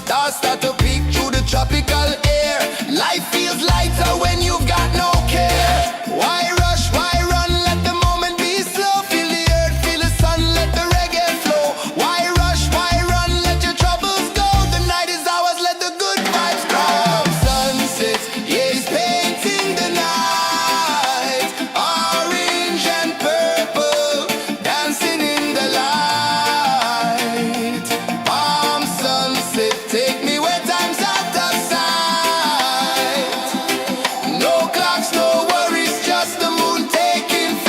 Stars start to peek through the tropical air. Life feels lighter when you've got no care. Why rush, why run, let the moment be slow. Feel the earth, feel the sun, let the reggae flow. Why rush, why run, let your troubles go. The night is ours, let the good vibes grow. Sunset, yeah, it's painting the night. Orange and purple, dancing in the light. Palm sunset, take me where time's out of sight. No clocks, no worries, just the moon taking flight.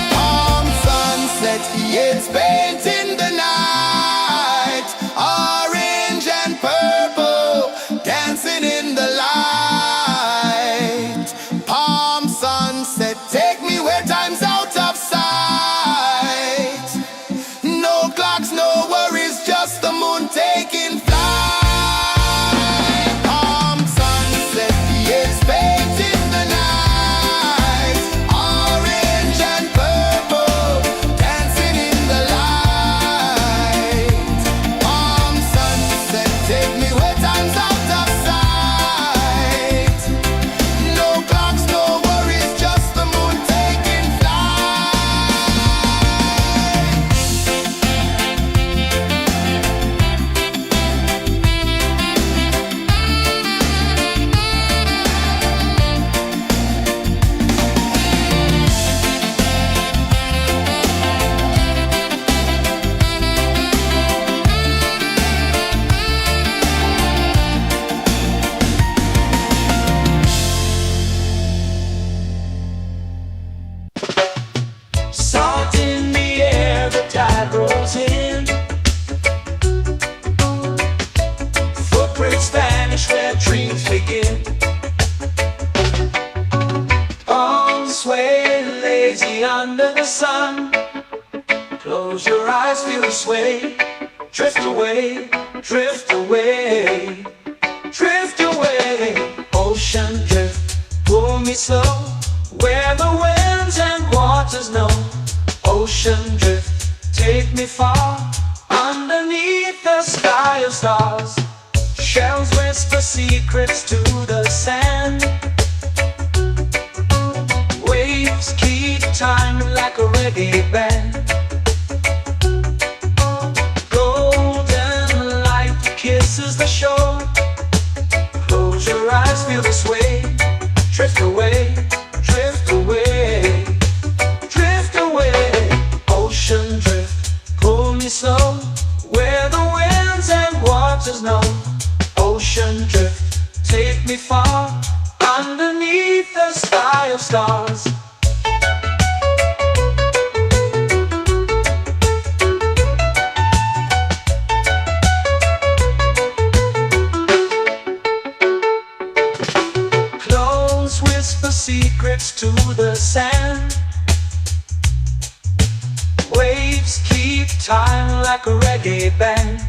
Palm sunset, yeah, it's painting the night. Orange and purple, dancing in the light. Palm sunset, take me where time's out of sight. No clocks, no worries, just the moon taking flight. Palm sunset, yeah, it's painting the night. Orange and purple, dancing in the light. Palm sunset, take me where time's out of sight. No clocks, no worries, just the moon taking flight. Salt in the air, the tide rolls in. Footprints vanish where dreams begin. Arms sway lazy under the sun. Close your eyes, feel the sway. Drift away, drift away, drift away. Ocean drift, pull me slow, where the winds and waters know. Ocean drift, take me far, underneath the sky of stars. Shells whisper secrets to the sand. Waves keep time like a reggae band. Golden light kisses the shore. Close your eyes, feel the sway. Drift away, drift away, drift away. Ocean drift, pull me slow, where the winds and waters know. Ocean drift, take me far, underneath the sky of stars. Close whisper secrets to the sand. Waves keep time like a reggae band.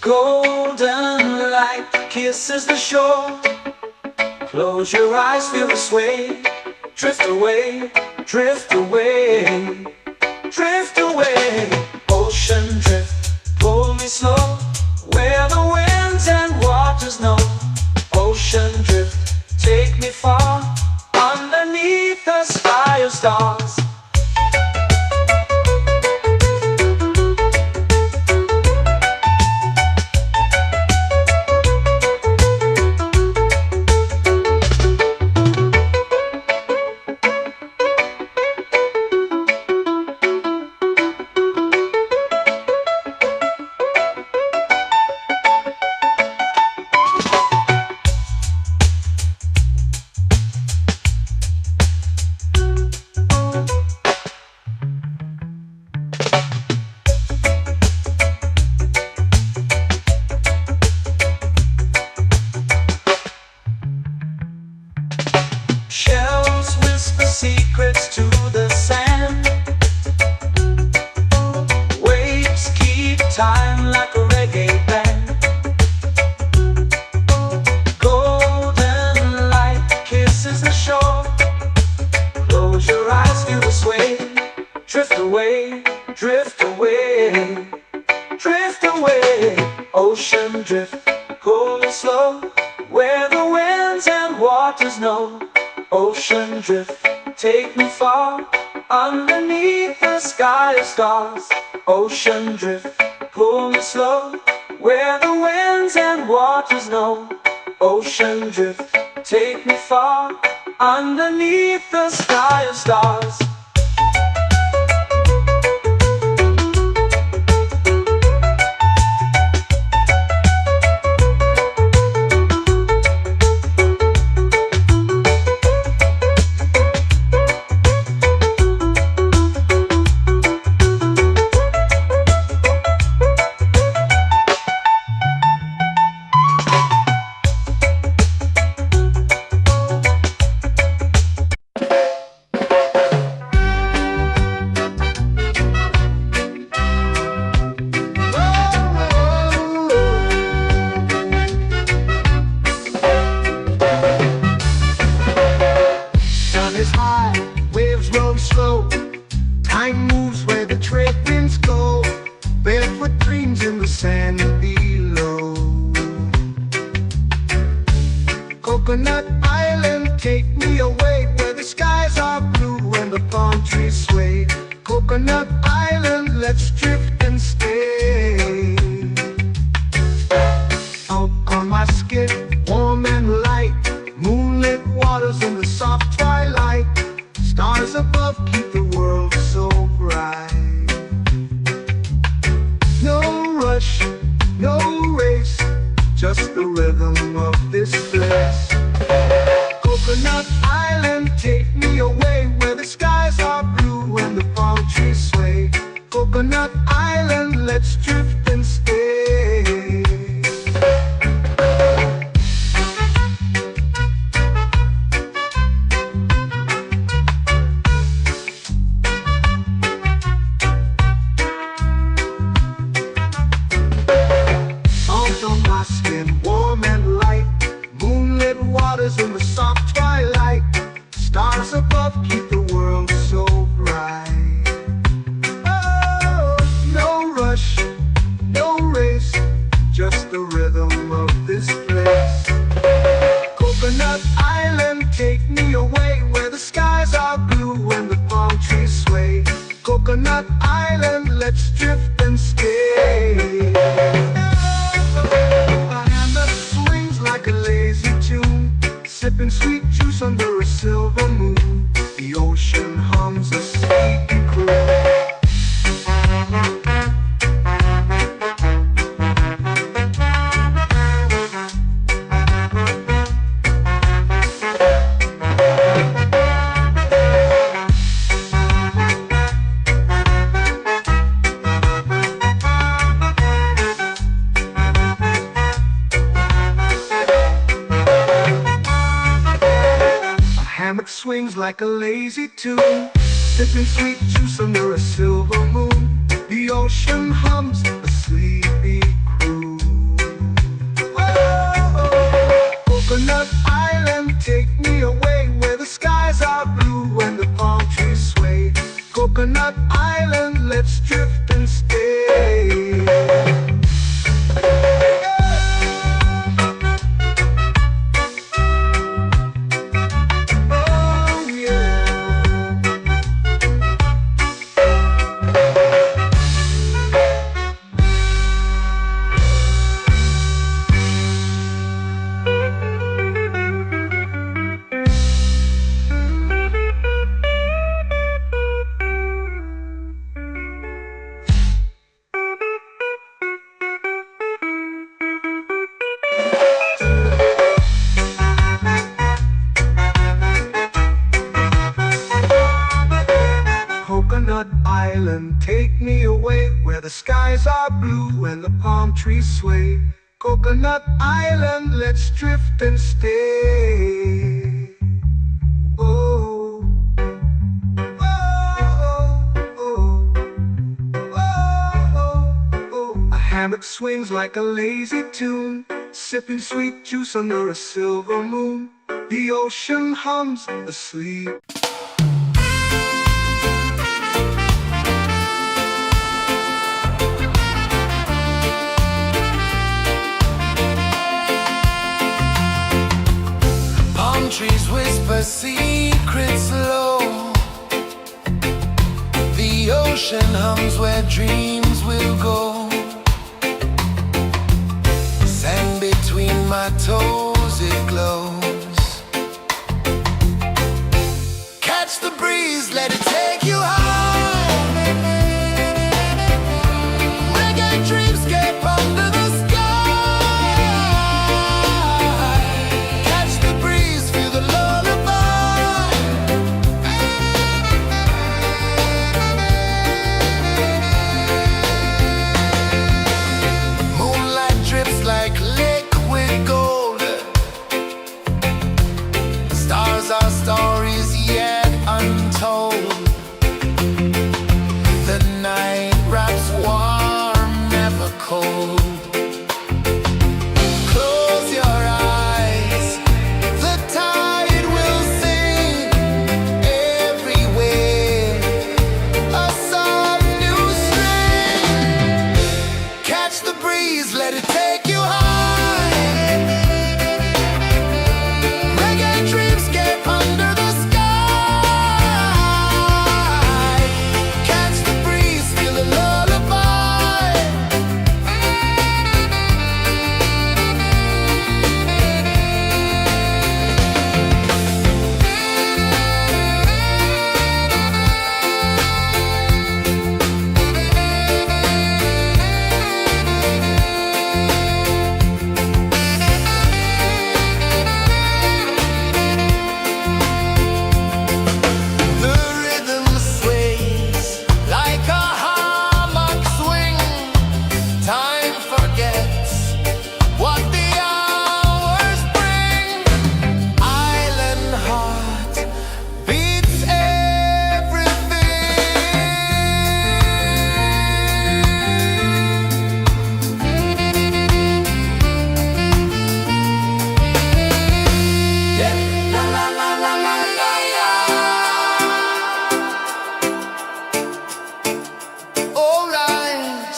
Golden light kisses the shore. Close your eyes, feel the sway. Drift away, drift away, drift away. Ocean drift, pull me slow, where the winds and waters know. Ocean drift, take me far, underneath the sky of stars. drift away, drift away. Ocean drift, cool and slow, where the winds and waters know. Ocean drift, take me far, underneath the sky of stars. Ocean drift, pull me slow, where the winds and waters know. Ocean drift, take me far, underneath the sky of stars. Time moves where the trade winds go, barefoot dreams in the sand below. Coconut Island, take me away, where the skies are blue and the palm trees sway. Coconut Island, let's drift and stay. Out on my skin, warm and light, moonlit waters in the soft twilight. Stars above keep the world so bright. No rush, no race, just the rhythm of this place. Coconut Island, take me away, where the skies are blue and the palm trees sway. Coconut Island, let's drift and stay. Warm and light, moonlit waters in the soft twilight. Stars above keep the world so bright. Oh, no rush, no race, just the rhythm of this place. Coconut Island, take me away, where the skies are blue and the palm trees sway. Coconut Island, let's drift and stay. Sipping sweet juice under a silver moon, the ocean hums a sleepy croon. Swings like a lazy tune, sipping sweet juice under a silver moon. The ocean hums a sleepy croon. Oh, Coconut Island, take me away, where the skies are blue and the palm trees sway. Coconut Island, let's drift and stay. Coconut Island, take me away, where the skies are blue and the palm trees sway. Coconut Island, let's drift and stay. Oh, oh, oh, oh, oh. A hammock swings like a lazy tune, sipping sweet juice under a silver moon. The ocean hums asleep. trees whisper secrets low. The ocean hums where dreams will go. Sand between my toes, it glows. Catch the breeze, let it take you high. Reggae dreamscape under the sky. Catch the breeze, feel the lullaby. Moonlight drips like liquid gold. Stars are stories yet untold. The night wraps warm, never cold. Close your eyes, the tide will sing everywhere. A soft new string. Catch the breeze, let it take you high. Reggae dreamscape under the sky. Catch the breeze, feel the lullaby. The rhythm sways like a hammock swing. Time forgets what the hours bring. Island heart beats everything. Yeah. La la la la la la la. All right.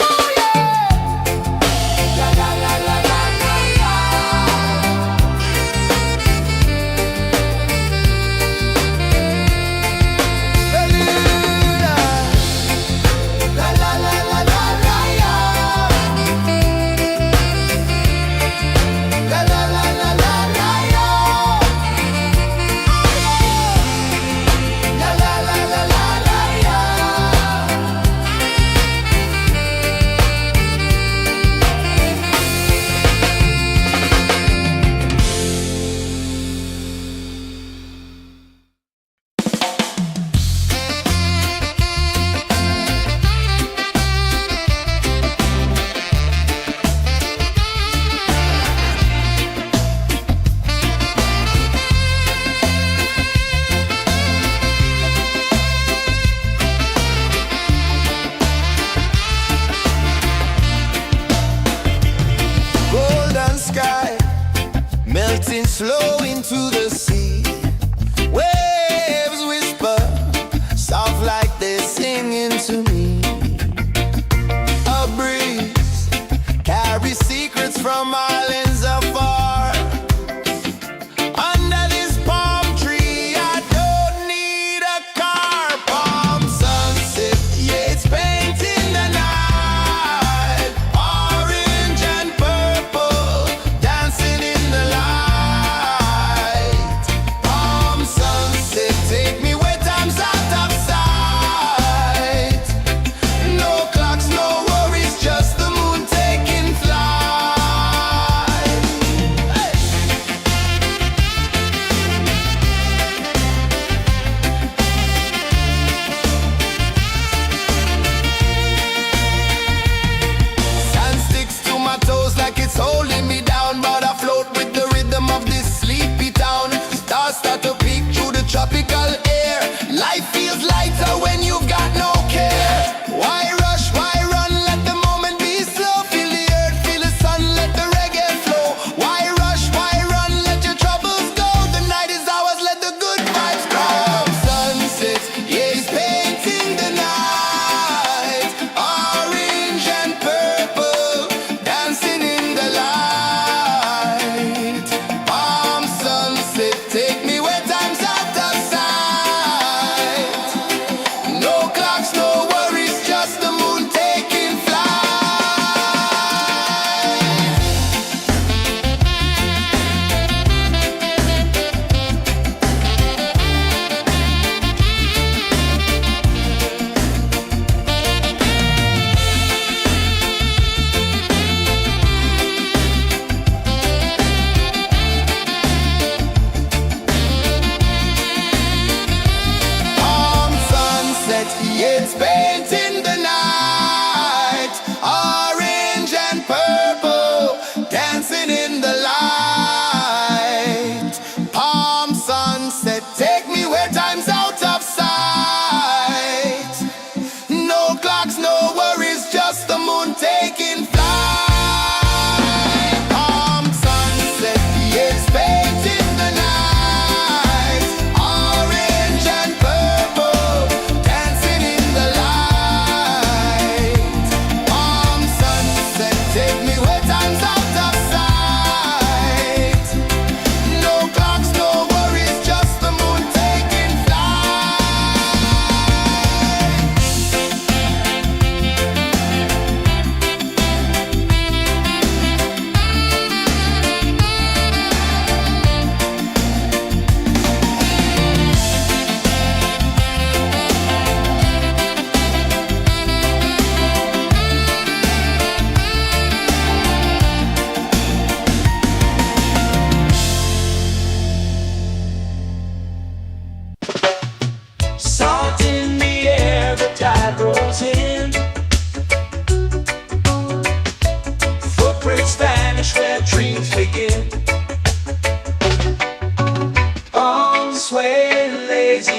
Oh yeah. La la la la la la la. La la la la la la la. La la la la la la la. La la la la la la la. Golden sky melting slow into the sea. Waves whisper soft like they're singing to me. A breeze carries secrets from islands afar. Under this palm tree, I don't need a car. Palm sunset, yeah, it's painting the night. Orange and purple, dancing in the light. Palm sunset, take me where time's out of sight. No clocks, no worries, just the moon taking flight.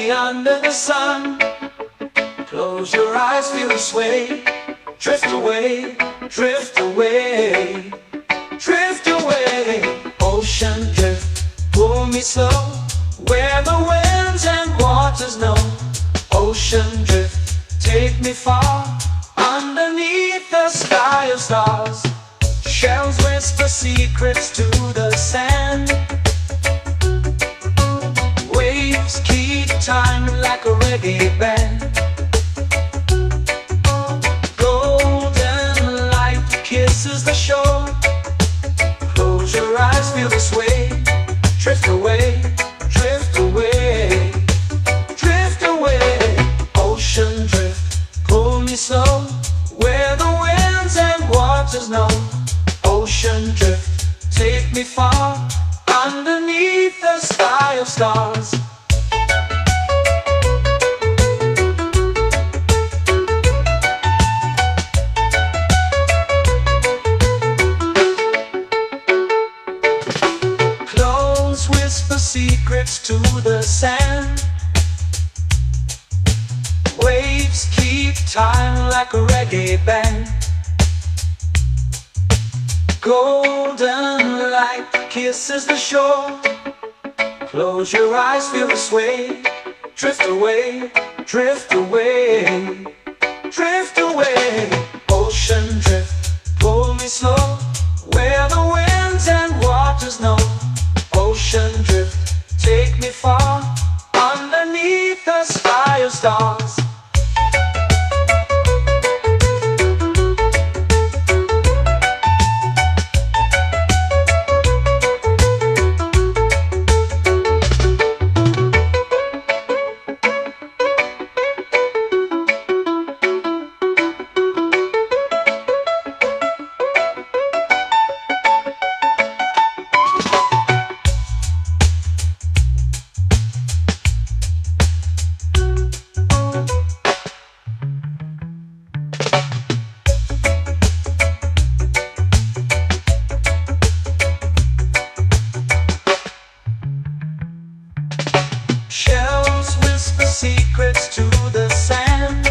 lazy under the sun. Close your eyes, feel the sway. Drift away, drift away, drift away. Ocean drift, pull me slow, where the winds and waters know. Ocean drift, take me far, underneath the sky of stars. Shells whisper secrets to the sand. Waves keep time like a reggae band. Golden light kisses the shore. Close your eyes, feel the sway. Drift away, drift away, drift away. Ocean drift, pull me slow, where the winds and waters know. Ocean drift, take me far, underneath the sky of stars. Close whisper secrets to the sand. Waves keep time like a reggae band. Golden light kisses the shore. Close your eyes, feel the sway. Drift away, drift away, drift away. Ocean drift, pull me slow, where the winds and waters know. Ocean drift, take me far, underneath the sky of stars. Shells whisper secrets to the sand.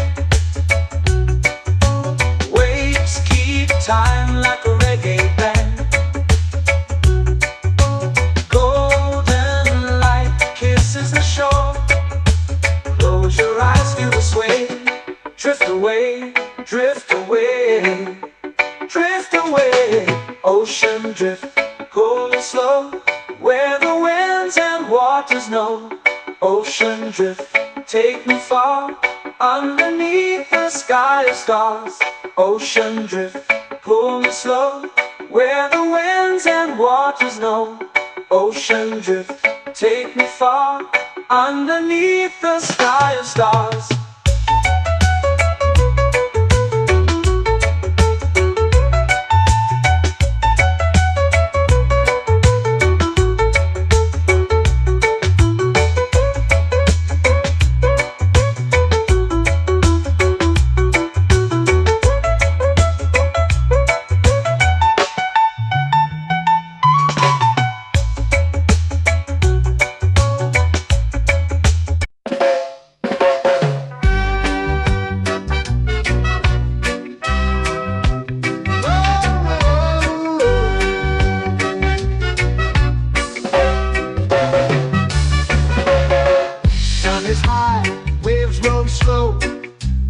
Waves keep time like a reggae band. Golden light kisses the shore. Close your eyes, feel the sway. Drift away, drift away, drift away. Ocean drift, pull me slow, where the winds and waters know. Ocean drift, take me far, underneath the sky of stars. Ocean drift, pull me slow, where the winds and waters know. Ocean drift, take me far, underneath the sky of stars.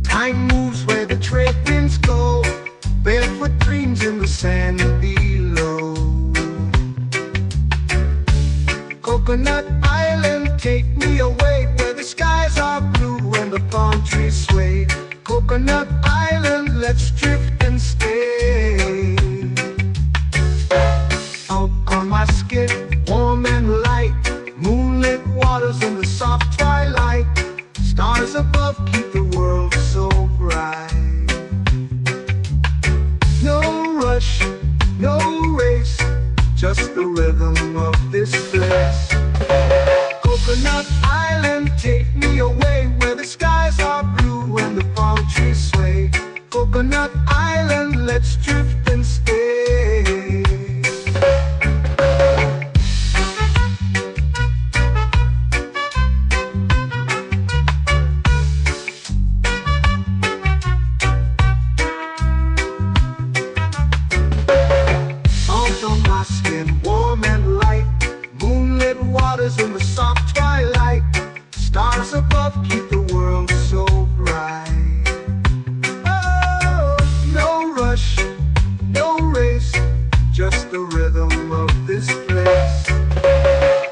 Time moves where the trade winds go. Barefoot dreams in the sand below. Coconut Island, take me away, where the skies are blue and the palm trees sway. Coconut Island, let's drift and stay. Out on my skin, warm and light, moonlit waters in the soft twilight. Stars above keep the world so bright. No rush, no race, just the rhythm of this place. Coconut Island, take me away, where the skies are blue and the palm trees sway. Coconut Island, let's drift and stay. waters in the soft twilight. Stars above keep the world so bright. Oh, no rush, no race, just the rhythm of this place.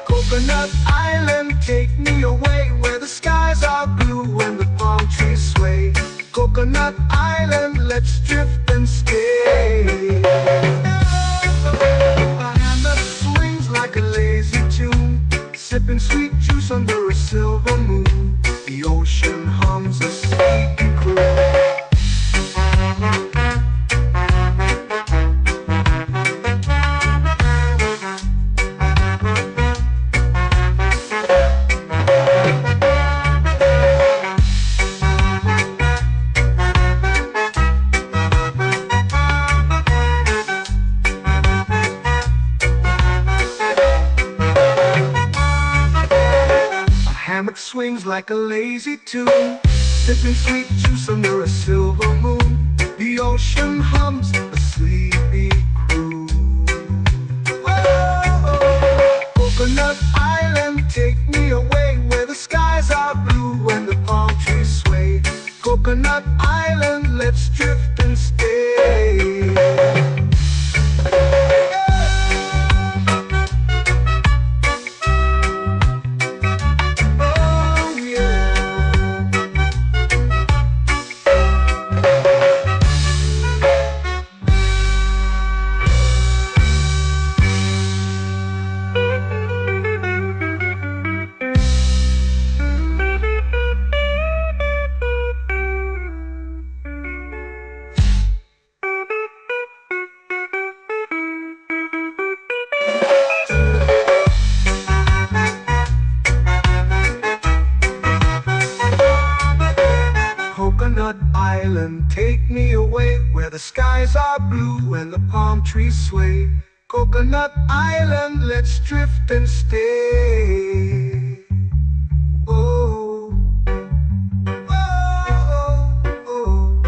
Coconut Island, take me away where the skies are blue and the palm trees sway. Coconut Island, let's drift and stay. A hand that swings like a lazy tune, sipping sweet juice under a silver moon. The ocean hums a sleepy croon. Hammock swings like a lazy tune, sipping sweet juice under a silver moon. The ocean hums a sleepy croon. Whoa, Coconut Island, take me away where the skies are blue and the palm trees sway. Coconut Island, let's drift and stay. Coconut Island, take me away where the skies are blue and the palm trees sway. Coconut Island, let's drift and stay. Oh, oh, oh,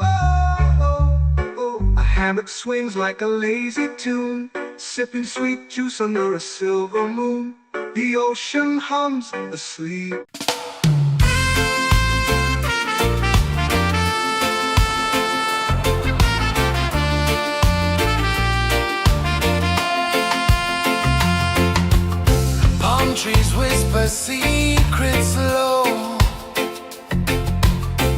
oh, oh. A hammock swings like a lazy tune, sipping sweet juice under a silver moon. The ocean hums asleep. Trees whisper secrets low.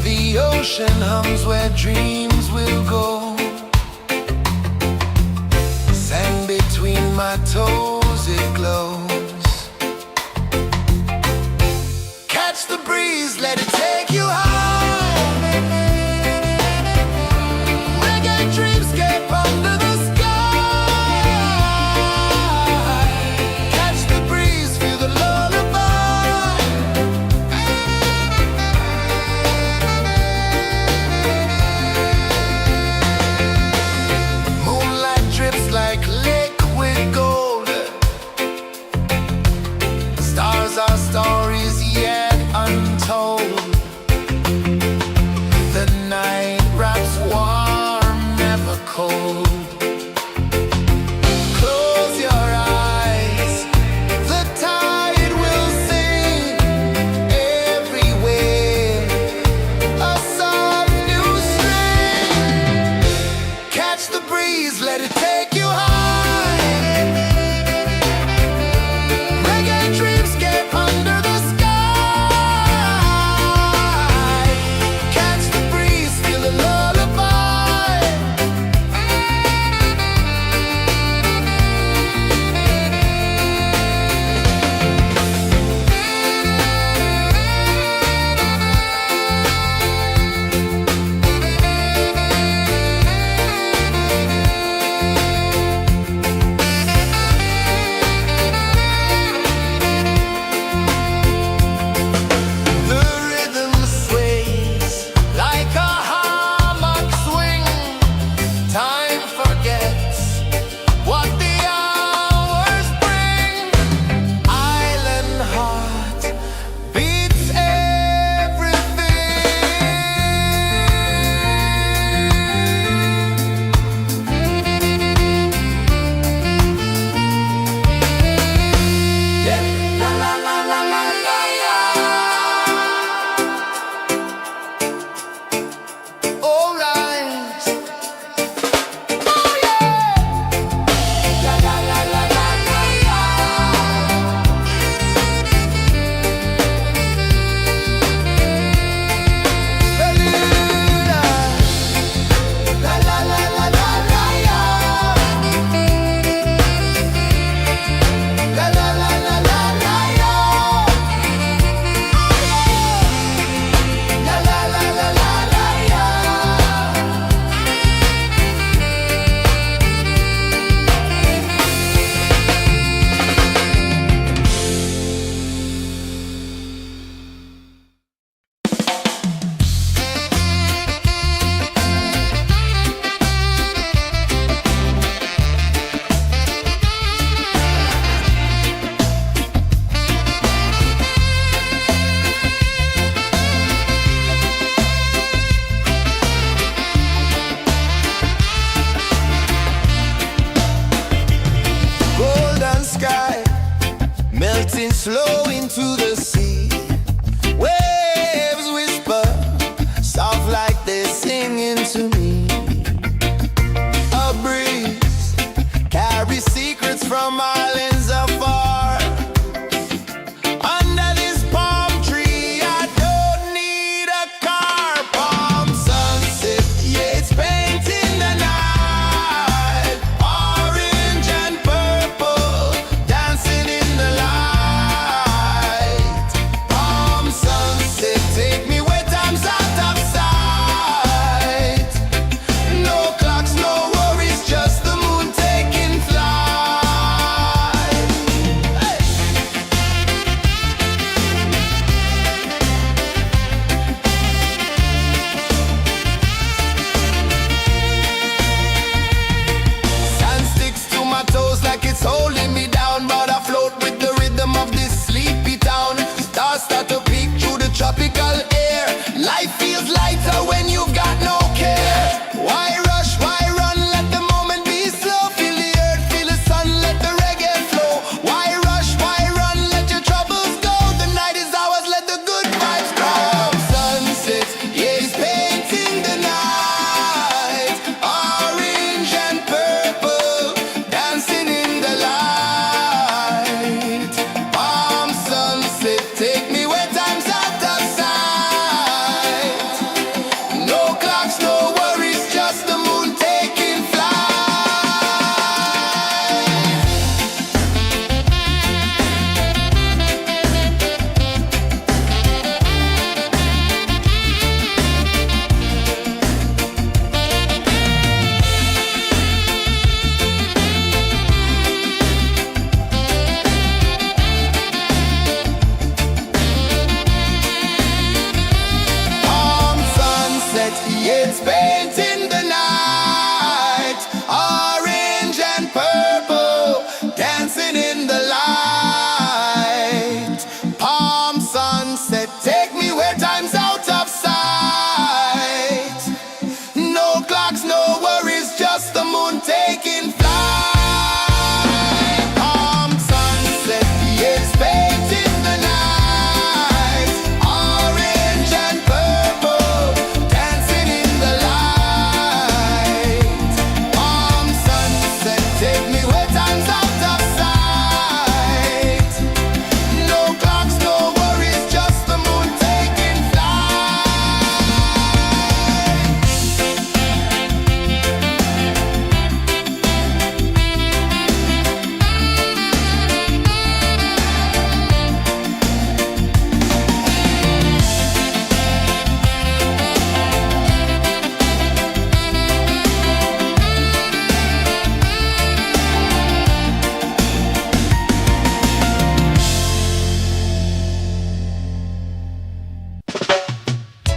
The ocean hums where dreams will go. Sand between my toes, it glows. Catch the breeze, let it take you high. Reggae dreamscape under the sky. flow into the sea. Waves whisper, soft like they're singing to me. A breeze carries secrets from islands afar. Under this palm tree, I don't need a car. Palm sunset, yeah, it's painting the night. Orange and purple, dancing in the light. Palm sunset, take me where time's out of sight. No clocks, no worries, just the moon taking flight. Hey! Sand sticks to my toes like it's holding me down, but I float with the rhythm of this sleepy town. Stars start to peek through the tropical air. Life feels lighter when you've got no care. Why rush, why run, let the moment be slow. Feel the earth, feel the sun, let the reggae flow. Why rush, why run, let your troubles go. The night is ours, let the good vibes grow. Sunset, yeah, it's painting the night. Orange and purple, dancing in the light. Palm sunset, take me where time's out of sight. No clocks, no worries, just the moon taking flight. Palm sunset, yeah, it's painting the night. Orange and purple, dancing in the light. Palm sunset, take me where time's out of sight. No clocks, no worries, just the moon taking flight. Palm sunset, yeah, it's painting the night. Orange and purple, dancing in the light. Palm sunset, take me where time's out of sight. No clocks, no worries, just the moon taking flight.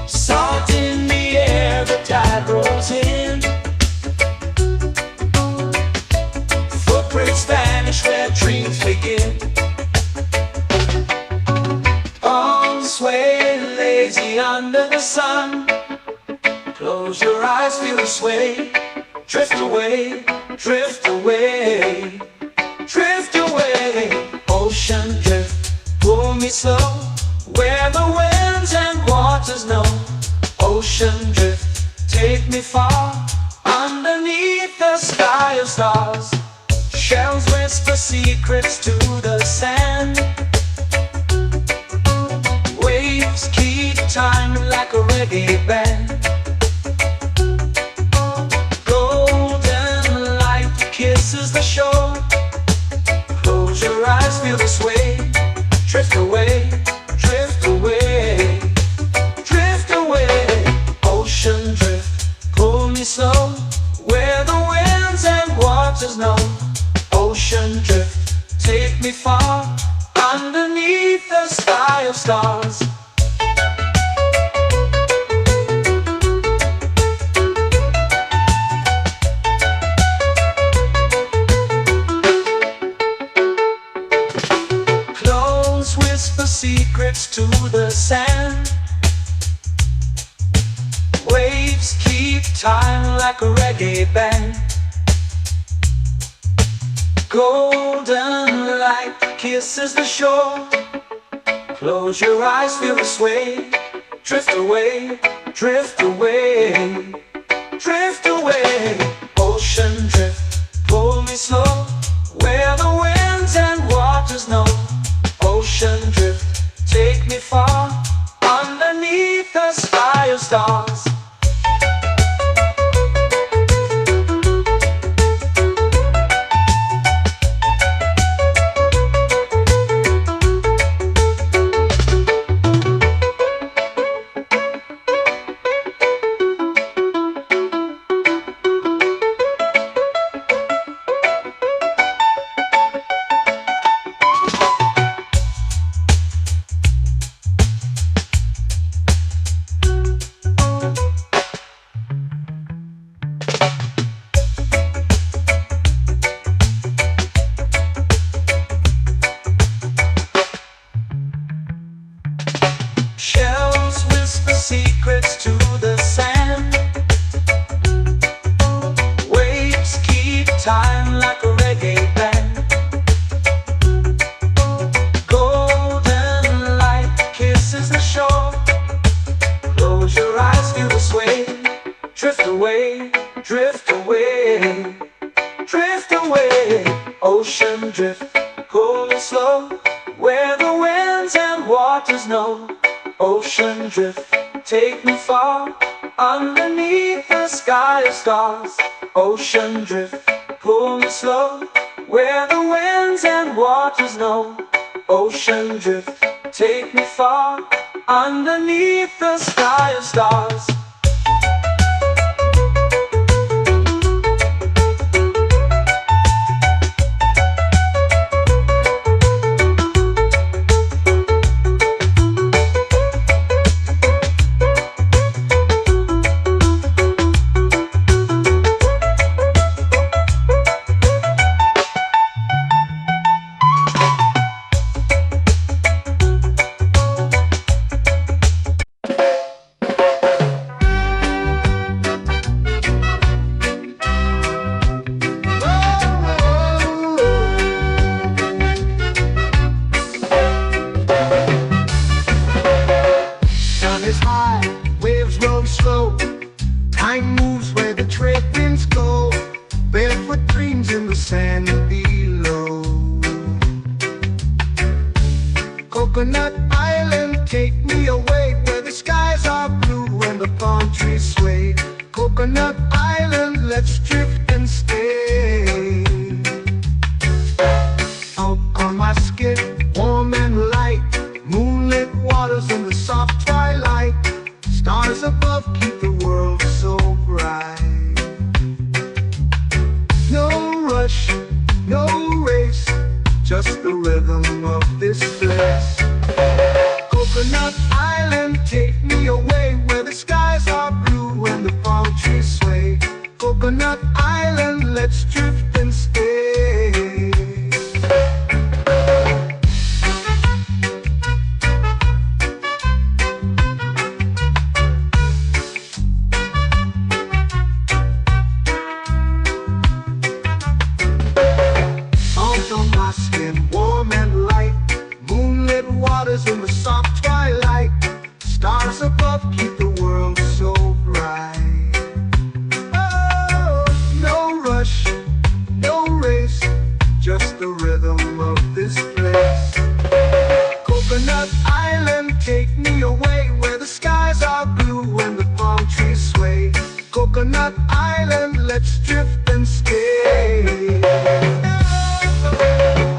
Salt in the air, the tide rolls in. Footprints vanish where dreams begin. Arms sway lazy under the sun. Close your eyes, feel the sway. Drift away, drift away, drift away. Ocean drift, pull me slow, where the winds and waters know. Ocean drift, take me far, underneath the sky of stars. Shells whisper secrets to the sand. Waves keep time like a reggae band. Golden light kisses the shore. Close your eyes, feel the sway. Drift away, drift away, drift away. Ocean drift, pull me slow, where the winds and waters know. Ocean drift, take me far, underneath the sky of stars. Close whisper secrets to the sand. Waves keep time like a reggae band. Golden light kisses the shore. Close your eyes, feel the sway. Drift away, drift away, drift away. Ocean drift, pull me slow, where the winds and waters know. Ocean drift, take me far, underneath the sky of stars. Shells whisper secrets to the sand. Waves keep time like a reggae band. Golden light kisses the shore. Close your eyes, feel the sway. Drift away, drift away, drift away. Ocean drift, pull me slow, where the winds and waters know. Ocean drift, take me far, underneath the sky of stars. Ocean drift, pull me slow, where the winds and waters know. Ocean drift, take me far, underneath the sky of stars. Time moves where the trade winds go. Barefoot dreams in the sand below. Coconut Island, take me away, where the skies are blue and the palm trees sway. Coconut Island, let's drift and stay. Out on my skin, warm and light, moonlit waters in the soft twilight. Stars above keep the world so bright. No rush, no race, just the rhythm of this place. Coconut Island, take me away, where the skies are blue and the palm trees sway. Coconut Island, let's drift and stay. In the soft twilight, stars above keep the world so bright. Oh, no rush, no race, just the rhythm of this place. Coconut Island, take me away, where the skies are blue and the palm trees sway. Coconut Island, let's drift and stay.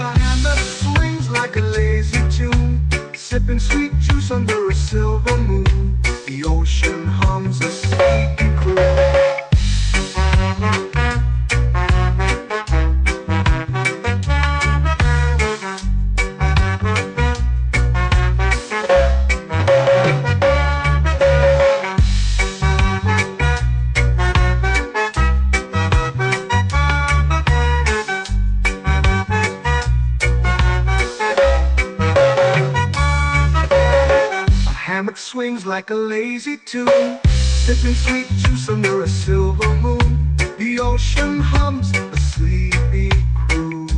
A hand that swings like a lazy tune, sipping sweet juice under a silver moon. The ocean hums a sleepy croon. Swings like a lazy tune, sipping sweet juice under a silver moon. The ocean hums a sleepy croon.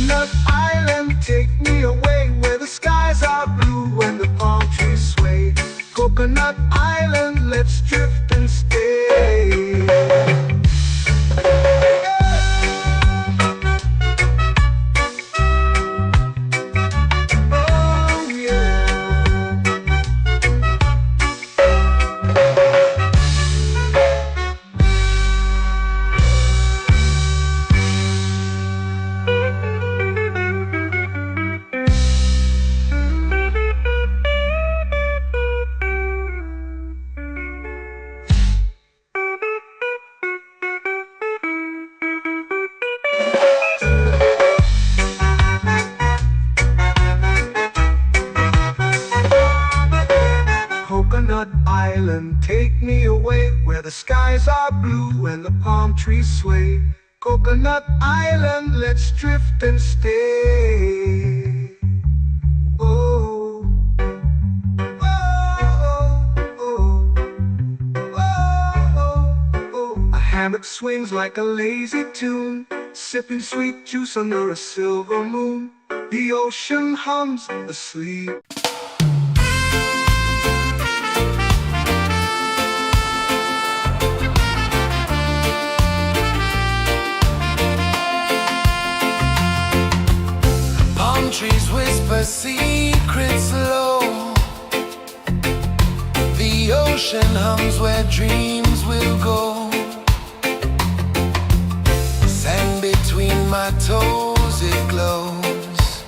Coconut Island, take me away where the skies are blue and the palm trees sway. Coconut Island, let's drift and stay. Oh yeah. Coconut Island, take me away where the skies are blue and the palm trees sway. Coconut Island, let's drift and stay. Oh, oh, oh, oh, oh. A hammock swings like a lazy tune, sipping sweet juice under a silver moon. The ocean hums asleep. Palm trees whisper secrets low. The ocean hums where dreams will go. Sand between my toes, it glows.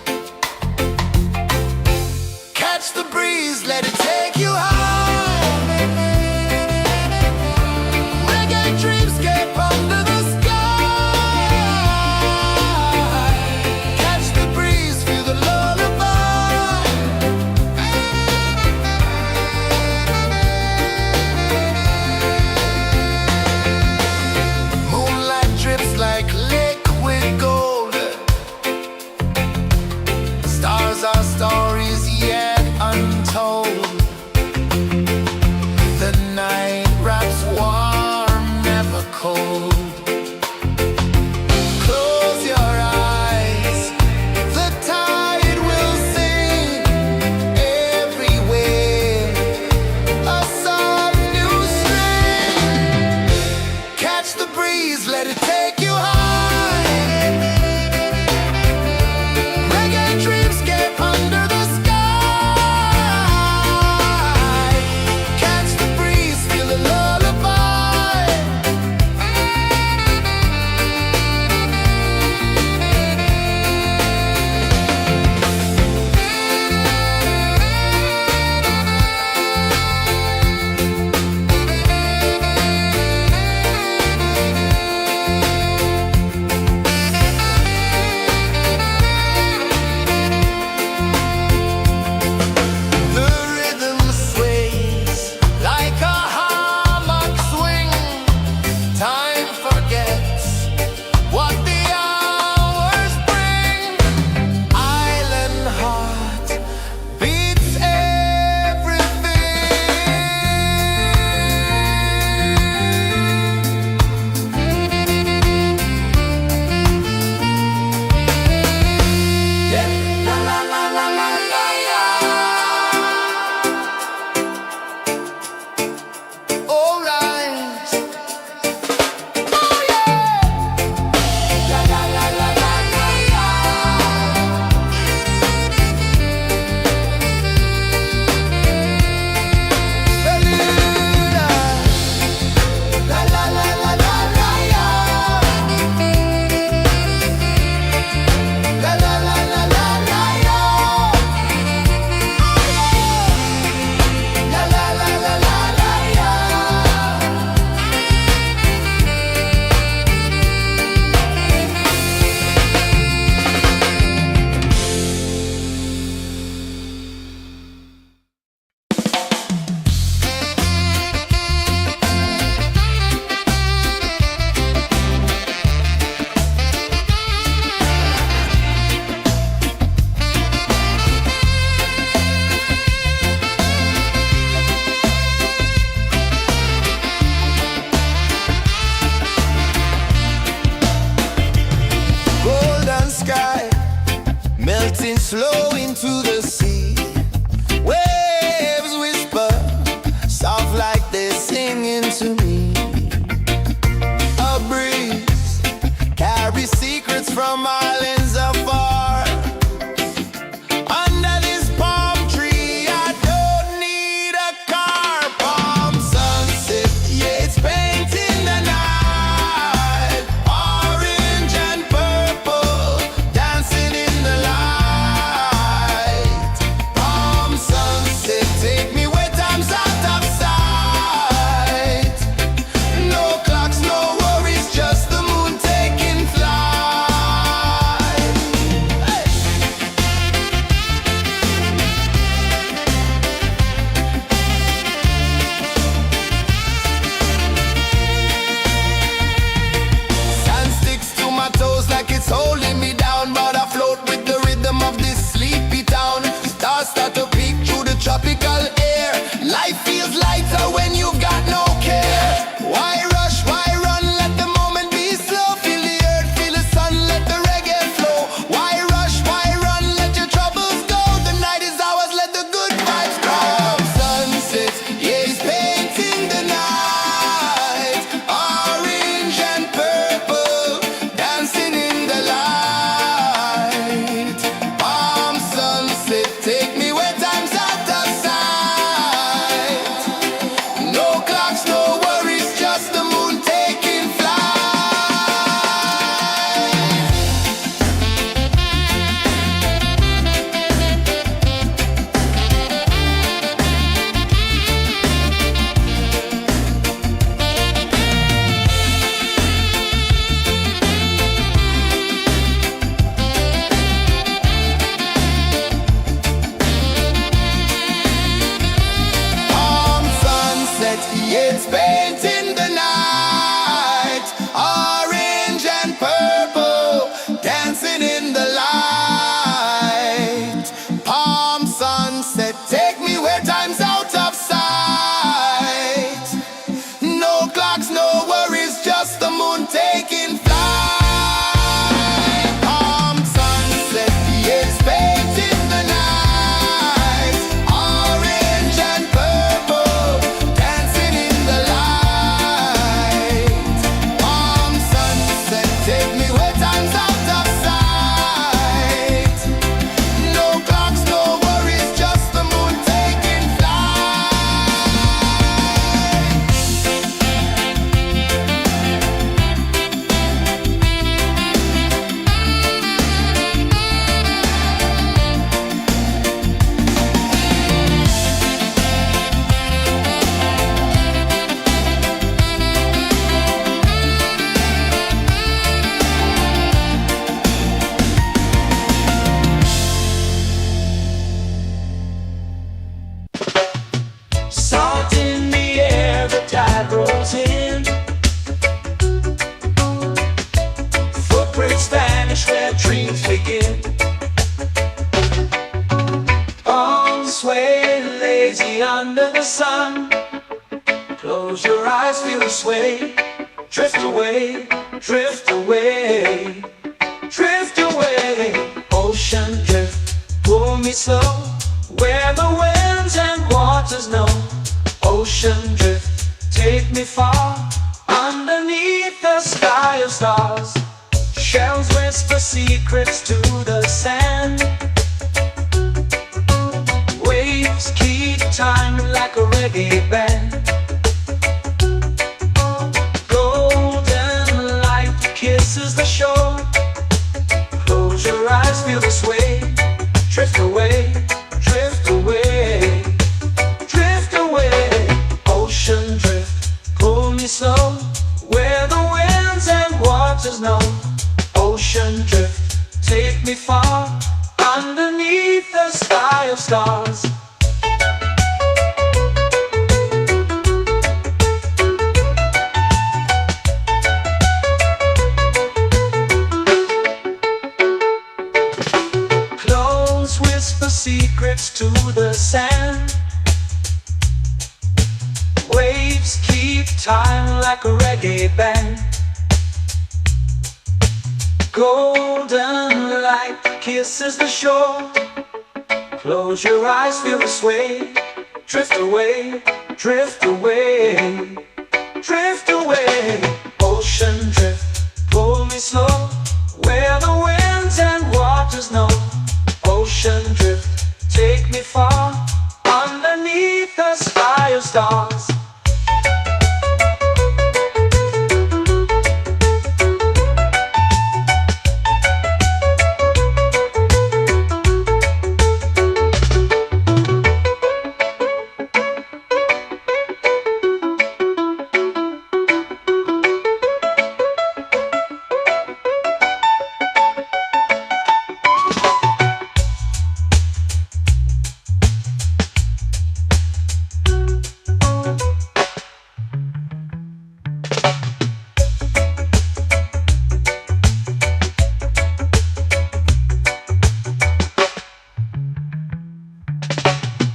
Catch the breeze, let it take you high. Reggae dreamscape under the sky. Catch the breeze, feel the lullaby. Moonlight drips like liquid gold. Stars are stories yet untold. flow into the sea. Waves whisper, soft like they're singing to me. A breeze carries secrets from islands afar. Under this palm tree, I don't need a car. Palm sunset, yeah, it's painting the night. Orange and purple, dancing in the light. Palm sunset, take me where time's out of sight. No clocks, no worries, just the moon taking flight. Hey! Sand sticks to my toes like it's holding me down, but I float with the rhythm of this sleepy town. Stars start to peek through the tropical air. Life feels lighter when you've got no care. Why rush, why run, let the moment be slow. Feel the earth, feel the sun, let the reggae flow. Why rush, why run, let your troubles go. The night is ours, let the good vibes come. Sunset, yeah, it's painting the night. Orange and purple, dancing in the light. Palm sunset, take me where time's out of sight. No clocks, no worries, just the moon taking flight. Palm sunset, yeah, it's painting the night. Orange and purple, dancing in the light. Palm sunset, take me where time's out of sight. No clocks, no worries, just the moon taking flight. Palm sunset, yeah, it's painting the night. Orange and purple, dancing in the light. Palm sunset, take me where time's out of sight. No clocks, no worries, just the moon taking flight. Salt in the air, the tide rolls in. Footprints vanish where dreams begin. Arms sway lazy under the sun. Close your eyes, feel the sway. Drift away, drift away, drift away. Ocean drift, pull me slow, where the winds and waters know. Ocean drift, take me far, underneath the sky of stars. Shells whisper secrets to the sand. Waves keep time like a reggae band. Golden light kisses the shore. Close your eyes, feel the sway. Drift away, drift away, drift away. Ocean drift, pull me slow, where the winds and waters know. Ocean drift, take me far, underneath the sky of stars. Close whisper secrets to the sand. Waves keep time like a reggae band. Golden light kisses the shore. Close your eyes, feel the sway. Drift away, drift away, drift away. Ocean drift, pull me slow, where the winds and waters know. Ocean drift, take me far, underneath the sky of stars.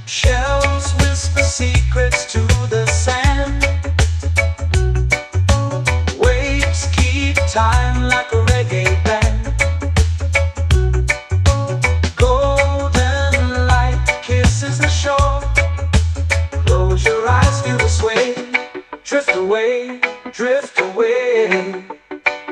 Shells whisper secrets to the sand. Waves keep time like a reggae band. Golden light kisses the shore. Close your eyes, feel the sway. Drift away, drift away,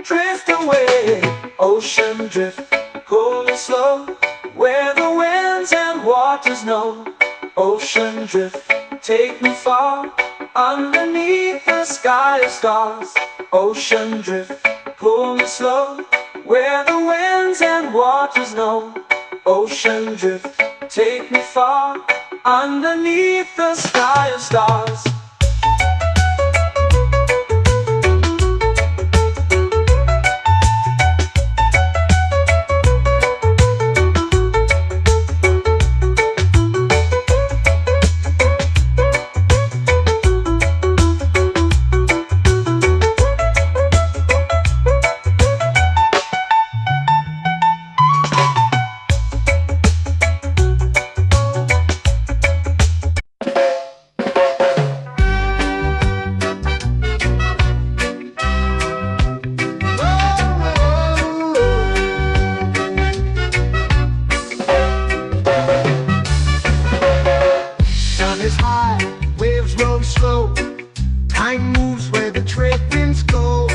drift away. Ocean drift, pull me slow, where the winds and waters know. Ocean drift, take me far, underneath the sky of stars. Ocean drift, pull me slow, where the winds and waters know. Ocean drift, take me far, underneath the sky of stars. Is high, waves roll slow. Time moves where the trade winds go.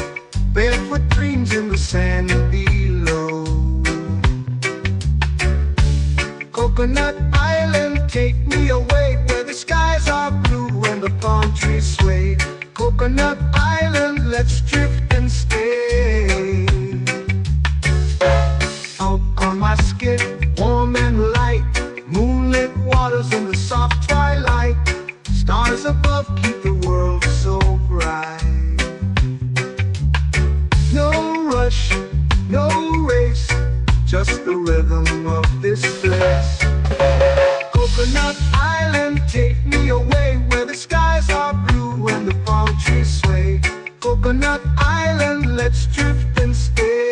Barefoot dreams in the sand below. Coconut Island, take me away, where the skies are blue and the palm trees sway. Coconut Island, let's drift and stay. Out on my skin, warm and light, moonlit waters in the soft twilight. Stars above keep the world so bright. No rush, no race, just the rhythm of this place. Coconut Island, take me away, where the skies are blue and the palm trees sway. Coconut Island, let's drift and stay.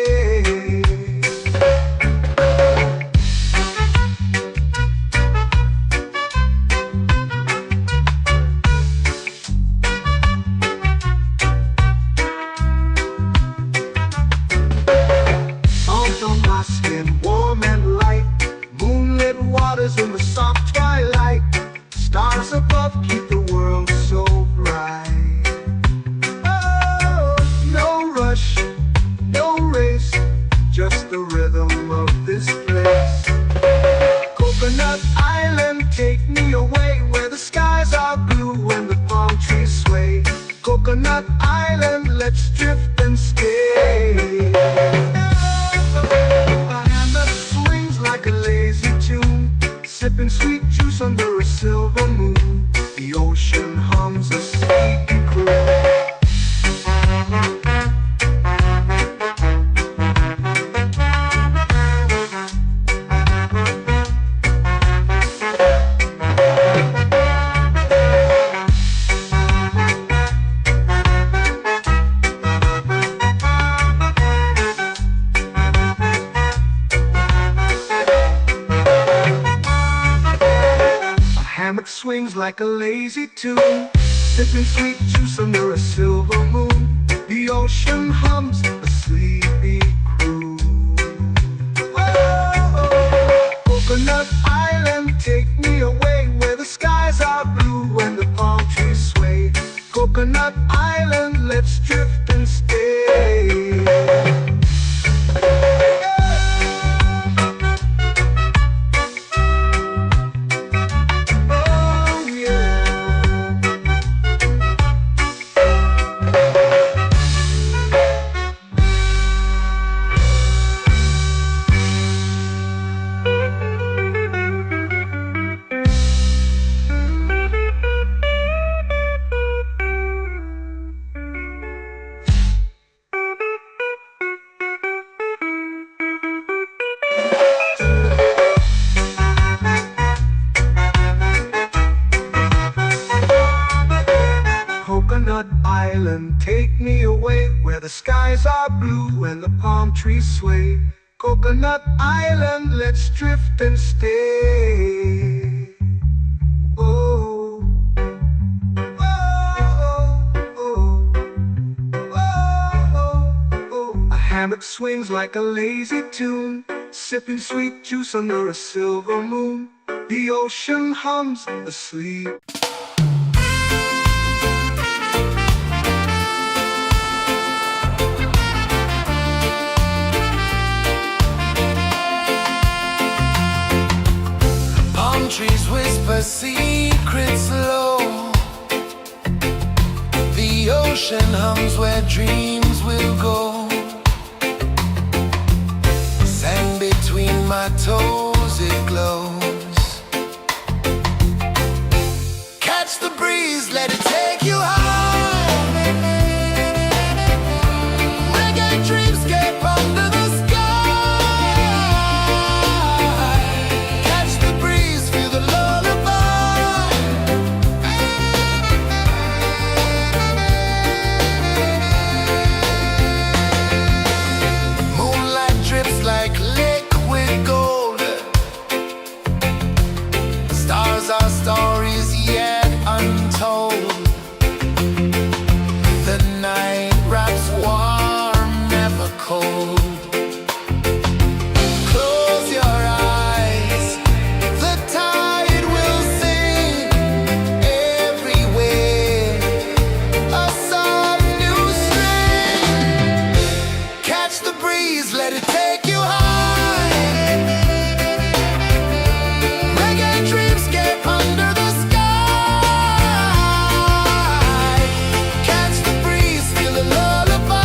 Warm and light, moonlit waters in the soft twilight. Stars above keep the world so bright. Oh, no rush, no race, just the rhythm of this place. Coconut Island, take me away, where the skies are blue and the palm trees sway. Coconut Island, let's drift and stay. Like a lazy tune, sipping sweet juice under a silver moon. The ocean hums a sleepy croon. Swings like a lazy tune, sipping sweet juice under a silver moon. The ocean hums a sleepy croon. Whoa. island, take me away, where the skies are blue and the palm trees sway. Coconut Island, let's drift and stay. Oh, oh, oh, oh, oh. A hammock swings like a lazy tune, sipping sweet juice under a silver moon. The ocean hums asleep. Palm trees whisper secrets low. The ocean hums where dreams will go. Sand between my toes, it glows. Catch the breeze, let it take you high. Reggae dreamscape under the sky. Catch the breeze, feel the lullaby. Moonlight drips like liquid gold. Stars are stories yet untold. The night wraps warm, never cold. Close your eyes, the tide will sing everywhere. A soft new string. Catch the breeze, let it take you high. Reggae dreamscape under the sky. Catch the breeze, feel the lullaby.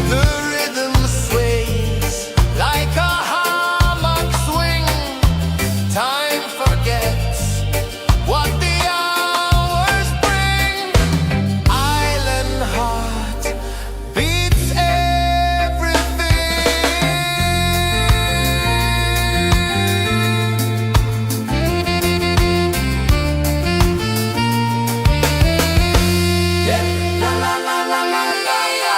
The rhythm sways like a hammock swing. Time forgets what the hours bring. Island heart beats everything. Yeah. La la la la la la la.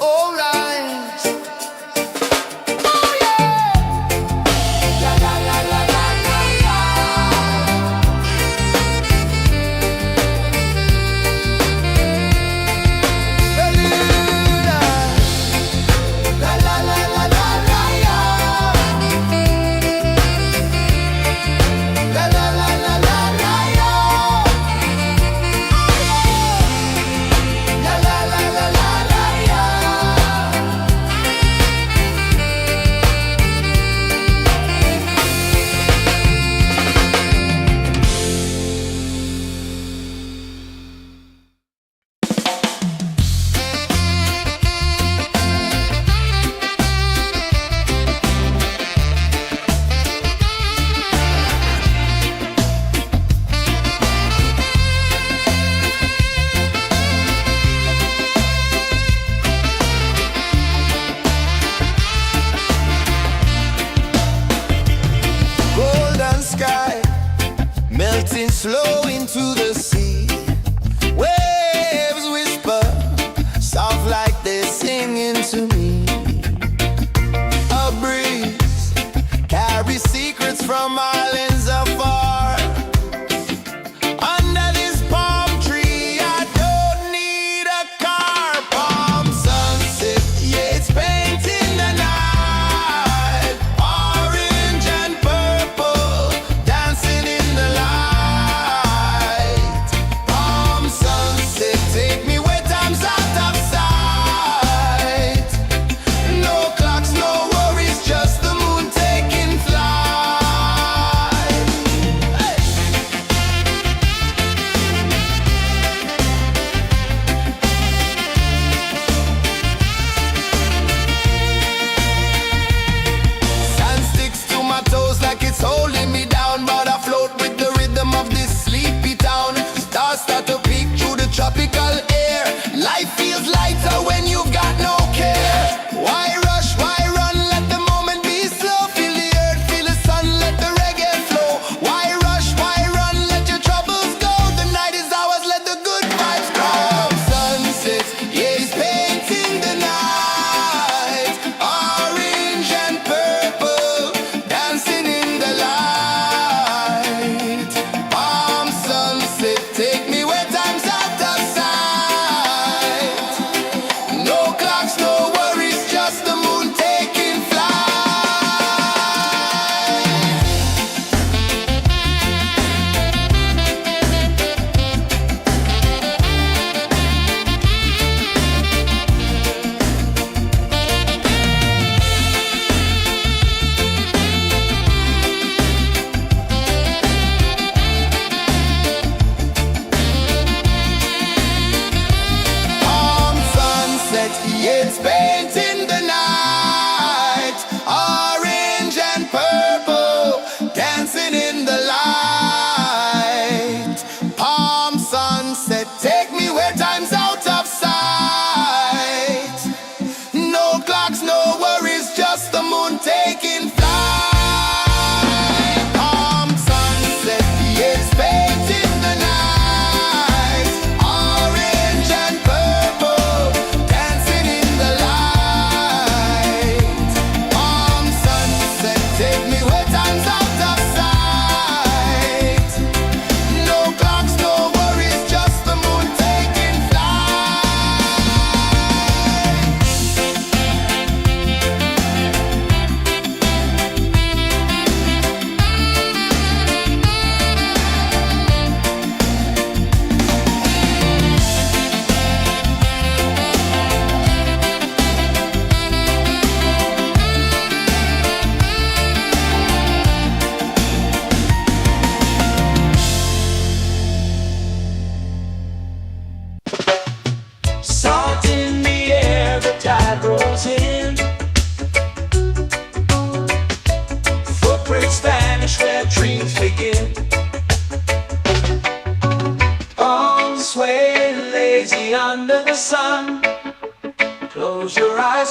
All right. Oh yeah. La la la la la la la. La la la la la la la. La la la la la la la. La la la la la la la. Golden sky melting slow into the sea. Waves whisper soft like they're singing to me. A breeze carries secrets from islands afar. Under this palm tree, I don't need a car. Palm sunset, yeah, it's painting the night. Orange and purple, dancing in the light. Palm sunset, take me where time's out of sight. No clocks, no worries, just the moon taking flight.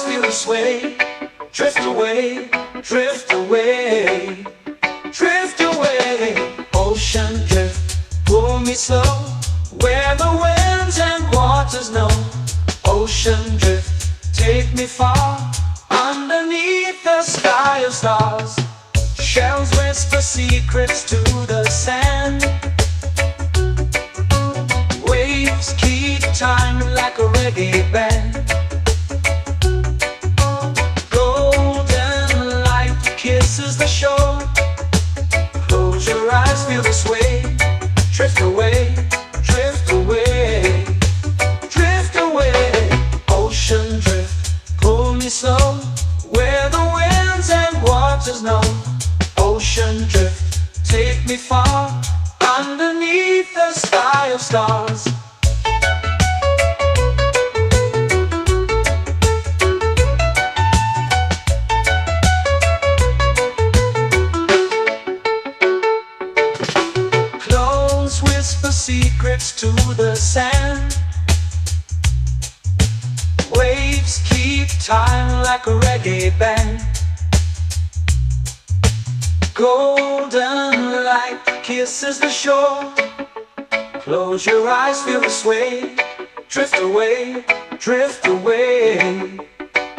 eyes feel the sway. Drift away, drift away, drift away. Ocean drift, pull me slow, where the winds and waters know. Ocean drift, take me far, underneath the sky of stars. Shells whisper secrets to the sand. Waves keep time like a reggae band. Golden light kisses the shore. Close your eyes, feel the sway. Drift away, drift away, drift away. Ocean drift, pull me slow, where the winds and waters know. Ocean drift, take me far, underneath the sky of stars. Clones whisper secrets to the sand. Waves keep time like a reggae band. Golden light kisses the shore. Close your eyes, feel the sway. Drift away, drift away,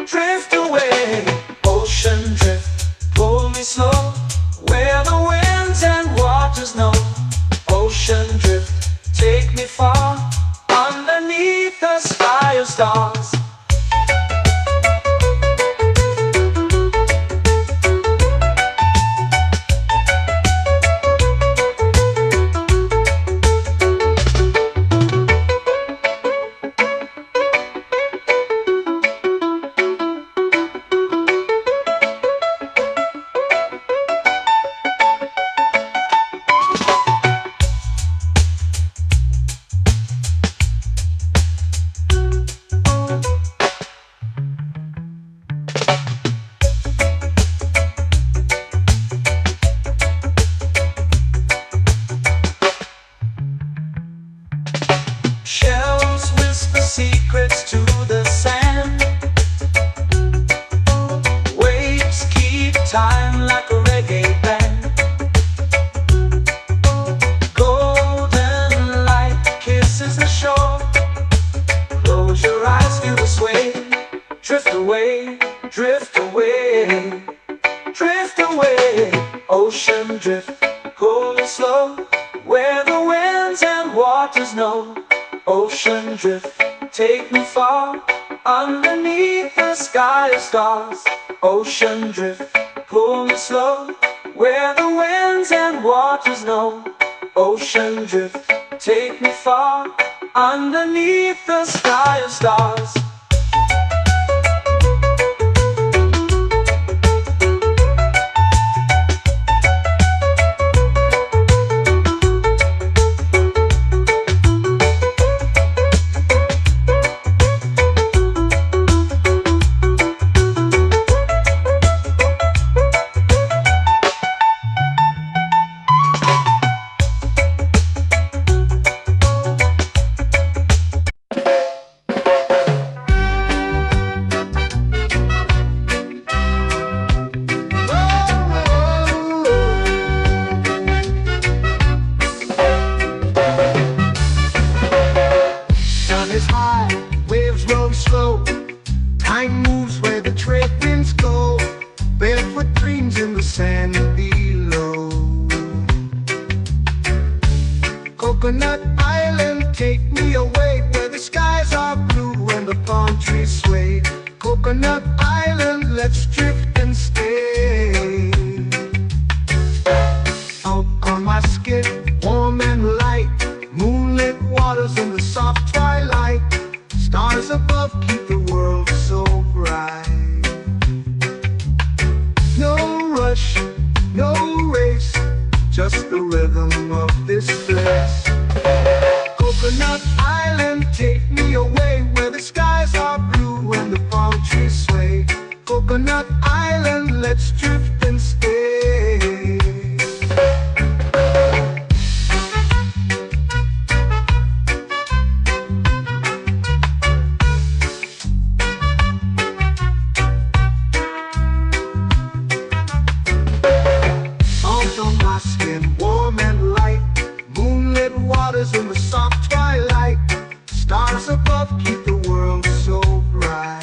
drift away. Ocean drift, pull me slow, where the winds and waters know. Ocean drift, take me far, underneath the sky of stars. Shells whisper secrets to the sand. Waves keep time like a reggae band. Golden light kisses the shore. Close your eyes, feel the sway. Drift away, drift away, drift away. Ocean drift, pull me slow, where the winds and waters know. Ocean drift, take me far, underneath the sky of stars. Ocean drift, pull me slow, where the winds and waters know. Ocean drift, take me far, underneath the sky of stars. Is high, waves roll slow. Time moves where the trade winds go. Barefoot dreams in the sand below. Coconut Island, take me away, where the skies are blue and the palm trees sway. Coconut Island, let's drift and stay. Out on my skin, warm and light, moonlit waters in the soft twilight. Stars above keep the world so bright. No rush, no race, just the rhythm of this place. Coconut Island, take me away, where the skies are blue and the palm trees sway. Coconut Island, let's drift and stay. on my skin, warm and light. Moonlit waters in the soft twilight. Stars above keep the world so bright.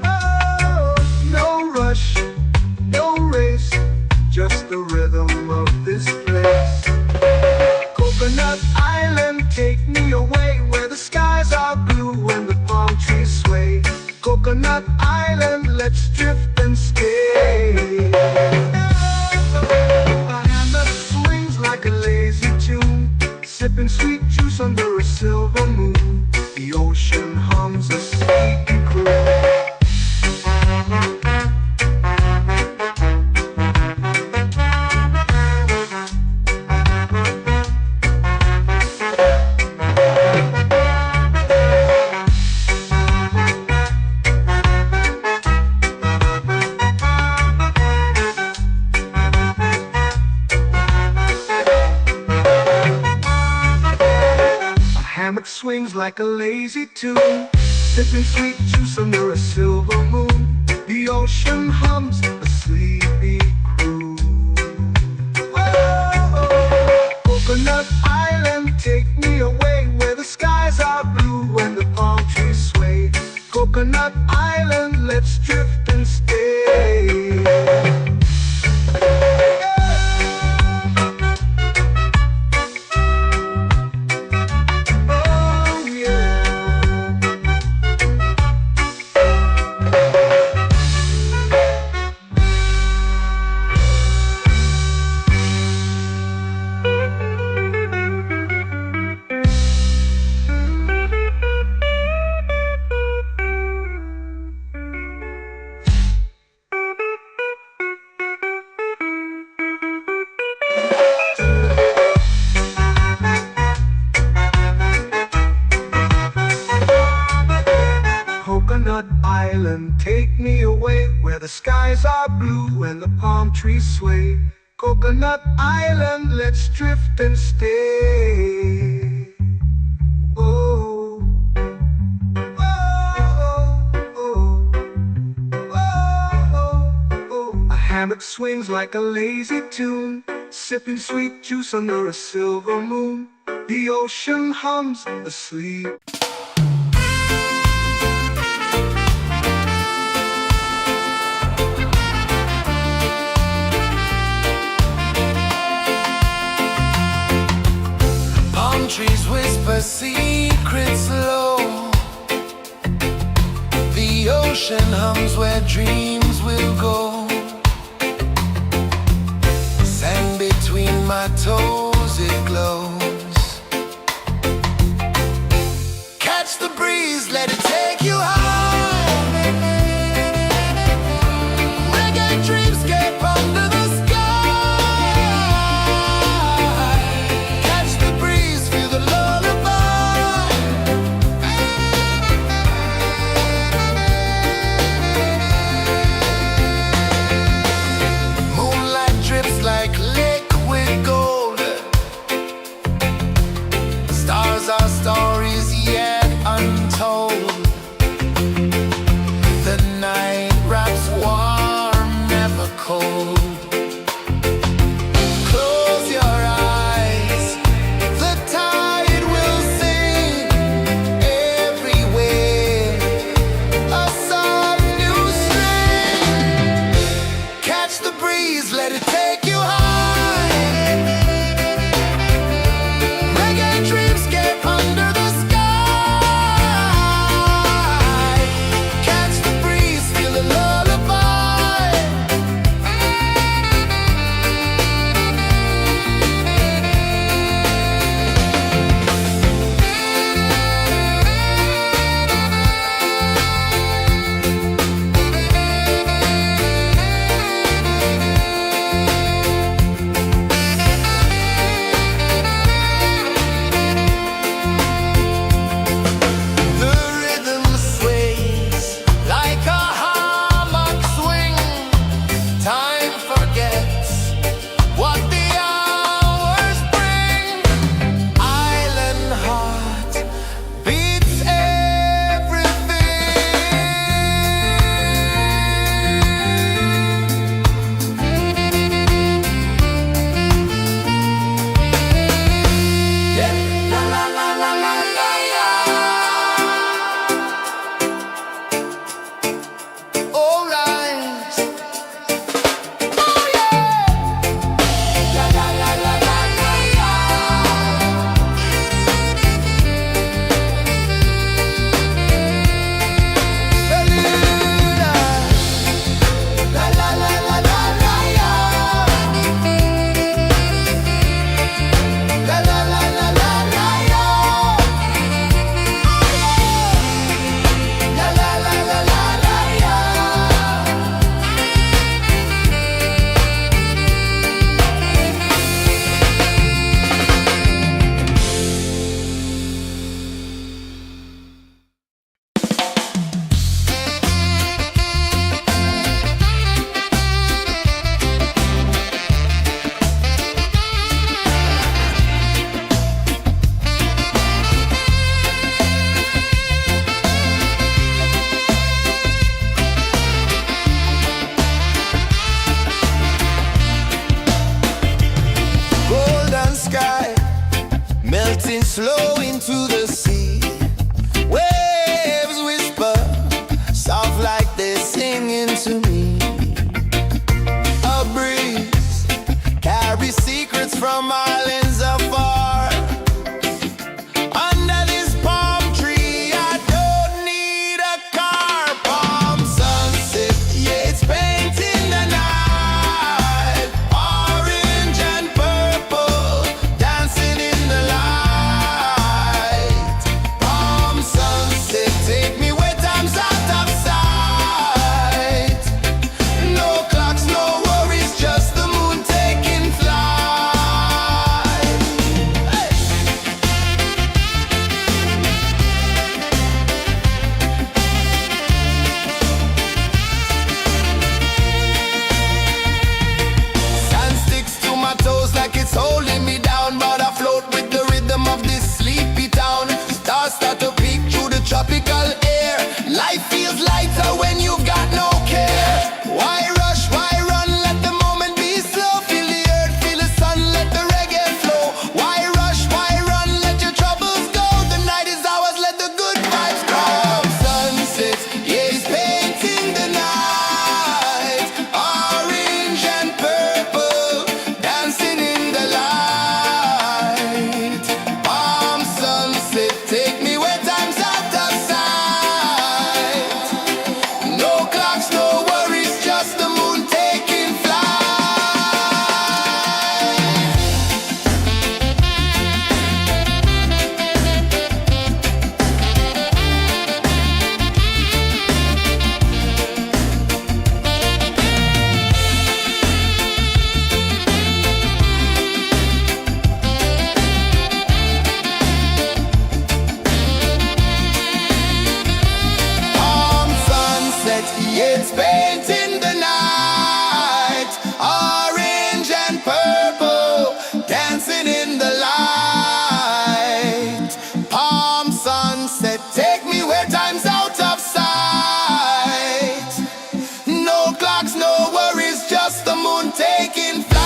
Oh, no rush, no race, just the rhythm of this place. Coconut Island, take me away where the skies are blue and the palm trees sway. Coconut Island, let's drift and stay. A hand that swings like a lazy tune, sipping sweet juice under a silver moon. The ocean hums a sweet croon. Hammock swings like a lazy tune, sipping sweet juice under a silver moon. The ocean hums a sleepy croon. Oh, Coconut Island, take me away where the skies are blue and the palm trees sway. Coconut Island, let's drift and stay. Coconut Island, take me away where the skies are blue and the palm trees sway. Coconut Island, let's drift and stay. Oh, oh, oh, oh, oh. A hammock swings like a lazy tune, sipping sweet juice under a silver moon. The ocean hums asleep. Trees whisper secrets low. The ocean hums where dreams will go. Sand between my toes, it glows. Catch the breeze, let it take you high. Reggae dreamscape under the sky. Our stories yet untold. The night wraps warm, never cold. Close your eyes, the tide will sing everywhere. A soft new string. Catch the breeze, let it take you high. flow into the sea. Waves whisper, soft like they're singing to me. A breeze carries secrets from islands afar. Under this palm tree, I don't need a car. Palm sunset, yeah, it's painting the night. Orange and purple, dancing in the light. Palm sunset, take me where time's out of sight. No clocks, no worries, just the moon taking flight. Hey! Sand sticks to my toes like it's holding me down, but I float with the rhythm of this sleepy town. Stars start to peek through the tropical air. Life feels lighter when you've got no care. Why rush, why run, let the moment be slow. Feel the earth, feel the sun, let the reggae flow. Why rush, why run, let your troubles go. The night is ours, let the good vibes grow. Sunset, yeah, it's painting the night. Orange and purple, dancing in the light. Palm sunset, take me where time's out of sight. No clocks, no worries, just the moon taking flight. Palm sunset, yeah, it's painting the night. Orange and purple, dancing in the light. Palm sunset, take me where time's out of sight. No clocks, no worries, just the moon taking flight.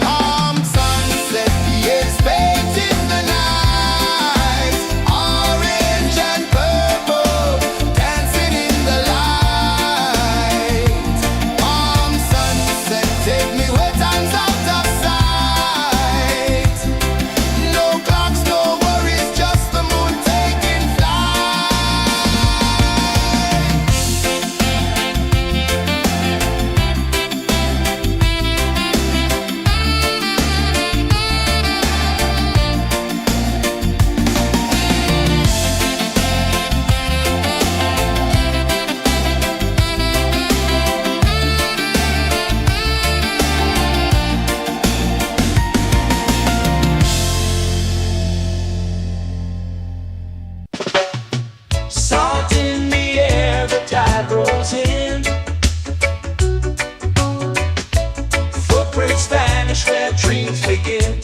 Palm sunset, yeah, it's painting the night. Orange and purple, dancing in the light. Palm sunset, take me where time's out of sight. No clocks, no worries, just the moon taking flight. Salt in the air, the tide rolls in. Footprints vanish where dreams begin.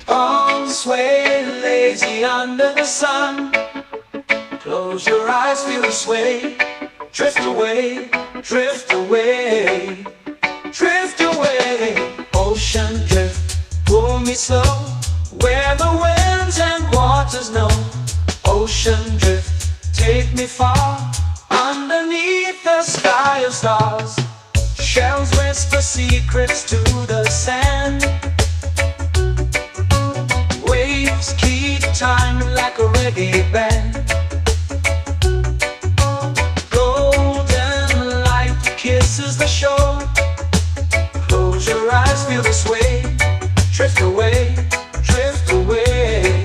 Arms sway lazy under the sun. Close your eyes, feel the sway. Drift away, drift away, drift away. Ocean drift, pull me slow, where the winds and waters know. Ocean drift, take me far, underneath the sky of stars. Shells whisper secrets to the sand. Waves keep time like a reggae band. Golden light kisses the shore. Close your eyes, feel the sway. Drift away, drift away,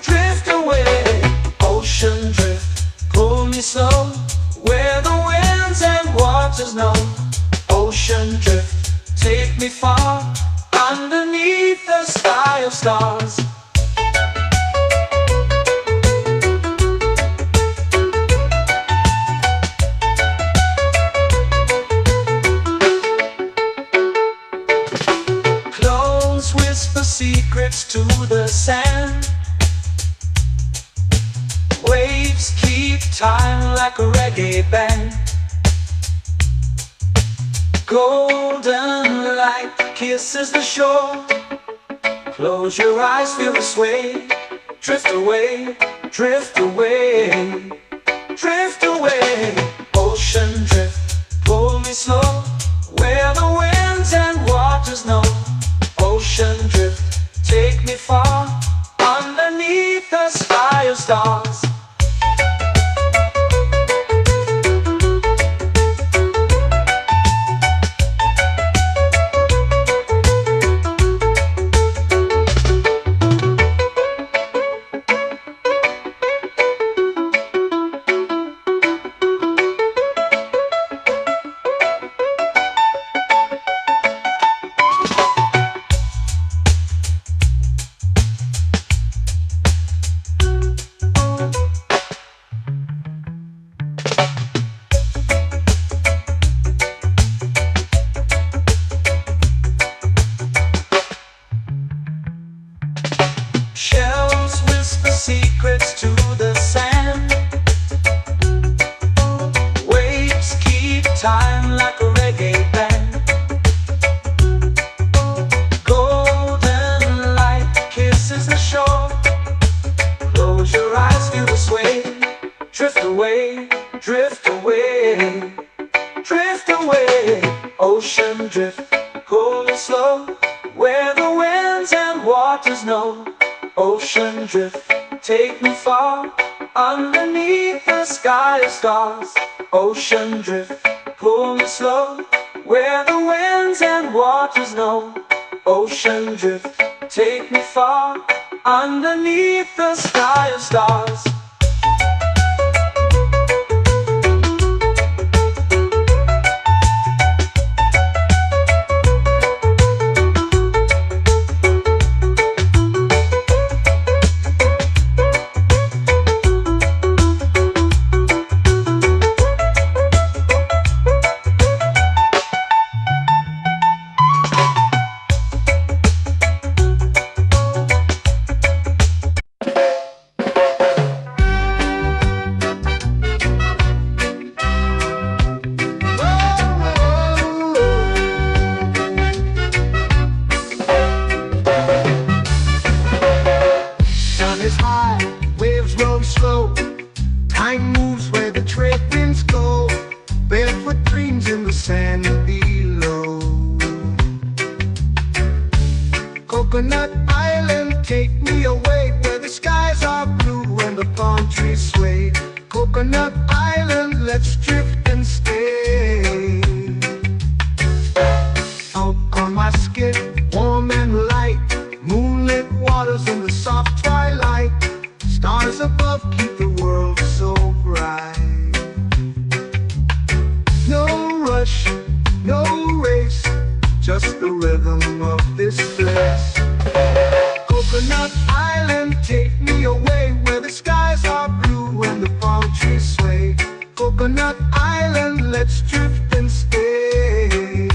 drift away. Ocean drift, pull me slow, where the winds and waters know. Ocean drift, take me far, underneath the sky of stars. Clones whisper secrets to the sand. Waves keep time like a reggae band. Golden light light kisses the shore. Close your eyes, feel the sway. Drift away, drift away, drift away. Ocean drift, pull me slow, where the winds and waters know. Ocean drift, take me far, underneath the sky of stars. Shells whisper secrets to the sand. Waves keep time like a reggae band. Golden light kisses the shore. Close your eyes, feel the sway. Drift away, drift away, drift away. Ocean drift, cool and slow, where the winds and waters know. Ocean drift, take me far, underneath the sky of stars. Ocean drift, pull me slow, where the winds and waters know. Ocean drift, take me far, underneath the sky of stars. Sun is high, waves roll slow. Time moves where the trade winds go. Barefoot dreams in the sand below. Coconut Island, take me away, where the skies are blue and the palm trees sway. Coconut Island, let's drift and stay. Out on my skin, warm and light, moonlit waters in the soft twilight. Stars above keep the world so bright. No rush, no race, just the rhythm of this place. Coconut Island, take me away, where the skies are blue and the palm trees sway. Coconut Island, let's drift and stay.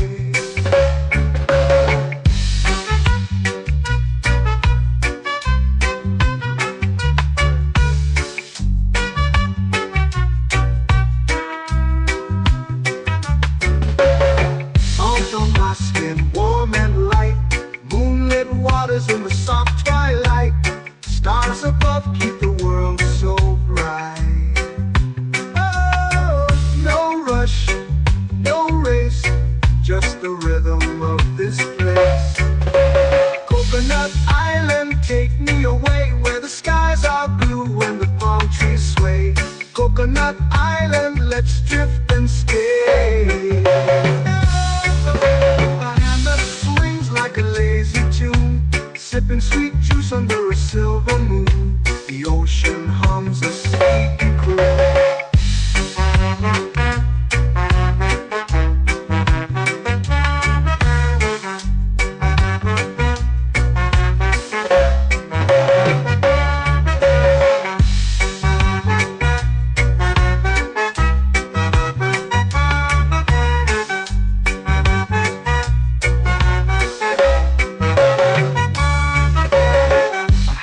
Out on my skin, warm and light, moonlit waters in the soft twilight. Stars above keep the world so bright. Oh, no rush, no race, just the rhythm of this place. Coconut Island, take me away, where the skies are blue and the palm trees sway. Coconut Island, let's drift and stay. My hand that swings like a lazy tune, sipping sweet juice under a silver moon. The ocean hums a sleepy croon.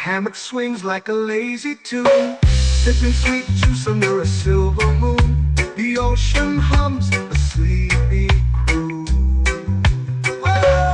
Hammock swings like a lazy tune, sipping sweet juice under a silver moon. The ocean hums a sleepy croon. Whoa!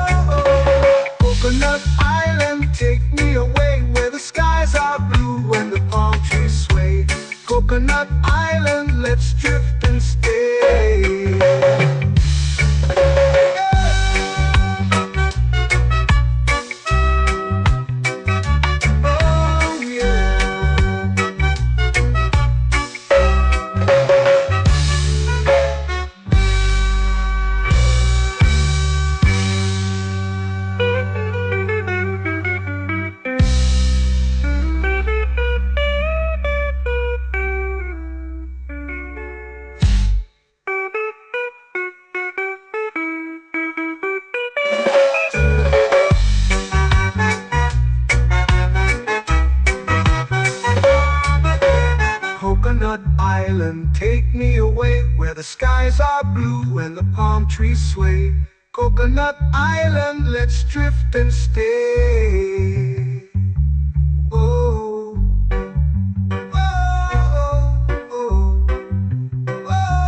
Take me away where the skies are blue and the palm trees sway. Coconut Island, let's drift and stay. Oh, oh, oh, oh,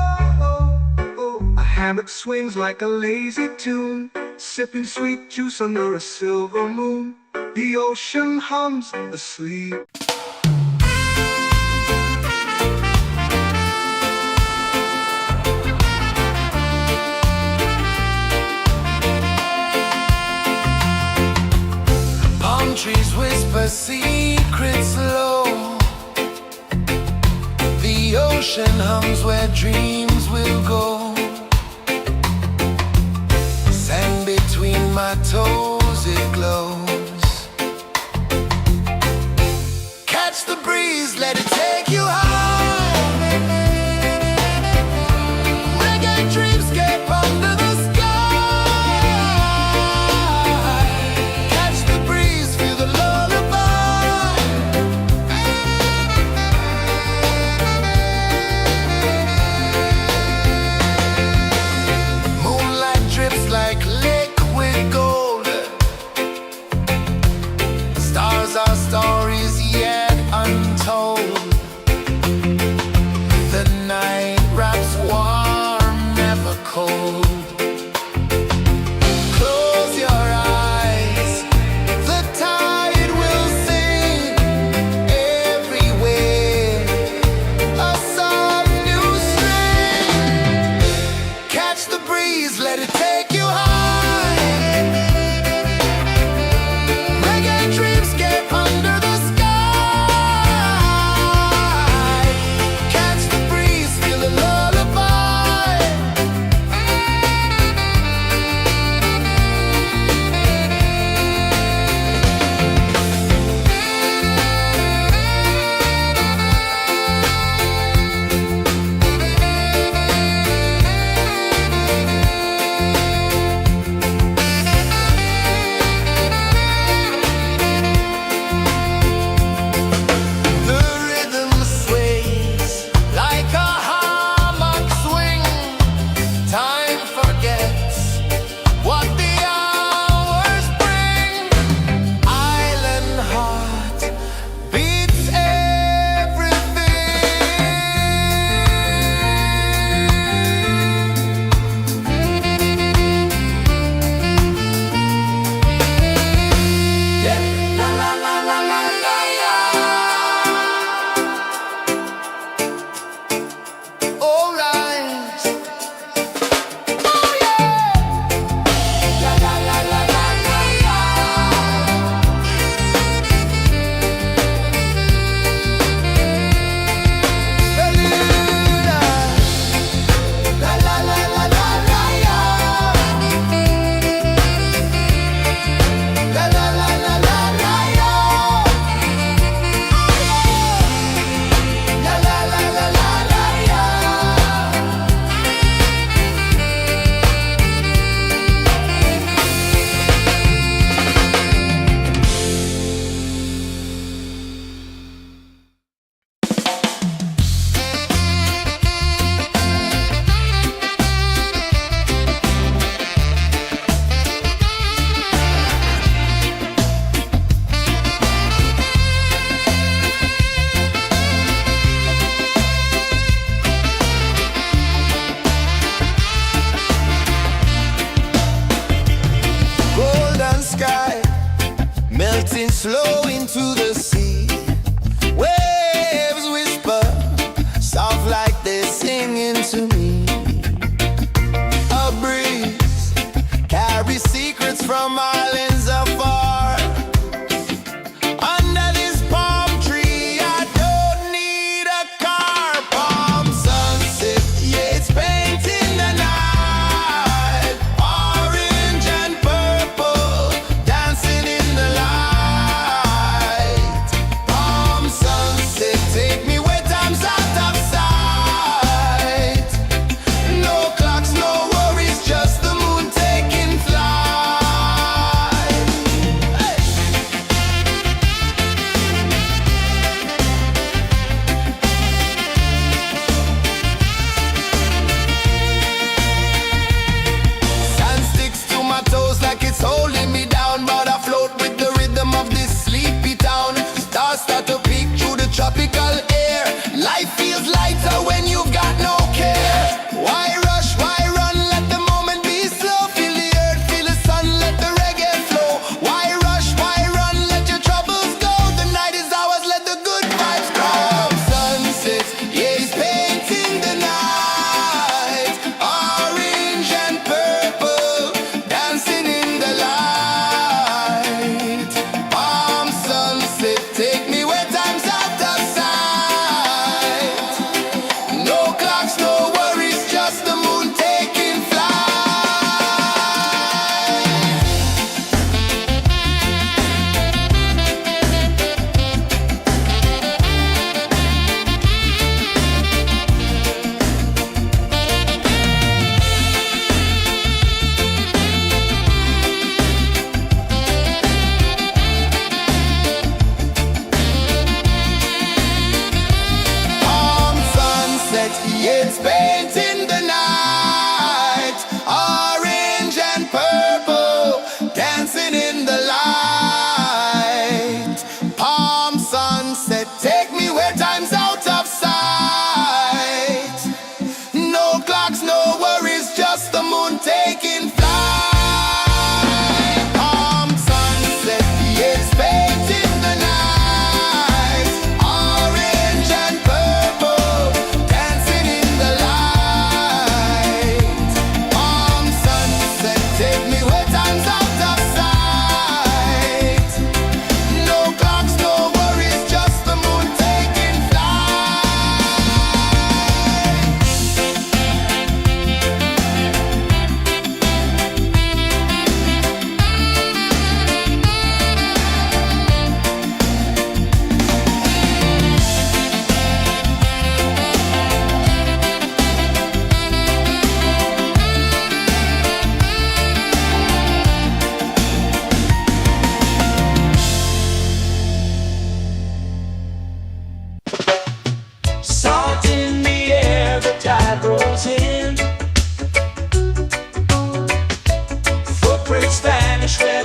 oh. A hammock swings like a lazy tune, sipping sweet juice under a silver moon. The ocean hums asleep. Trees whisper secrets low. The ocean hums where dreams will go. Sand between my toes, it glows. Catch the breeze, let it take you high. Reggae dreamscape under the our stories yet untold. The night wraps warm, never cold. Close your eyes, the tide will sing everywhere. A soft new string. Catch the breeze, let it take you high. Slow into the sea. Waves whisper, soft like they're singing to me. A breeze carries secrets from islands afar. Under this palm tree, I don't need a car. Palm sunset, yeah, it's painting the night. Orange and purple, dancing in the light. Take me where time's out of sight. No clocks, no worries, just the moon taking flight.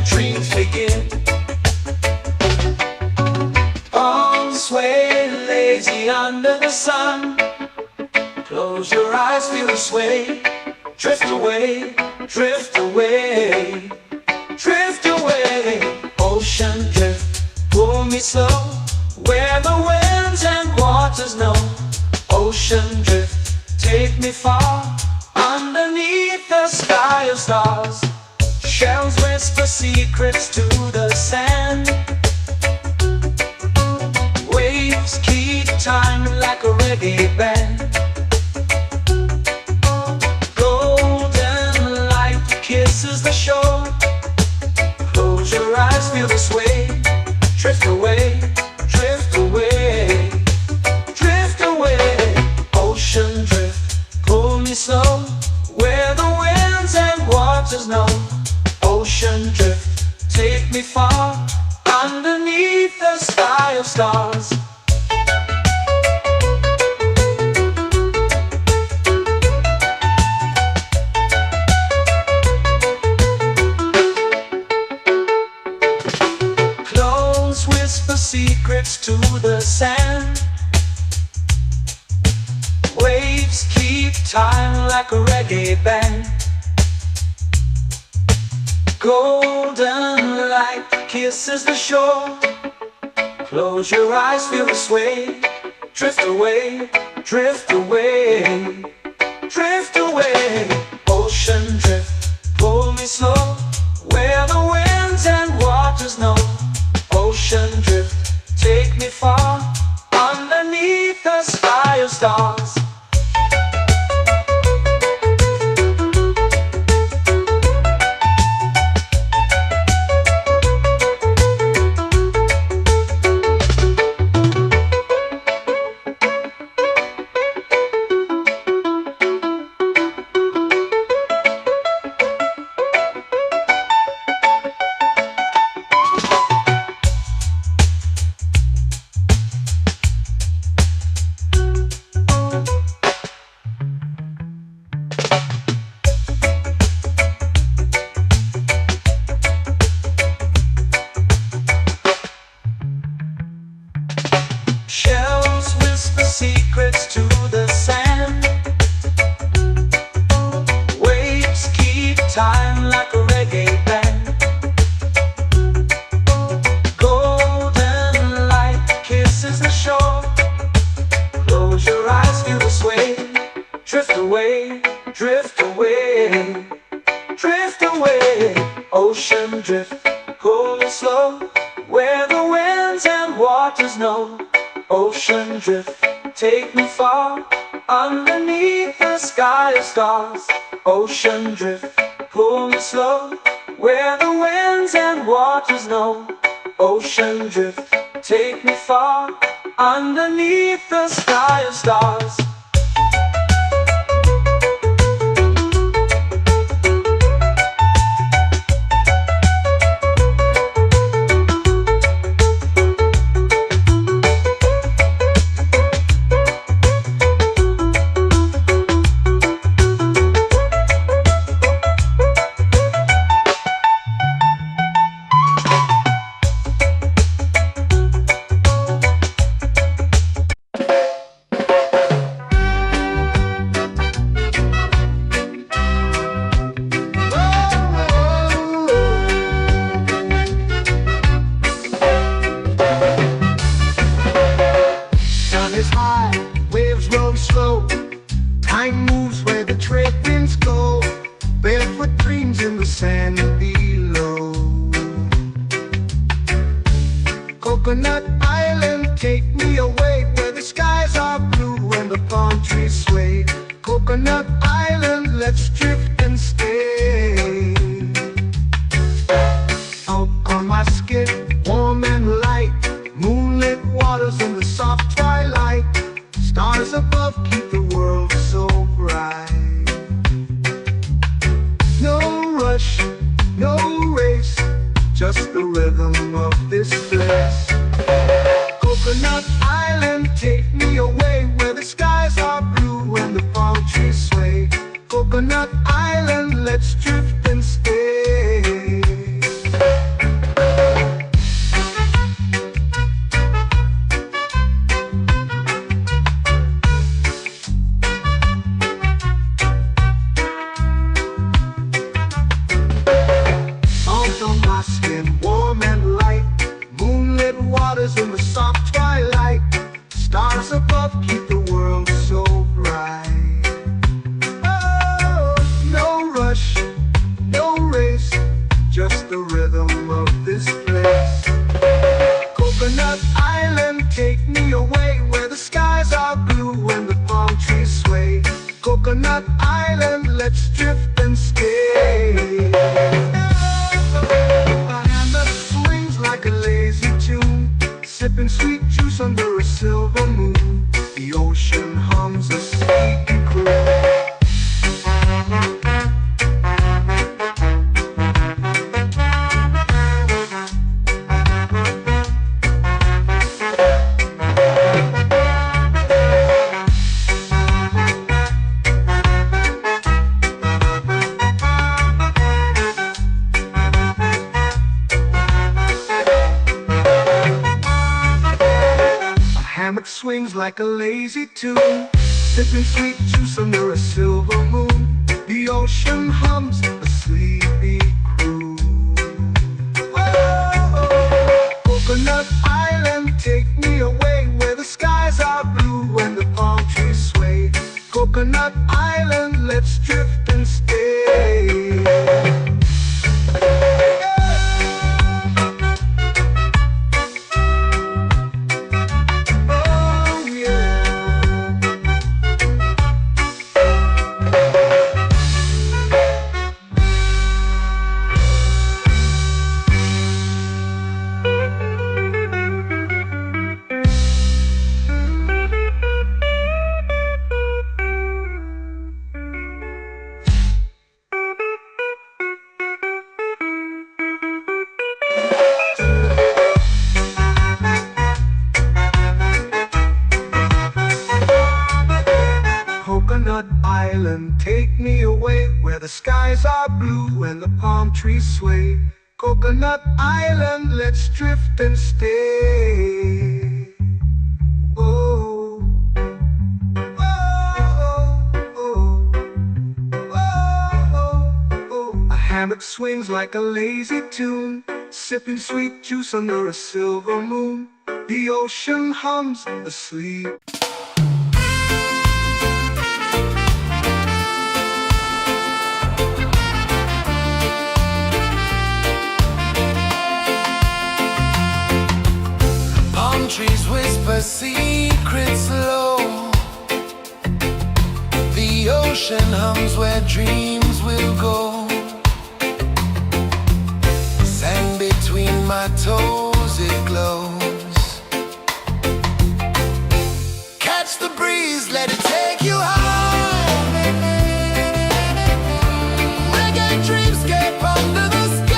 dreams begin. Palms sway lazy under the sun. Close your eyes, feel the sway. Drift away, drift away, drift away. Ocean drift, pull me slow, where the winds and waters know. Ocean drift, take me far, underneath the sky of stars. Shells whisper secrets to the sand. Waves keep time like a reggae band. Golden light kisses the shore. Close your eyes, feel the sway. Drift away, drift away, drift away. Ocean drift, pull me slow, where the winds and waters know. Ocean drift, take me far, underneath the sky of stars. Close whisper secrets to the sand. Waves keep time like a reggae band. Golden light kisses the shore. Close your eyes, feel the sway. Drift away, drift away, drift away. Ocean drift, pull me slow, where the winds and waters know. Ocean drift, take me far, underneath the sky of stars. Shells whisper secrets to the sand. Waves keep time like a reggae band. Golden light kisses the shore. Close your eyes, feel the sway. Drift away, drift away, drift away. Ocean drift, pull me slow, where the winds and waters know. Ocean drift, take me far, underneath the sky of stars. Ocean drift, pull me slow, where the winds and waters know. Ocean drift, take me far, underneath the sky of stars. Time moves where the trade winds go. Barefoot dreams in the sand below. Coconut Island, take me away, where the skies are blue and the palm trees sway. Coconut Island, let's drift and stay. Out on my skin, warm and light, moonlit waters in the soft twilight. Stars above keep the world so bright. No rush, no race, just the rhythm of this place. Coconut Island, take me away, where the skies are blue and the palm trees sway. Coconut Island, let's drift and stay. swings like a lazy tune, sipping sweet juice under a silver moon. The ocean hums a sleepy croon. Whoa, Coconut Island, take me away where the skies are blue and the palm trees sway. Coconut Island, let's drift and stay. Coconut Island, take me away where the skies are blue and the palm trees sway. Coconut Island, let's drift and stay. Oh, oh, oh, oh, oh. A hammock swings like a lazy tune, sipping sweet juice under a silver moon. The ocean hums asleep. Trees whisper secrets low. The ocean hums where dreams will go. Sand between my toes, it glows. Catch the breeze, let it take you high. Reggae dreamscape under the sky.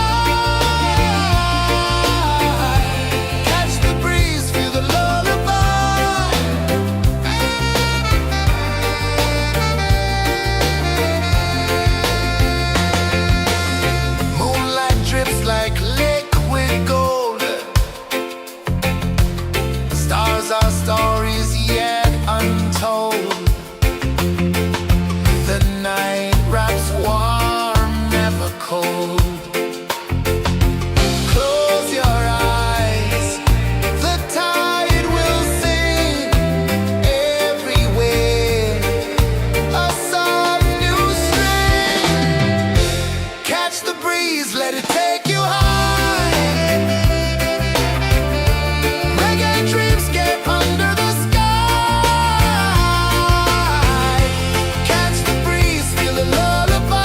Like liquid gold, stars are stories yet untold. The night wraps warm, never cold. Close your eyes, the tide will sing everywhere. A soft new string. Catch the breeze, let it take you high. Reggae dreamscape under the sky. Catch the breeze, feel a lullaby.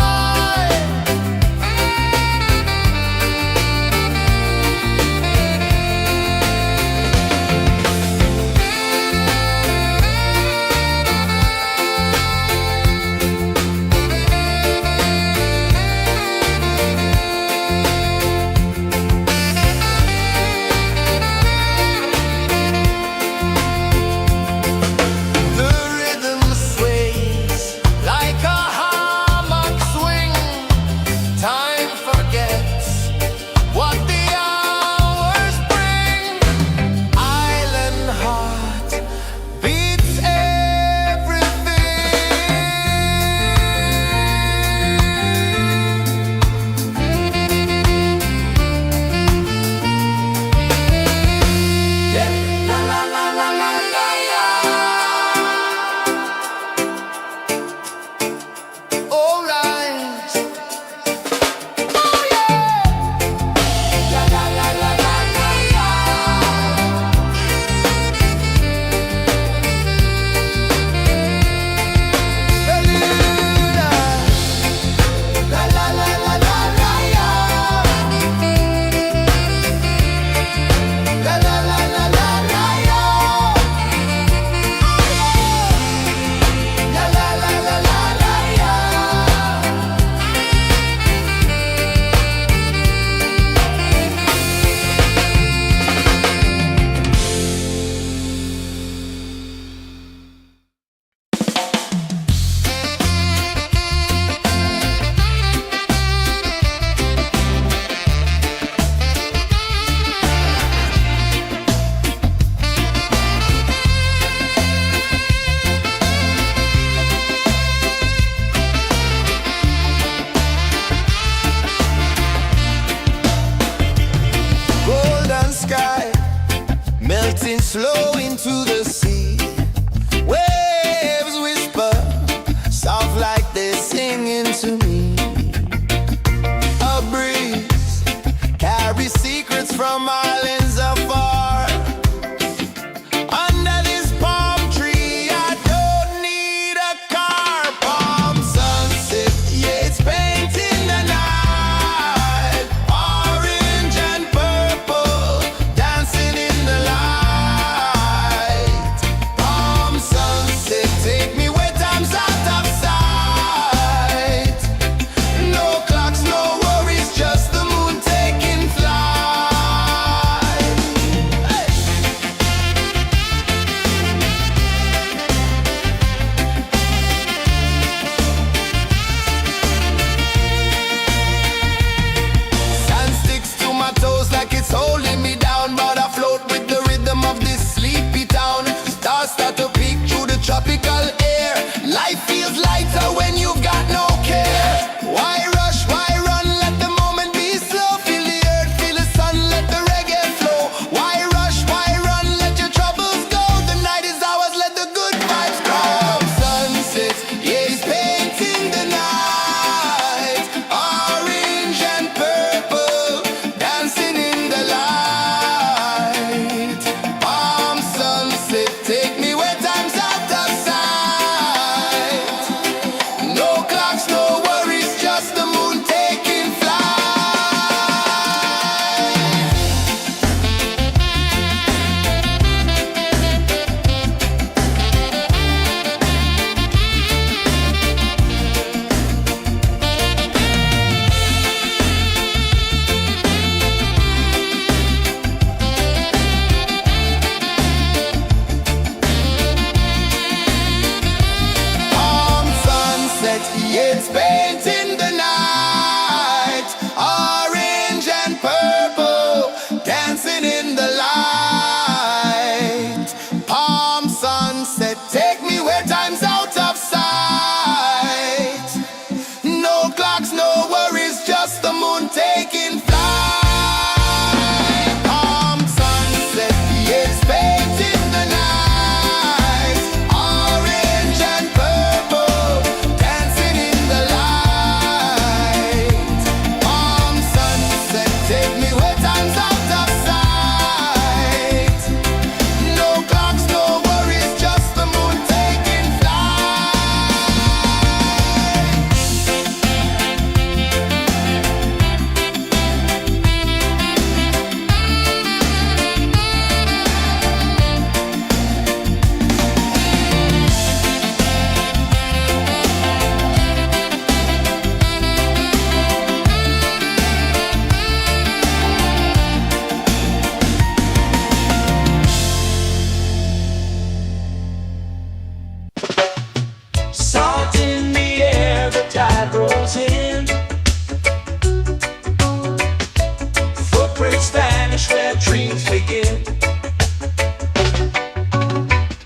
dreams begin.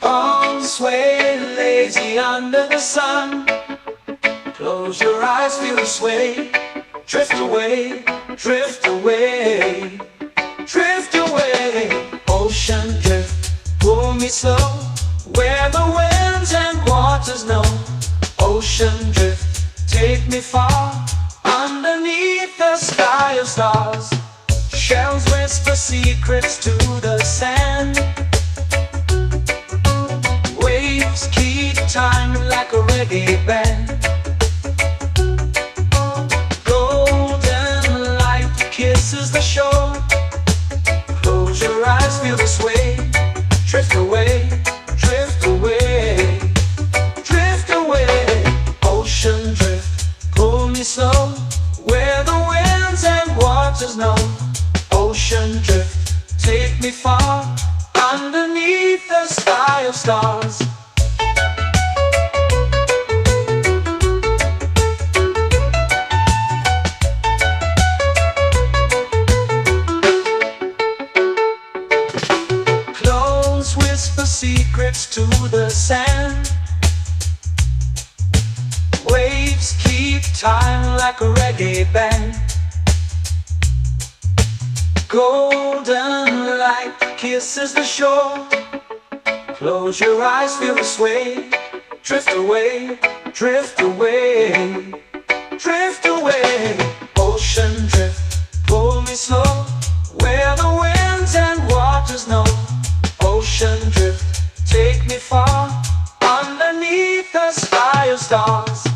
Arms sway lazy under the sun. Close your eyes, feel the sway. Drift away, drift away, drift away. Ocean drift, pull me slow, where the winds and waters know. Ocean drift, take me far, underneath the sky of stars. Shells whisper secrets to the sand. Waves keep time like a reggae band. Golden light kisses the shore. Close your eyes, feel the sway. Drift away, drift away, drift away. Ocean drift, pull me slow, where the winds and waters know. Ocean drift, take me far, underneath the sky of stars. Close whisper secrets to the sand. Waves keep time like a reggae band. Golden light kisses the shore. Close your eyes, feel the sway. Drift away, drift away, drift away. Ocean drift, pull me slow, where the winds and waters know. Ocean drift, take me far, underneath the sky of stars.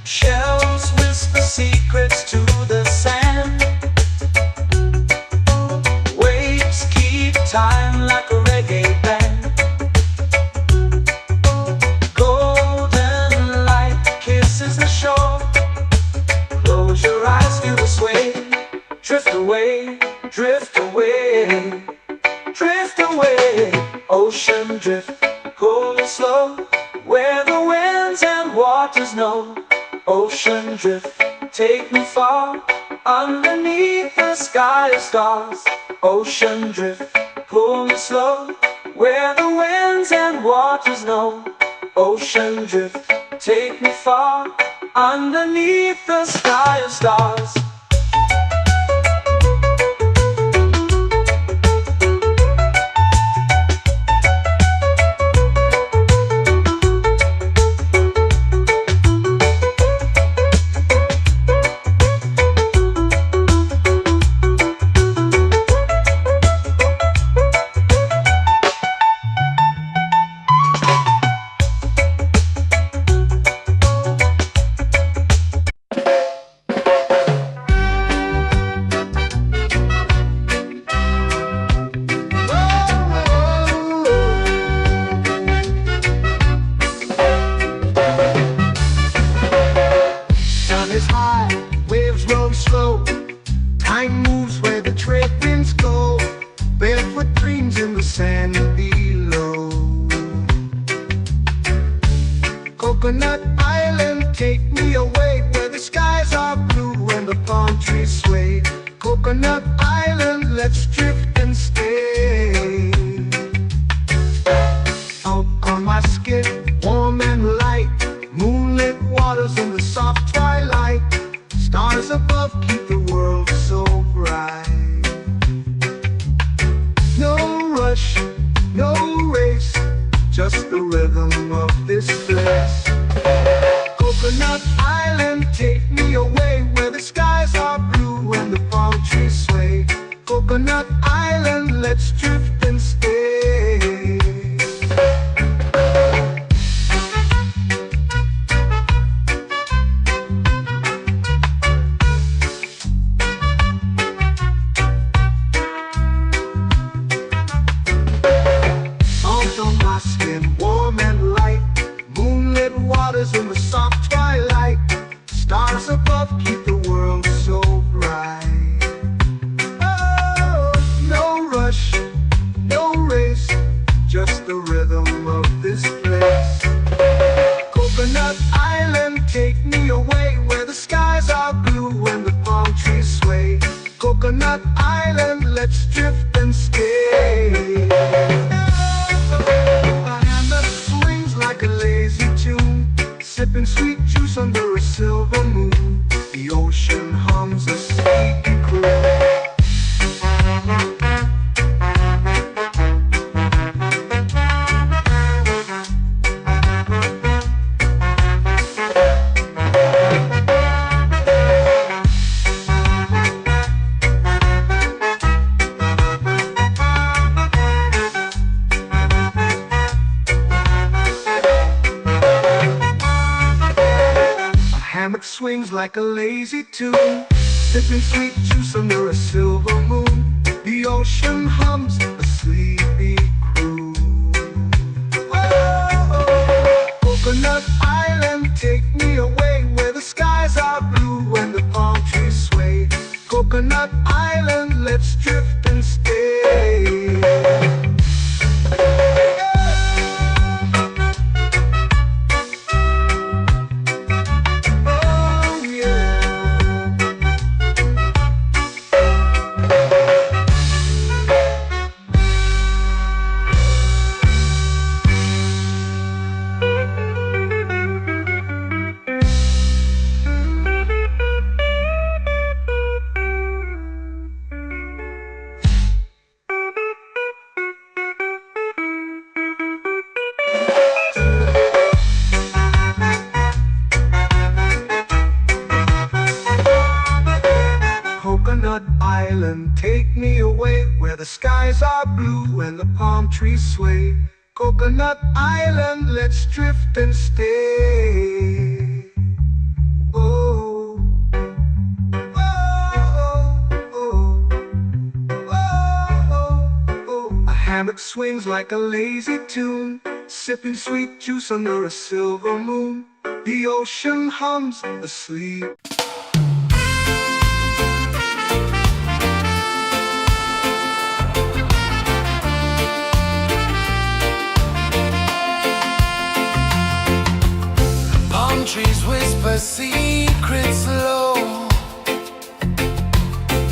Shells whisper secrets to the sand. Waves keep time like a reggae band. Golden light kisses the shore. Close your eyes, feel the sway. Drift away, drift away, drift away. Ocean drift, pull me slow, where the winds and waters know. Ocean drift, take me far, underneath the sky of stars. Ocean drift, pull me slow, where the winds and waters know. Ocean drift, take me far, underneath the sky of stars. Time moves where the trade winds go. Barefoot dreams in the sand below. Coconut Island, take me away, where the skies are blue and the palm trees sway. Coconut Island, let's drift and stay. Out on my skin, warm and light, moonlit waters in the soft twilight. Stars above keep the world so bright. No rush, no race, just the rhythm of this place. Coconut Island, take me away, where the skies are blue and the palm trees sway. Coconut Island, let's drift and stay. and stay. A hand that swings like a lazy tune, sipping sweet juice under a silver moon. The ocean hums a sleepy croon. Hammock swings like a lazy tune, sipping sweet juice under a silver moon. The ocean hums a sleepy croon. Whoa, Coconut Island, take me away where the skies are blue and the palm trees sway. Coconut Island, let's drift and stay. Coconut Island, take me away where the skies are blue and the palm trees sway. Coconut Island, let's drift and stay. Oh, oh, oh, oh, oh. A hammock swings like a lazy tune, sipping sweet juice under a silver moon. The ocean hums asleep. Trees whisper secrets low.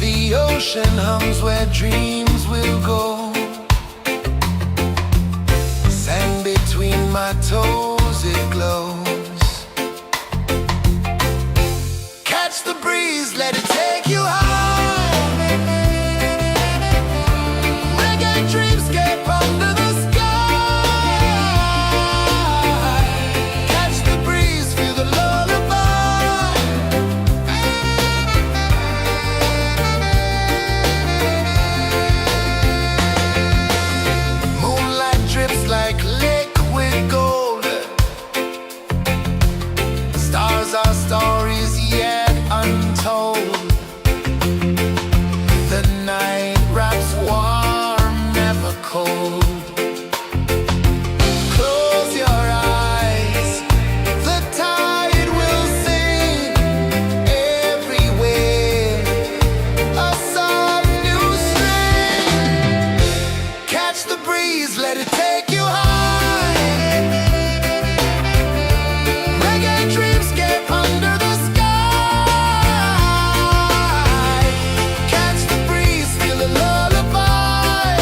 The ocean hums where dreams will go. Sand between my toes, it glows. Catch the breeze, let it take you high. Reggae dreamscape under the sky. Like liquid gold, stars are stories yet untold. The night wraps warm, never cold. Close your eyes, the tide will sing everywhere. A soft new string. Catch the breeze, let it take you high. Reggae dreamscape under the sky. Catch the breeze, feel a lullaby.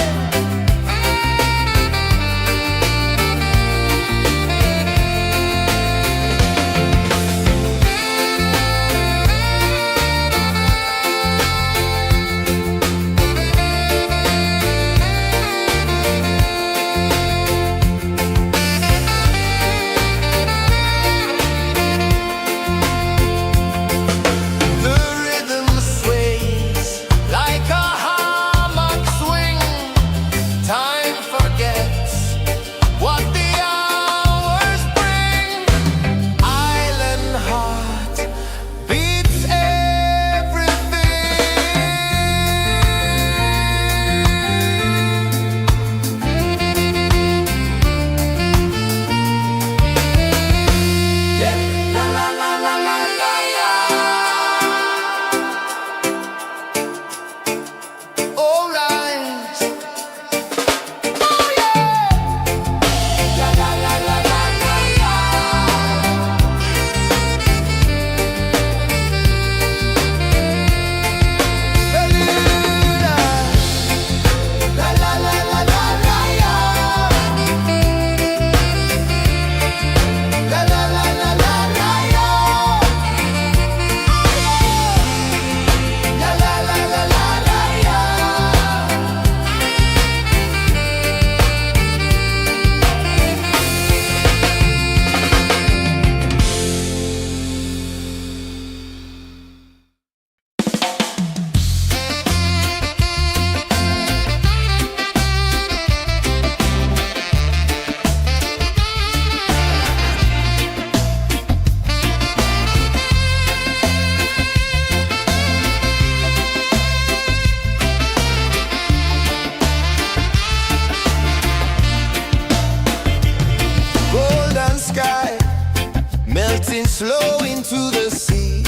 flow into the sea.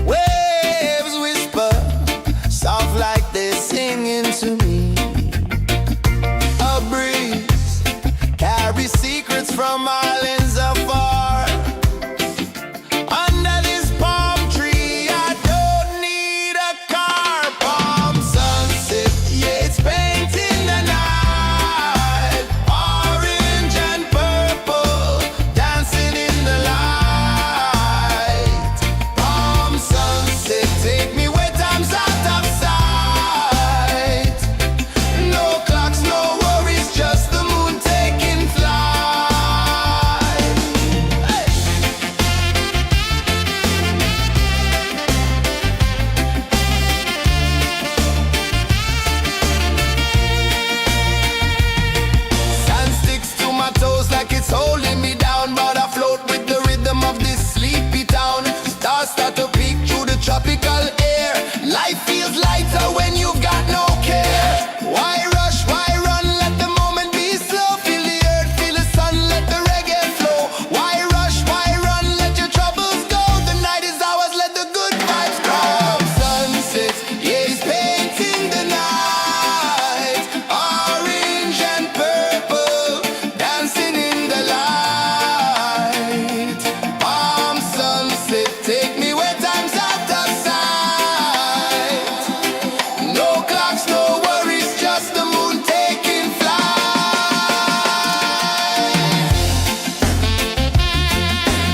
Waves whisper, soft like they're singing to me. A breeze carries secrets from islands afar. Under this palm tree, I don't need a car. Palm sunset, yeah, it's painting the night. Orange and purple, dancing in the light. Palm sunset, take me where time's out of sight. No clocks, no worries, just the moon taking flight. Hey! Sand sticks to my toes like it's holding me down, but I float with the rhythm of this sleepy town. Stars start to peek through the tropical air. Life feels lighter when you've got no care. Why rush, why run, let the moment be slow. Feel the earth, feel the sun, let the reggae flow. Why rush, why run, let your troubles go. The night is ours, let the good vibes come. Sunset, yeah, it's painting the night. Orange and purple, dancing in the light. Palm sunset, take me where time's out of sight. No clocks, no worries, just the moon taking flight.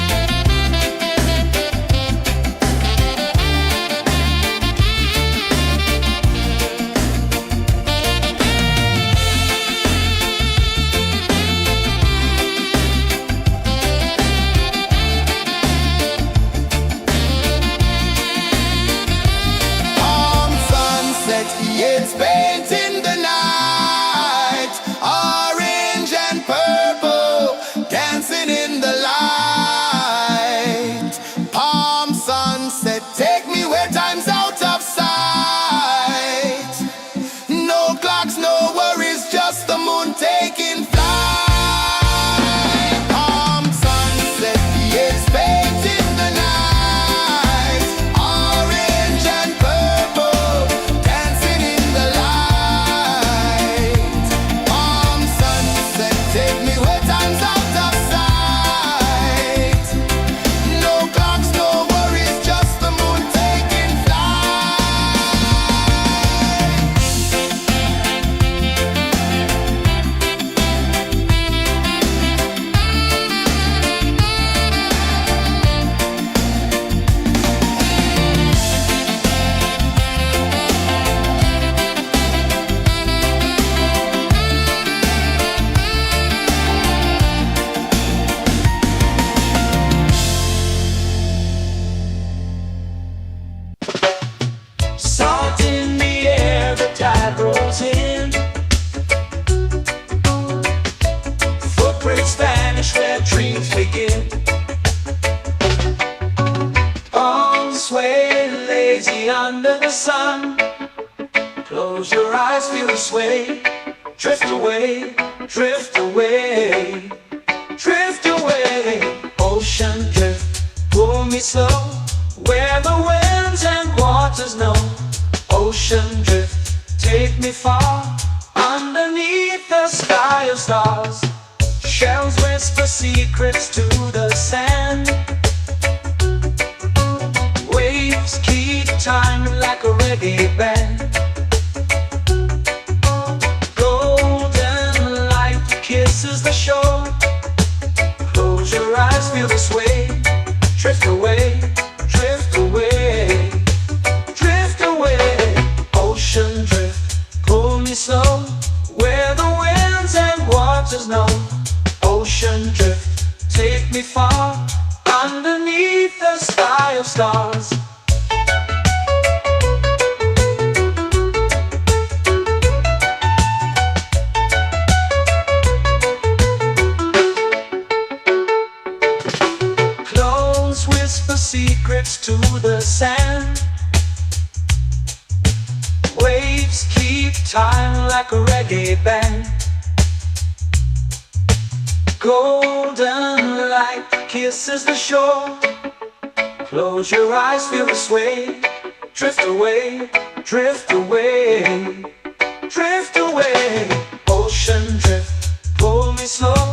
Palm sunset, yeah, it's painting the night. Orange and purple, dancing in the light. Palm sunset, take me where time's out of sight. No clocks, no worries, just the moon taking flight. Palm sunset, yeah, it's painting the night. Orange and purple, dancing in the light. Palm sunset, take me where time's out of sight. No clocks, no worries, just the moon taking flight. Salt in the air, the tide rolls in. Footprints vanish where dreams begin. Arms sway lazy under the sun. Close your eyes, feel the sway. Drift away, drift away, drift away. Ocean drift, pull me slow, where the winds and waters know. Ocean drift, take me far, underneath the sky of stars. Shells whisper secrets to the sand. Waves keep time like a reggae band. Golden light kisses the shore. Close your eyes, feel the sway. Drift away, drift away, drift away. Ocean drift, pull me slow, where the winds and waters know. Ocean drift, take me far, underneath the sky of stars. Close whisper secrets to the sand. Waves keep time like a reggae band. Golden light kisses the shore. Close your eyes, feel the sway. Drift away, drift away, drift away. Ocean drift, pull me slow,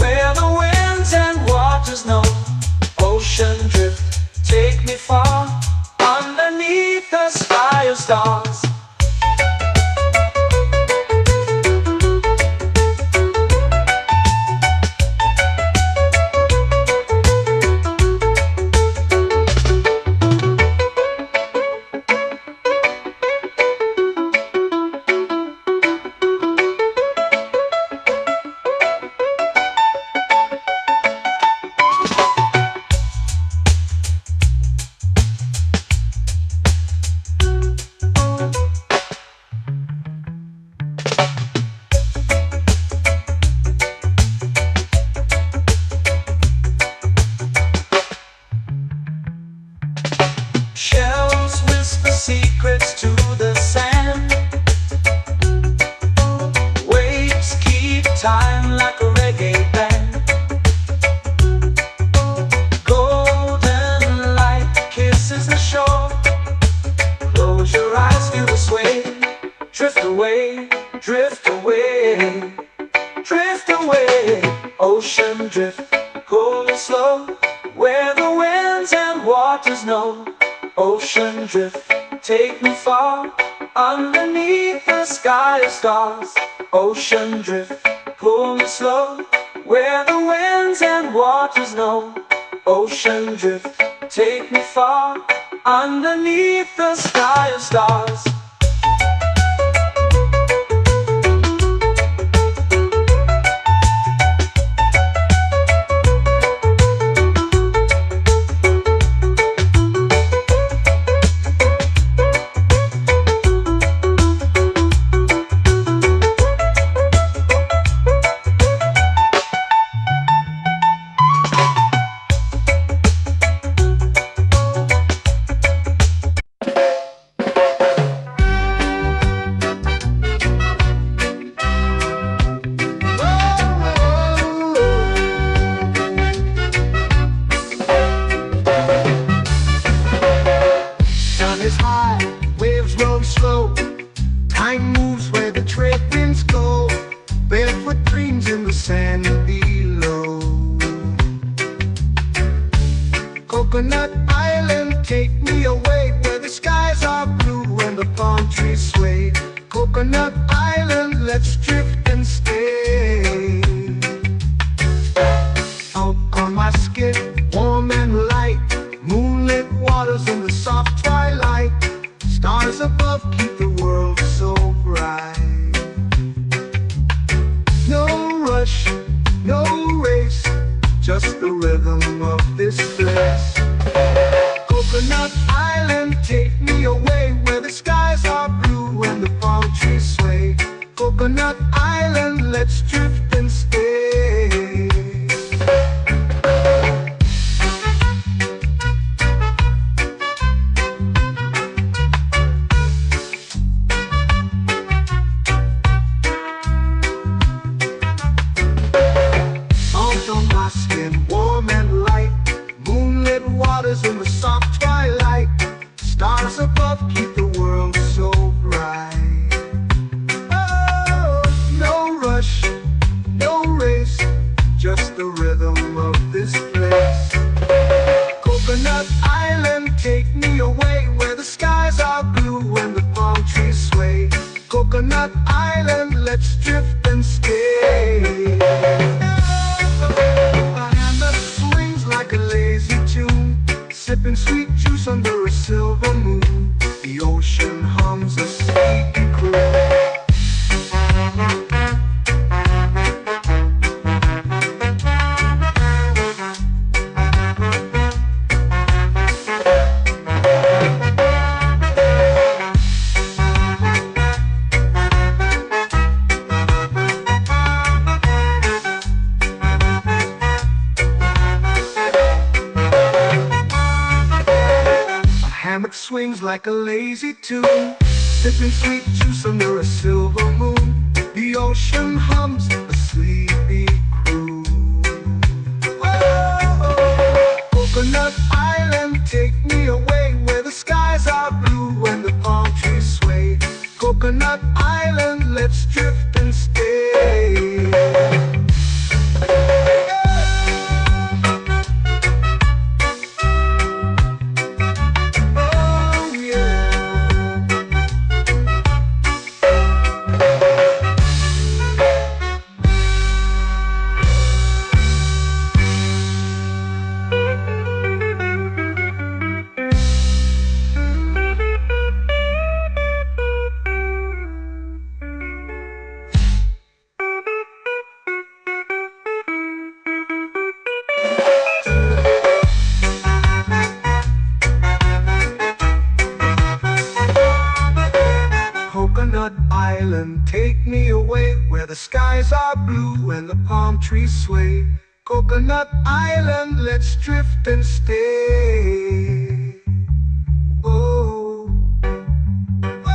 where the winds and waters know. Ocean drift, take me far, underneath the sky of stars. Shells whisper secrets to the sand. Waves keep time like a reggae band. Golden light kisses the shore. Close your eyes, feel the sway. Drift away, drift away, drift away. Ocean drift, cool and slow, where the winds and waters know. Ocean drift, take me far, underneath the sky of stars. Ocean drift, pull me slow, where the winds and waters know. Ocean drift, take me far, underneath the sky of stars. Is high, waves roll slow. Time moves where the trade winds go. Barefoot dreams in the sand below. Coconut Island, take me away, where the skies are blue and the palm trees sway. Coconut Island, let's drift and stay. Out on my skin, warm and light, moonlit waters in the soft twilight. Stars above keep the world so bright. No rush, no race, just the rhythm of this place. Coconut Island, take me away, where the skies are blue and the palm trees sway. Coconut Island, let's drift and stay. In the soft twilight, stars above keep the world so bright. Oh, no rush, no race, just the rhythm of this place. Coconut Island, take me away, where the skies are blue and the palm trees sway. Coconut Island, let's drift and stay. A hand that swings like a lazy tune, sipping sweet juice under a silver moon. The ocean hums a sleepy croon. Hammock swings like a lazy tune, sipping sweet juice under a silver moon. The ocean hums a sleepy croon. Whoa! drift and stay. Oh yeah. Coconut Island, take me away where the skies are blue and the palm trees sway. Coconut Island, let's drift and stay. Oh, oh,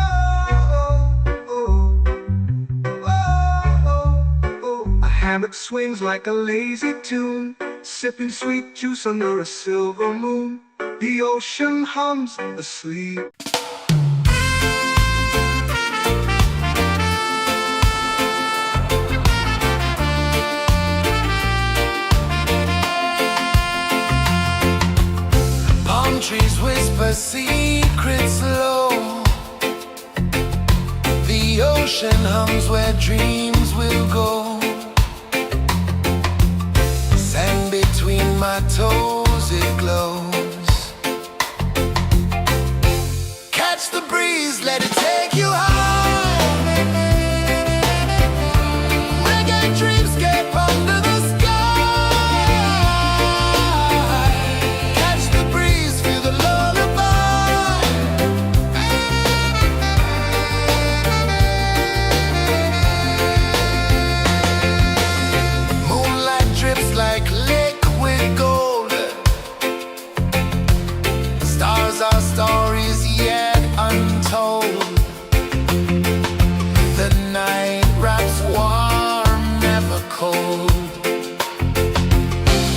oh, oh, oh. A hammock swings like a lazy tune, sipping sweet juice under a silver moon. The ocean hums asleep. Palm trees whisper secrets low. The ocean hums where dreams will go. Sand between my toes, it glows. Catch the breeze, let it take you high. Reggae dreamscape under the sky. Catch the breeze, feel the lullaby. Moonlight drips like liquid gold. Stars are stories yet untold. The night wraps warm, never cold.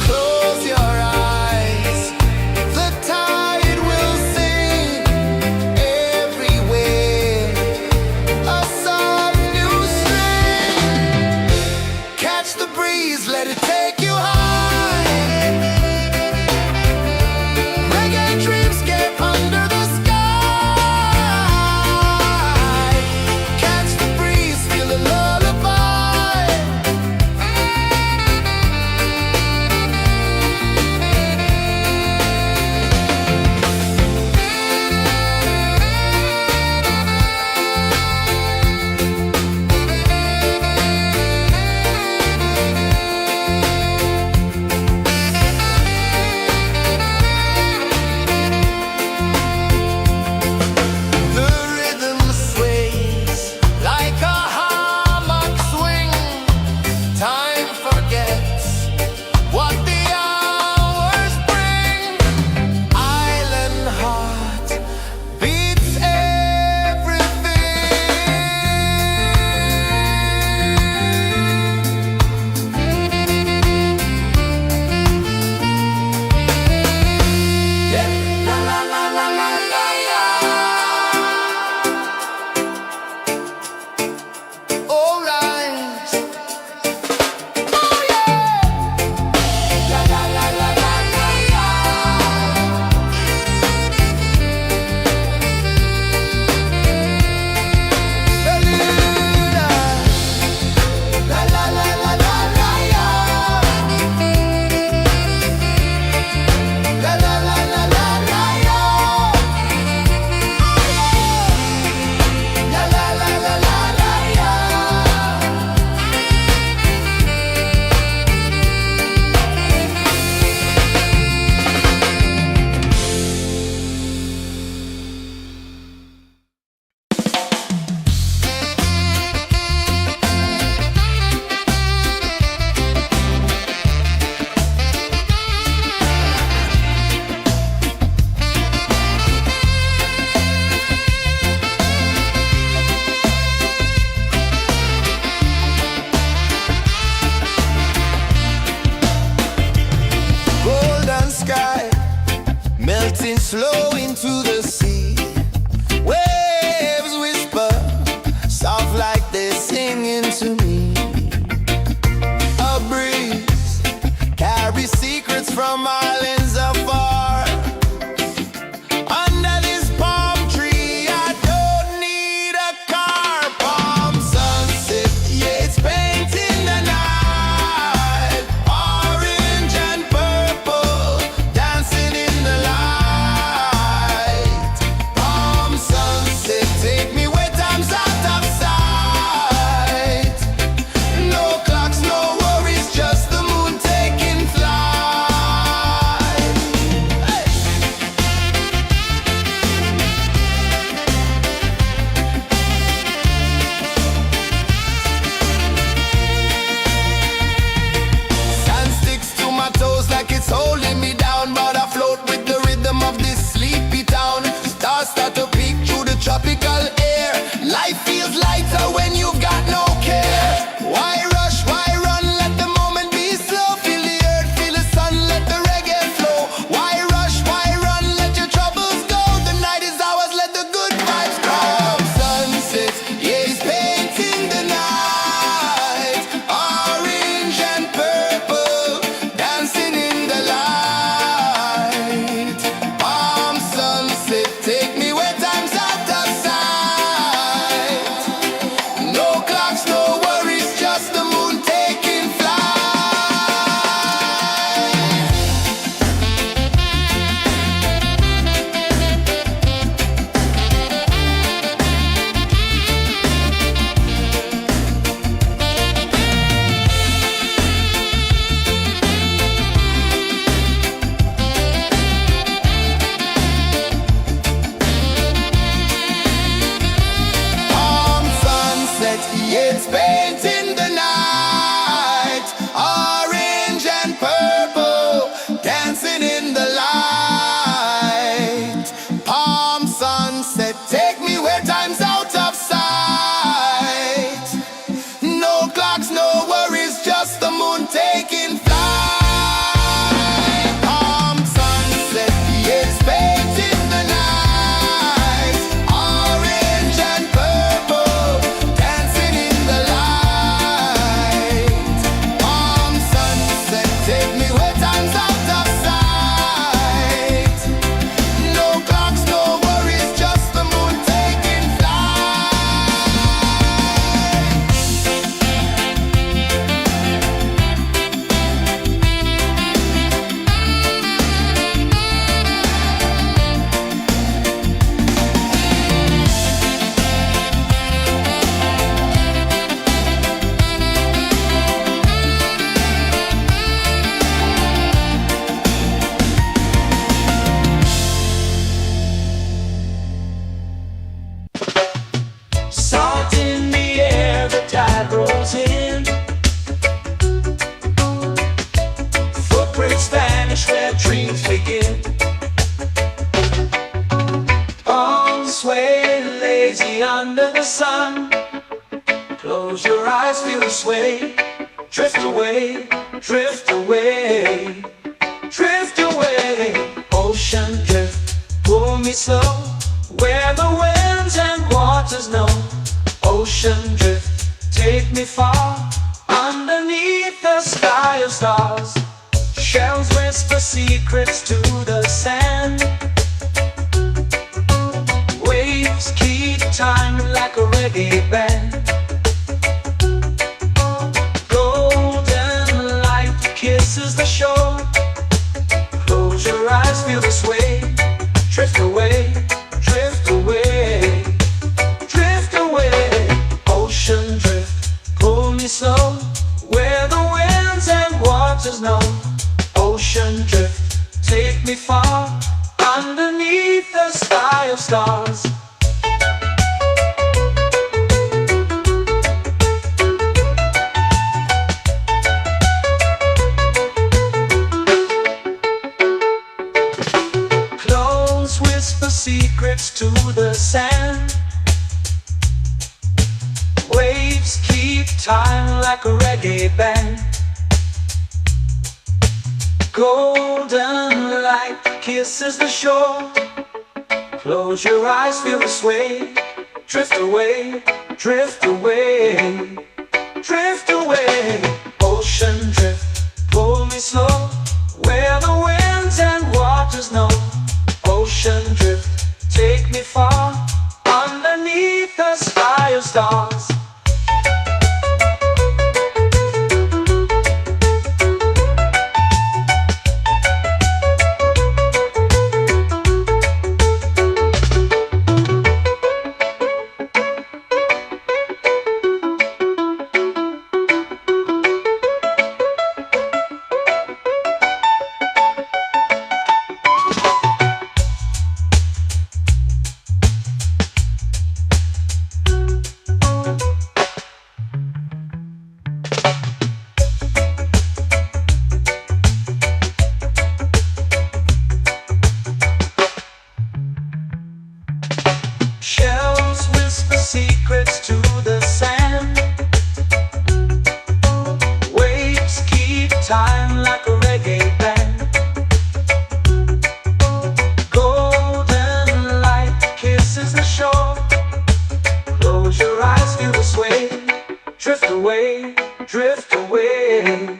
Close your eyes, the tide will sing everywhere. A soft new string. Catch the breeze, let it take you high. Reggae dreamscape under the sky. Catch the breeze, feel a lullaby. The rhythm sways like a hammock swing. Time forgets what the hours bring. Island heart beats everything. Yeah. La la la la la la la. All rise. Oh yeah. La la la la la la la. La la la la la la la. La la la la la la la. La la la la la la la. Golden sky melting slow into the sea. Waves whisper soft like they sing painting the night, orange and purple, dancing in the light. Palm sunset, take me where time's out of sight. No clocks, no worries, just the moon taking flight. Palm sunset, yes, painting the night, orange and purple, dancing in the light. Palm sunset, take me where time's out of sight. No clocks, no worries, just the moon taking Salt in the air, the tide rolls in. Footprints vanish where dreams begin. Arms sway lazy under the sun. Close your eyes, feel the sway. Drift away, drift away, drift away. Ocean drift, pull me slow, where the winds and waters know. Ocean drift, take me far, underneath the sky of stars. Shells whisper secrets to the sand. Waves keep time like a reggae band. Golden light kisses the shore. Close your eyes, feel the sway. Drift away, drift away, drift away. Ocean drift, pull me slow, where the winds and waters know. Ocean drift, take me far, underneath the sky of stars. Close whisper secrets to the sand. Waves keep time like a reggae band. Golden light kisses the shore. Close your eyes, feel the sway. Drift away, drift away, drift away. Ocean drift, pull me slow, where the winds and waters know. Ocean drift, take me far, underneath the sky of stars. Shells whisper secrets to the sand. Waves keep time like a reggae band. Golden light kisses the shore. Close your eyes, feel the sway. Drift away, drift away,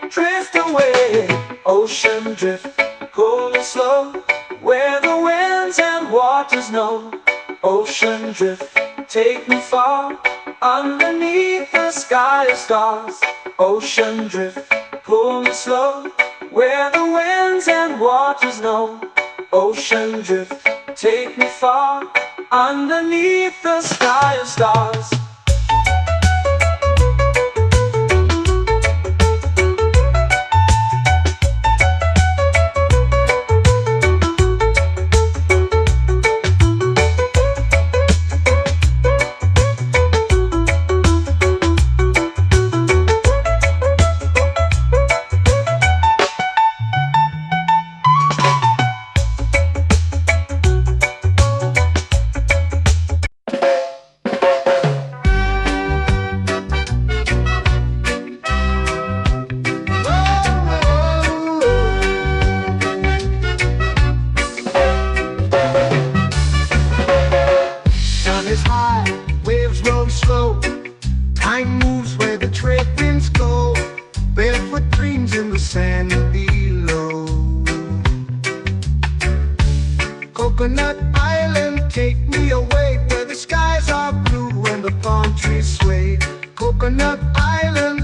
drift away. Ocean drift, cool and slow, where the winds and waters know. Ocean drift, take me far, underneath the sky of stars. Ocean drift, pull me slow, where the winds and waters know. Ocean drift, take me far, underneath the sky of stars.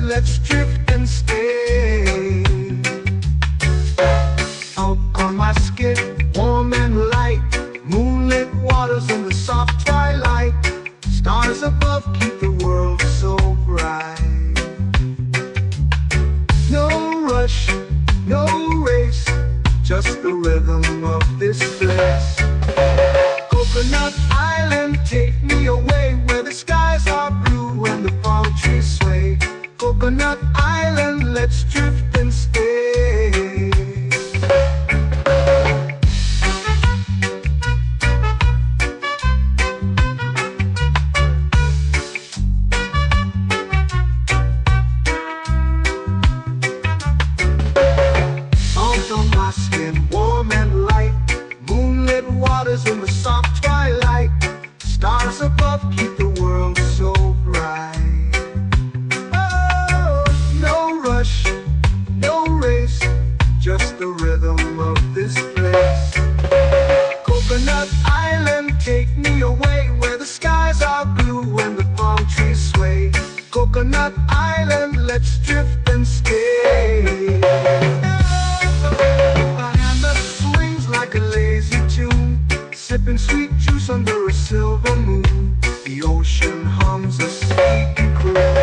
let's drift and stay. Out on my skin, warm and light, moonlit waters in the soft twilight. Stars above keep the world so bright. No rush, no race, just the rhythm of this place. Coconut Island, take me away where the skies are blue and the palm trees sway. Coconut Island, let's drift and stay. Salt on my skin, warm and light, moonlit waters in the soft twilight. Stars above keep the world so bright. Oh, no rush, no race, just the rhythm of this place. Coconut Island, take me away where the skies are blue and the palm trees sway. Coconut Island, let's drift and stay. A hand that swings like a lazy tune, sipping sweet juice under a silver moon. The ocean hums a sleepy croon.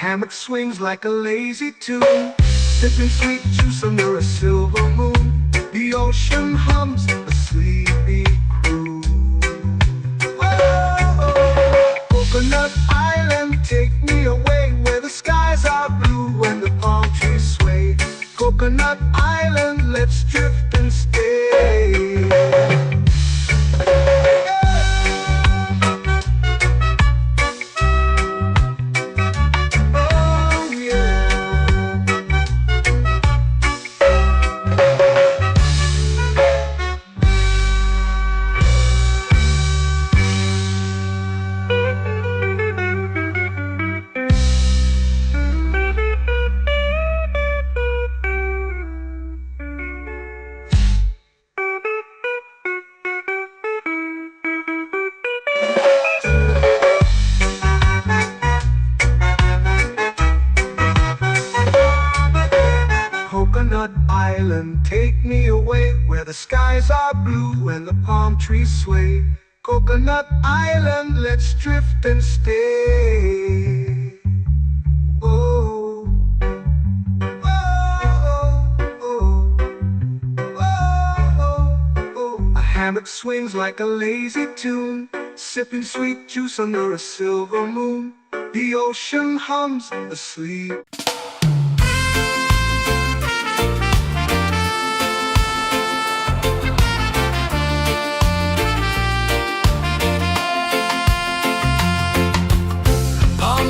Hammock swings like a lazy tune, sipping sweet juice under a silver moon. The ocean hums a sleepy croon. Oh, Coconut Island, take me away where the skies are blue and the palm trees sway. Coconut Island, let's drift and stay. Coconut Island, take me away where the skies are blue and the palm trees sway. Coconut Island, let's drift and stay. Oh, oh, oh, oh, oh. A hammock swings like a lazy tune, sipping sweet juice under a silver moon. The ocean hums asleep.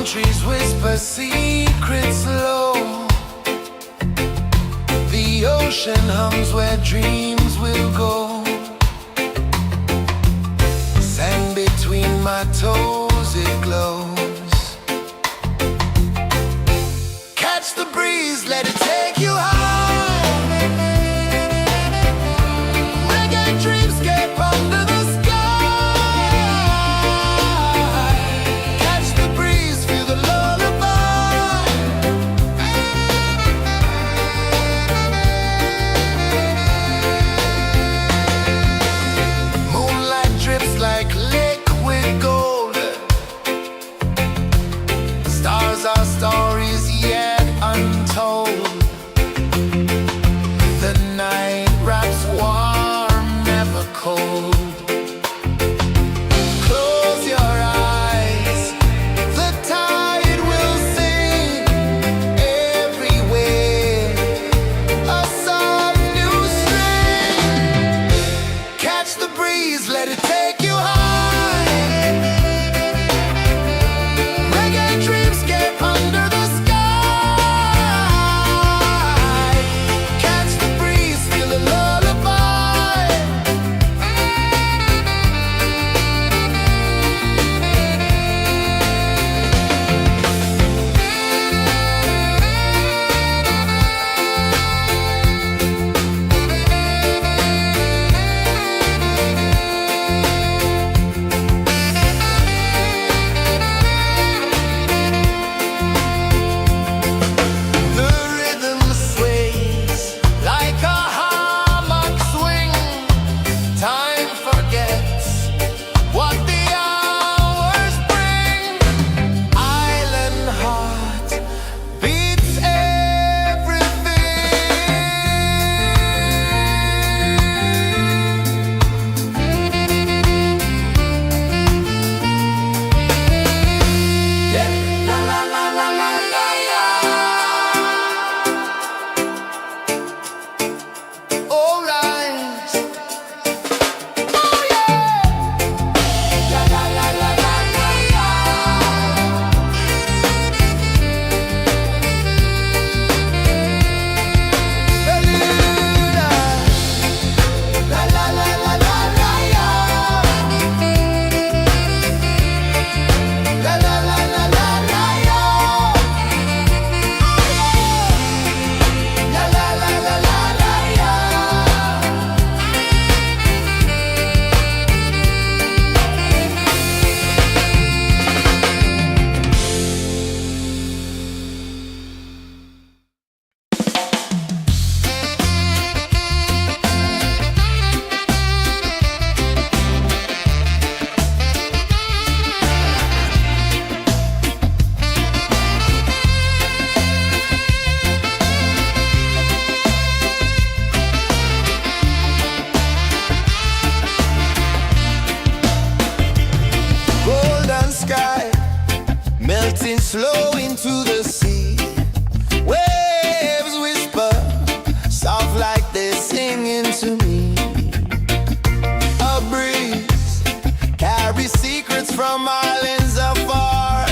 Trees whisper secrets low. The ocean hums where dreams will go. Sand between my toes, it glows. Catch the breeze, let it take you high. Reggae dreamscape under the sky. to me. A breeze carries secrets from islands afar.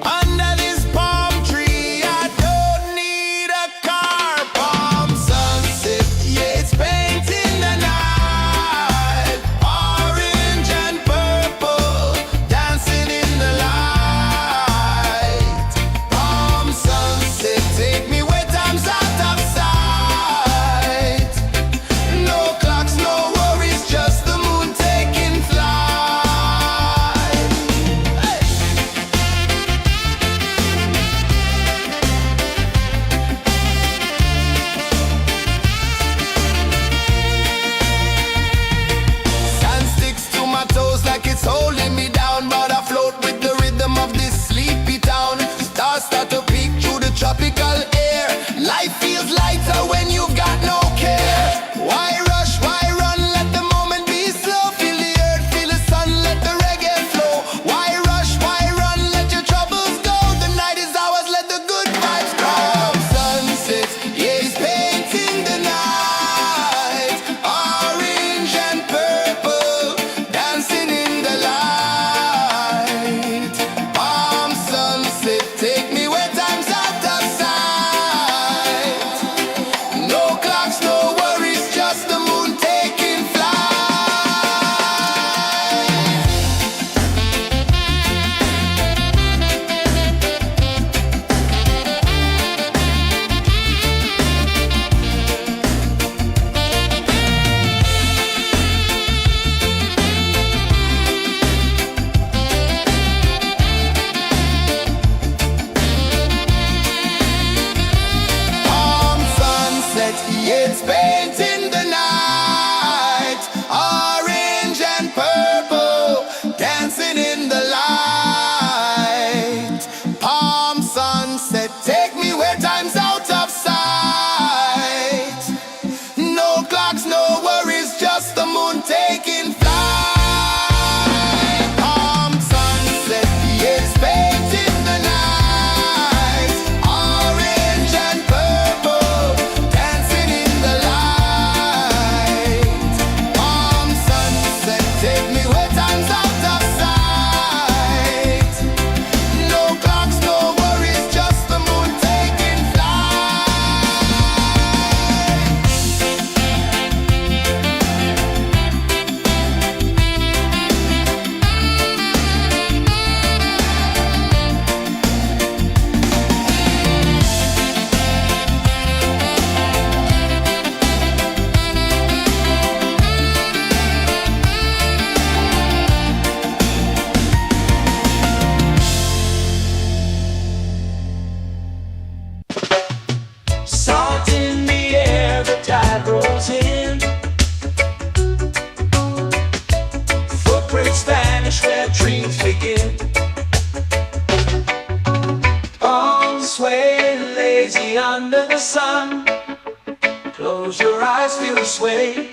Under this palm tree, I don't need a car. Palm sunset, yeah, it's painting the night. Orange and purple, dancing in the light. Palm sunset, take me where time's out of sight. No clocks, no worries, just the moon taking flight. Hey! Sand sticks to my toes like it's holding me down, but I float with the rhythm of this sleepy town. Stars start to peek through the tropical air. Life feels lighter when you've got no care. Why rush, why run, let the moment be slow. Feel the earth, feel the sun, let the reggae flow. Why rush, why run, let your troubles go. The night is ours, let the good vibes grow. Sunset, yeah, it's painting the night. Orange and purple, dancing in the light. Palm sunset, take me where time's out of sight. No clocks, no worries, just the moon taking flight. Palm sunset, yeah, it's painting the night. Orange and purple, dancing in the light. Palm sunset, take me where time's out of sight. No clocks, no worries, just the moon taking flight. Palm sunset, yeah, it's painting the night. Orange and purple, dancing in the light. Palm sunset, take me where time's out of sight. No clocks, no worries, just the moon taking flight. Salt in the air, the tide rolls in. Footprints vanish where dreams begin. Arms sway lazy under the sun. Close your eyes, feel the sway.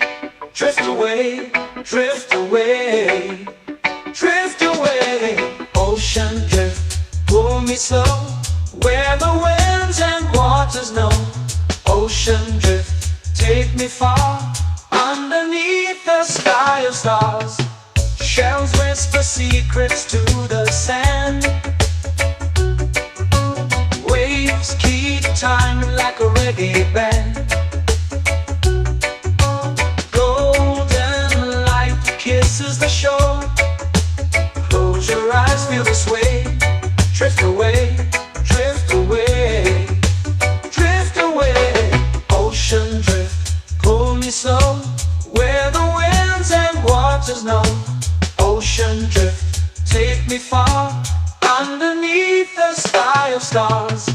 Drift away, drift away, drift away. Ocean drift, pull me slow, where the winds and waters know. Ocean drift, take me far, underneath the sky of stars. Shells whisper secrets to the sand. Waves keep time like a reggae band. Golden light kisses the shore. Close your eyes, feel the sway. Drift away, drift away, drift away. Ocean drift, pull me slow, where the winds and waters know. Ocean drift, take me far, underneath the sky of stars.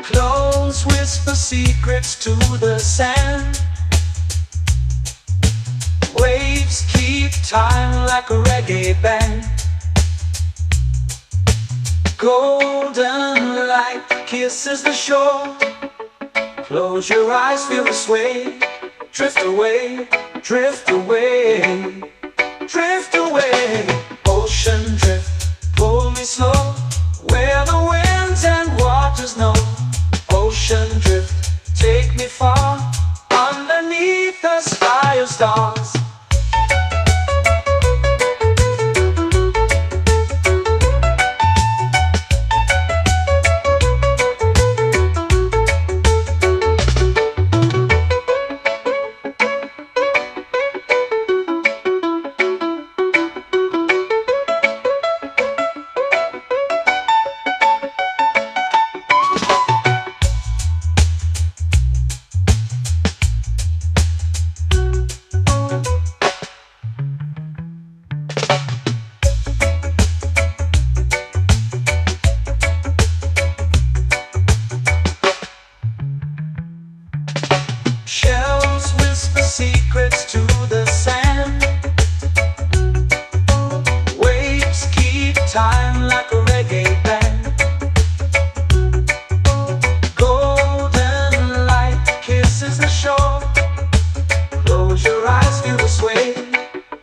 Clones whisper secrets to the sand. Waves keep time like a reggae band. Golden light kisses the shore. Close your eyes, feel the sway. Drift away, drift away,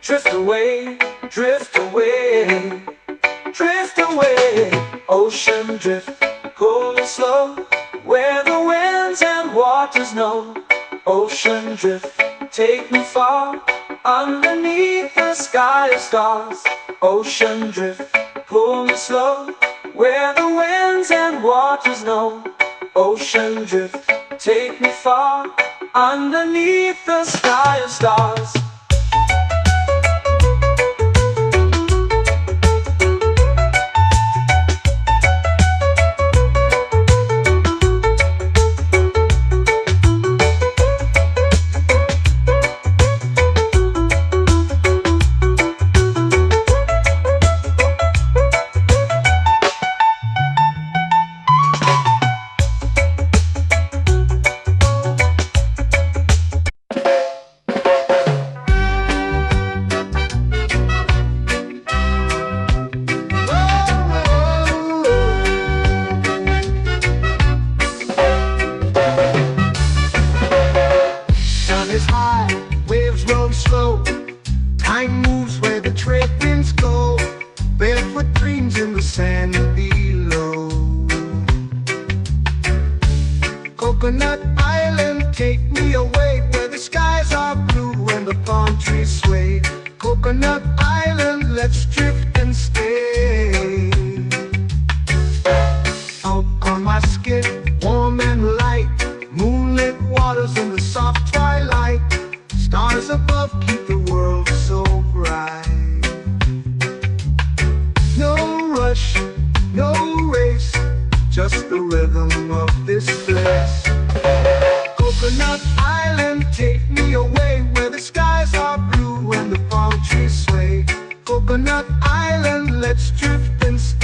Drift away, drift away, drift away. Ocean drift, cool and slow, where the winds and waters know. Ocean drift, take me far, underneath the sky of stars. Ocean drift, pull me slow, where the winds and waters know. Ocean drift, take me far, underneath the sky of stars. Time moves where the trade winds go, barefoot dreams in the sand below. Coconut Island, take me away, where the skies are blue and the palm trees sway. Coconut Island, let's drift and stay. Out on my skin, warm and light, moonlit waters in the soft twilight. Stars above keep the world so bright. No rush, no race, just the rhythm of this place. Coconut Island, take me away, where the skies are blue and the palm trees sway. Coconut Island, let's drift and stay.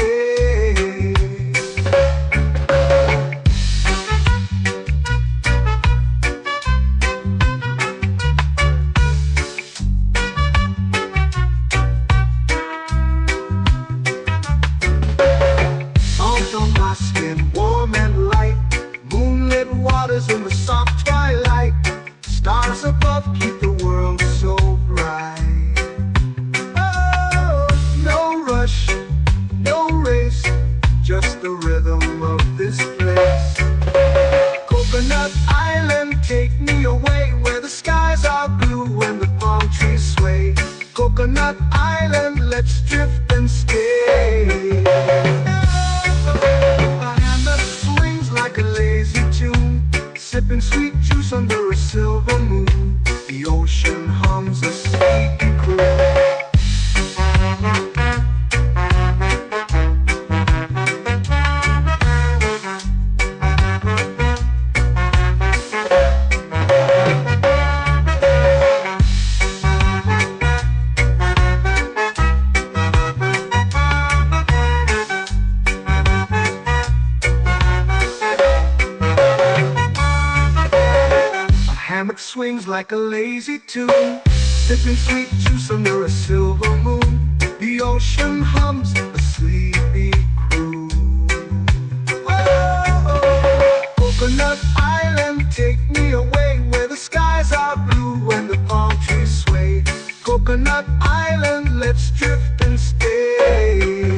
Warm and light, moonlit waters in the soft twilight. Stars above keep the world so bright. Oh, no rush, no race, just the rhythm of this place. Coconut Island, take me away, where the skies are blue and the palm trees sway. Coconut Island, let's drift and stay. Like a lazy tune, sipping sweet juice under a silver moon. The ocean hums a sleepy croon. Hammock swings like a lazy tune, sipping sweet juice under a silver moon. The ocean hums a sleepy croon. Oh, Coconut Island, take me away, where the skies are blue and the palm trees sway. Coconut Island, let's drift and stay.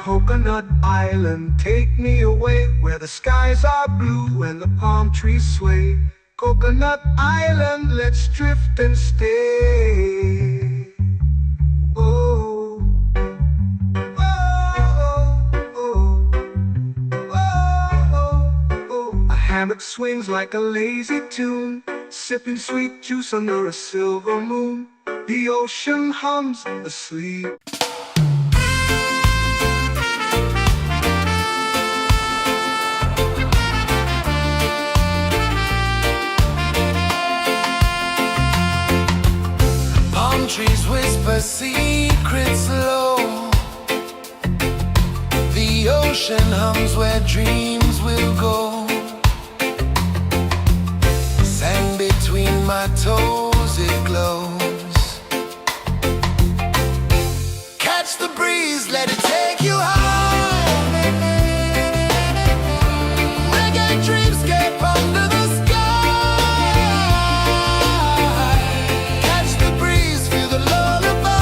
Coconut Island, take me away, where the skies are blue and the palm trees sway. Coconut Island, let's drift and stay. Oh, oh, oh, oh, oh. A hammock swings like a lazy tune, sipping sweet juice under a silver moon. The ocean hums asleep. a secret slow. The ocean hums where dreams will go. Sand between my toes, it glows. Catch the breeze, let it take you high. Reggae dreamscape under the sky. Catch the breeze, feel the lullaby.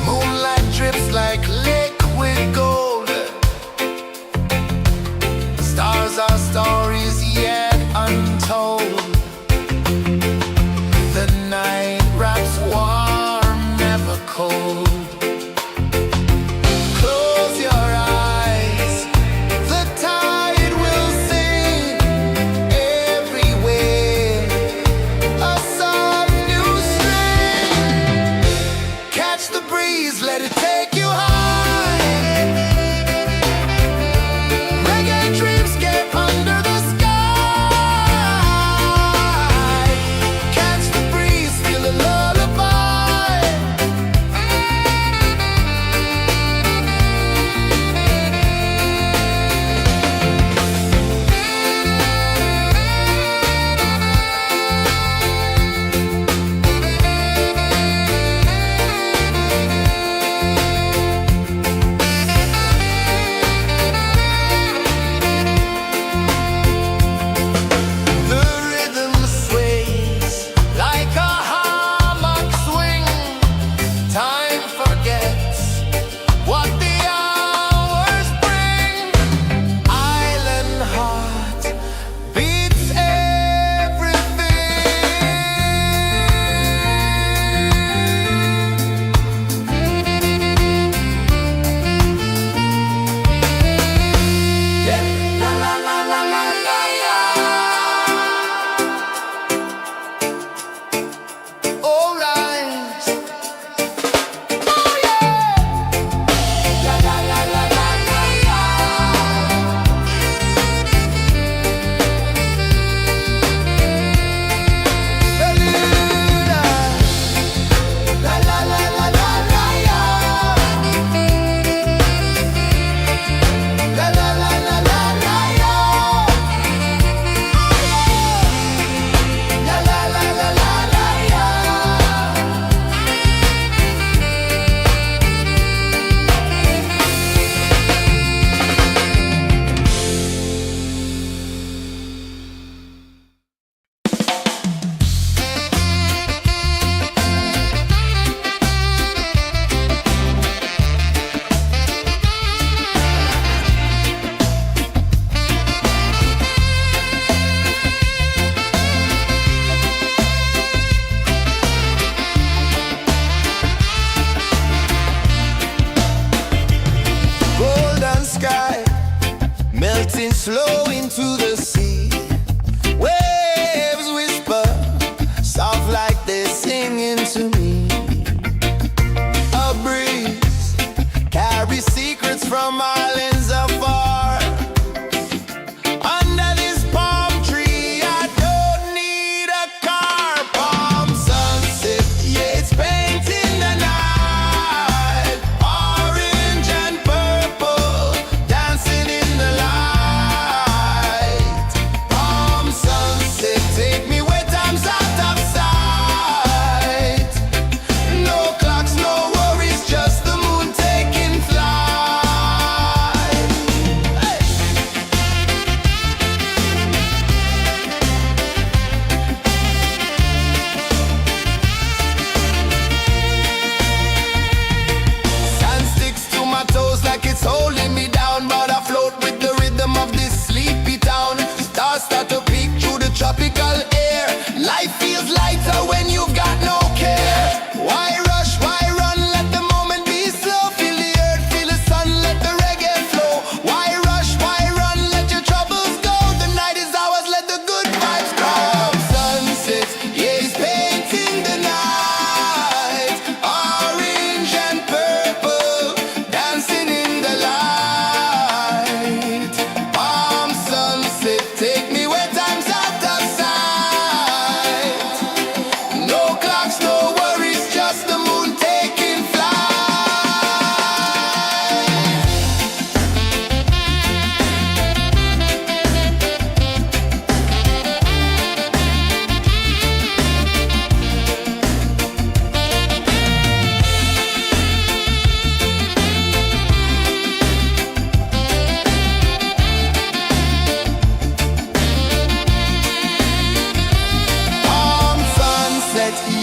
Moonlight drips like liquid gold.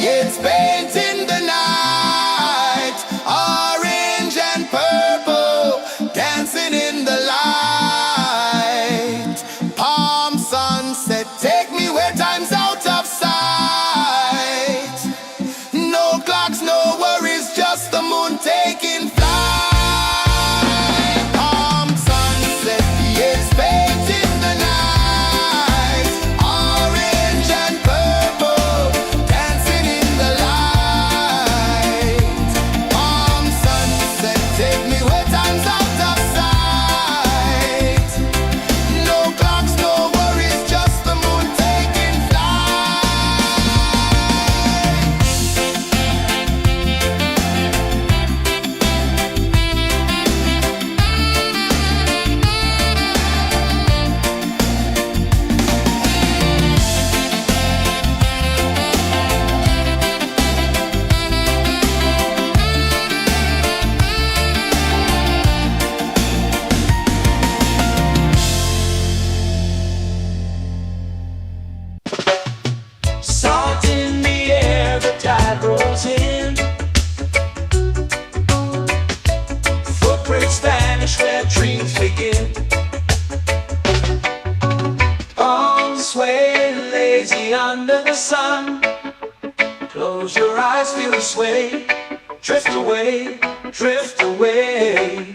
It's painting the night, orange and purple, dancing in the light. Palm sunset, take me where time's out of sight. No clocks, no worries, just the moon taking flight. Palm sunset, it's painting the night, orange and purple, dancing in the light. Palm sunset, take me where time's out of sight. No clocks, no worries, just the moon taking Salt in the air, the tide rolls in. Footprints vanish where dreams begin. Arms sway lazy under the sun. Close your eyes, feel the sway. Drift away, drift away,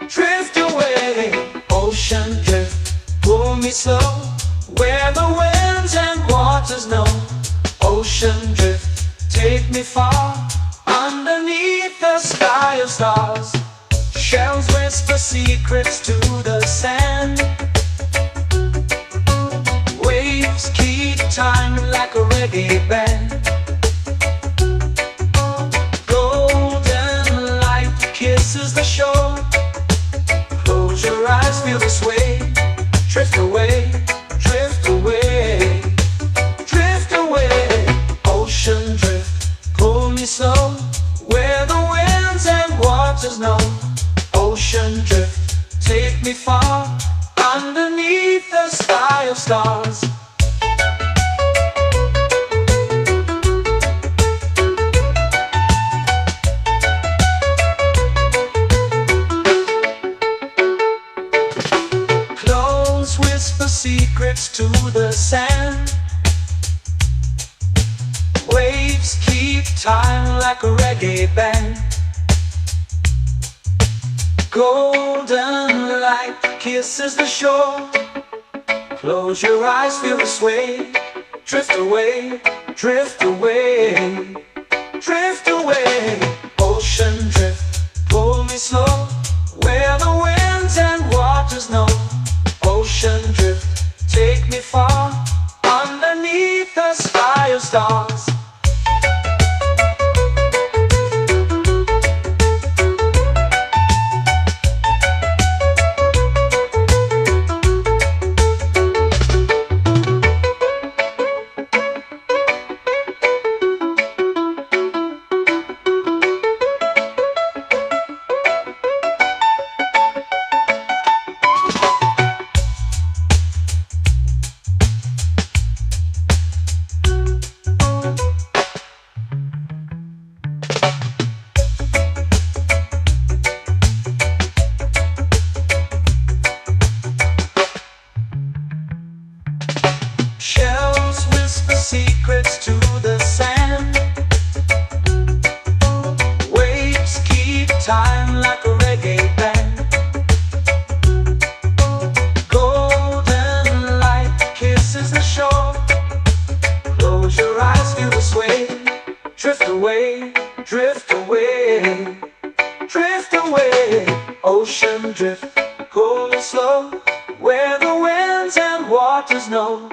drift away. Ocean drift, pull me slow, where the winds and waters know. Ocean drift, take me far, underneath the sky of stars. Shells whisper secrets to the sand. Waves keep time like a reggae band. Golden light kisses the shore. Close your eyes, feel the sway. Drift away, drift away, drift away. Ocean drift, pull me slow, where the winds and waters know. Ocean drift, take me far, underneath the sky of stars. Close whisper secrets to the sand. Waves keep time like a reggae band. Golden light kisses the shore. Close your eyes, feel the sway. Drift away, drift away, drift away. Ocean drift, pull me slow, where the winds and waters know. Ocean drift, take me far, underneath the sky of stars. Shells whisper secrets to the sand. Waves keep time like a reggae band. Golden light kisses the shore. Close your eyes, feel the sway. Drift away, drift away, drift away. Ocean drift, cool and slow, where the winds and waters know.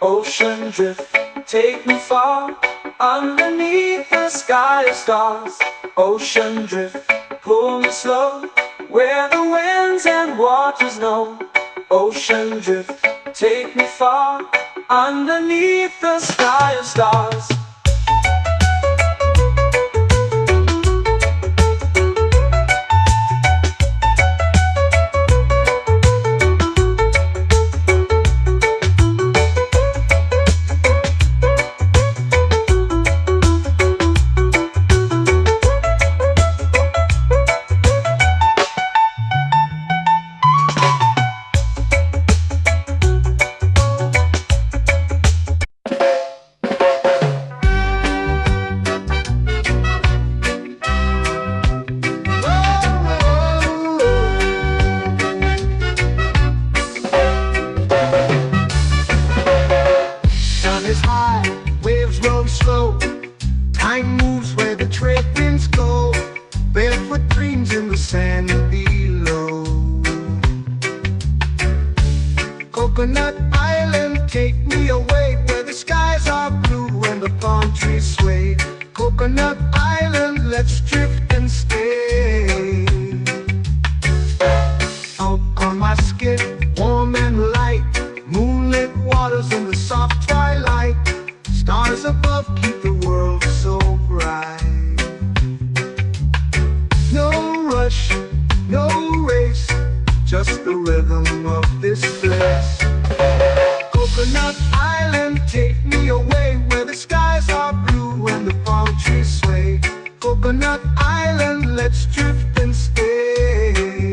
Ocean drift, take me far, underneath the sky of stars. Ocean drift, pull me slow, where the winds and waters know. Ocean drift, take me far, underneath the sky of stars. Mind moves where the trade winds go, barefoot dreams in the sand below. Coconut Island, take me away where the skies are blue and the palm trees sway. Coconut Island, let's drift and stay. Out on my skin, warm and light, moonlit waters in the soft twilight. Stars above keep the world so bright. No rush, no race, just the rhythm of this place. Coconut Island, take me away where the skies are blue and the palm trees sway. Coconut Island, let's drift and stay.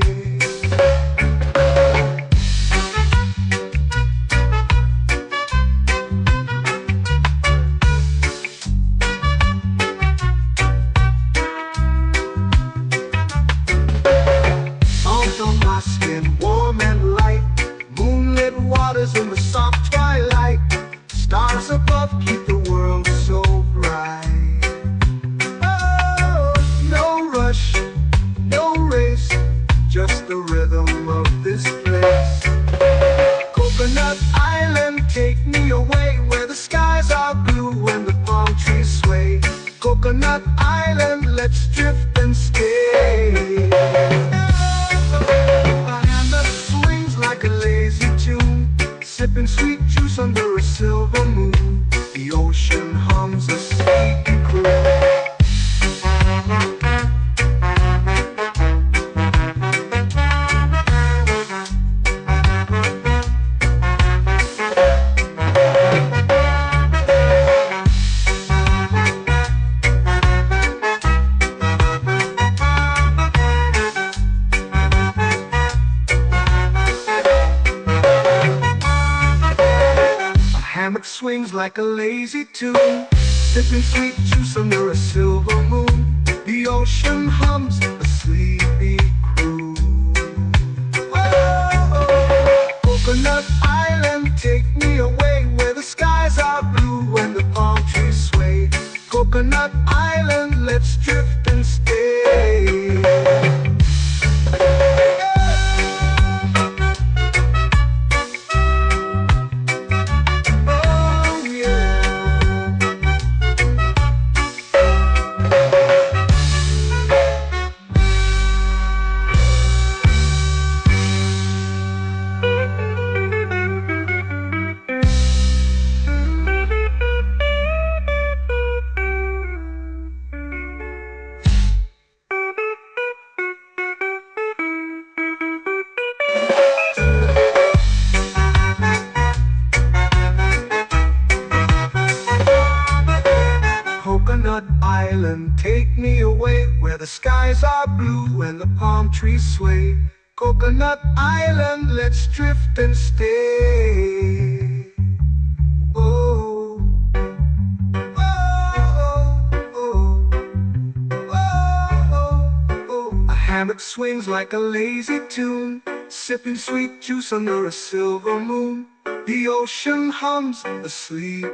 Out on my skin, warm and light, moonlit waters in the soft twilight. Stars above keep the world so bright. Oh, no rush, no race, just the rhythm of this place. Coconut Island, take me away where the skies are blue and the palm trees sway. Coconut Island, let's drift and stay. A hand that swings like a lazy tune, sipping sweet juice under a silver moon. The ocean hums a sleepy croon. Hammock swings like a lazy tune, sipping sweet juice under a silver moon. The ocean hums a sleepy croon. Oh, Coconut Island, take me away where the skies are blue and the palm trees sway. Coconut Island, let's drift and stay. Coconut Island, take me away where the skies are blue and the palm trees sway. Coconut Island, let's drift and stay. Oh, oh, oh, oh, oh. A hammock swings like a lazy tune, sipping sweet juice under a silver moon. The ocean hums asleep.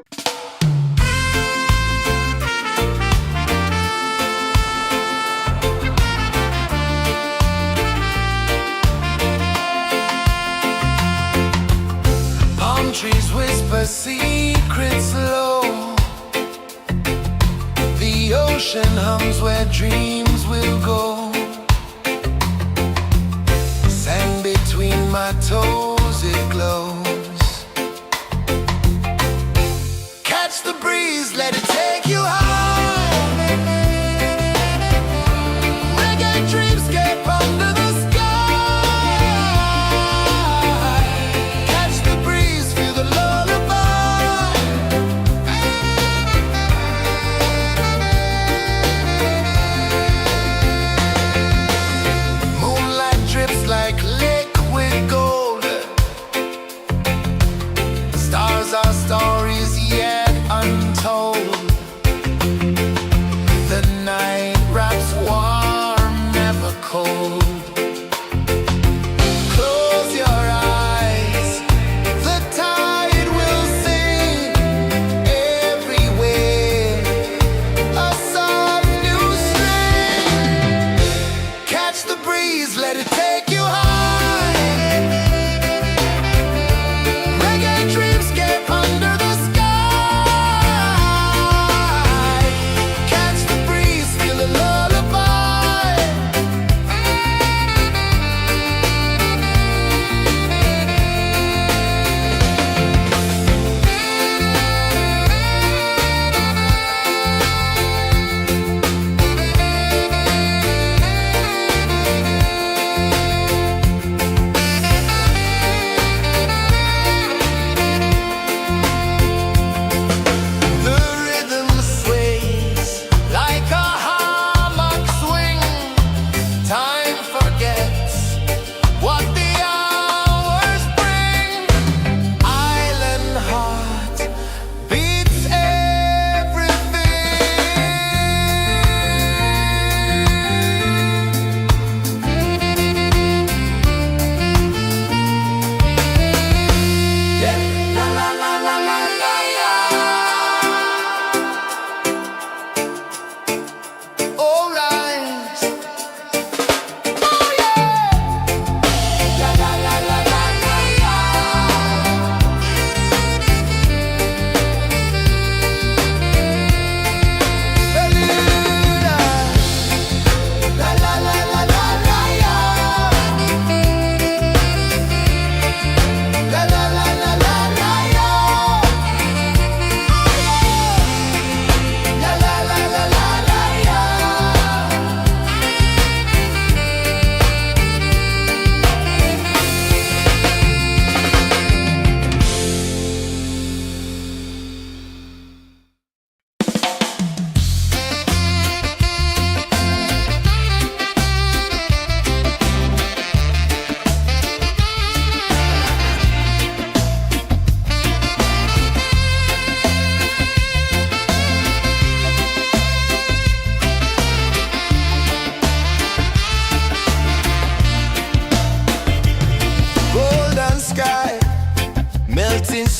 Trees whisper secrets low. The ocean hums where dreams will go. Sand between my toes, it glows. Catch the breeze, let it take you high. Reggae dreamscape under the sky. Our stories yet untold.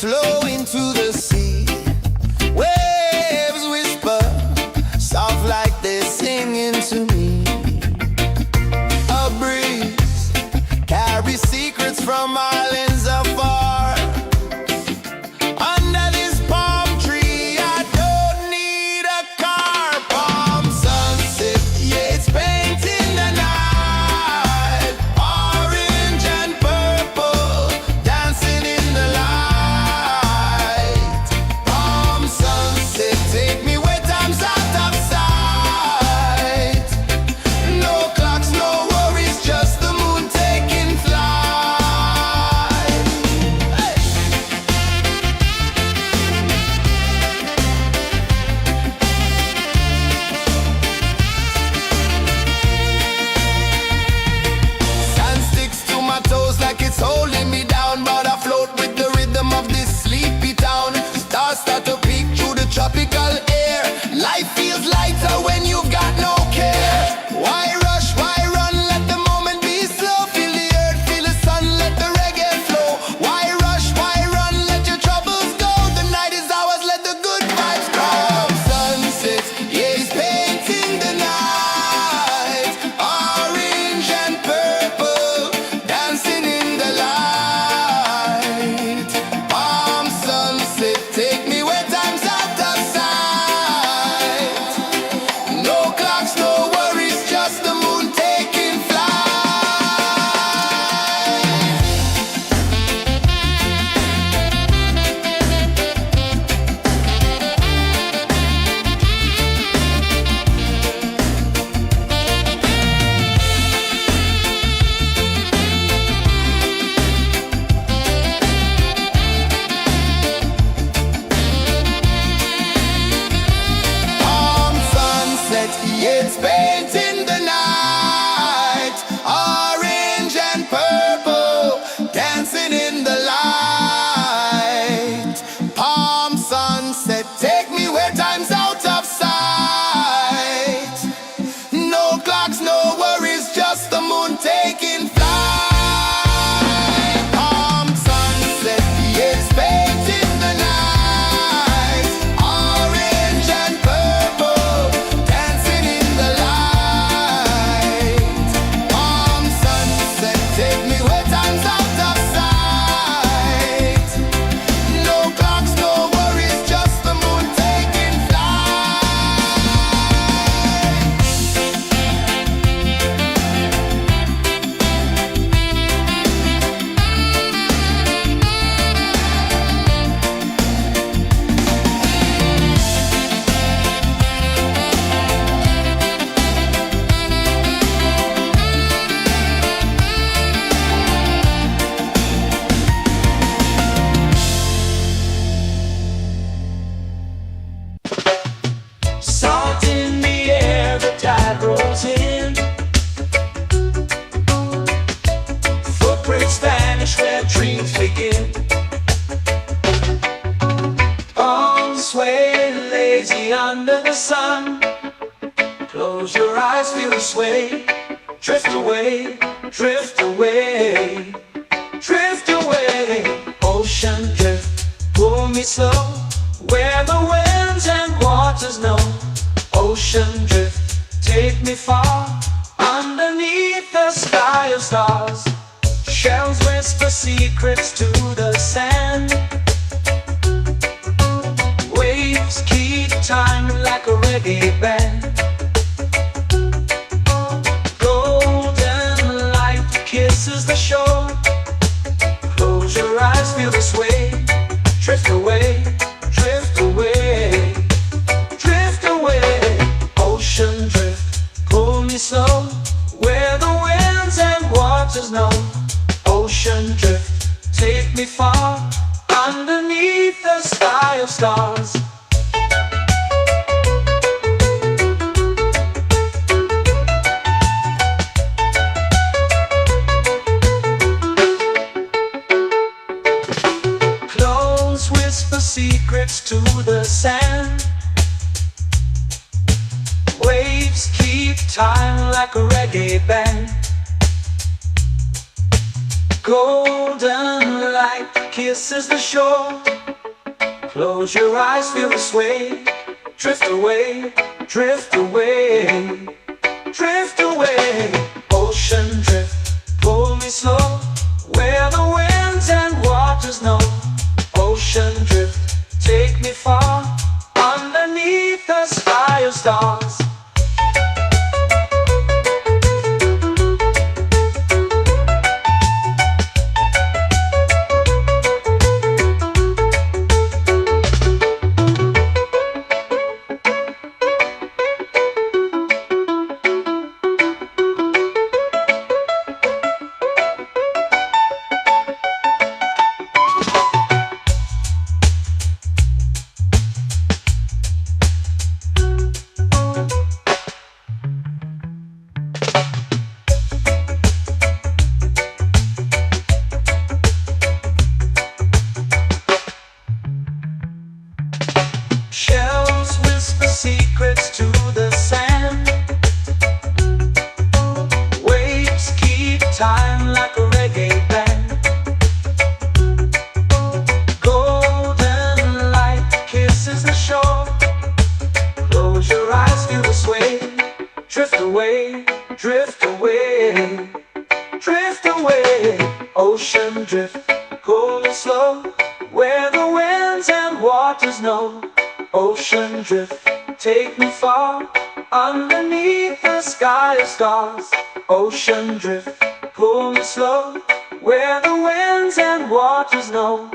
flow into the sea. Waves whisper, soft like they're singing to me. A breeze carries secrets from islands afar. Under this palm tree, I don't need a car. Palm sunset, yeah, it's painting the night. Orange and purple, dancing in the light. Palm sunset, take me where time's out of sight. No clocks, no worries, just the moon taking flight. Hey! Sand sticks to my toes like it's holding me down, but I float with the rhythm of this sleepy town. Stars start to peek through the tropical air. Life feels lighter when you've got no care. Why rush, why run, let the moment be slow. Feel the earth, feel the sun, let the reggae flow. Why rush, why run, let your troubles go. The night is ours, let the good vibes grow. Sunset, yeah, it's painting the night. Orange and purple, dancing in the light. Palm sunset, take me where time's out of sight. No clocks, no worries, just the moon taking flight. Palm sunset, yeah, it's painting the night. Orange and purple, dancing in the light. Palm sunset, take me where time's out of sight. No clocks, no worries, just the moon taking flight. Palm sunset, yeah, it's painting the night. Orange and purple, dancing in the light. Palm sunset, take me where time's out of sight. No clocks, no worries, just the moon taking flight. Salt in the air, the tide rolls in. Footprints vanish where dreams begin. Arms sway lazy under the sun. Close your eyes, feel the sway. Drift away, drift away, drift away. Ocean drift, pull me slow, where the winds and waters know. Ocean drift, take me far, underneath the sky of stars. Shells whisper secrets to the sand. Waves keep time like a reggae band. Golden light kisses the shore. Close your eyes, feel the sway. Drift away, drift away, drift away. Ocean drift, pull me slow, where the winds and waters know. Ocean drift, take me far, underneath the sky of stars. Close whisper secrets to the sand. Waves keep time like a reggae band. Golden light kisses the shore. Close your eyes, feel the sway. Drift away, drift away, drift away. Ocean drift, pull me slow, where the winds and waters know. Ocean drift, take me far, underneath the sky of stars. Shells whisper secrets to the sand. Waves keep time like a reggae band. Golden light kisses the shore. Close your eyes, feel the sway. Drift away, drift away, drift away. Ocean drift, cool and slow, where the winds and waters know. Ocean drift, take me far, underneath the sky of stars. Ocean drift, pull me slow, where the winds and waters know.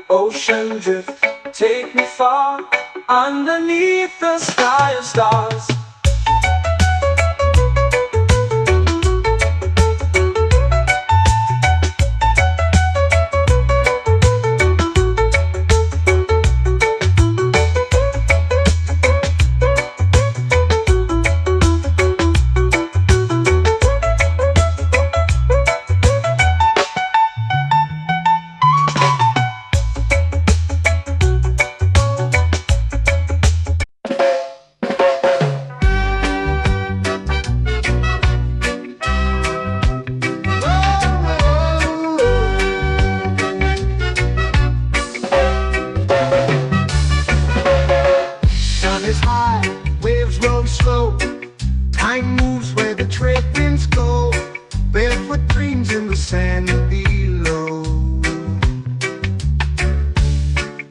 Ocean drift, take me far, underneath the sky of stars. Sun is high, waves roll slow. Time moves where the trade winds go. Barefoot dreams in the sand below.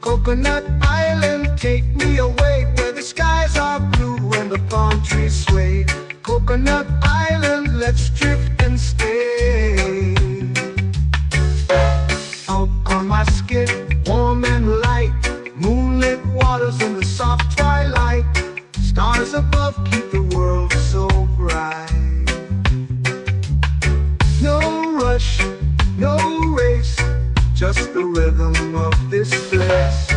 Coconut Island, take me away, where the skies are blue and the palm trees sway. Coconut Island, let's drift and stay. Out on my skin, warm and light, moonlit waters in the soft twilight. Stars above keep the world so bright. No rush, no race, just the rhythm of this place.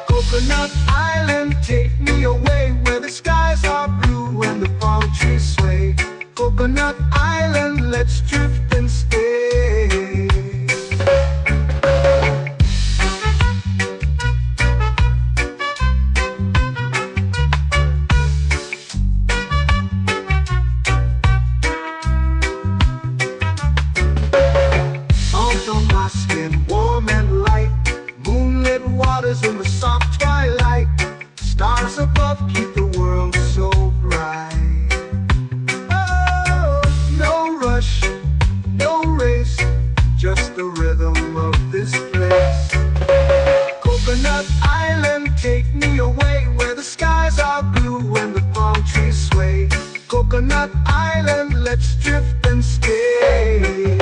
Coconut Island, take me away, where the skies are blue and the palm trees sway. Coconut Island, let's drift and stay. Salt on my skin, warm and light, moonlit waters in the soft twilight. Stars above keep the world so bright. Oh, no rush, no race, just the rhythm of this place. Coconut Island, take me away, where the skies are blue and the palm trees sway. Coconut Island, let's drift and stay.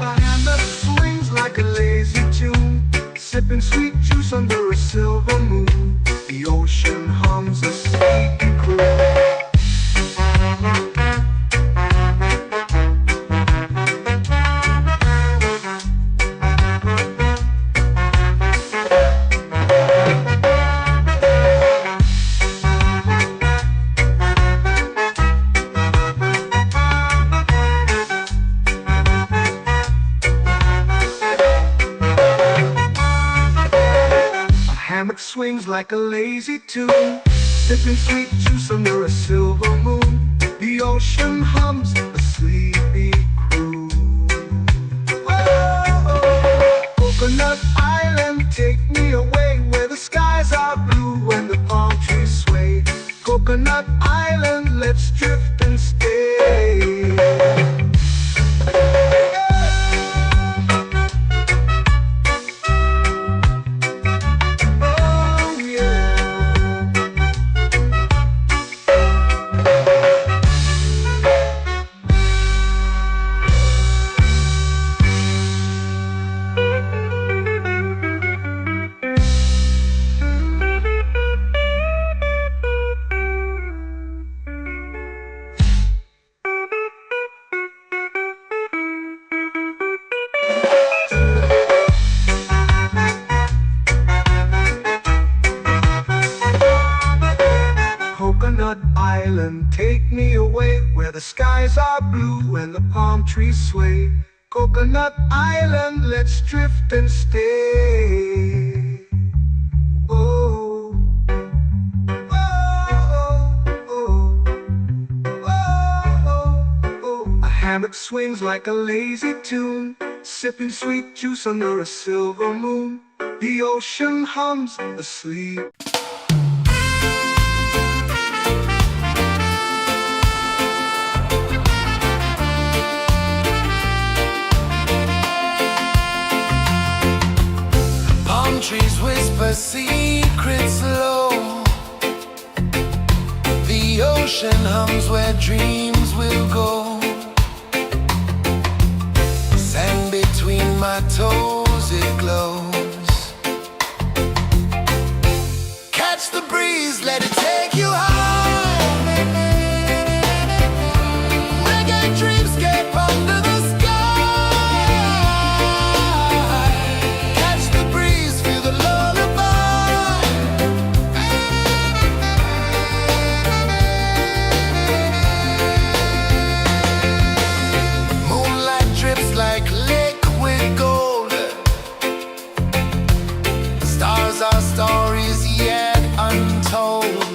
A hand that swings like a lazy tune, sipping sweet juice under a silver moon. The ocean hums a sleepy croon. Hammock swings like a lazy tune, sipping sweet juice under a silver moon. The ocean hums a sleepy croon. Coconut Island, let's drift and stay. Oh yeah. Coconut Island, take me away where the skies are blue and the palm trees sway. Coconut Island, let's drift and stay. Oh, oh, oh, oh, oh. A hammock swings like a lazy tune, sipping sweet juice under a silver moon. The ocean hums asleep. Palm trees whisper secrets low. The ocean hums where dreams will go. Sand between my toes, it glows. Catch the breeze, let it take you high. Reggae dreamscape under the sky. Catch the breeze, feel the lullaby. Moonlight drips like liquid gold. Stars are stories yet untold.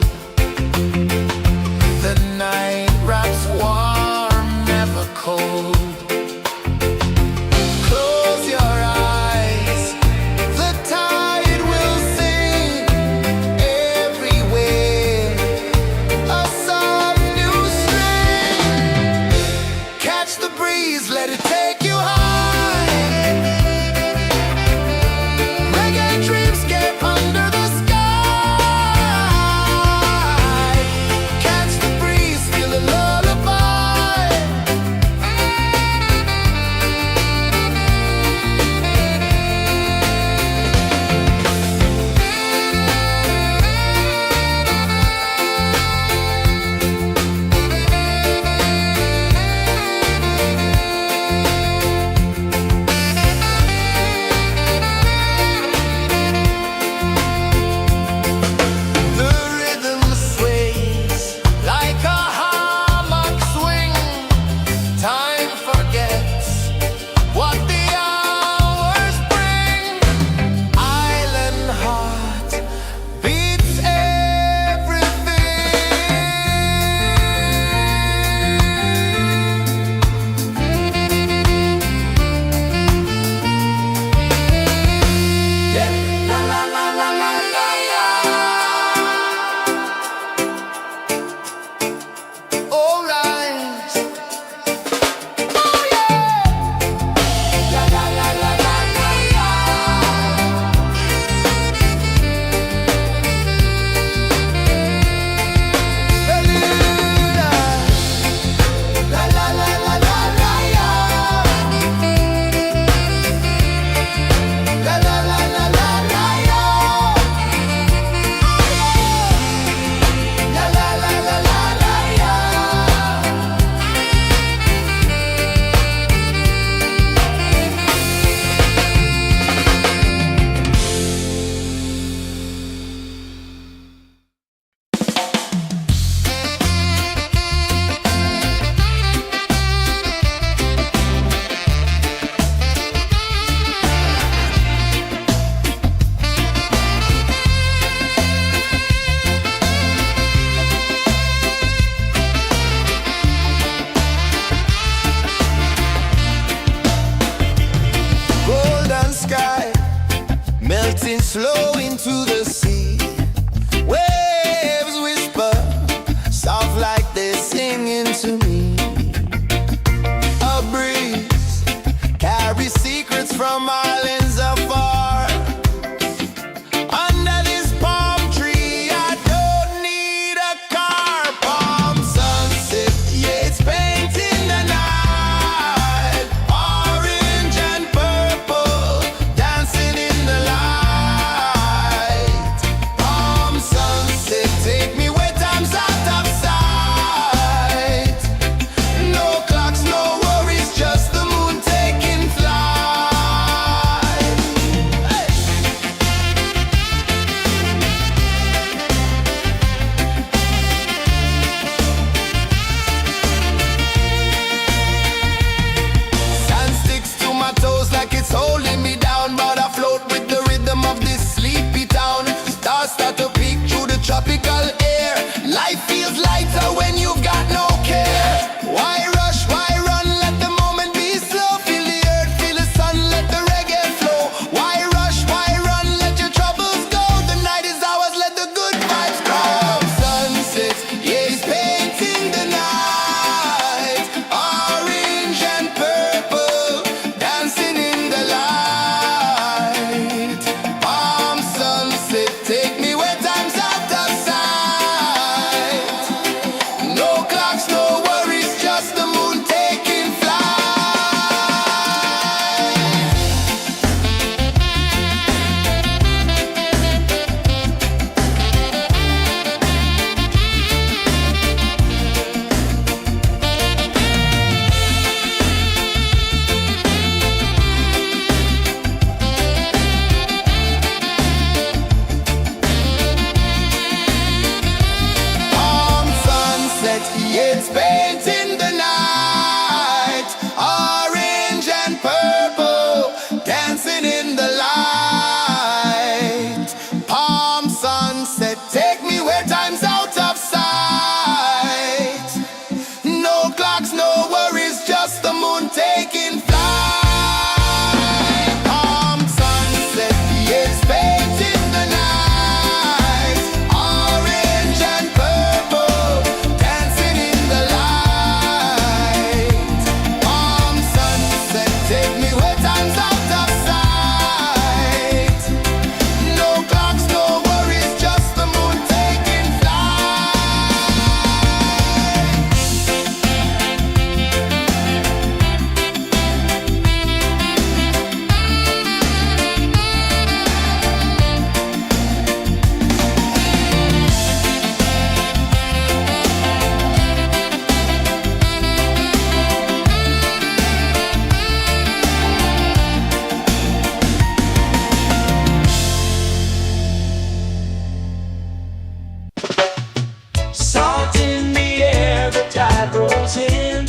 Salt in the air, the tide rolls in.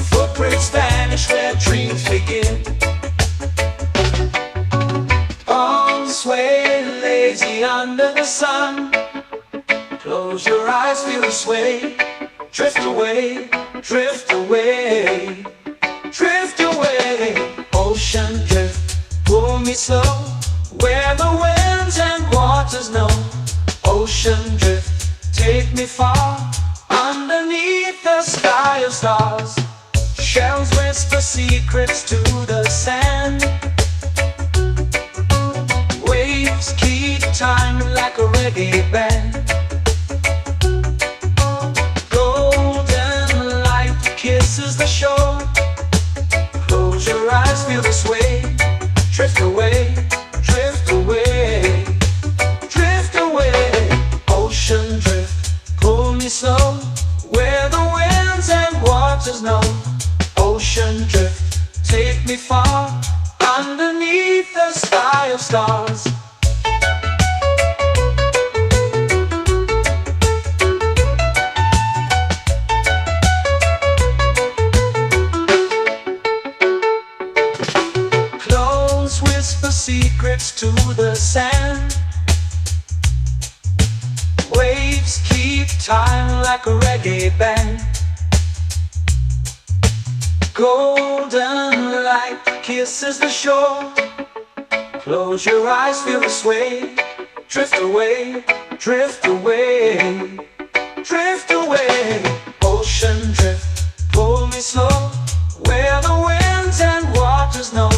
Footprints vanish where dreams begin. Arms sway lazy under the sun. Close your eyes, feel the sway. Drift away, drift away, drift away. Ocean drift, pull me slow, where the winds and waters know. Ocean drift, take me far, underneath the sky of stars. Shells whisper secrets to the sand. Waves keep time like a reggae band. Golden light kisses the shore. Close your eyes, feel the sway. Drift away, drift away, drift away. Ocean drift, pull me slow, where the winds and waters know. Ocean drift, take me far, underneath the sky of stars. Close whisper secrets to the sand. Waves keep time like a reggae band. Golden light kisses the shore. Close your eyes, feel the sway. Drift away, drift away, drift away. Ocean drift, pull me slow, where the winds and waters know.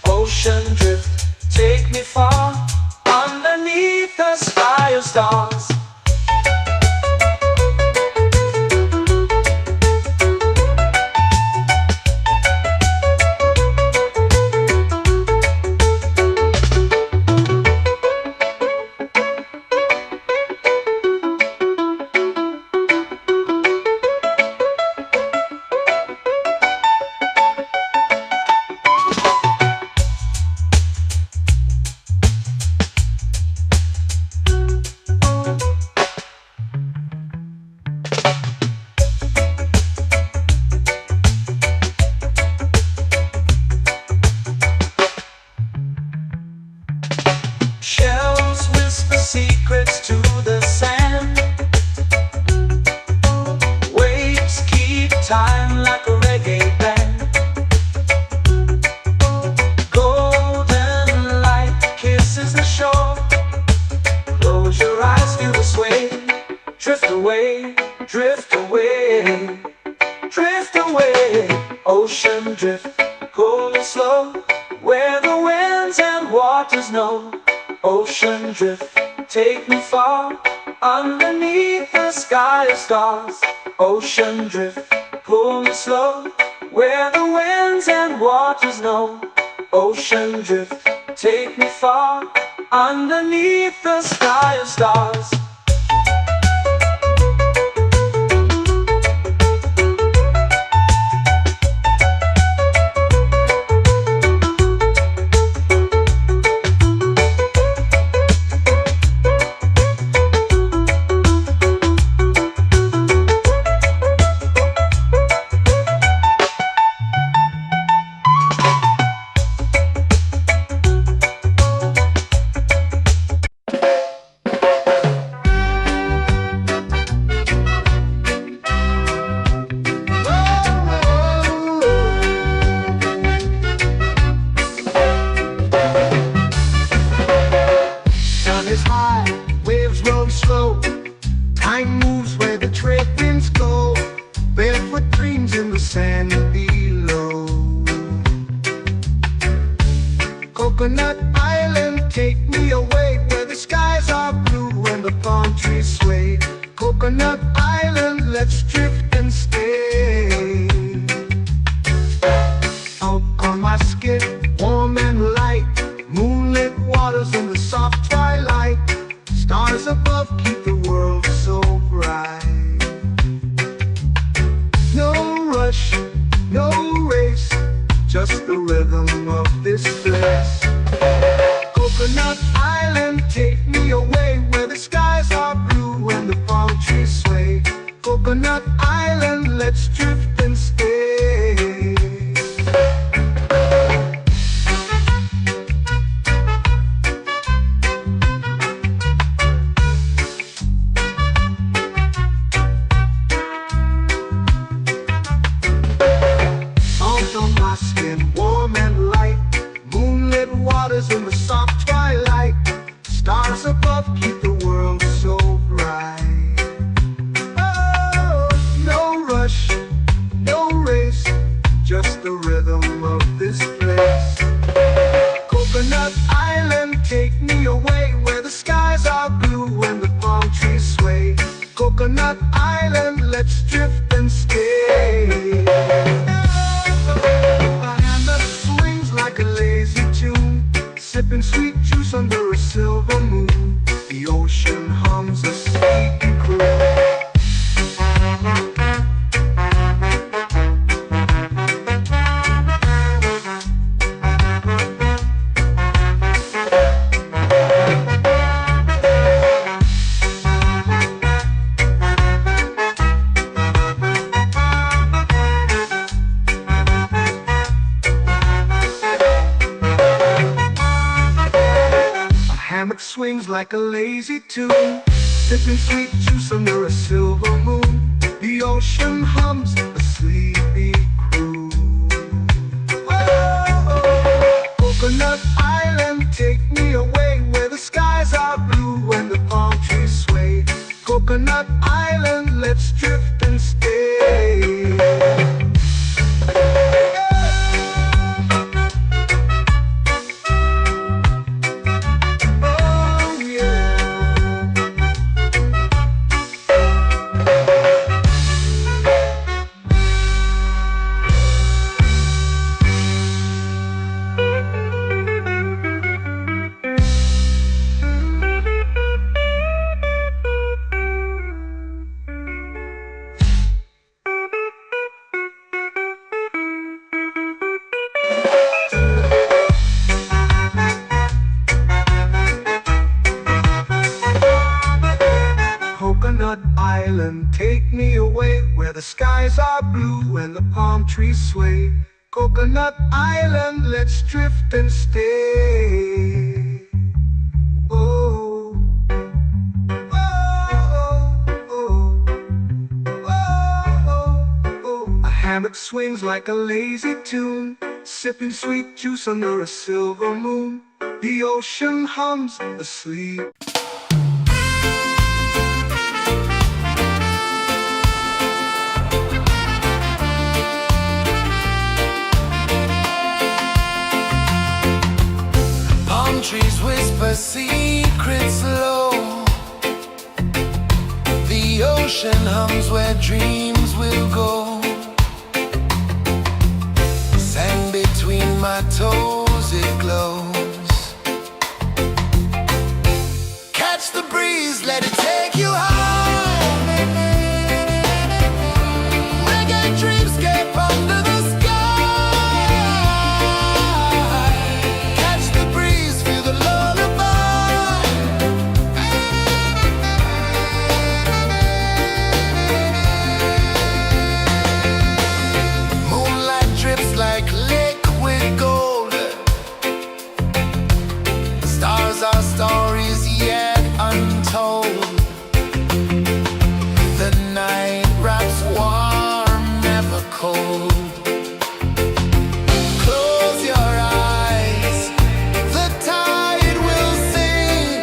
Ocean drift, take me far, underneath the sky of stars. Shells whisper secrets to the sand. Waves keep time like a reggae band. Golden light kisses the shore. Close your eyes, feel the sway. Drift away, drift away, drift away. Ocean drift, pull me slow, where the winds and waters know. Ocean drift, take me far, underneath the sky of stars. Ocean drift, pull me slow, where the winds and waters know. Ocean drift, take me far, underneath the sky of stars. Time moves where the trade winds go. Barefoot dreams in the sand below. Coconut Island, take me away, where the skies are blue and the palm trees sway. Coconut Island, let's drift and stay. Out on my skin, warm and light, moonlit waters in the soft twilight. Stars above keep the world so bright. No rush, no race, just the rhythm of this place. Coconut Island, take me away, where above keep the world so bright. Oh, no rush, no race, just the rhythm of this place. Coconut Island, take me away where the skies are blue and the palm trees sway. Coconut Island, let's drift and stay. A hand that swings like a lazy tune, sipping sweet juice under a silver moon. The ocean hums a sleepy croon. Hammock swings like a lazy tune, sipping sweet juice under a silver moon. The ocean hums a sleepy croon. Whoa, Coconut Island, take me away where the skies are blue and the palm trees sway. Coconut Island, let's drift and stay. Coconut Island, take me away where the skies are blue and the palm trees sway. Coconut Island, let's drift and stay. Oh, oh, oh, oh, oh. A hammock swings like a lazy tune, sipping sweet juice under a silver moon. The ocean hums asleep. Trees whisper secrets low. The ocean hums where dreams will go. Sand between my toes, it glows. Catch the breeze, let it take you high. Reggae dreamscape under the sky. Our stories yet untold. The night wraps warm, never cold. Close your eyes, the tide will sing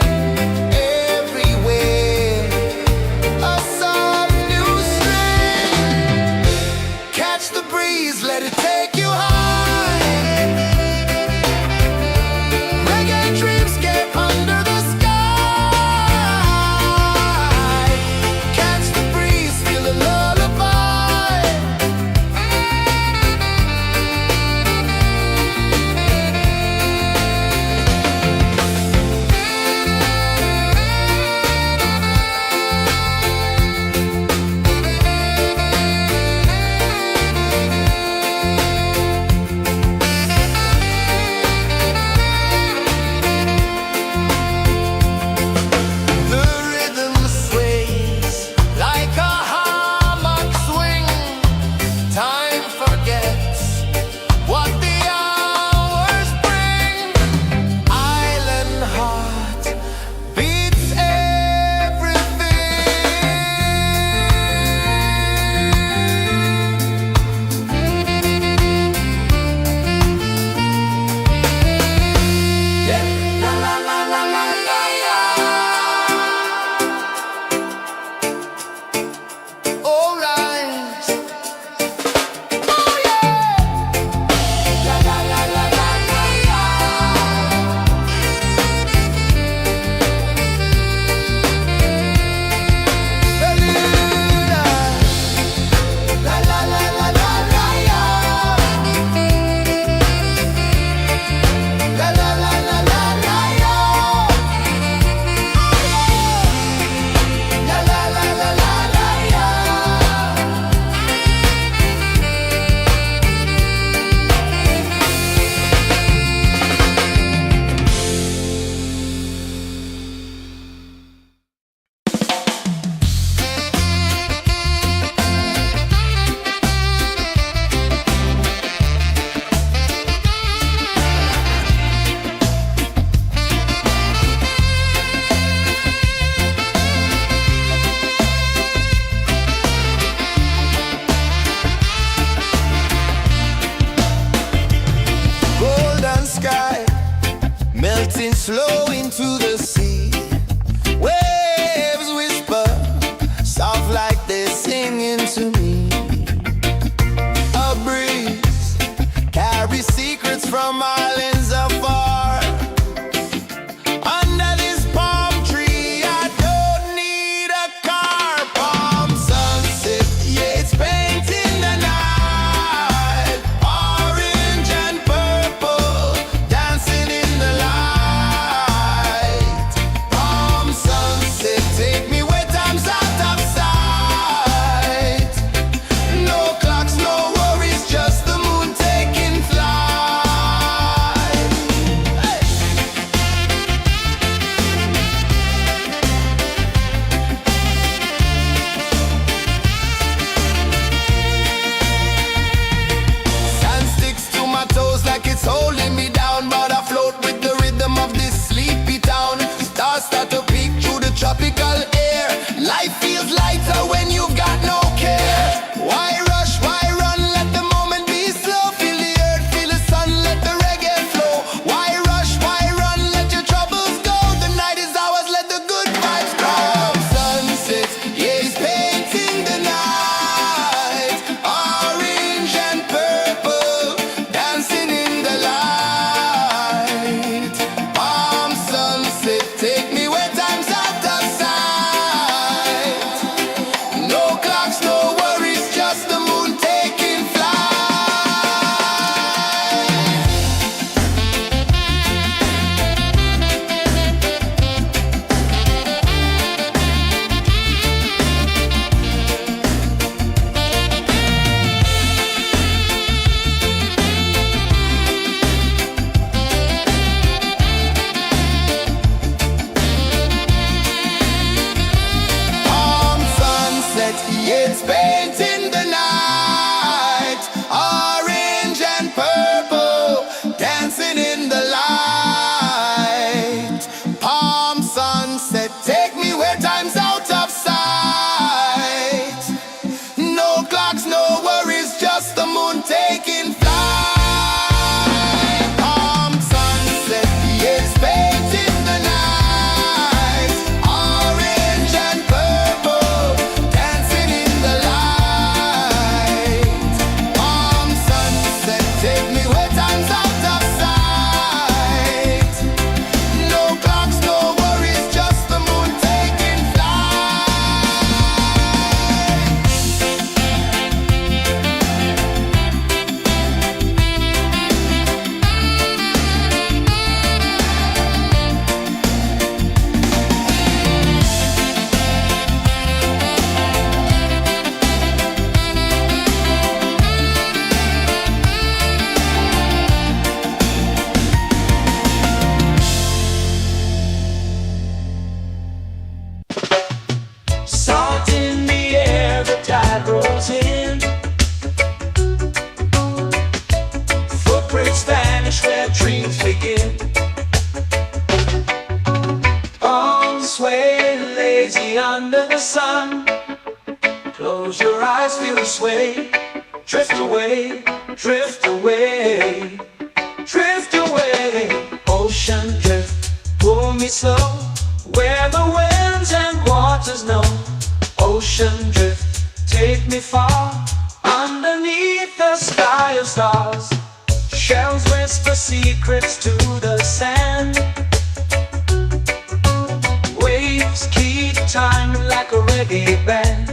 everywhere. A soft new string. Catch the breeze, let it take you high. Reggae dreamscape under the sky. sway, lazy under the sun. Close your eyes, feel the sway. Drift away, drift away, drift away. Ocean drift, pull me slow, where the winds and waters know. Ocean drift, take me far, underneath the sky of stars. Shells whisper secrets to the sand. Waves keep time like a reggae band.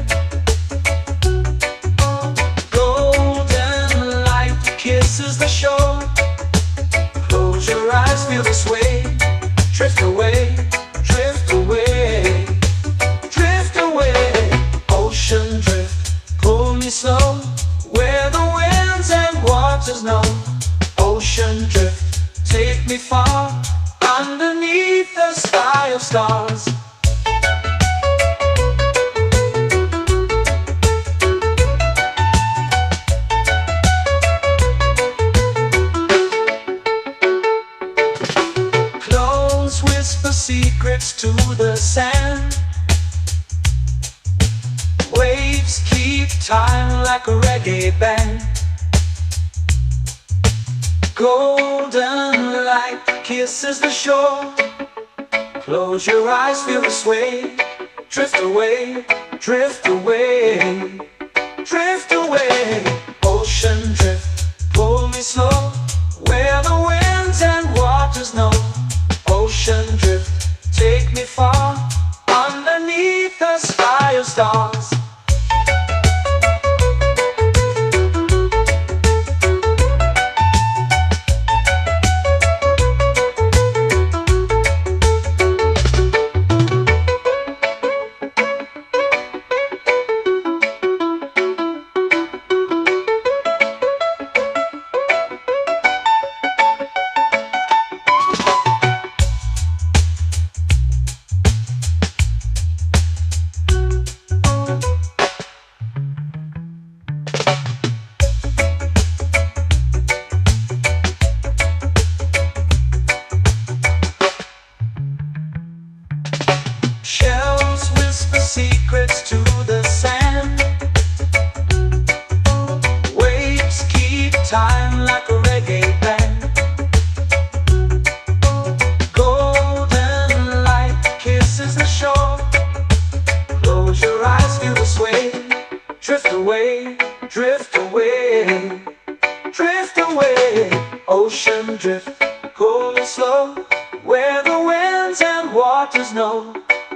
Golden light kisses the shore. Close your eyes, feel the sway. Drift away, drift away, drift away. Ocean drift, pull me slow, where the winds and waters know. Ocean drift, take me far, underneath the sky of stars. Close whisper secrets to the sand. Waves keep time like a reggae band. Golden light kisses the shore. Close your eyes, feel the sway. Drift away, drift away, drift away. Ocean drift, pull me slow, where the winds and waters know. Ocean drift, take me far, underneath the sky of stars. Shells whisper secrets to the sand. Waves keep time like a reggae band. Golden light kisses the shore. Close your eyes, feel the sway. Drift away, drift away, drift away. Ocean drift, pull me slow, where the winds and waters know.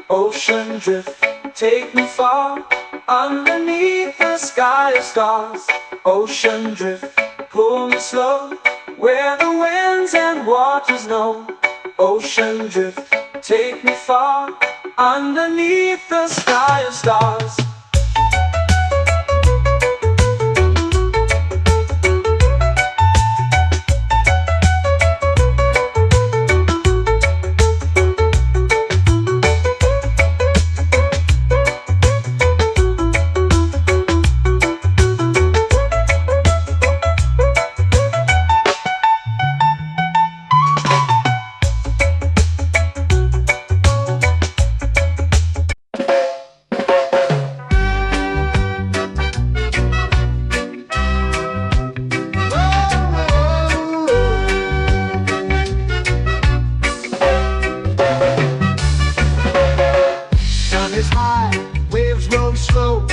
Ocean drift, take me far, underneath the sky of stars. Ocean drift, pull me slow, where the winds and waters know. Ocean drift, take me far, underneath the sky of stars. Is high, waves roll slow.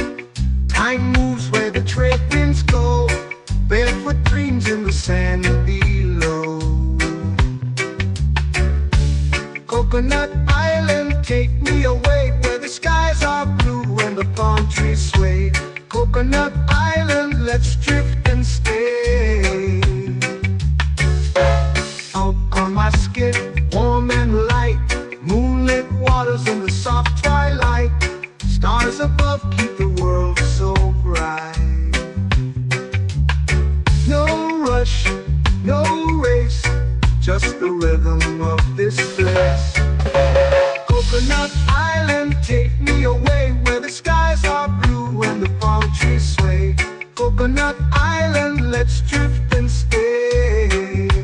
Time moves where the trade winds go. Barefoot dreams in the sand below. Coconut Island, take me away, where the skies are blue and the palm trees sway. Coconut Island, let's drift and stay. Out on my skin, warm and light, moonlit waters in the soft twilight. Stars above keep the world so bright. No rush, no race, just the rhythm of this place. Coconut Island, take me away, where the skies are blue and the palm trees sway. Coconut Island, let's drift and stay.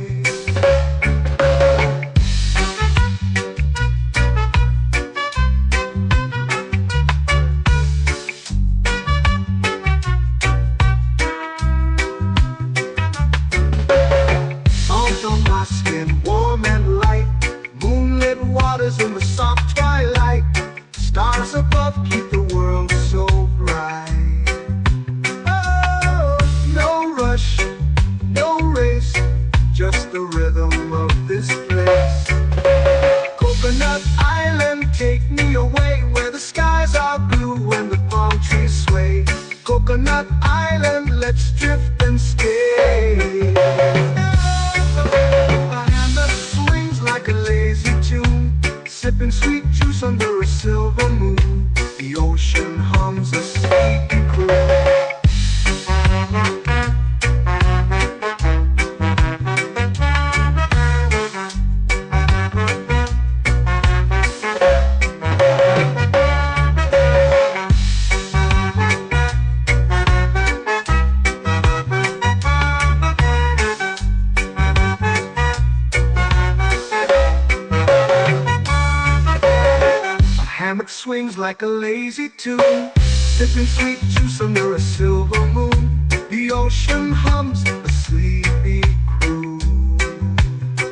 silver moon. The ocean hums a sleepy croon. Hammock swings like a lazy tune, sipping sweet juice under a silver moon. The ocean hums a sleepy croon.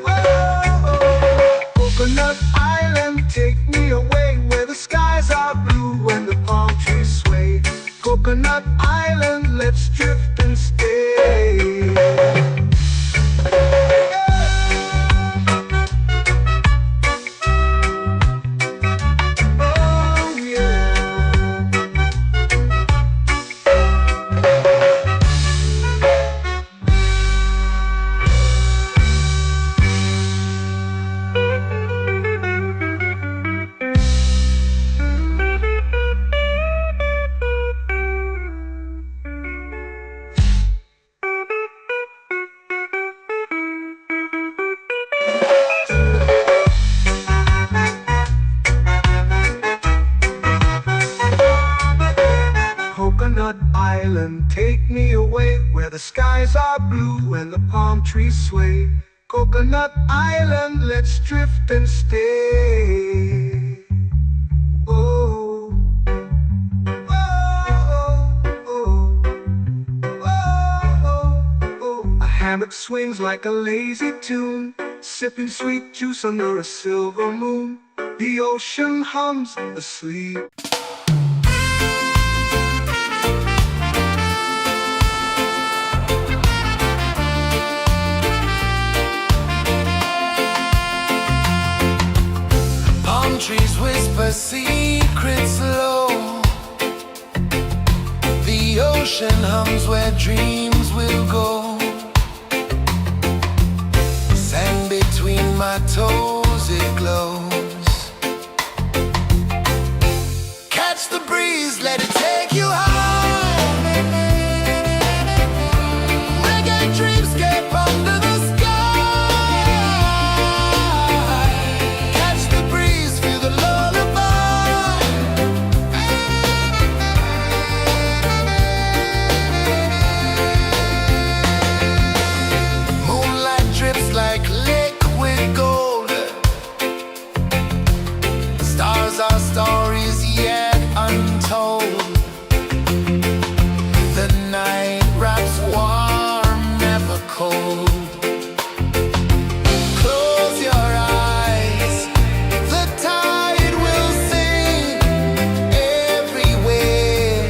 Whoa, Coconut Island, take me away where the skies are blue and the palm trees sway. Coconut Island, let's drift and stay. Coconut Island, take me away where the skies are blue and the palm trees sway. Coconut Island, let's drift and stay. Oh, oh, oh, oh, oh. A hammock swings like a lazy tune, sipping sweet juice under a silver moon. The ocean hums asleep. Trees whisper secrets low. The ocean hums where dreams will go. Sand between my toes, it glows. Catch the breeze, let it take you high. Reggae dreamscape under the sky. Like liquid gold, stars are stories yet untold. The night wraps warm, never cold. Close your eyes, the tide will sing everywhere.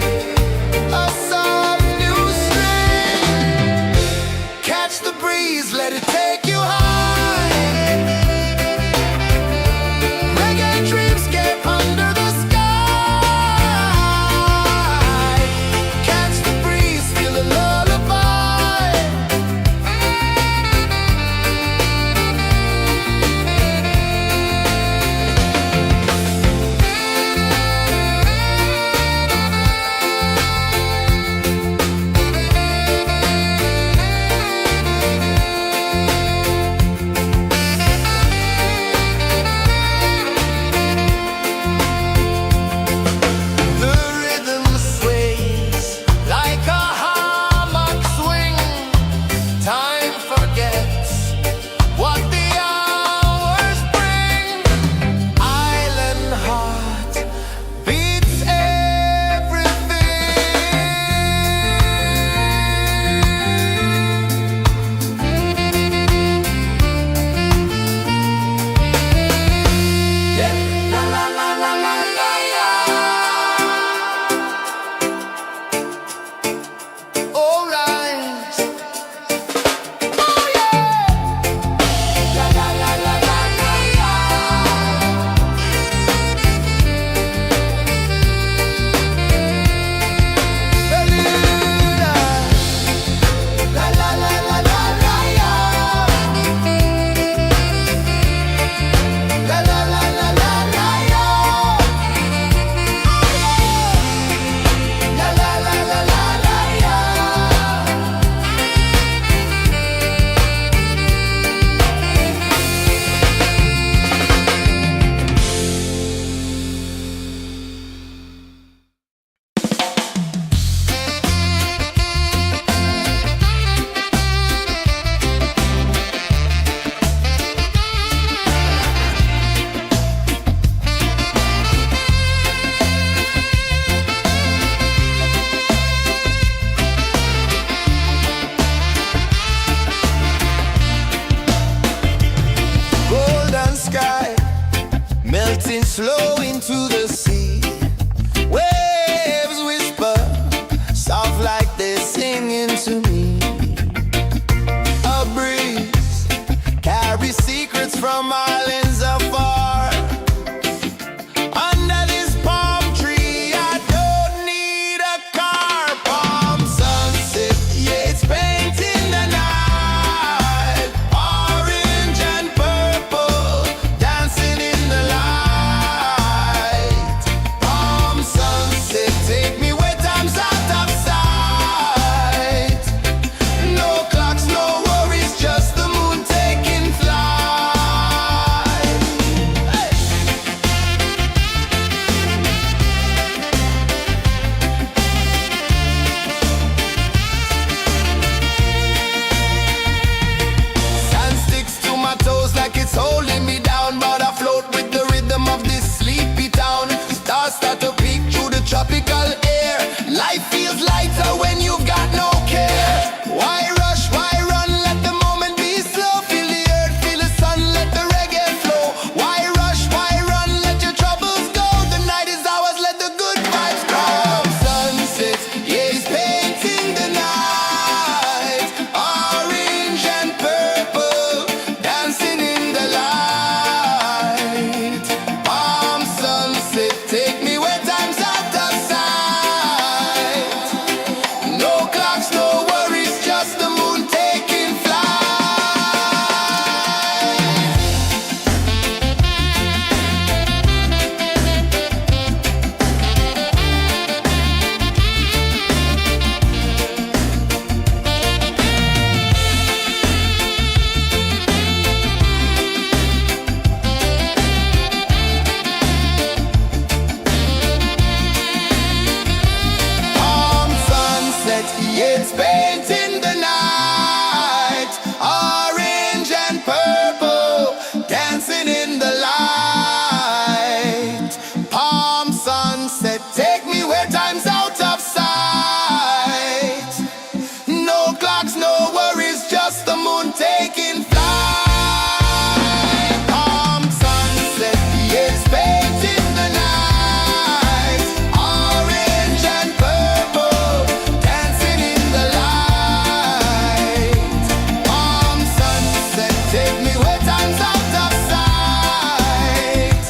A soft new string. Catch the breeze, let it take you high. Reggae dreamscape under the sky. into the sea. Waves whisper, soft like they're singing to me. A breeze carries secrets from islands afar. Under this palm tree, I don't need a car. Palm sunset, yeah, it's painting the night. Orange and purple, dancing in the light. Palm sunset, take me where time's out of sight. No clocks, no worries, just the moon taking flight. Hey! Sand sticks to my toes like it's holding me down, but I float with the rhythm of this sleepy town. Stars start to peek through the tropical air. Life feels lighter when you've got no care. Why rush, why run, let the moment be slow. Feel the earth, feel the sun, let the reggae flow. Why rush, why run, let your troubles go. The night is ours, let the good vibes grow. Sunset, yeah, it's painting the night. Orange and purple, dancing in the light. Palm sunset, take me where time's out of sight. No clocks, no worries, just the moon taking flight. Palm sunset, yeah, it's painting the night. Orange and purple, dancing in the light. Palm sunset, take me where time's out of sight. No clocks, no worries, just the moon taking flight. Palm sunset, yeah, it's painting the night. Orange and purple, dancing in the light. Palm sunset, take me where time's out of sight.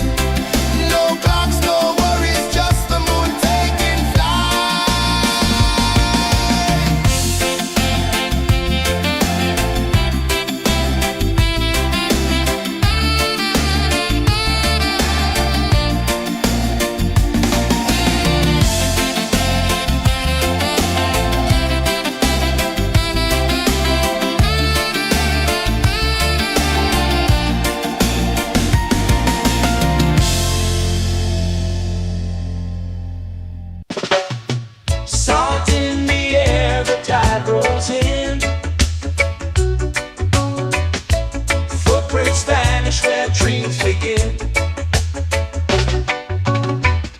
No clocks, no worries, just the moon taking flight. Salt in the air, the tide rolls in. Footprints vanish where dreams begin.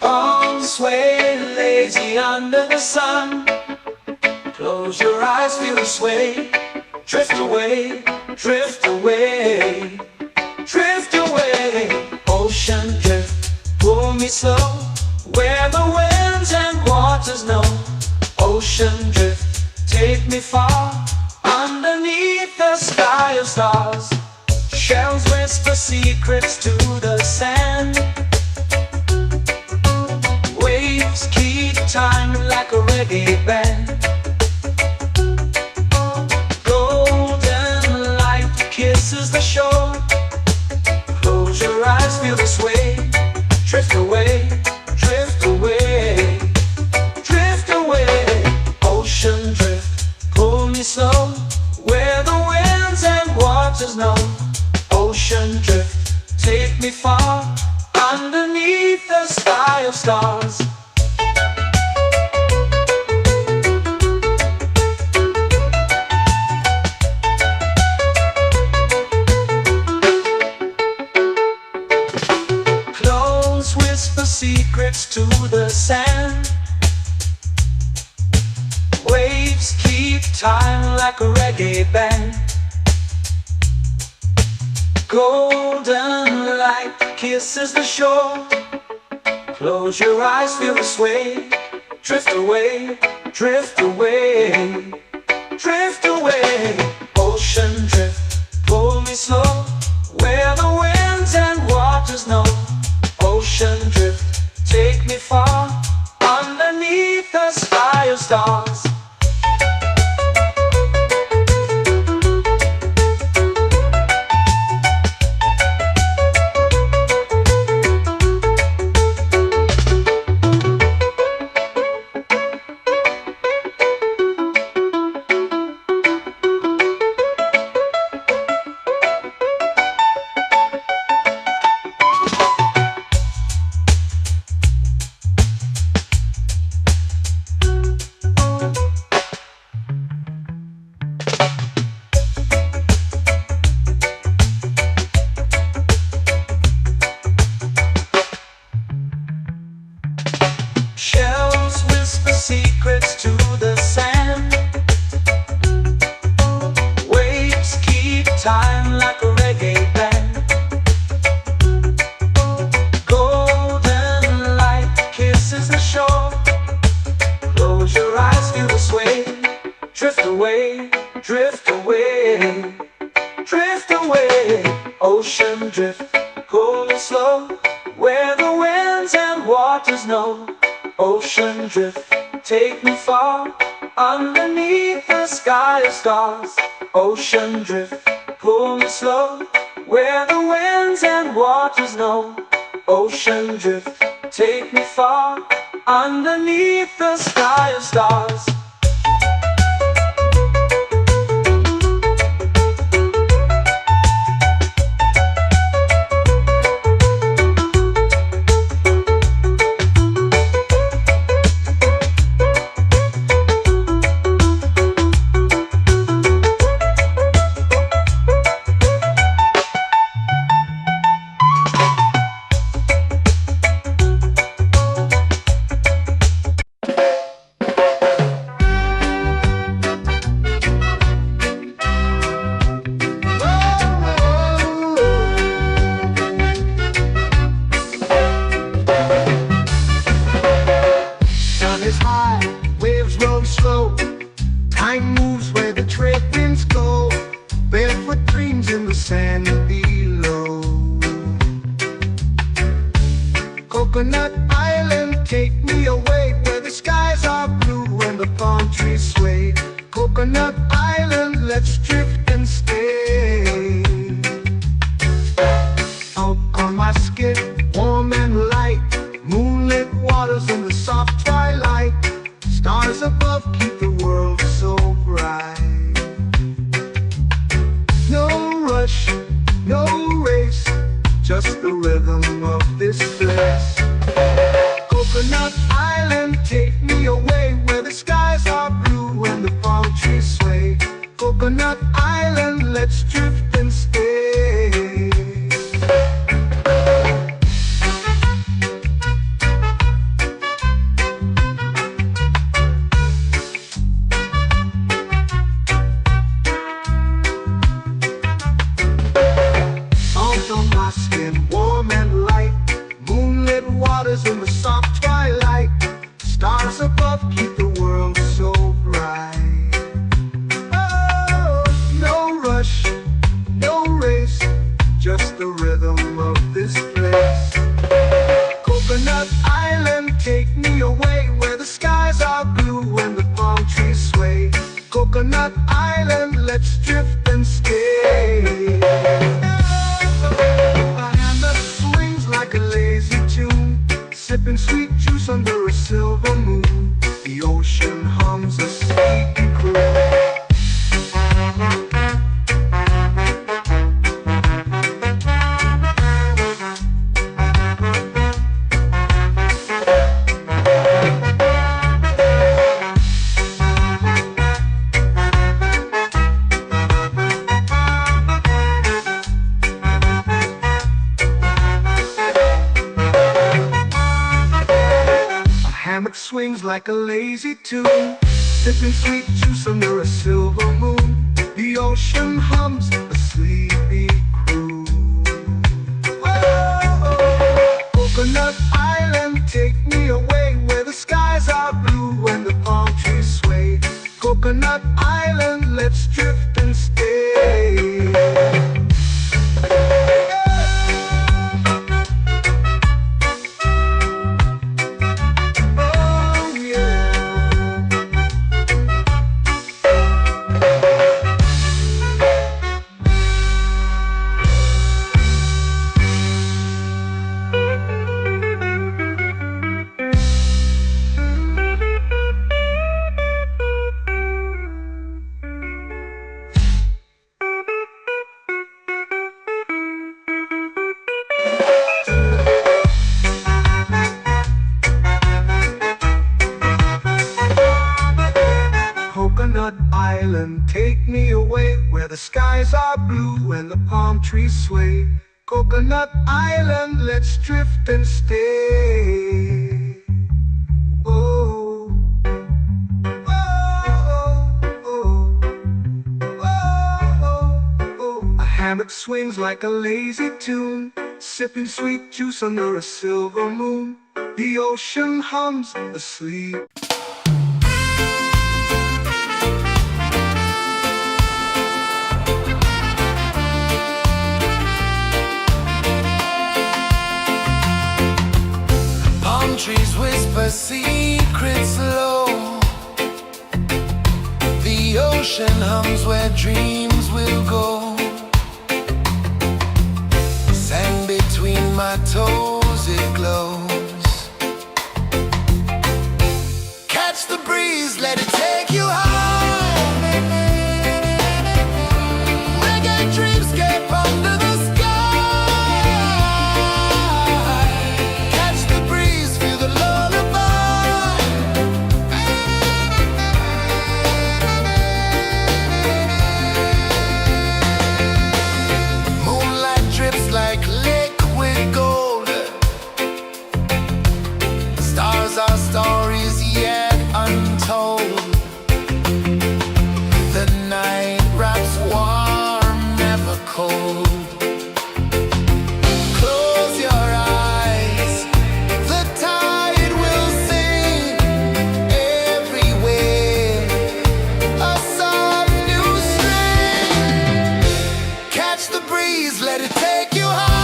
Arms sway lazy under the sun. Close your eyes, feel the sway. Drift away, drift away, drift away. Ocean drift, pull me slow, where the winds and waters know. Ocean drift, take me far, underneath the sky of stars. Shells whisper secrets to the sand. Waves keep time like a reggae band. Golden light kisses the shore. Close your eyes, feel the sway. Drift away, drift away, drift away. Ocean drift, pull me slow, where the winds and waters know. Ocean drift, take me far, underneath the sky of stars. Clones whisper secrets to the sand. Waves keep time like a reggae band. Golden light kisses the shore. Close your eyes, feel the sway. Drift away, drift away, drift away. Ocean drift, pull me slow, where the winds and waters know. Ocean drift, take me far, underneath the sky of stars. Shells whisper secrets to the sand. Waves keep time like a reggae band. Golden light kisses the shore. Close your eyes, feel the sway. Drift away, drift away, drift away. Ocean drift, pull it slow, where the winds and waters know. Ocean drift, take me far, underneath the sky of stars. Ocean drift, pull me slow, where the winds and waters know. Ocean drift, take me far, underneath the sky of stars. Sun is high, waves roll slow. Time moves where the trade winds go. Barefoot dreams in the sand below. Coconut Island, take me away, where the skies are blue and the palm trees sway. Coconut Island, let's drift and stay. Out on my skin, warm and light, moonlit waters in the soft twilight. Stars above keep the world so bright. No rush, no race, just the rhythm of this place. Coconut Island, take me away, where the skies are blue and the palm trees sway. Coconut Island, let's drift and stay. Salt on my skin, warm and light, moonlit waters in the soft twilight. Stars above keep the world so bright. Oh, no rush, no race, just the rhythm of this place. Coconut Island, take me away, where the skies are blue and the palm trees sway. Coconut Island, let's drift and stay. A hand that swings like a lazy tune, sipping sweet juice under a silver moon. The ocean hums a sleepy croon. Hammock swings like a lazy tune, sipping sweet juice under a silver moon. The ocean hums a sleepy croon. Whoa, Coconut Island, island, take me away where the skies are blue and the palm trees sway. Coconut Island, let's drift and stay. Oh, oh, oh, oh, oh. A hammock swings like a lazy tune, sipping sweet juice under a silver moon. The ocean hums asleep. Trees whisper secrets low. The ocean hums where dreams will go. Sand between my toes, it glows. Catch the breeze, let it take you high. Reggae dreamscape under the sky. Our stories yet untold. The night wraps warm, never cold. Close your eyes, the tide will sing everywhere. A soft new string. Catch the breeze, let it take you high.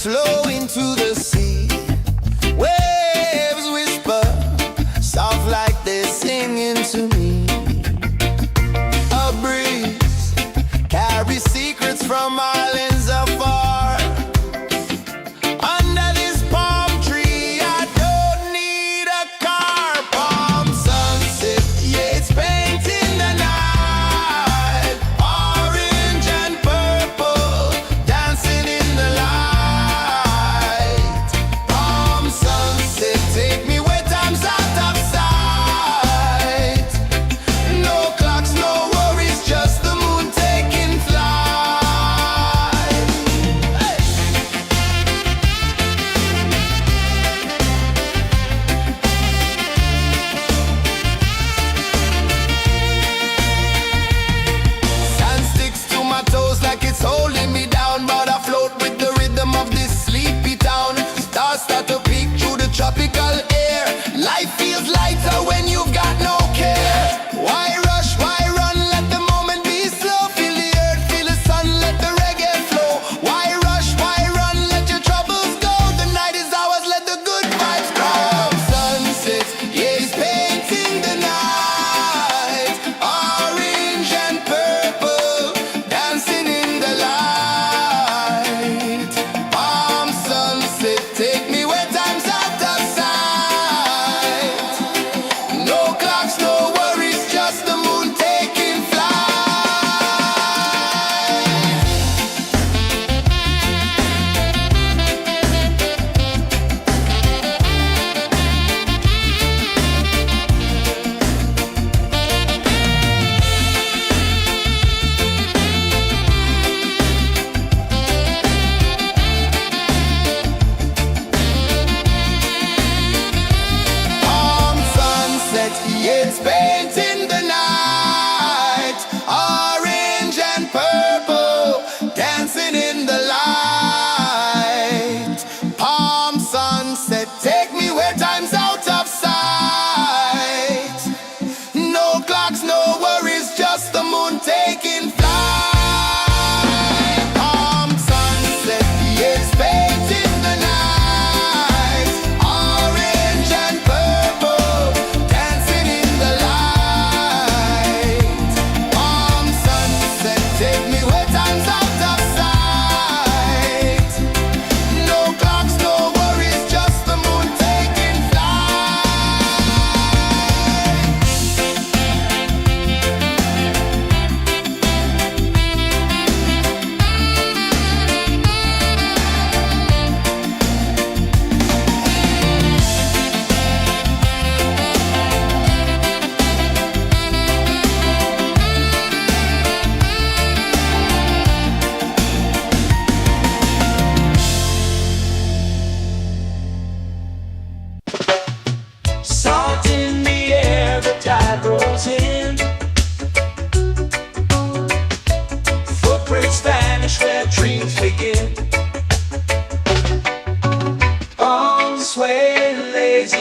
Slow into the sea. Waves whisper, soft like they're singing to me. A breeze carries secrets from islands afar. Under this palm tree, I don't need a car. Palm sunset, yeah, it's painting the night. Orange and purple, dancing in the light.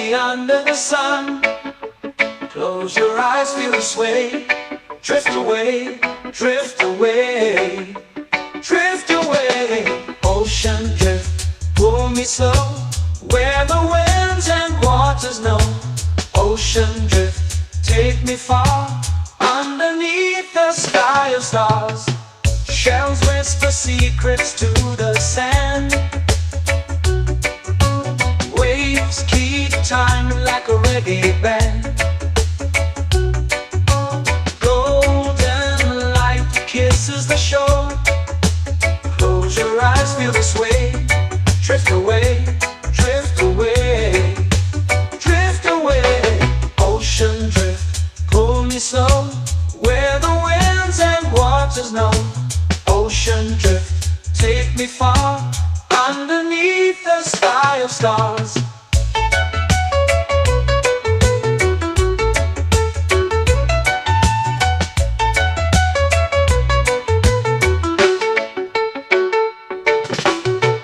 lazy under the sun. Close your eyes, feel the sway. Drift away, drift away, drift away. Ocean drift, pull me slow, where the winds and waters know. Ocean drift, take me far, underneath the sky of stars. Shells whisper secrets to the sand. Waves keep time like a reggae band. Golden light kisses the shore. Close your eyes, feel the sway. Drift away, drift away, drift away. Ocean drift, pull me slow, where the winds and waters know. Ocean drift, take me far, underneath the sky of stars.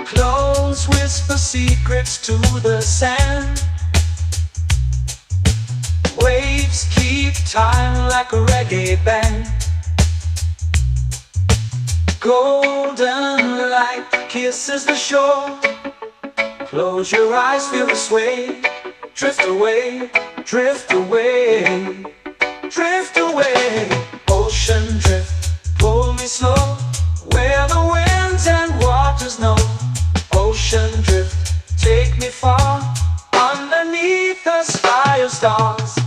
Clones whisper secrets to the sand. Waves keep time like a reggae band. Golden light kisses the shore. Close your eyes, feel the sway. Drift away, drift away, drift away. Ocean drift, pull me slow, where the winds and waters know. Ocean drift, take me far, underneath the sky of stars.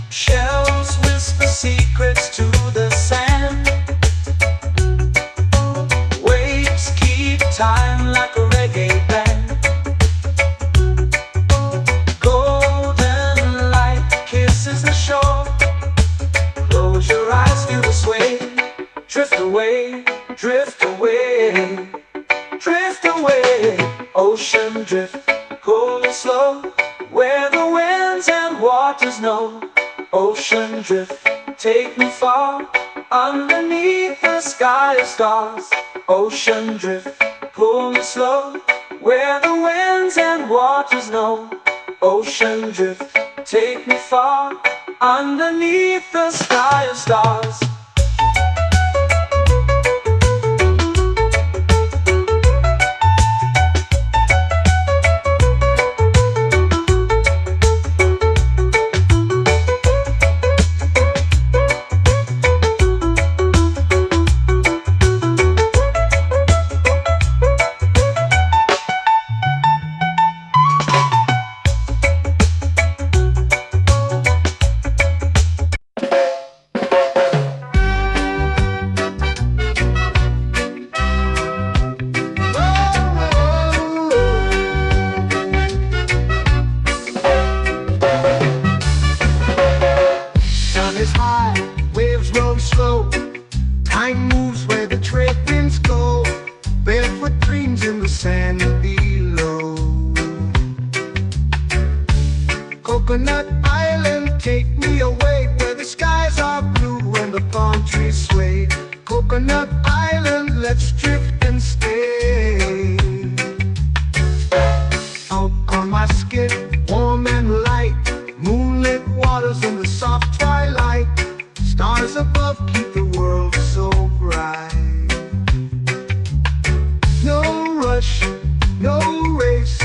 Shells whisper secrets to the sand. Waves keep time like a reggae band. Golden light kisses the shore. Close your eyes, feel the sway. Drift away, drift away, drift away. Ocean drift, pull me slow, where the winds and waters know. Ocean drift, take me far, underneath the sky of stars. Ocean drift, pull me slow, where the winds and waters know. Ocean drift, take me far, underneath the sky of stars. Sun is high, waves roll slow. Time moves where the trade winds go. Barefoot dreams in the sand below. Coconut Island, take me away, where the skies are blue and the palm trees sway. Coconut Island, let's drift and stay. Out on my skin, warm and light, moonlit waters in the soft twilight. Stars above keep the world so bright. No rush, no race,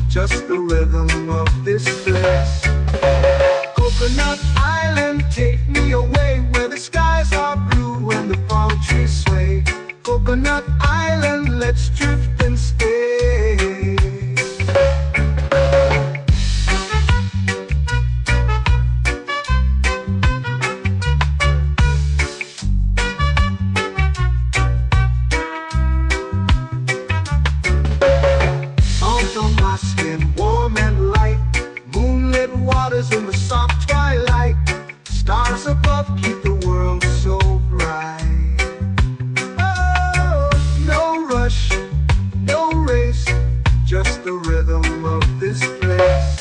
just the rhythm of this place. Coconut Island, take me away, where the skies are blue and the palm trees sway. Coconut waters in the soft twilight. Stars above keep the world so bright. Oh, no rush, no race, just the rhythm of this place.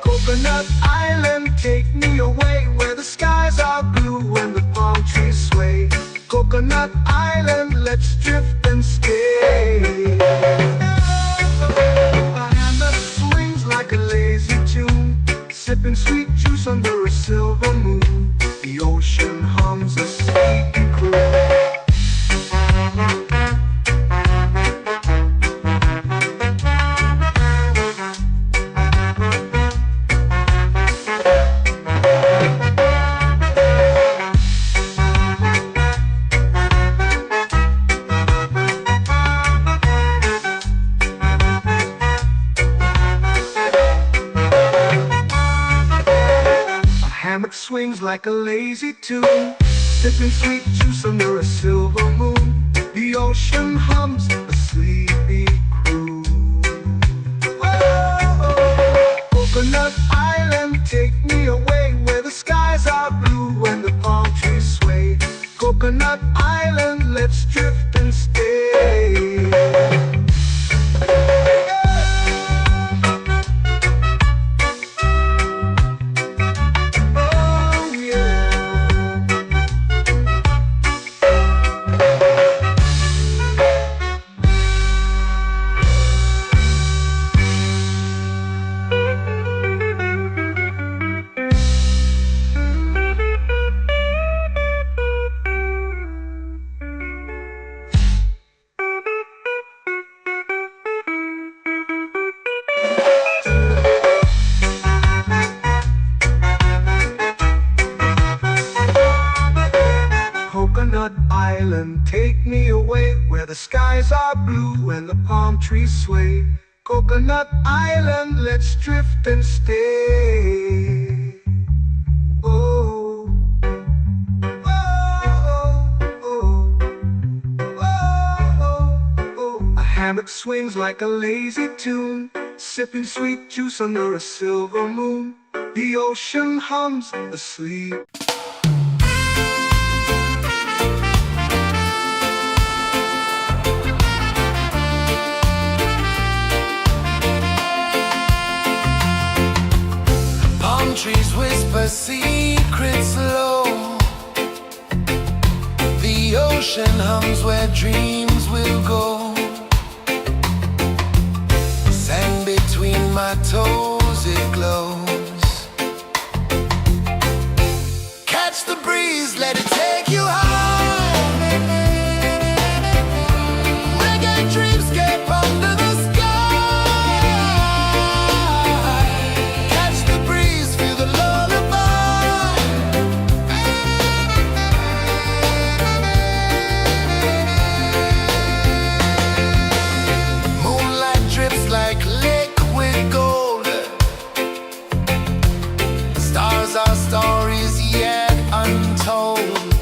Coconut Island, take me away where the skies are blue and the palm trees sway. Coconut Island, let's drift and stay. A hand that swings like a lazy tune, sipping sweet juice under a silver moon. The ocean hums a sleepy croon. Hammock swings like a lazy tune, sipping sweet juice under a silver moon. The ocean hums a sleepy croon. Whoa, Coconut Island, take me away where the skies are blue and the palm trees sway. Coconut Island, let's drift and stay. Coconut Island, take me away where the skies are blue and the palm trees sway. Coconut Island, let's drift and stay. Oh, oh, oh, oh, oh. A hammock swings like a lazy tune, sipping sweet juice under a silver moon. The ocean hums asleep. Trees whisper secrets low. The ocean hums where dreams will go. Sand between my toes, it glows. Catch the breeze, let it take you high. Reggae dreamscape under the sky. Our stories yet untold.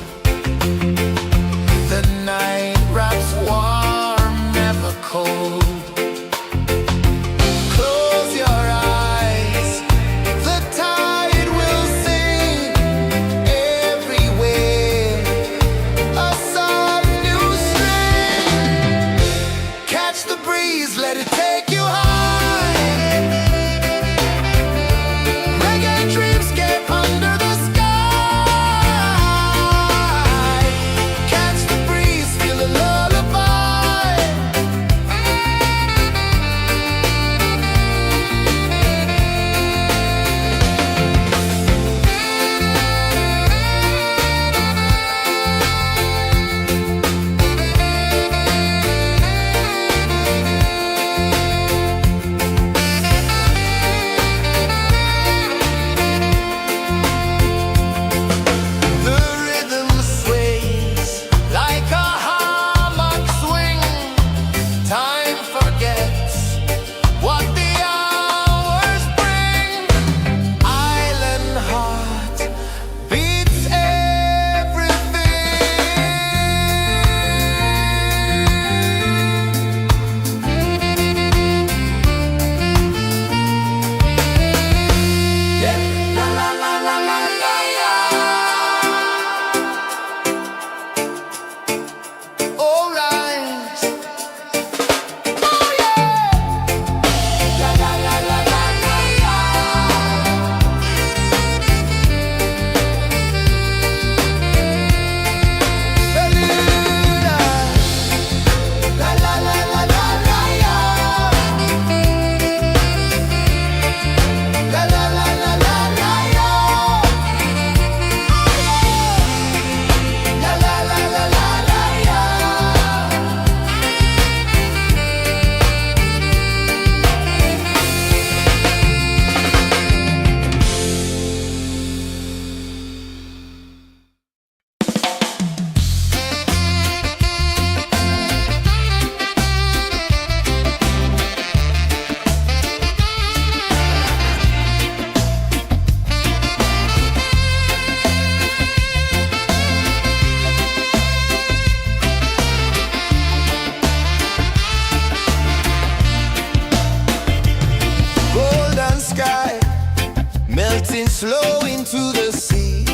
melting slow into the sea.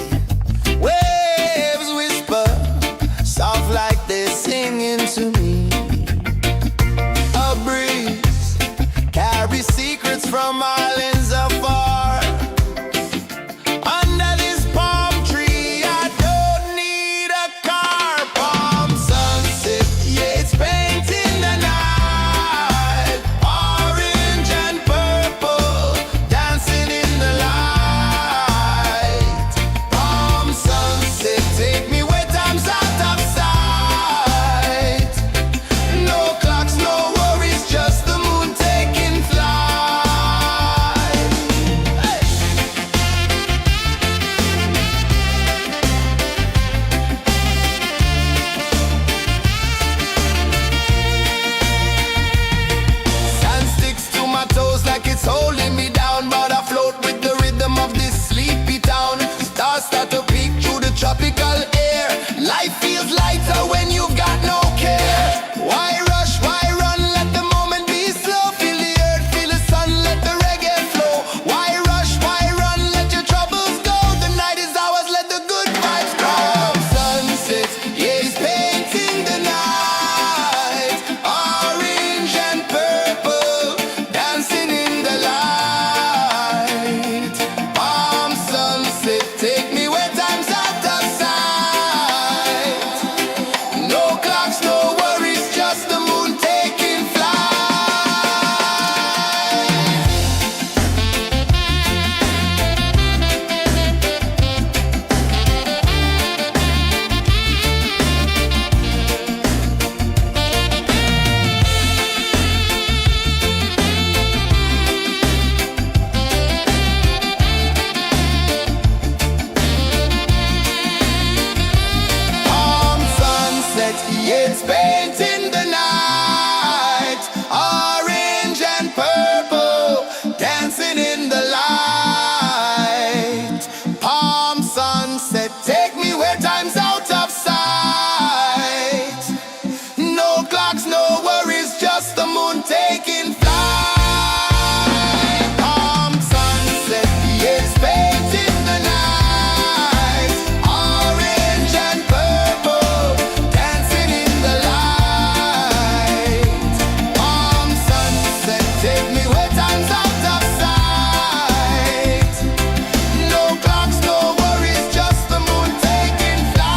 Waves whisper, soft like they're singing to me. A breeze carries secrets from islands afar. Under this palm tree, I don't need a car. Palm sunset, yeah, it's painting the night. Orange and purple, dancing in the light. Palm sunset, take me where time's out of sight. No clocks, no worries, just the moon taking flight. Hey! Sand sticks to my toes like it's holding me down, but I float with the rhythm of this sleepy town. Stars start to peek through the tropical air. Life feels lighter when you've got no care. Why rush, why run, let the moment be slow. Feel the earth, feel the sun, let the reggae flow. Why rush, why run, let your troubles go. The night is ours, let the good vibes grow. Sunset, yeah, it's painting the night. Orange and purple, dancing in the light. Palm sunset, take me where time's out of sight. No clocks, no worries, just the moon taking flight. Palm sunset, yeah, it's painting the night. Orange and purple, dancing in the light. Palm sunset, take me where time's out of sight. No clocks, no worries, just the moon taking flight. Palm sunset, yeah, it's painting the night. Orange and purple, dancing in the light. Palm sunset, take me where time's out of sight. No clocks, no worries, just the moon taking flight.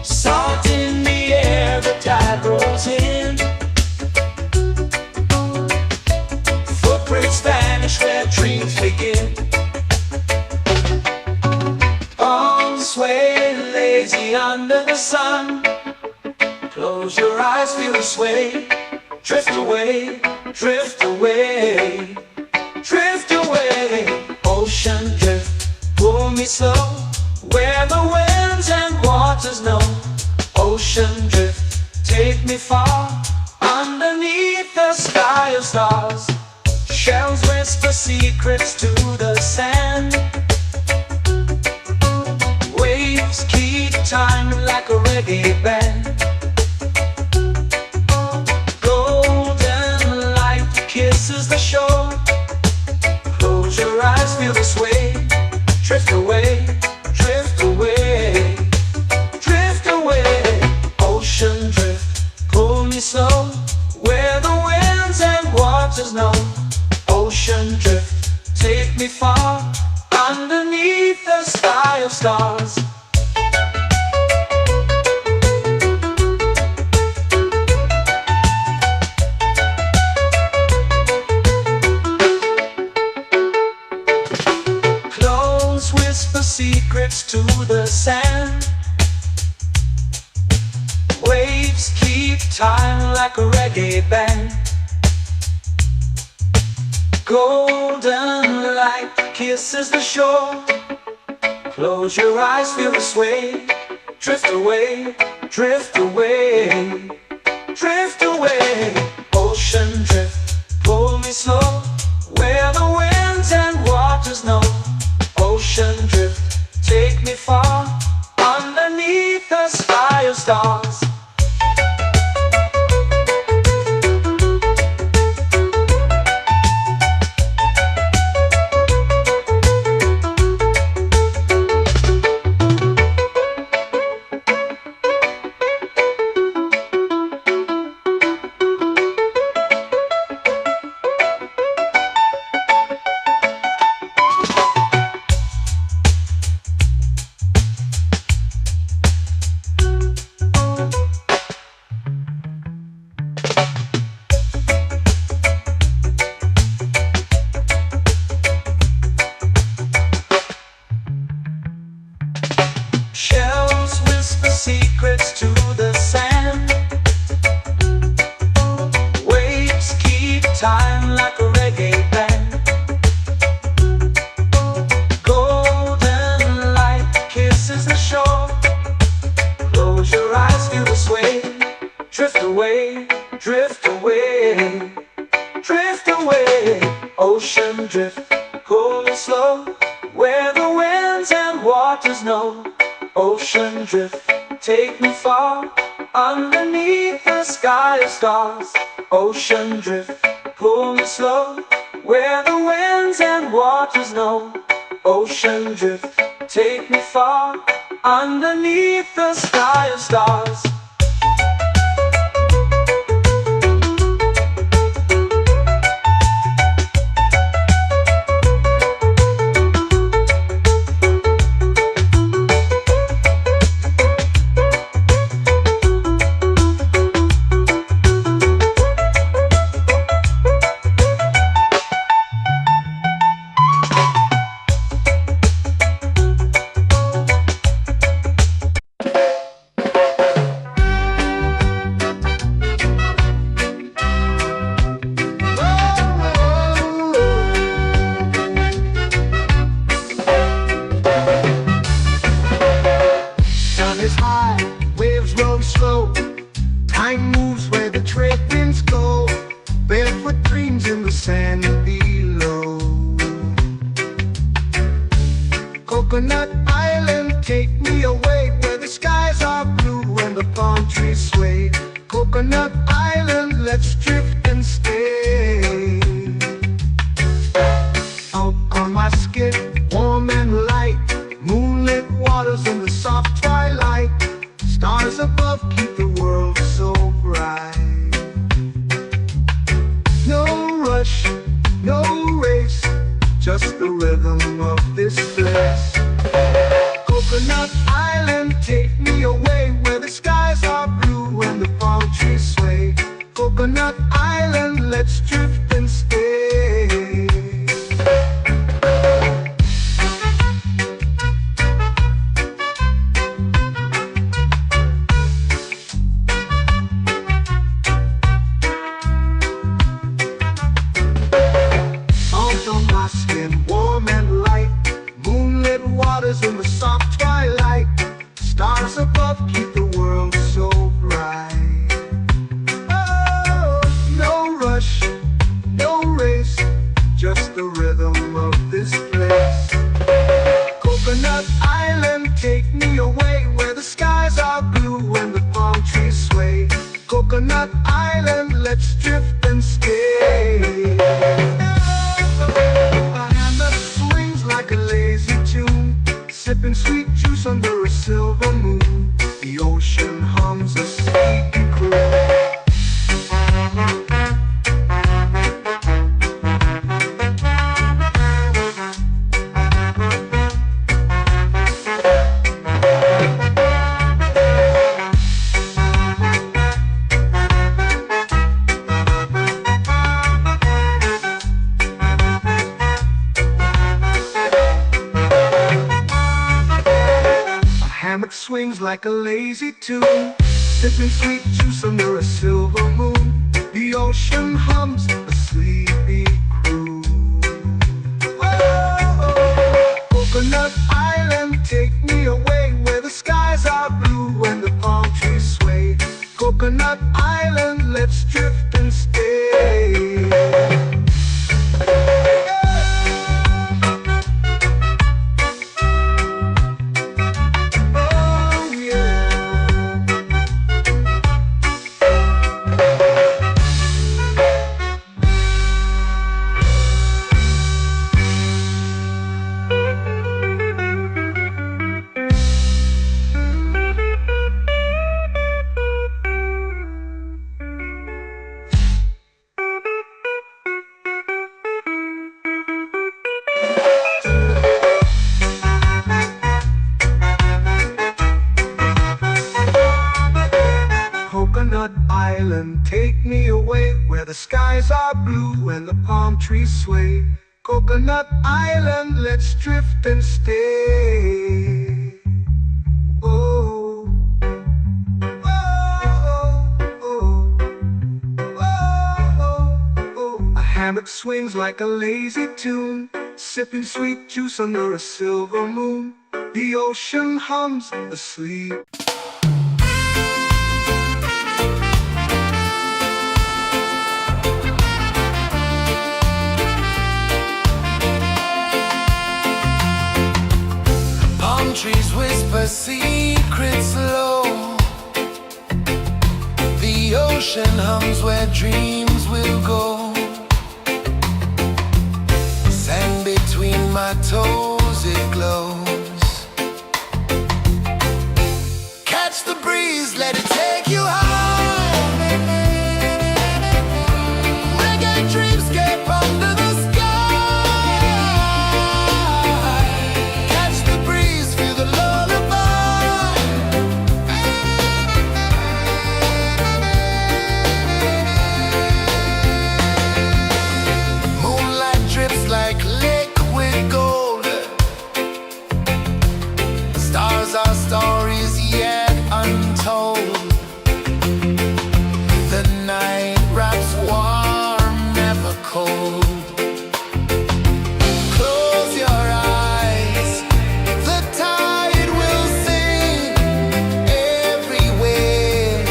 Salt in the air, the tide rolls in. Footprints vanish where dreams begin. Arms sway lazy under the sun. Close your eyes, feel the sway. Drift away, drift away, drift away. Ocean drift, pull me slow, where the winds and waters know. Ocean drift, take me far, underneath the sky of stars. Shells whisper secrets to the sand. Waves keep time like a reggae band. Golden light kisses the shore. Close your eyes, feel the sway. Drift away, drift away, drift away. Ocean drift, pull me slow, where the winds and waters know. Ocean drift, take me far, underneath the sky of stars. Close whisper secrets to the sand. Waves keep time like a reggae band. Golden light kisses the shore. Close your eyes, feel the sway. Drift away, drift away, drift away. Ocean drift, pull me slow, where the winds and waters know. Ocean drift, take me far, underneath the sky of stars. Shells whisper secrets to the sand. Waves keep time like a reggae band. Golden light kisses the shore. Close your eyes, feel the sway. Drift away, drift away, drift away. Ocean drift, pull me slow, where the winds and waters know. Ocean drift, take me far, underneath the sky of stars. Ocean drift, pull me slow, where the winds and waters know. Ocean drift, take me far, underneath the sky of stars. Sun is high, waves roll slow. Time moves where the trade winds go. Barefoot dreams in the sand below. Coconut Island, take me away, where the skies are blue and the palm trees sway. Coconut Island, let's drift and stay. Out on my skin, warm and light, moonlit waters in the soft twilight. Stars above keep the world so bright. No rush, no race, just the rhythm of this place. Coconut Island, take me away, where the skies are blue and the palm trees sway. Coconut Island, let's drift and stay. Salt on my skin, warm and light, moonlit waters in the soft twilight. Stars above keep the world so bright. Oh, no rush, no race, just the rhythm of this place. Coconut Island, take me away, where the skies are blue and the palm trees sway. Coconut Island, let's drift and stay. A hand that swings like a lazy tune, sipping sweet juice under a silver moon. The ocean hums a sleepy croon. Hammock swings like a lazy tune, sipping sweet juice under a silver moon. The ocean hums a sleepy croon. Coconut Island, take me away where the skies are blue and the palm trees sway. Coconut Island, let's drift and stay. Oh yeah. Coconut Island, take me away where the skies are blue and the palm trees sway. Coconut Island, let's drift and stay. Oh, oh, oh, oh, oh. A hammock swings like a lazy tune, sipping sweet juice under a silver moon. The ocean hums asleep. Palm trees whisper secrets low. The ocean hums where dreams will go. Sand between my toes, it glows. Catch the breeze, let it take you high. Reggae dreamscape under the sky. Catch the breeze, feel the lullaby. Moonlight drips like liquid gold. Stars are stories yet untold. The night wraps warm, never cold. Close your eyes, the tide will sing everywhere.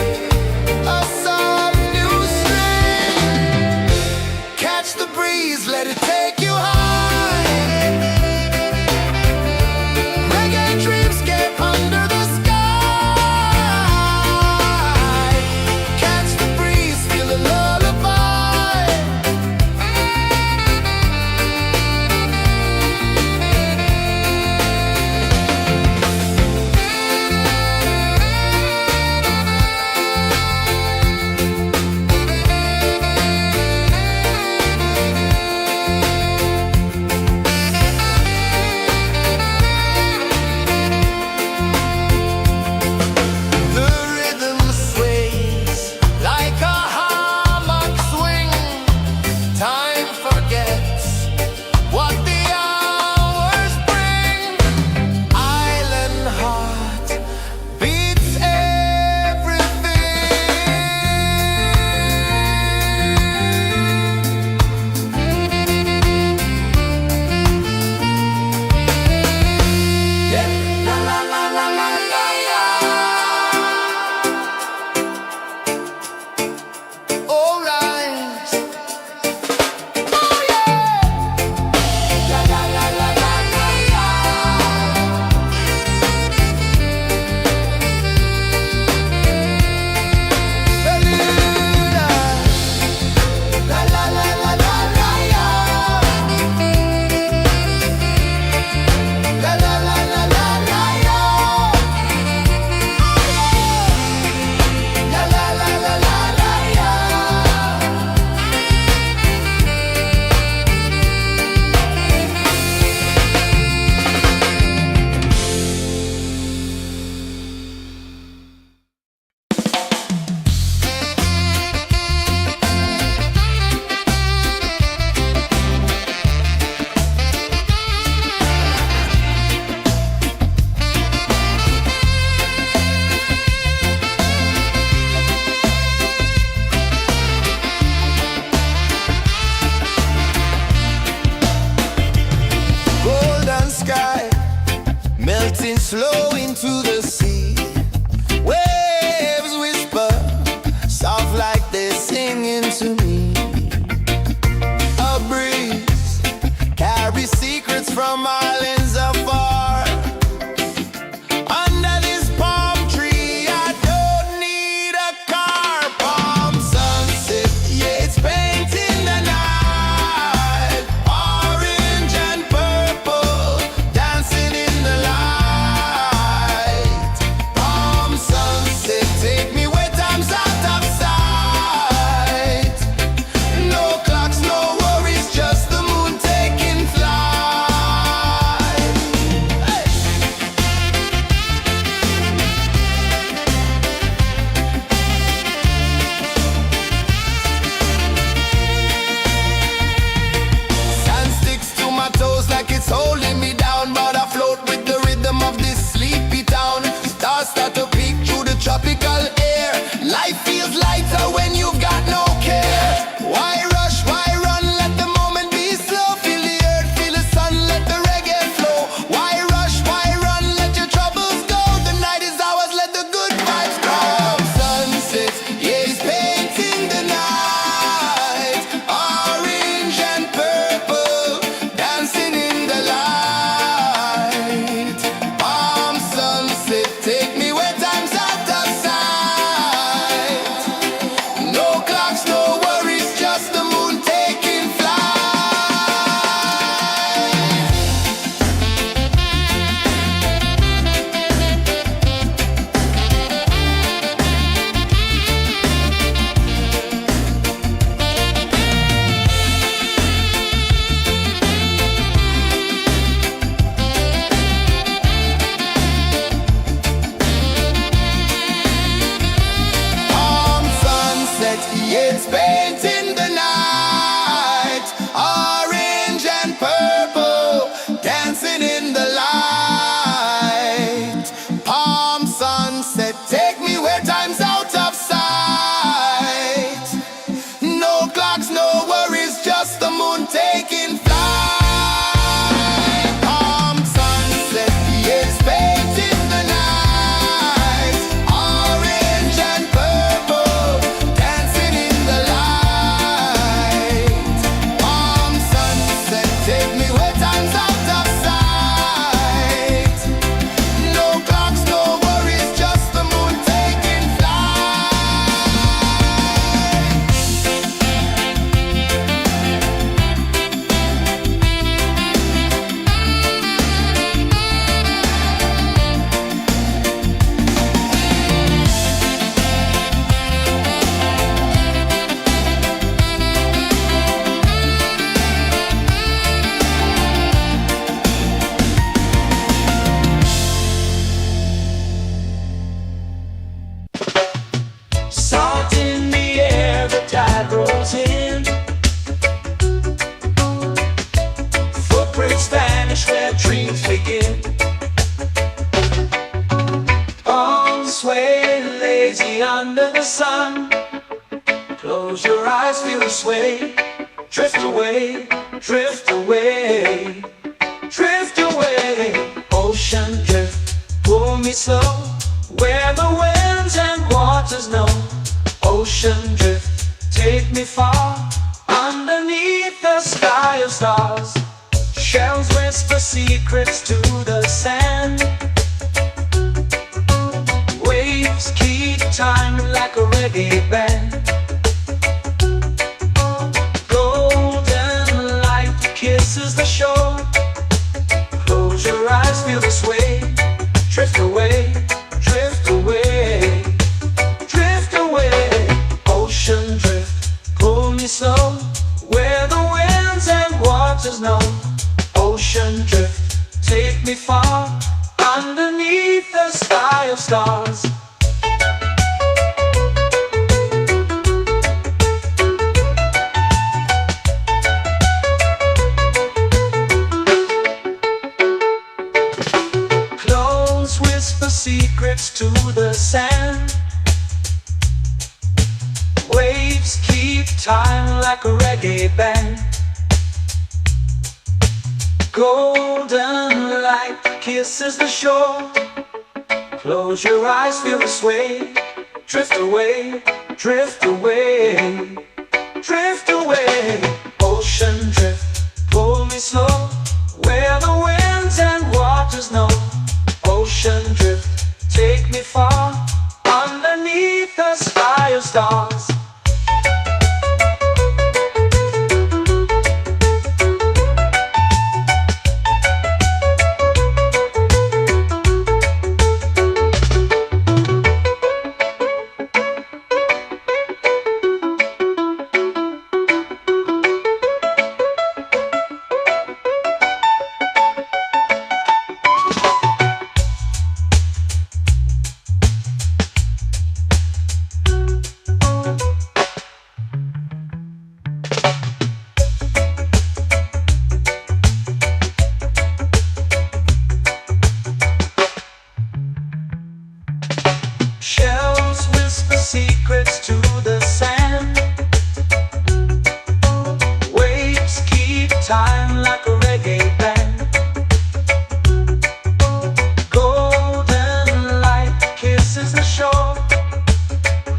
A soft new string. Catch the breeze, let it take you high. Reggae dreamscape under the sky. Catch the breeze, feel the lullaby. The rhythm sways like a hammock swing. Time forgets what the hours bring. Island heart beats everything. Yeah. La la la la la la la. All right. Oh yeah. La la la la la la la. Bermuda. La la la la la la la. La la la la la la la. La la la la la la la. Golden sky, melting slow into the sea. Waves whisper, soft like they're singing to me. A breeze carries secrets from islands afar. Under this palm tree, I don't need a car. Palm sunset, yeah, it's painting the night. Orange and purple, dancing in the light. Palm sunset, take me where time's out of sight. No clocks, no worries, just the moon taking flight. Hey! Sand sticks to my toes like it's holding me down, but I float with the rhythm of this sleepy town. Stars start to peek through the tropical air. Life feels lighter when you've got no care. Why rush, why run, let the moment be slow. Feel the earth, feel the sun, let the reggae flow. Why rush, why run, let your troubles go. The night is ours, let the good vibes grow. Sunset, yeah, it's painting the night. Orange and purple, dancing in the light. Palm sunset, take me where time's out of sight. No clocks, no worries, just the moon taking flight. Palm sunset, yeah, it's painting the night. Orange and purple, dancing in the light. Palm sunset, take me where time's out of sight. No clocks, no worries, just the moon taking flight. Palm sunset, yeah, it's painting the night. Orange and purple, dancing in the light. Palm sunset, take me where time's out of sight. No clocks, no worries, just the moon taking flight. Salt in the air, the tide rolls in. Footprints vanish where dreams begin. Arms sway lazy under the sun. Close your eyes, feel the sway. Drift away, drift away, drift away. Ocean drift, pull me slow, where the winds and waters know. Ocean drift, take me far, underneath the sky of stars. Shells whisper secrets to the sand. Waves keep time like a reggae band. Golden light kisses the shore. Close your eyes, feel the sway. Drift away, drift away, drift away. Ocean drift, pull me slow, where the winds and waters know. Ocean drift, take me far, underneath the sky of stars. Close whisper secrets to the sand. Waves keep time like a reggae band. Golden light kisses the shore. Close your eyes, feel the sway. Drift away, drift away, drift away. Ocean drift, pull me slow, where the winds and waters know. Ocean drift, take me far, underneath the sky of stars. Shells whisper secrets to the sand. Waves keep time like a reggae band. Golden light kisses the shore.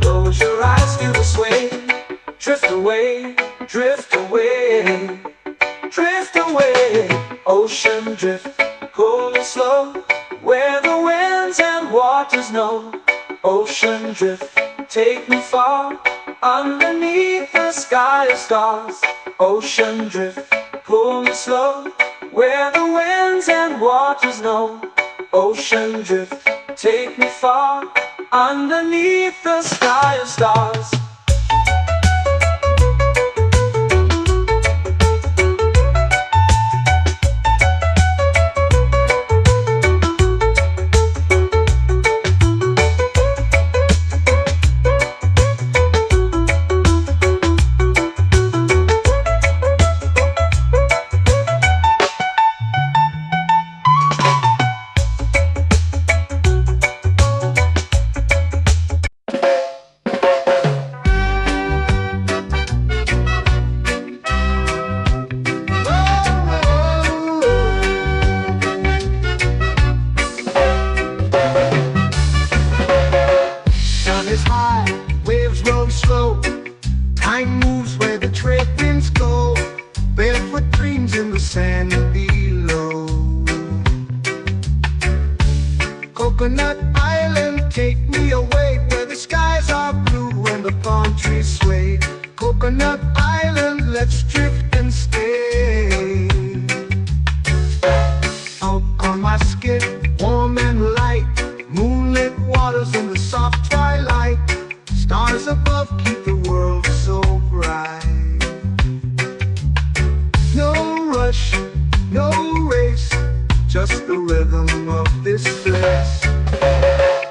Close your eyes, feel the sway. Drift away, drift away, drift away. Ocean drift, pull me slow, where the winds and waters know. Ocean drift, take me far, underneath the sky of stars. Ocean drift, pull me slow, where the winds and waters know. Ocean drift, take me far, underneath the sky of stars. Is high, waves roll slow. Time moves where the trade winds go. Barefoot dreams in the sand below. Coconut Island, take me away, where the skies are blue and the palm trees sway. Coconut Island, let's drift and stay. Out on my skin, warm and light, moonlit waters in the soft twilight. Stars above keep the world so bright. No rush, no race, just the rhythm of this place.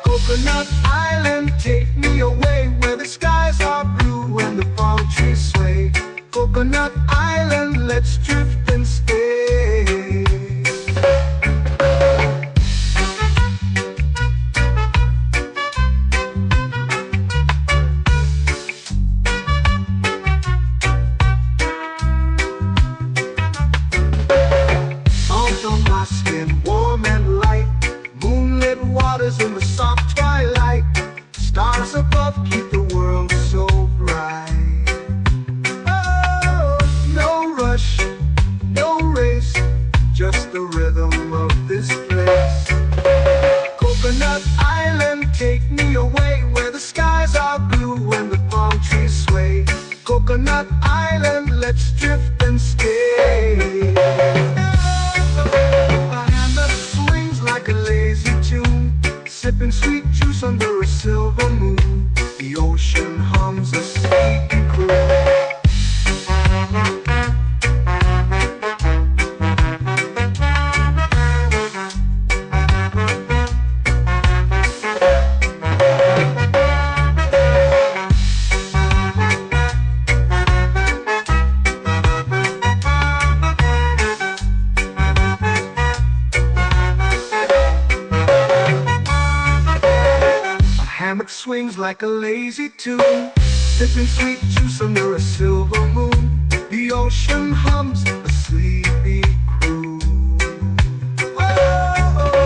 Coconut Island, take me away, where the skies are blue and the palm trees sway. Coconut Island, let's drift and stay. Warm and light, moonlit waters in the soft twilight. Stars above keep the world so bright. Oh, no rush, no race, just the rhythm of this place. Coconut Island, take me away, where the skies are blue and the palm trees sway. Coconut Island, let's drift and stay. Like a lazy tune, sipping sweet juice under a silver moon. The ocean hums a sleepy croon. Swings like a lazy tune, sipping sweet juice under a silver moon. The ocean hums a sleepy croon. Whoa.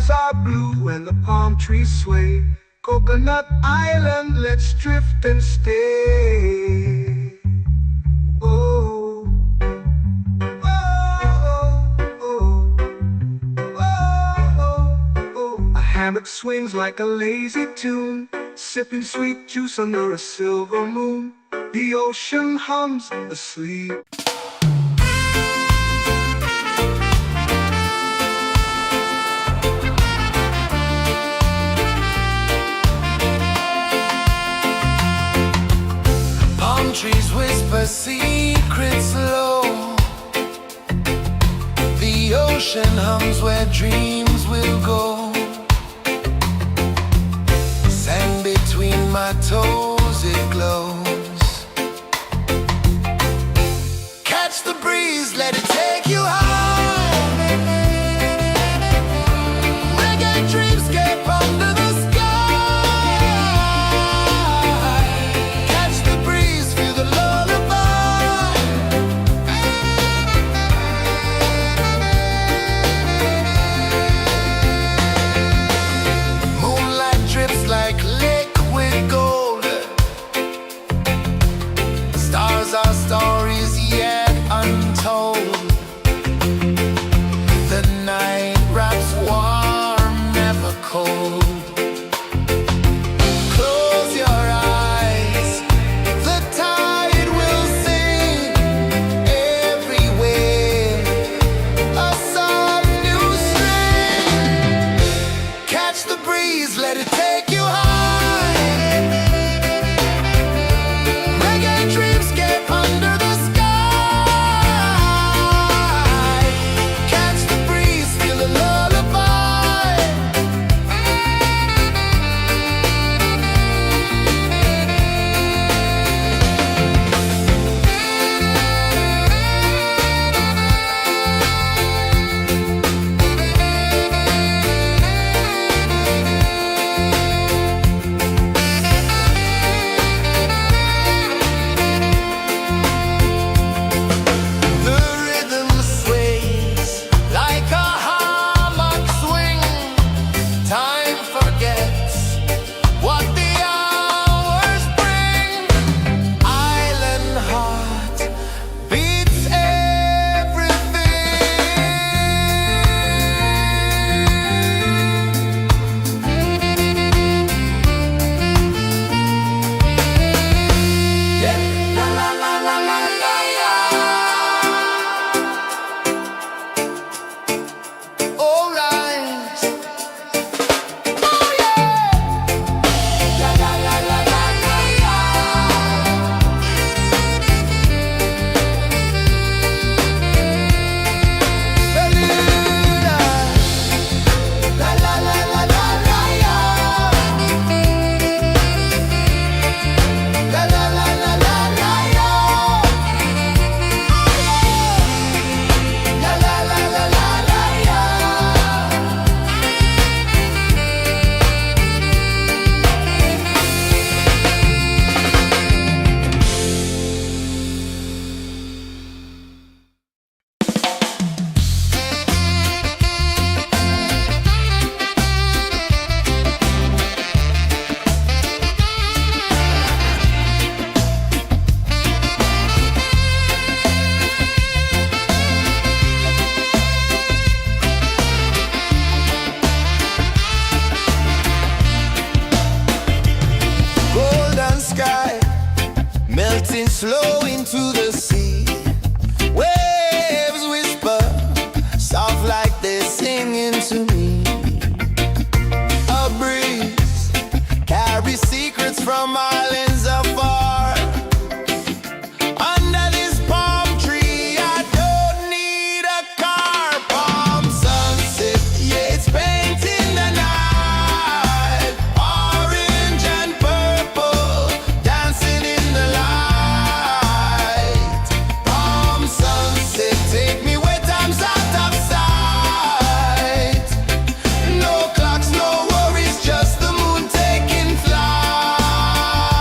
skies are blue and the palm trees sway. Coconut Island, let's drift and stay. Oh, oh, oh, oh, oh. A hammock swings like a lazy tune, sipping sweet juice under a silver moon. The ocean hums asleep. Palm trees whisper secrets low. The ocean hums where dreams will go. Sand between my toes, it glows. Catch the breeze, let it take you high. Reggae dreamscape under the sky. Catch the breeze, feel the lullaby. Moonlight drips like liquid gold. Stars are stories yet untold. The night wraps warm, never cold. Close your eyes, the tide will sing everywhere. A soft new string. Catch the breeze, let it take you high. Reggae dreamscape under the sky. Catch the breeze, feel a lullaby. The rhythm sways like a hammock swing. Time forgets what the hours bring. Island heart beats everything. Yeah. La la la la la la la. All right. Oh yeah. La la la la la la la. Bermuda. La la la la la la la. La la la la la la la. La la la la la la la. Golden sky melting slow into the sea. Waves whisper soft like they're singing to me. A breeze carries secrets from islands afar. Under this palm tree, I don't need a car. Palm sunset, yeah, it's painting the night. Orange and purple, dancing in the light. Palm sunset, take me where time's out of sight. No clocks, no worries, just the moon taking flight.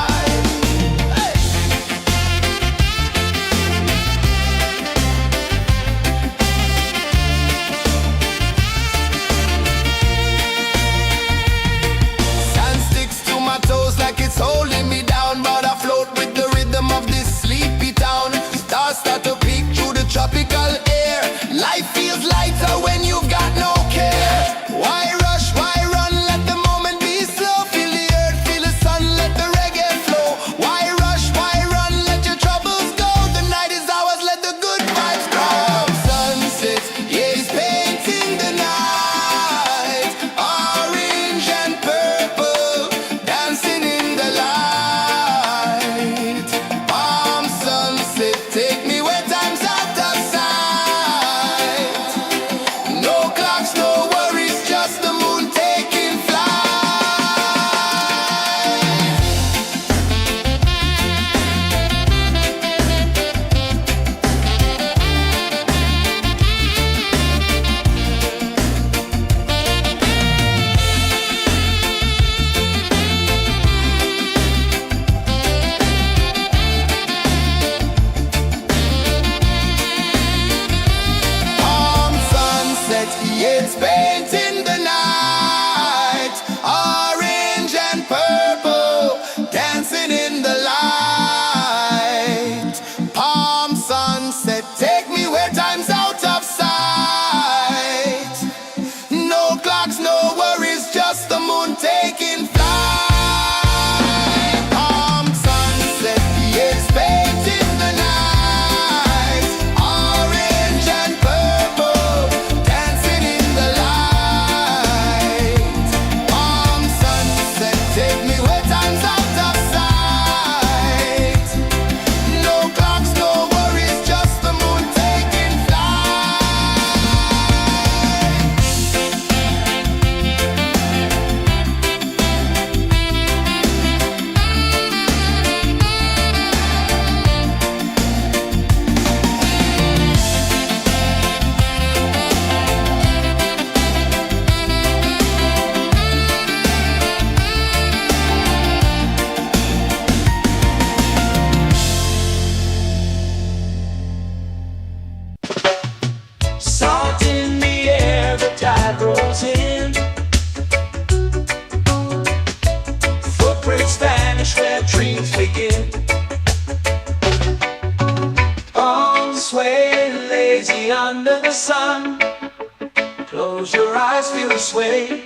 eyes feel the sway.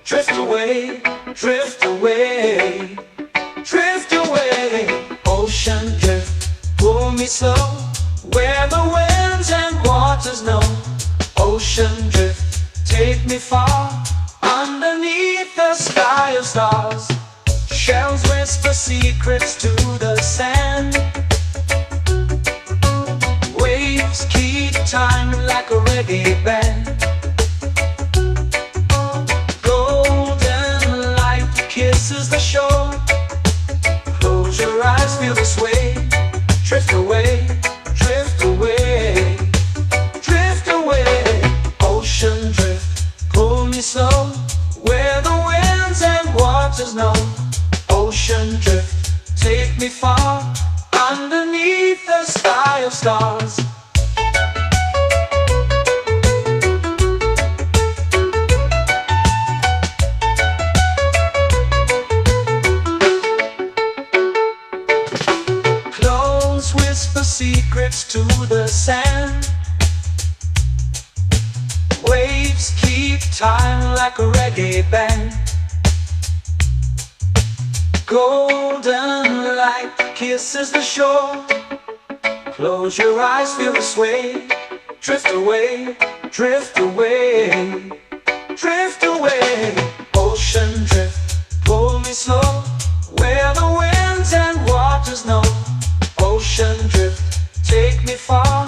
Drift away, drift away, drift away. Ocean drift, pull me slow, where the winds and waters know. Ocean drift, take me far, underneath the sky of stars. Shells whisper secrets to the sand. Waves keep time like a reggae band. Golden light kisses the shore. Close your eyes, feel the sway. Drift away, drift away, drift away. Ocean drift, pull me slow, where the winds and waters know. Ocean drift, take me far, underneath the sky of stars. Close whisper secrets to the sand. Waves keep time like a reggae band. Golden light kisses the shore. Close your eyes, feel the sway. Drift away, drift away, drift away. Ocean drift, pull me slow, where the winds and waters know. Ocean drift, take me far,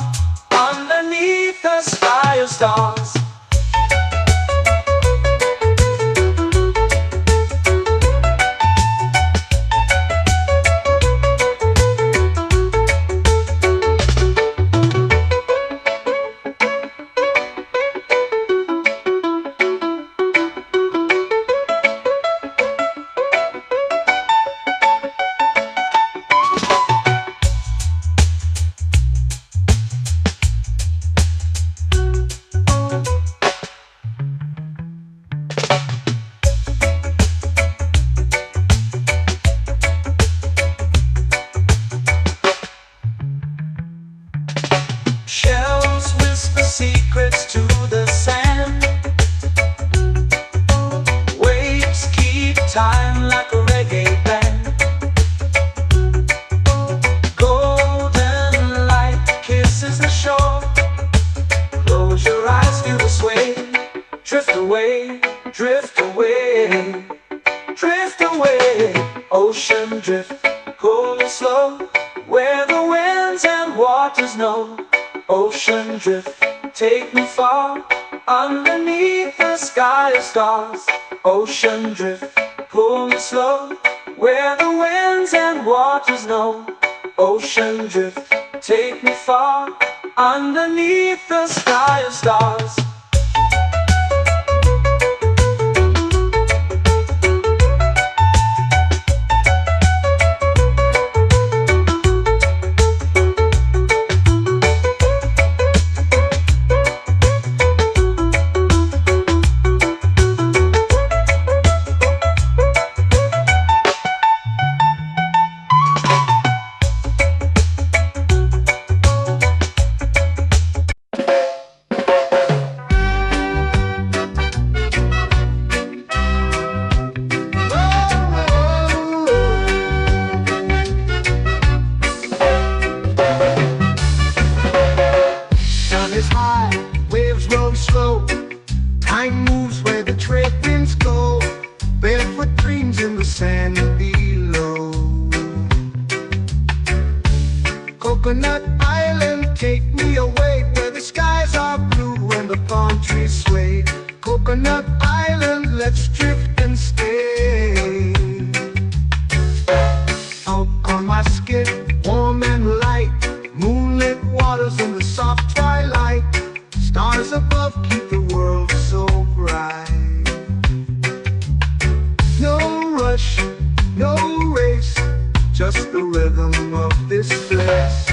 underneath the sky of stars. Shells whisper secrets to the sand. Waves keep time like a reggae band. Golden light kisses the shore. Close your eyes, feel the sway. Drift away, drift away, drift away. Ocean drift, pull me slow, where the winds and waters know. Ocean drift, take me far, underneath the sky of stars. Ocean drift, pull me slow, where the winds and waters know. Ocean drift, take me far, underneath the sky of stars. Is high, waves roll slow. Time moves where the trade winds go. Barefoot dreams in the sand below. Coconut Island, take me away, where the skies are blue and the palm trees sway. Coconut Island, let's drift and stay. Out on my skin, warm and light, moonlit waters in the soft twilight. Stars above keep the world so bright. No rush, no race, just the rhythm of this place.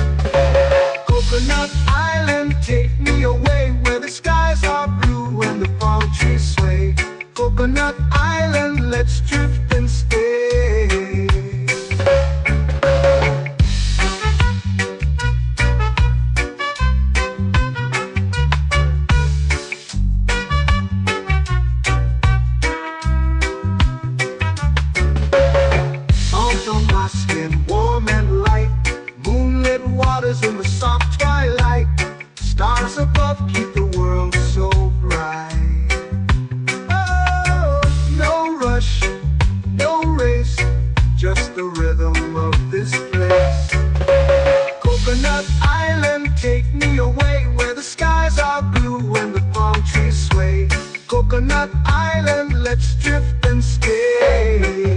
Coconut Island, take me away, where the skies are blue and the palm trees sway. Coconut Island, let's drift and stay. in warm and light. Moonlit waters in the soft twilight. Stars above keep the world so bright. Oh, no rush, no race, just the rhythm of this place. Coconut Island, take me away where the skies are blue and the palm trees sway. Coconut Island, let's drift and stay.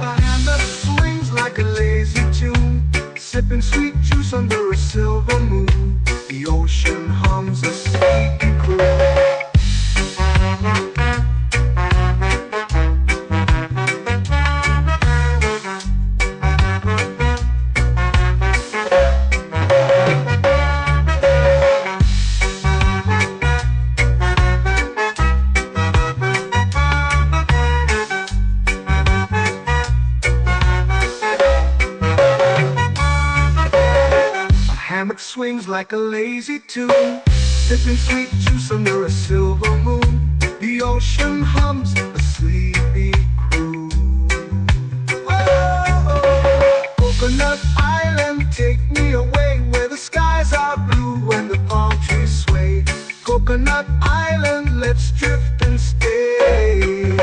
A hand that swings like a lazy tune, sipping sweet juice under a silver moon. The ocean hums a sleepy croon. Hammock swings like a lazy tune, sipping sweet juice under a silver moon. The ocean hums a sleepy croon. Oh, Coconut Island, take me away where the skies are blue and the palm trees sway. Coconut Island, let's drift and stay.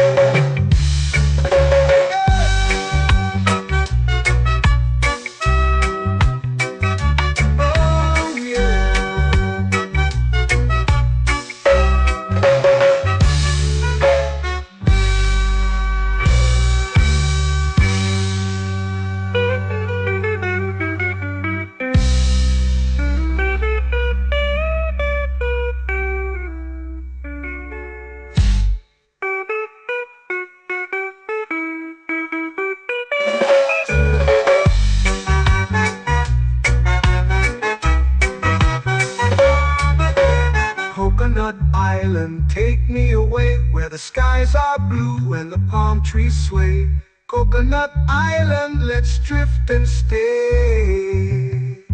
Coconut Island, take me away where the skies are blue and the palm trees sway. Coconut Island, let's drift and stay.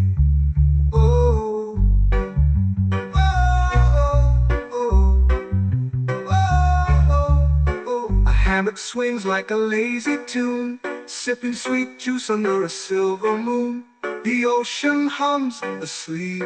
Oh, oh, oh, oh, oh. A hammock swings like a lazy tune, sipping sweet juice under a silver moon. The ocean hums asleep.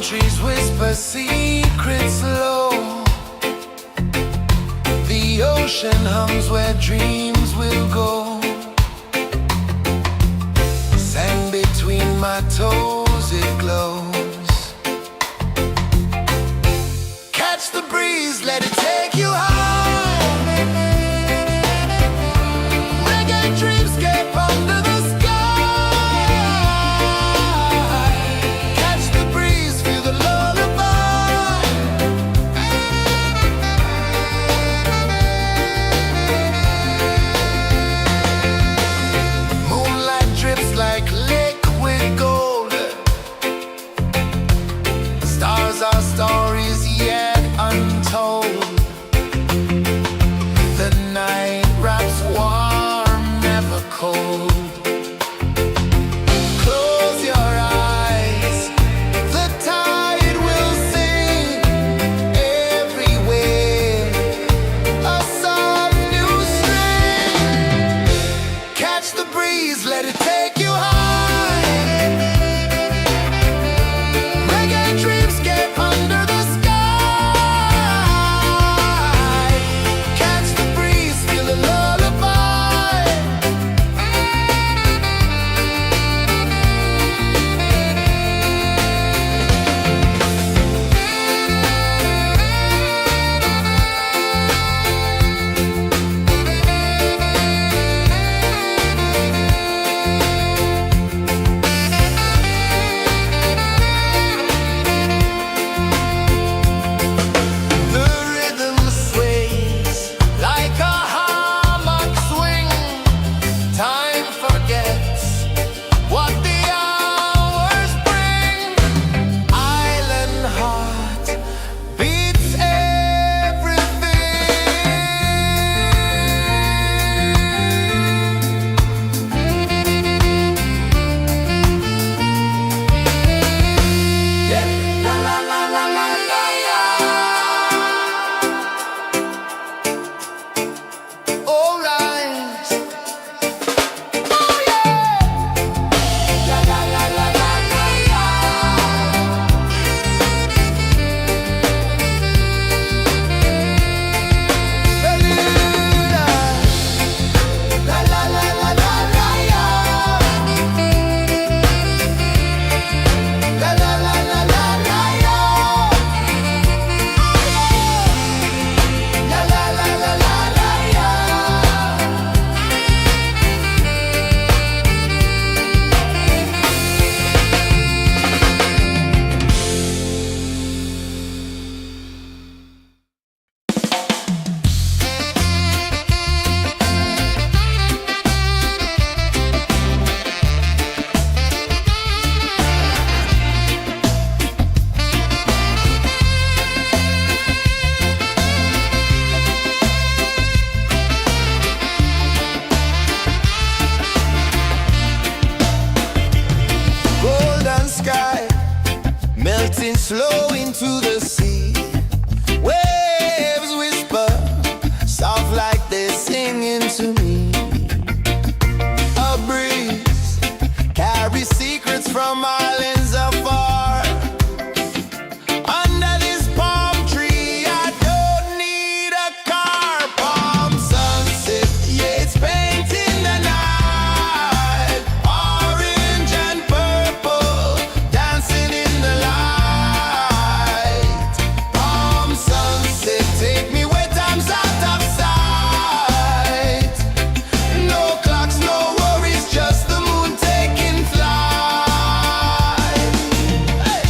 Trees whisper secrets low. The ocean hums where dreams will go. Sand between my toes, it glows. Catch the breeze, let it take you high. Reggae dreamscape under the sky. flow into the sea. Waves whisper, soft like they're singing to me. A breeze carries secrets from islands afar. Under this palm tree, I don't need a car. Palm sunset, yeah, it's painting the night. Orange and purple, dancing in the light. Palm sunset, take me where time's out of sight. No clocks, no worries, just the moon taking flight. Hey!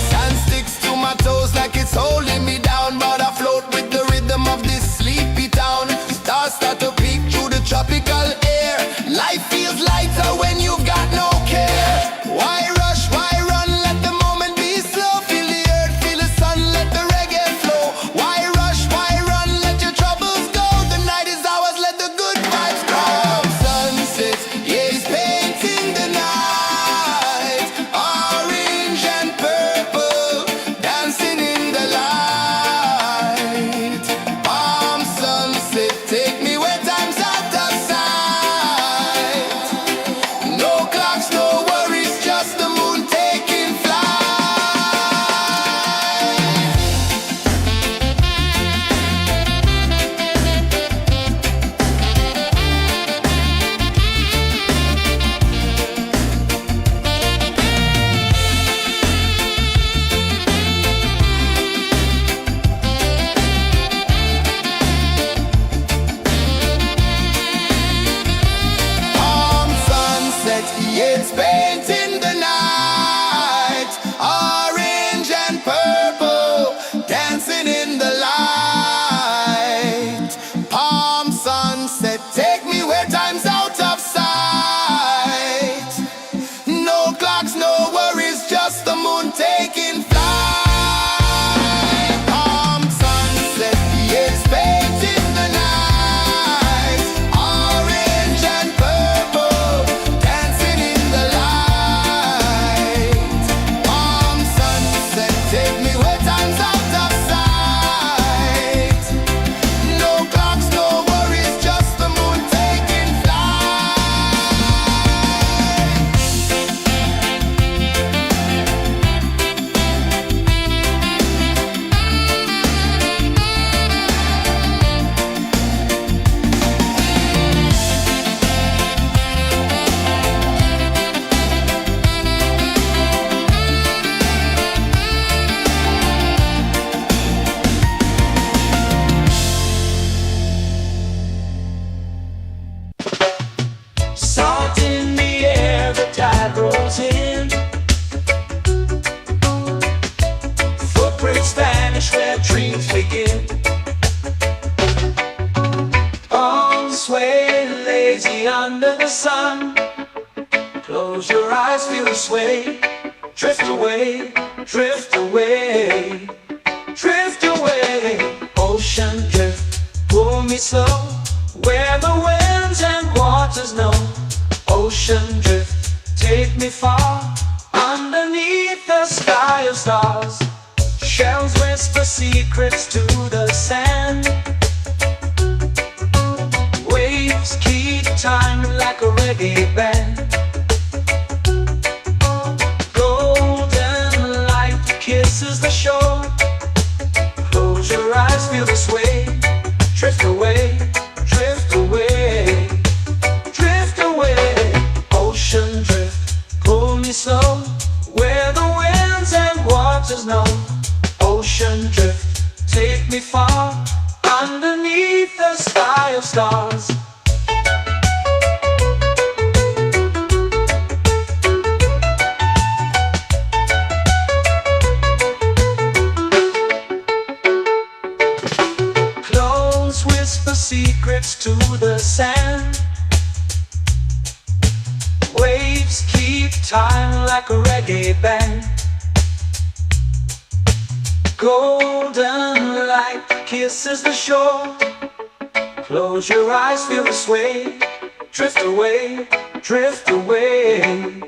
Sand sticks to my toes like it's holding me down, but I float with the rhythm of this sleepy town. Stars start to peek through the tropical air. Life feels lighter when you've got no care. Why rush, why run, let the moment be slow. Feel the earth, feel the sun, let the reggae flow. Why rush, why run, let your troubles go. The night is ours, let the good vibes grow. Sunset, yeah, it's painting the night. Orange and purple, dancing in the light. Palm sunset, take me where time's out of sight. No clocks, no worries, just the moon taking flight. Palm sunset, yeah, it's painting the night. Orange and purple, dancing in the light. Palm sunset, take me where time's out of sight. No clocks, no worries, just the moon taking flight. Palm sunset, yeah, it's painting the night. Orange and purple, dancing in the light. Palm sunset, take me where time's out of sight. No clocks, no worries, just the moon taking flight. Salt in the air, the tide rolls in. Footprints vanish where dreams begin. Arms sway lazy under the sun. Close your eyes, feel the sway. Drift away, drift away, drift away. Ocean drift, pull me slow, where the winds and waters know. Ocean drift, take me far, underneath the sky of stars. Shells whisper secrets to the sand. Waves keep time like a reggae band. Golden light kisses the shore. Close your eyes, feel the sway. Drift away, drift away, drift away. Ocean drift, pull me slow, where the winds and waters know. Ocean drift, take me far, underneath the sky of stars. Clones whisper secrets to the sand. Waves keep time like a reggae band. Golden light kisses the shore. Close your eyes, feel the sway. Drift away, drift away,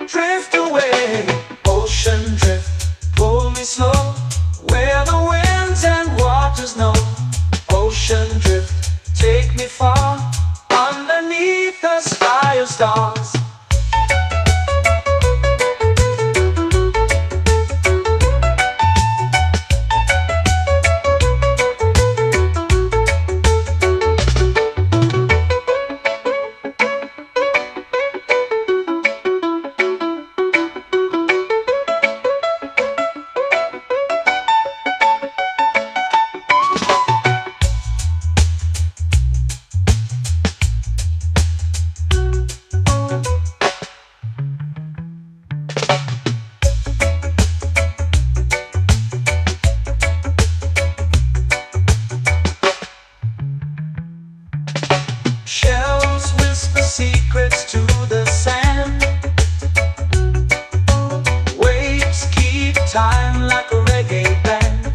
drift away. Ocean drift, pull me slow, where the winds and waters know. Ocean drift, take me far, underneath the sky of stars. Shells whisper secrets to the sand. Waves keep time like a reggae band.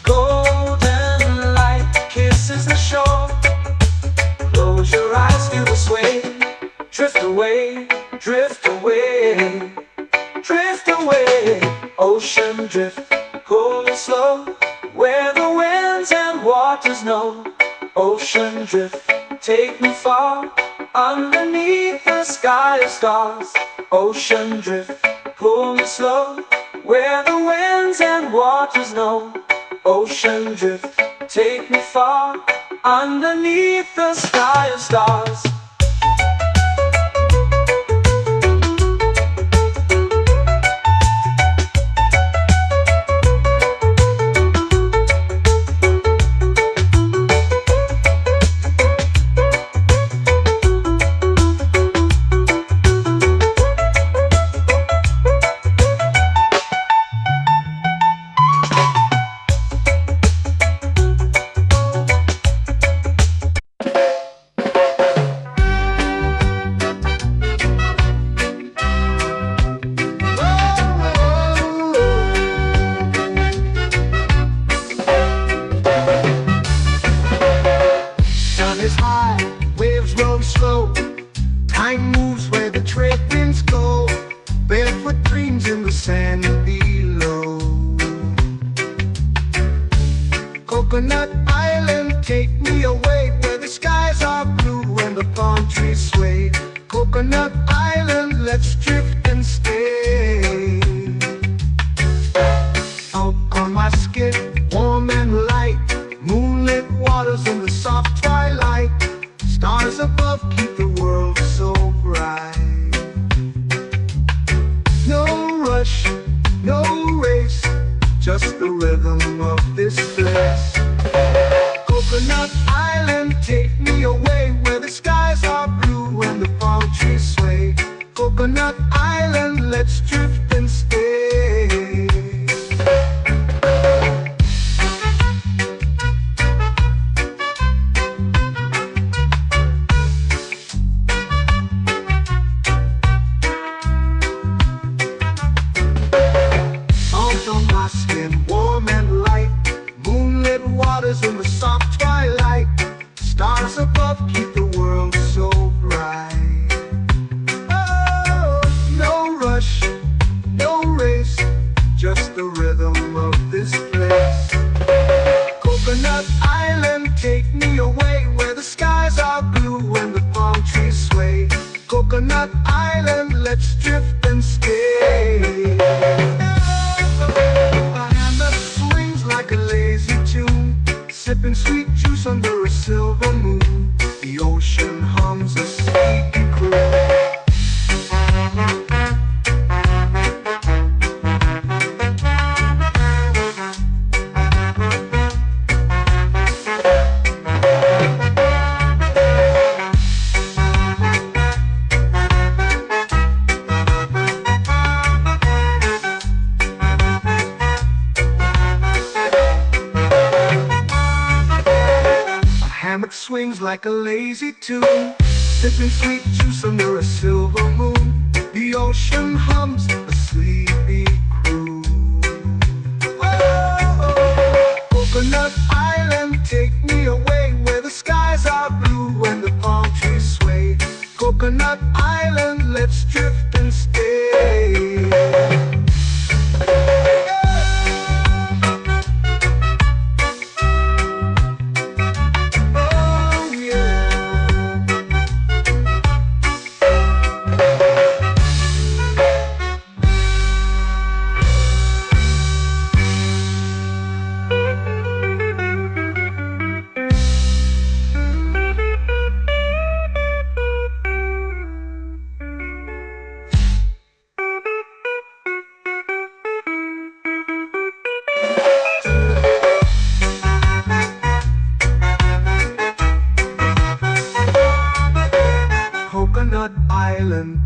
Golden light kisses the shore. Close your eyes, feel the sway. Drift away, drift away, drift away. Ocean drift, pull it slow, where the winds and waters know. Ocean drift, take me far, underneath the sky of stars. Ocean drift, pull me slow, where the winds and waters know. Ocean drift, take me far, underneath the sky of stars. Sun is high, waves roll slow. Time moves where the trade winds go. Barefoot dreams in the sand below. Coconut Island, take me away, where the skies are blue and the palm trees sway. Coconut Island, let's drift and stay. Out on my skin, warm and light, moonlit waters in the soft twilight. Stars above keep the world so bright. No rush, no race, just the rhythm of this place. Coconut Island, take me away, where the skies are blue and the palm trees sway. Coconut Island, let's drift and stay. Salt on my skin, warm and light, moonlit waters in the soft twilight. Stars above keep the world so bright. Oh, no rush, no race, just the rhythm of this place. Coconut Island, take me away, where the skies are blue and the palm trees sway. Coconut Island, let's drift and stay. A hand that swings like a lazy tune, sipping sweet juice under a silver moon. The ocean hums a sleepy croon. Hammock swings like a lazy tune, sipping sweet juice under a silver moon. The ocean hums a sleepy croon. Oh,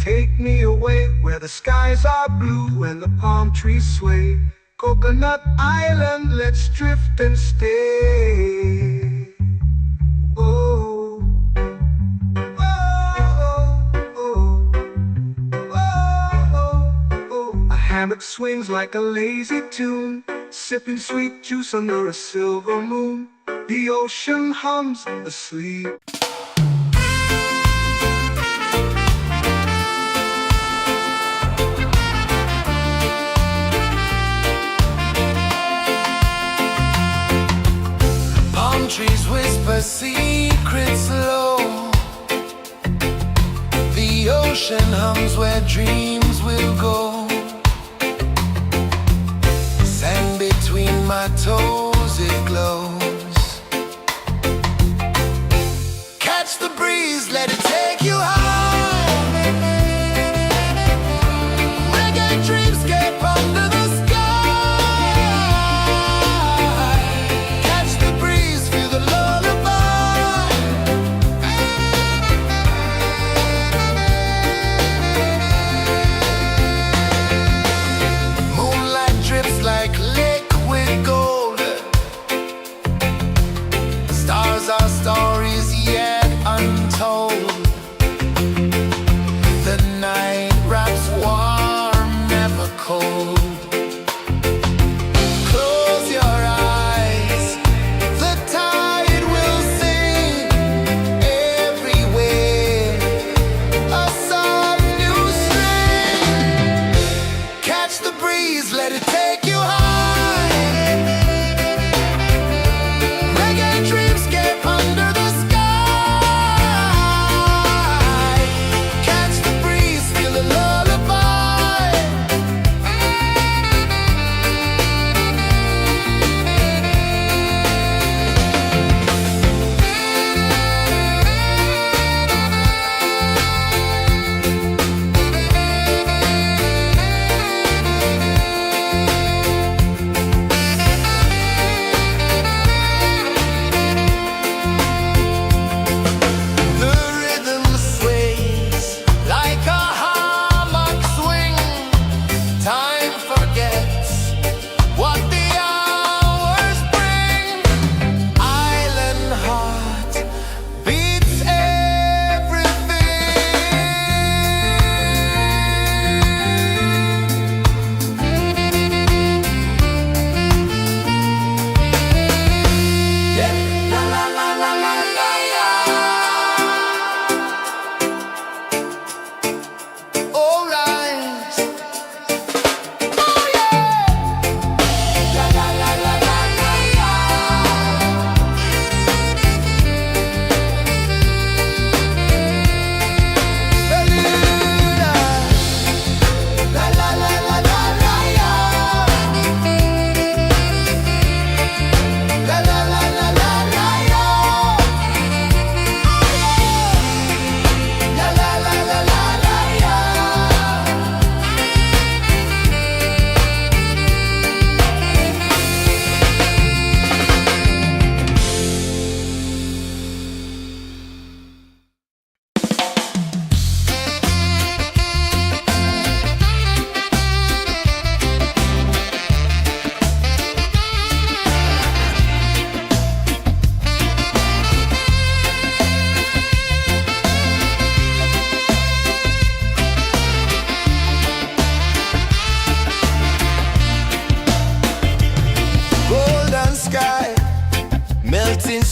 Take me away where the skies are blue and the palm trees sway. Coconut Island, let's drift and stay. Oh, oh, oh, oh, oh. A hammock swings like a lazy tune, sipping sweet juice under a silver moon. The ocean hums asleep. Trees whisper secrets low. The ocean hums where dreams will go. Sand between my toes, it glows. Catch the breeze, let it take you high. Reggae dreamscape under the sky. Our stories yet untold. The night wraps warm, never cold. Close your eyes, the tide will sing everywhere. A soft new string. Catch the breeze, let it take you high.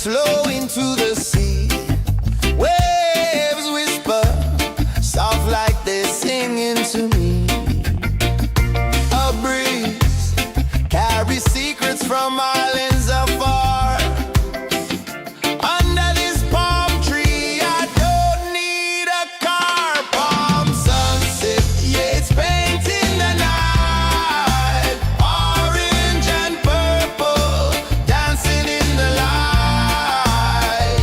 Slow into the sea. Waves whisper, soft like they're singing to me. A breeze carries secrets from islands afar. Under this palm tree, I don't need a car. Palm sunset, yeah, it's painting the night. Orange and purple, dancing in the light.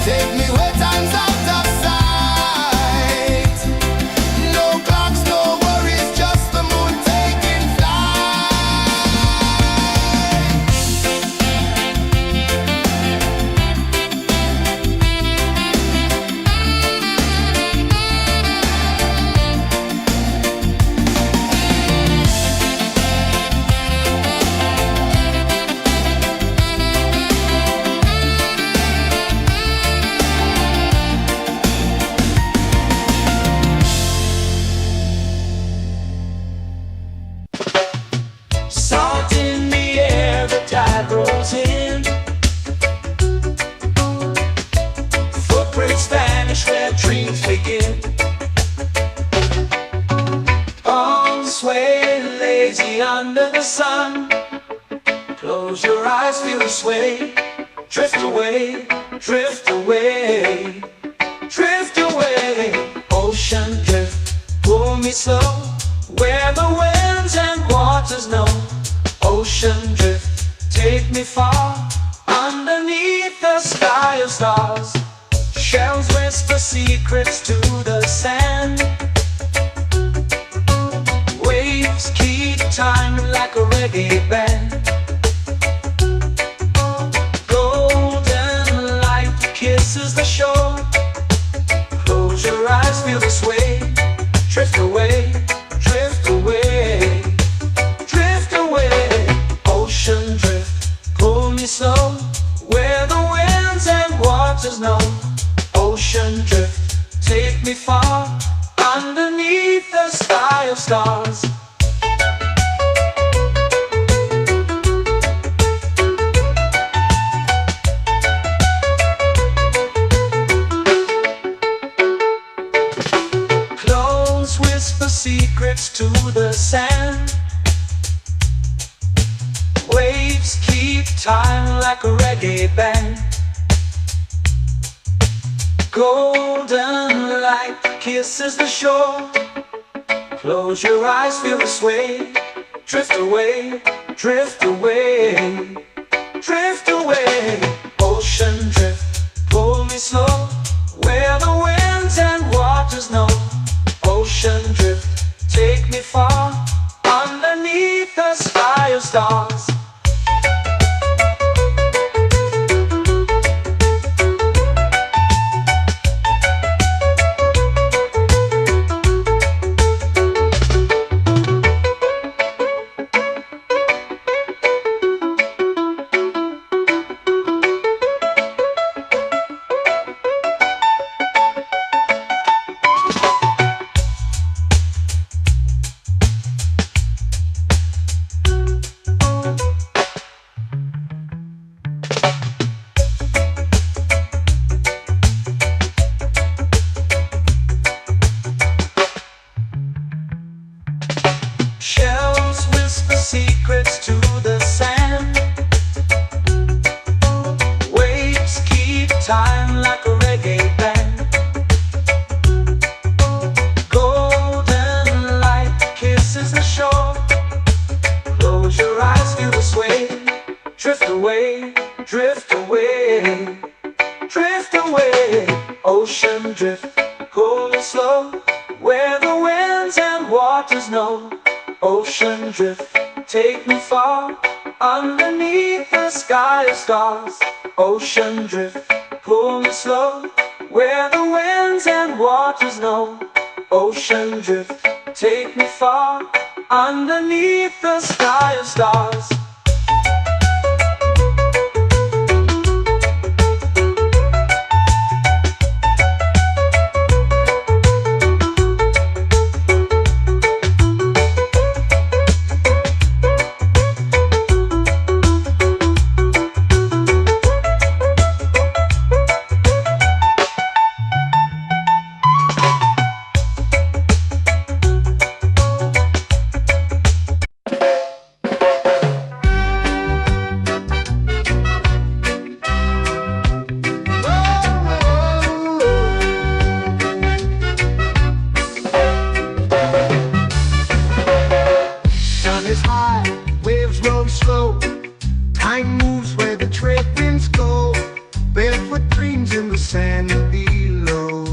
Take me where time's out of sight. No clocks, no worries, just the moon taking flight. Salt in the air, the tide rolls in. Footprints vanish where dreams begin. Arms sway lazy under the sun. Close your eyes, feel the sway. Drift away, drift away, drift away. Ocean drift, pull me slow, where the winds and waters know. Ocean drift, take me far, underneath the sky of stars. Shells whisper secrets to the sand. Waves keep time like a reggae band. Golden light kisses the shore. Close your eyes, feel the sway. Drift away, drift away, drift away. Ocean drift, pull me slow, where the winds and waters know. Ocean drift, take me far, underneath the sky of stars. Clones whisper secrets to the sand. Waves keep time like a reggae band. Golden light kisses the shore. Close your eyes, feel the sway. Drift away, drift away, drift away. Ocean drift, pull me slow, where the winds and waters know. Ocean drift, take me far, underneath the sky of stars. Shells whisper secrets to the sand. Waves keep time like a reggae band. Golden light kisses the shore. Close your eyes, feel the sway. Drift away, drift away, drift away. Ocean drift, pull me slow, where the winds and waters know. Ocean drift, take me far, underneath the sky of stars. Ocean drift, pull me slow, where the winds and waters know. Ocean drift, take me far, underneath the sky of stars. sand below.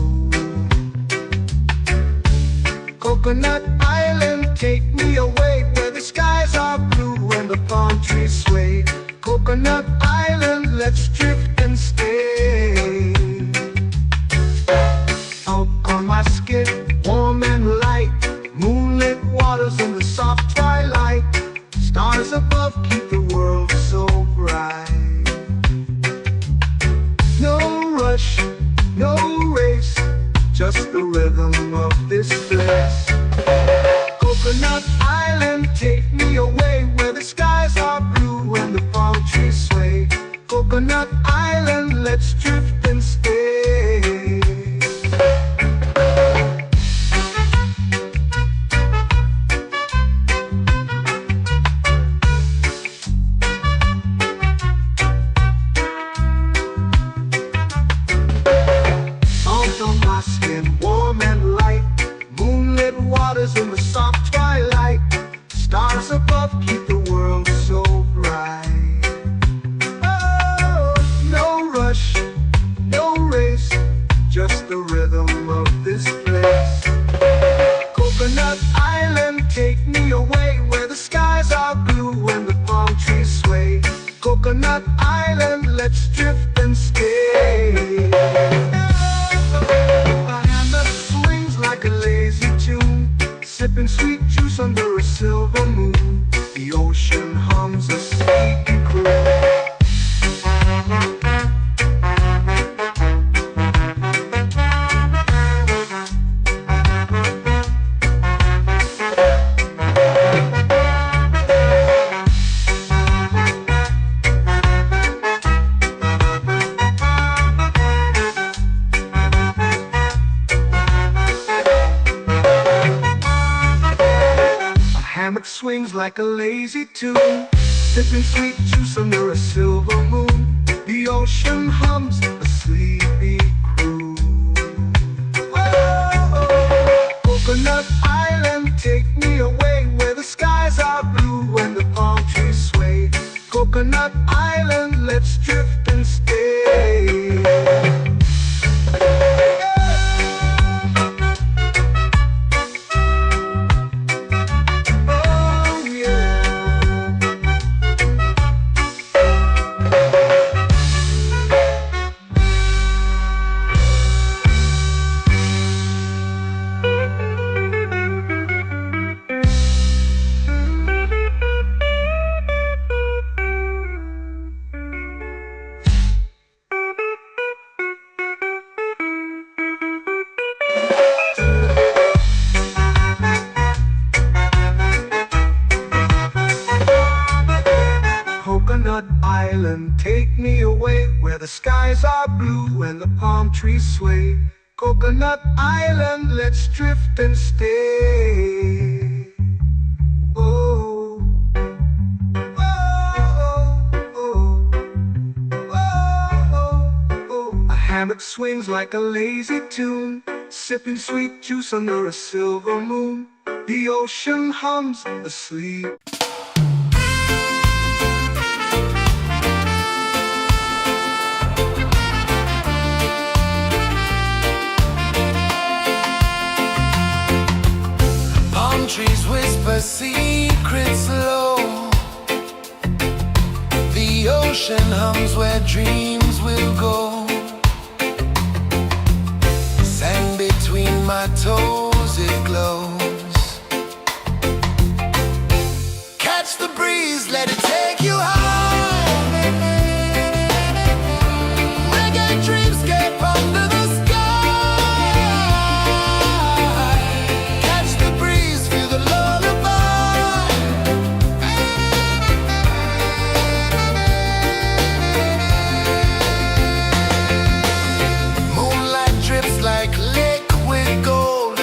Coconut Island, take me away where the skies are blue and the palm trees sway. Coconut Island, let's drift and stay. Out on my skin, warm and light, moonlit waters in the soft twilight. Stars above keep the world so bright. No rush, no race, just the rhythm of this place. Coconut Island, take me away where the skies are blue and the palm trees sway. Coconut Island, let's drift and stay. Out on my skin, warm and light, moonlit waters in the soft twilight. Stars above keep the world so bright. Oh, no rush, no race, just the rhythm of this place. Coconut Island, take me away where the skies are blue and the palm trees sway. Coconut Island, let's drift and stay. A hand that swings like a lazy tune, sipping sweet juice under a silver moon. The ocean hums a sleepy croon. Hammock swings like a lazy tune, sipping sweet juice under a silver moon. The ocean hums a sleepy croon. Oh, Coconut Island, take me away where the skies are blue and the palm trees sway. Coconut Island, let's drift and stay. Coconut Island, take me away where the skies are blue and the palm trees sway. Coconut Island, let's drift and stay. Oh, oh, oh, oh, oh. A hammock swings like a lazy tune, sipping sweet juice under a silver moon. The ocean hums asleep. Trees whisper secrets low. The ocean hums where dreams will go. Sand between my toes, it glows. Catch the breeze, let it take you high. Reggae dreamscape under the like liquid gold.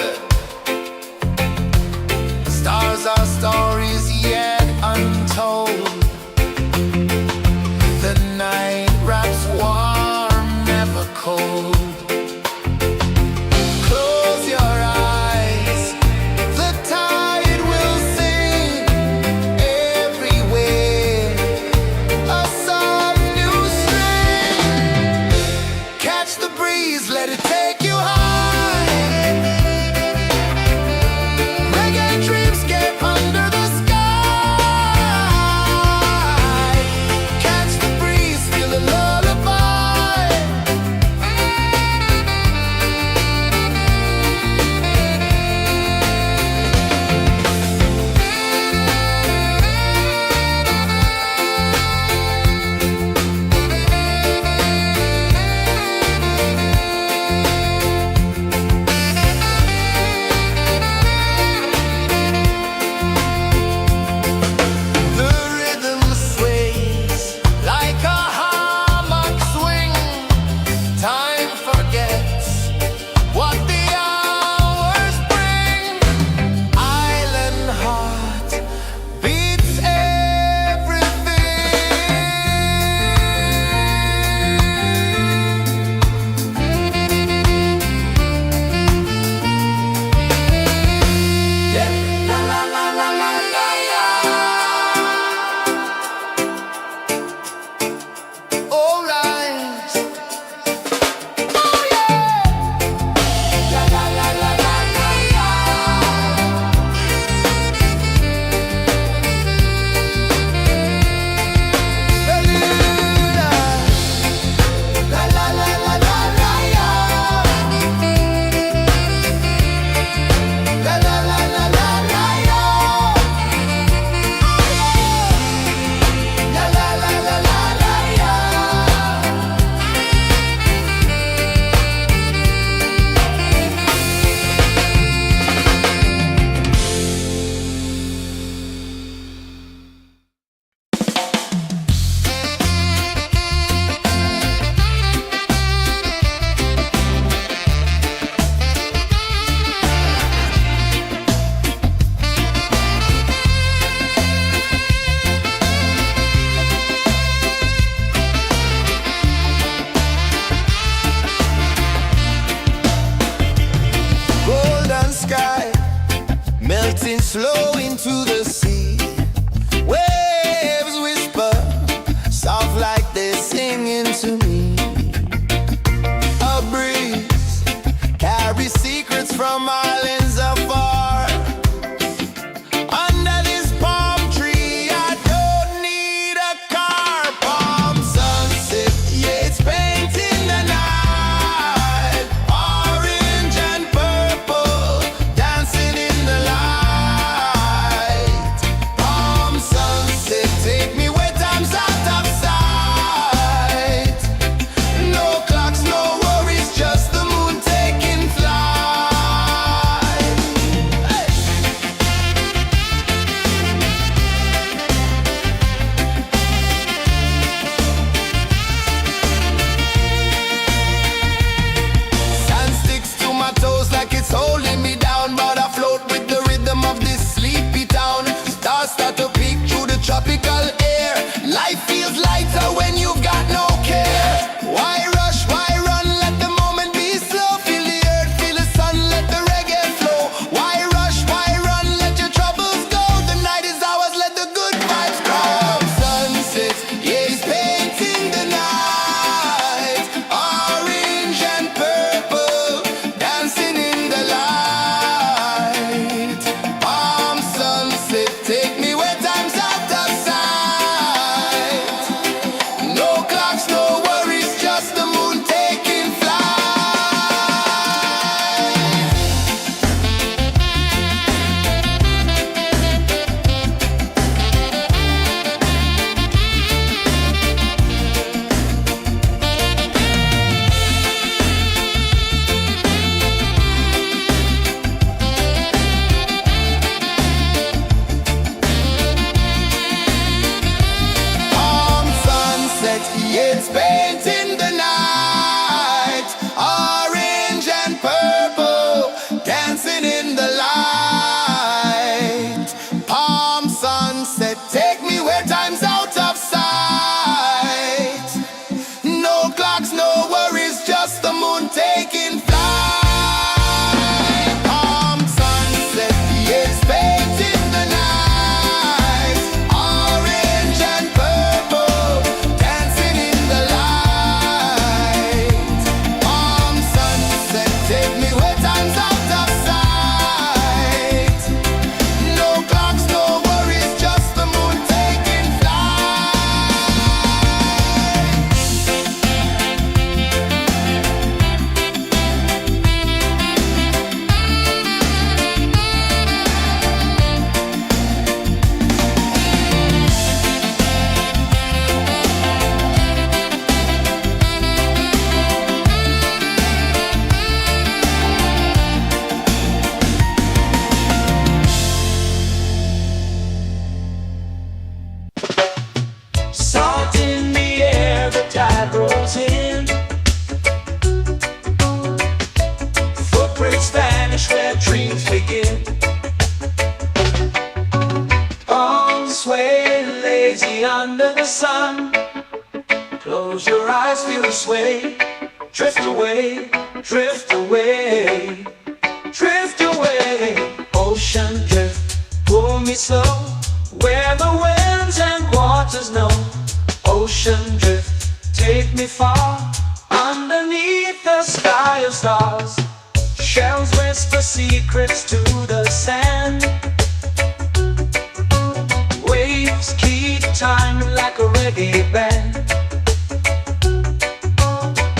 breeze, let it take you high. Reggae dreamscape under the sky. Catch the breeze, feel the lullaby. The rhythm sways like a hammock swing. Time forgets what the hours bring. Island heart beats everything. Yeah. La la la la la la la. All right. Oh yeah. La la la la la la la. La la la la la la la. La la la la la la la. La la la la la la la. Golden sky melting slow into the sea. Waves whisper soft like they're singing to me. A breeze carries secrets from islands afar. Under this palm tree, I don't need a car. Palm sunset, yeah, it's painting the night. Orange and purple dancing in the light. under the sun. Close your eyes, feel the sway. Drift away, drift away, drift away. Ocean drift, pull me slow, where the winds and waters know. Ocean drift, take me far, underneath the sky of stars. Shells whisper secrets to the sand. Waves keep time like a reggae band.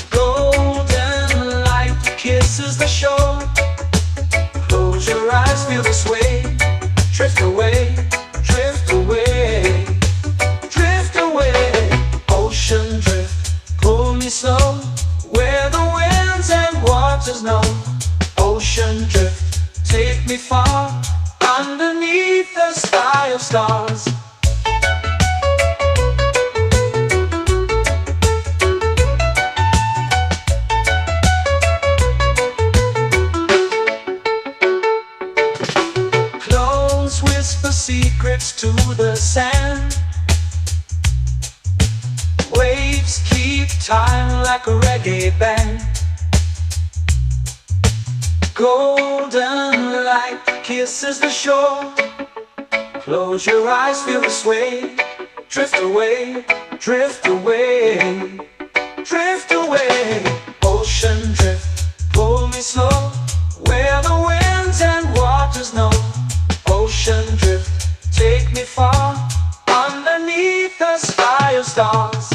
Golden light kisses the shore. Close your eyes, feel the sway. Drift away, drift away, drift away. Ocean drift, pull me slow, where the winds and waters know. Ocean drift, take me far, underneath the sky of stars. Close whisper secrets to the sand. Waves keep time like a reggae band. Golden light kisses the shore. Close your eyes, feel the sway. Drift away, drift away, drift away. Ocean drift, pull me slow, where the winds and waters know. Ocean drift, take me far, underneath the sky of stars.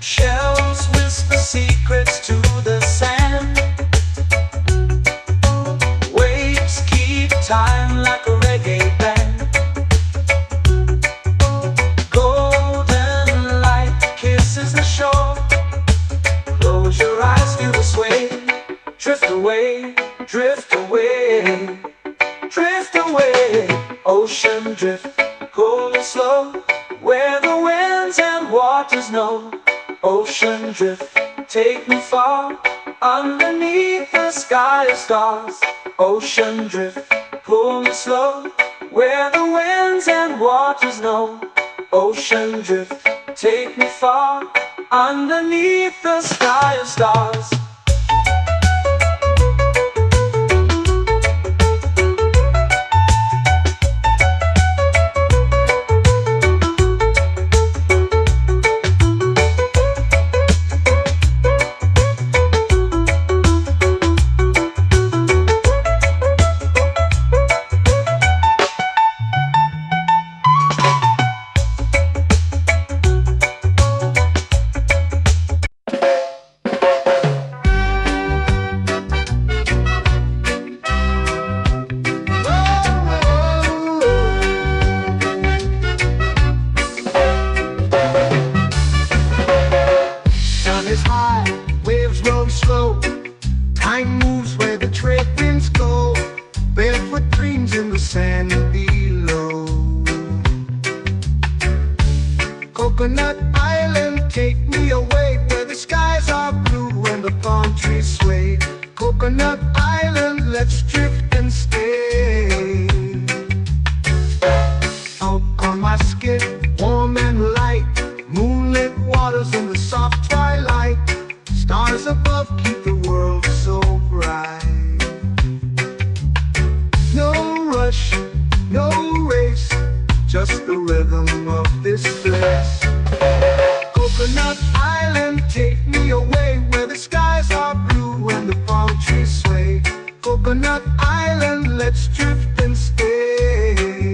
Shells whisper secrets to the sand. Waves keep time like a reggae band. Golden light kisses the shore. Close your eyes, feel the sway. Drift away, drift away, drift away. Ocean drift, pull me slow, where the winds and waters know. Ocean drift, take me far, underneath the sky of stars. Ocean drift, pull me slow, where the winds and waters know. Ocean drift, take me far, underneath the sky of stars. Time moves where the trade winds go. Barefoot dreams in the sand below. Coconut Island, take me away, where the skies are blue and the palm trees sway. Coconut Island, let's drift and stay. Out on my skin, warm and light, moonlit waters in the soft twilight. Stars above keep the world so bright. No rush, no race, just the rhythm of this place. Coconut Island, take me away, where the skies are blue and the palm trees sway. Coconut Island, let's drift and stay.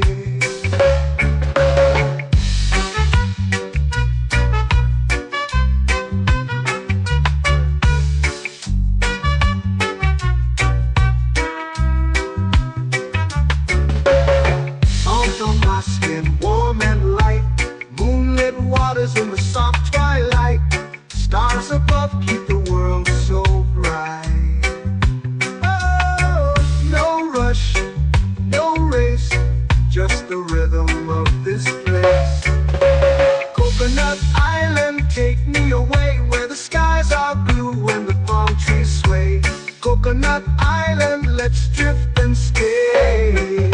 stay.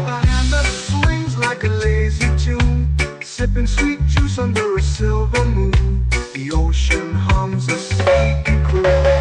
A hand that swings like a lazy tune, sipping sweet juice under a silver moon. The ocean hums a sleepy croon.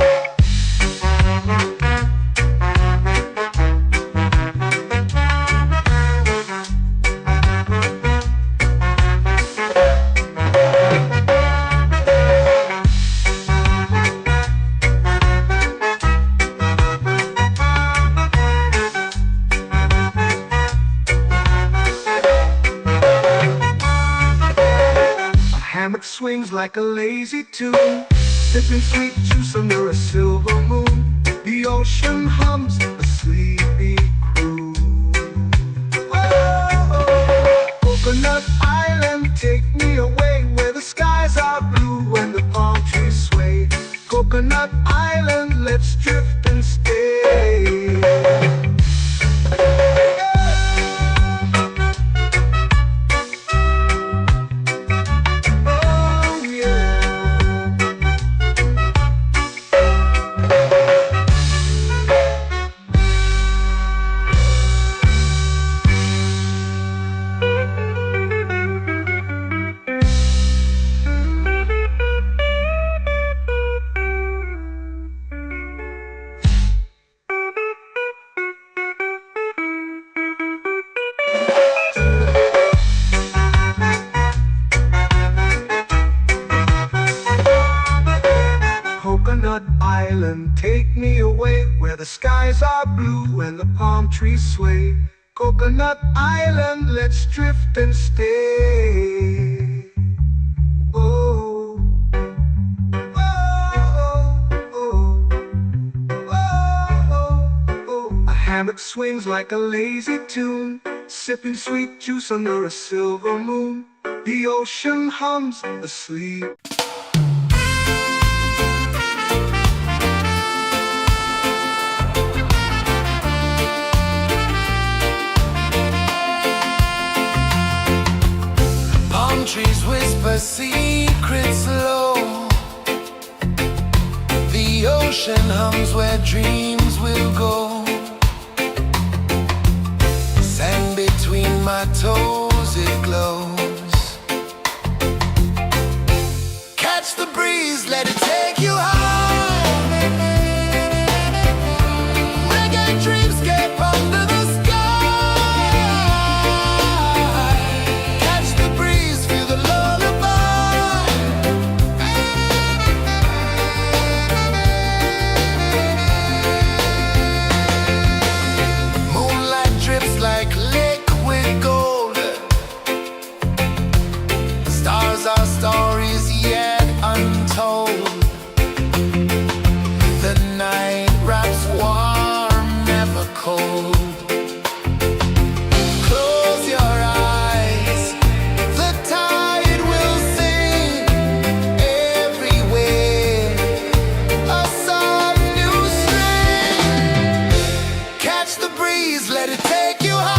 Hammock swings like a lazy tune, sipping sweet juice under a silver moon. The ocean hums a sleepy croon. Oh, Coconut Island, take me away where the skies are blue and the palm trees sway. Coconut Island, let's drift and stay. Coconut Island, take me away where the skies are blue and the palm trees sway. Coconut Island, let's drift and stay. Oh, oh, oh, oh, oh. A hammock swings like a lazy tune, sipping sweet juice under a silver moon. The ocean hums asleep. Trees whisper secrets low. The ocean hums where dreams will go. Sand between my toes, it glows. Catch the breeze, let it take you high. Reggae dreamscape under the sky. Our stories yet untold. The night wraps warm, never cold. Close your eyes, the tide will sing everywhere. A soft new string. Catch the breeze, let it take you high.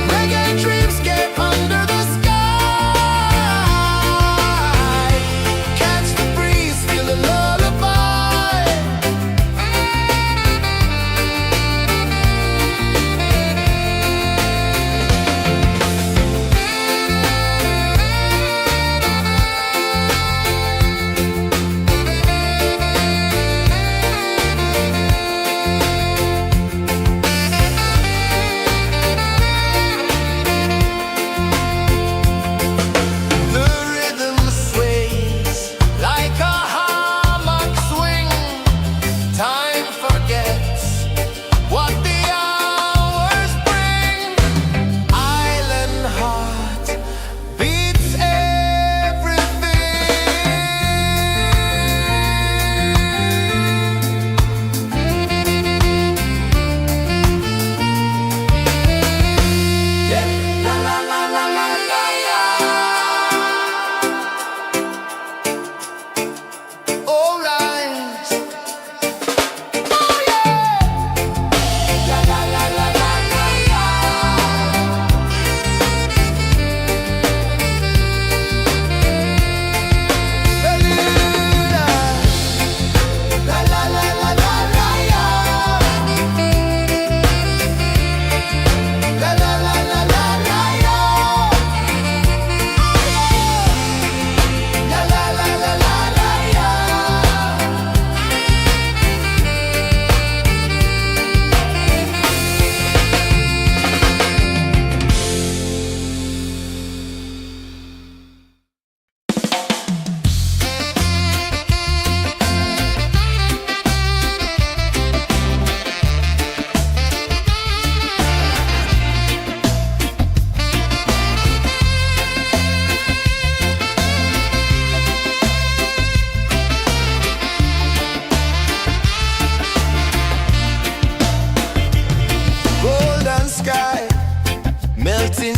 Reggae dreamscape under the sky. Catch the breeze, feel a lullaby.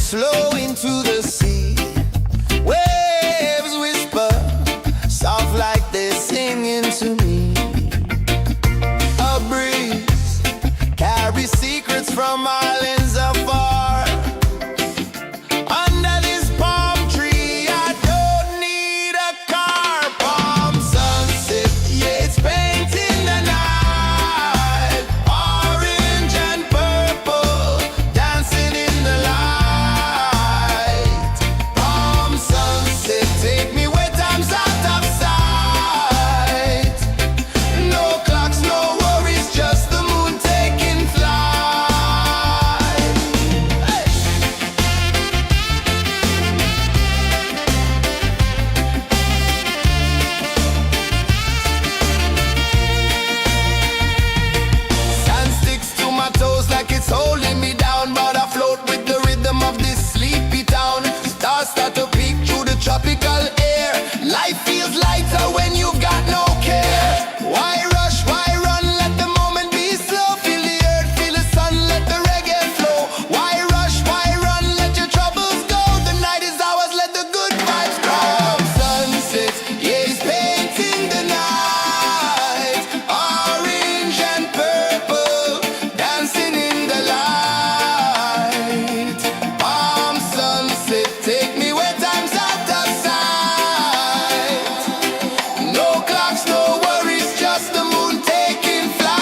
flow into the sea. Waves whisper, soft like they're singing to me. A breeze carries secrets from islands afar. Under this palm tree, I don't need a car. Palm sunset, yeah, it's painting the night. Orange and purple, dancing in the light. Palm sunset, take me where time's out of sight. No clocks, no worries, just the moon taking flight. Hey! Sand sticks to my toes like it's holding me down, but I float with the rhythm of this sleepy town. Stars start to peek through the tropical air. Life feels lighter when you've got no care. Why rush, why run, let the moment be slow. Feel the earth, feel the sun, let the reggae flow. Why rush, why run, let your troubles go. The night is ours, let the good vibes grow. Sunset, yeah, it's painting the night. Orange and purple, dancing in the light. Palm sunset, take me where time's out of sight. No clocks, no worries, just the moon taking flight.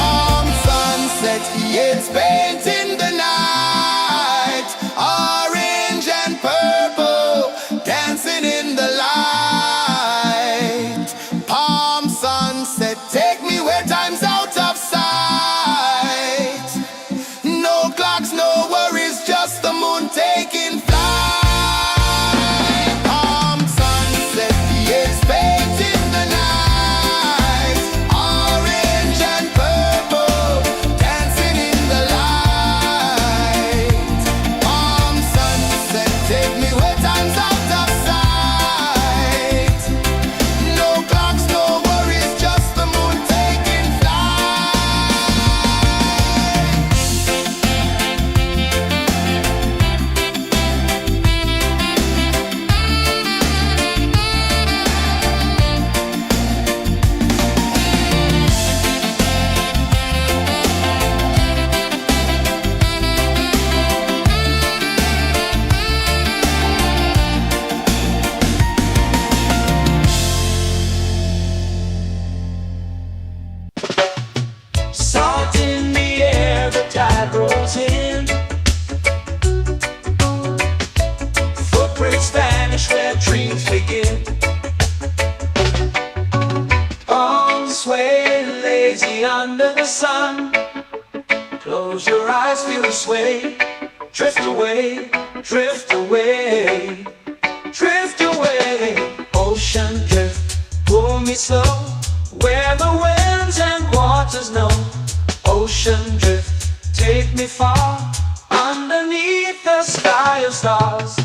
Palm sunset, yeah, it's painting the night. Orange and purple, dancing in the light. Palm sunset, take me where time's out of sight. No clocks, no worries, just the moon taking flight. Palm sunset, yeah, it's painting the night. Orange and purple, dancing in the light. Palm sunset, take me where time's out of sight. No clocks, no worries, just the moon taking flight. Salt in the air, the tide rolls in. Footprints vanish where dreams begin. Arms sway lazy under the sun. Close your eyes, feel the sway. Drift away, drift away, drift away. Ocean drift, pull me slow, where the winds and waters know. Ocean drift, take me far, underneath the sky of stars.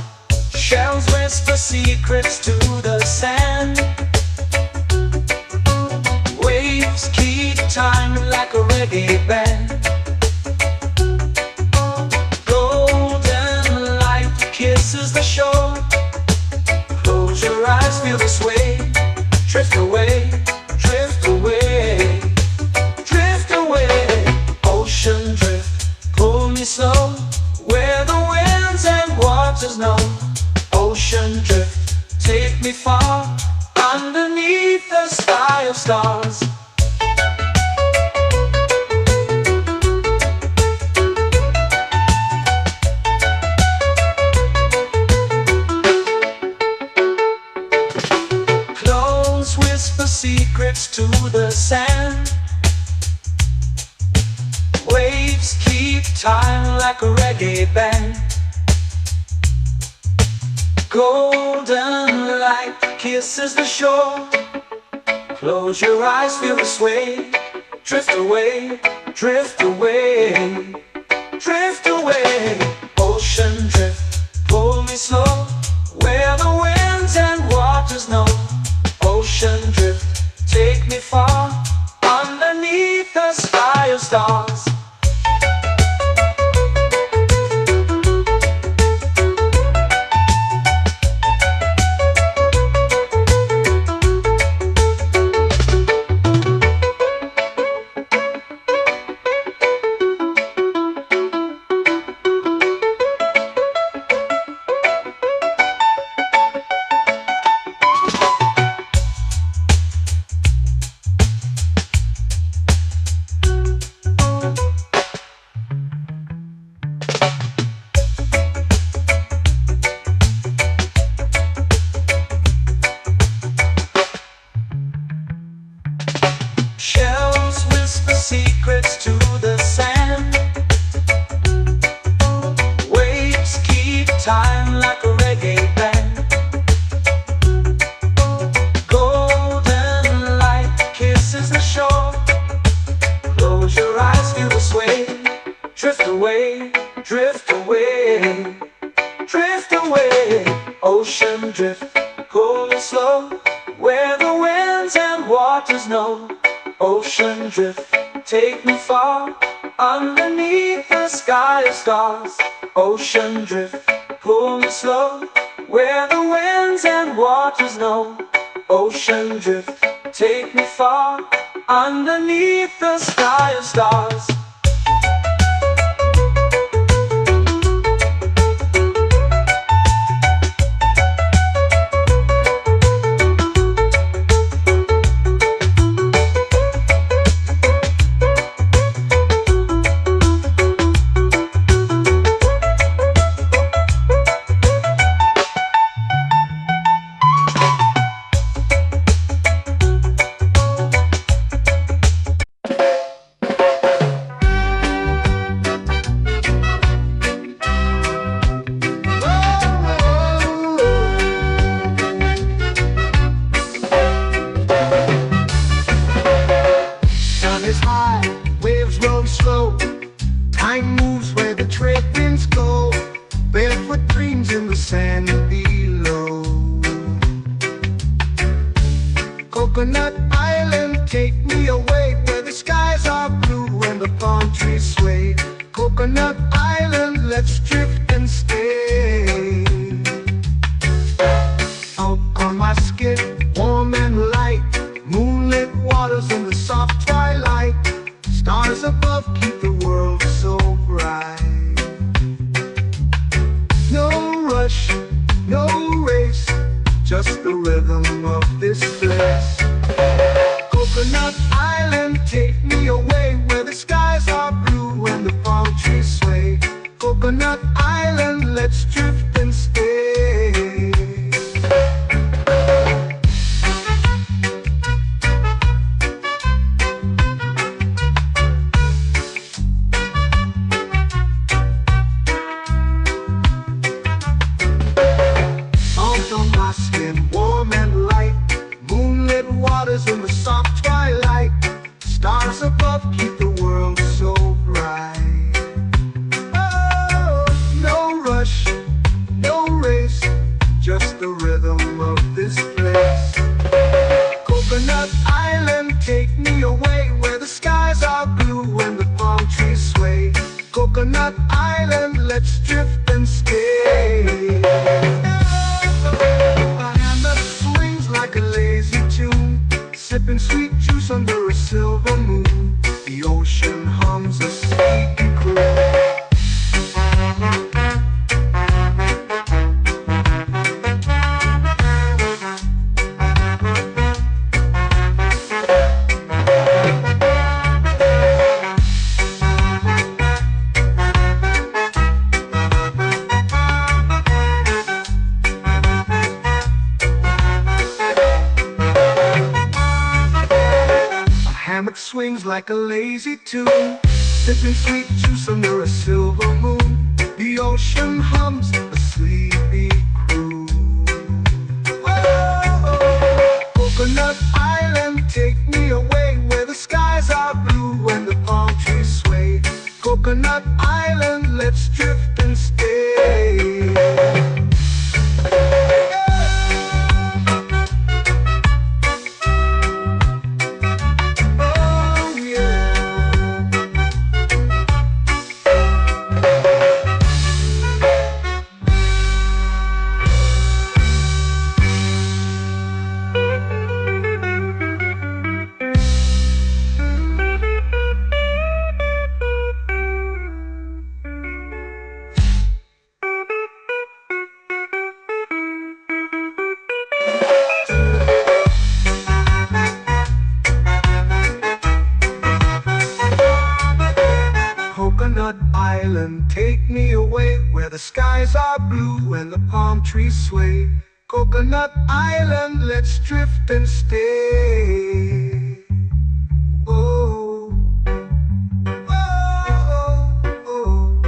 Shells whisper secrets to the sand. Waves keep time like a reggae band. Golden light kisses the shore. Close your eyes, feel the sway. Drift away, drift away, drift away. Ocean drift, pull me slow, where the winds and waters know. Ocean drift, take me far, underneath the sky of stars. Close whisper secrets to the sand. Waves keep time like a reggae band. Golden light kisses the shore. Close your eyes, feel the sway. Drift away, drift away, drift away. Ocean drift, pull me slow, where the winds and waters know. Ocean drift, take me far, underneath the sky of stars. Shells whisper secrets to the sand. Waves keep time like a reggae band. Golden light kisses the shore. Close your eyes, feel the sway. Drift away, drift away, drift away. Ocean drift, cool and slow, where the winds and waters know. Ocean drift, take me far, underneath the sky of stars. Ocean drift, pull me slow, where the winds and waters know. Ocean drift, take me far, underneath the sky of stars. Waves roll slow, time moves where the trade winds go. Barefoot dreams in the sand below. Coconut Island, take me away, where the skies are blue and the palm trees sway. Coconut Island, let's drift and stay. Out on my skin, warm and light, moonlit waters in the soft twilight. Stars above keep the world so bright. No rush, no race, just the rhythm of this place. Coconut Island, take me away, where the skies are blue and the palm trees sway. Coconut Island, let's drift and stay. In the soft twilight, stars above keep the world so bright. Oh, no rush, no race, just the rhythm of this place. Coconut Island, take me away, where the skies are blue and the palm trees sway. Coconut Island, let's drift and stay. My hand that swings like a lazy tune, sipping sweet juice under a silver moon. The ocean hums a sleepy croon. Hammock swings like a lazy tune, sipping sweet juice under a silver moon. The ocean hums a sleepy croon. away, where the skies are blue and the palm trees sway. Coconut Island, let's drift and stay. Oh, oh, oh,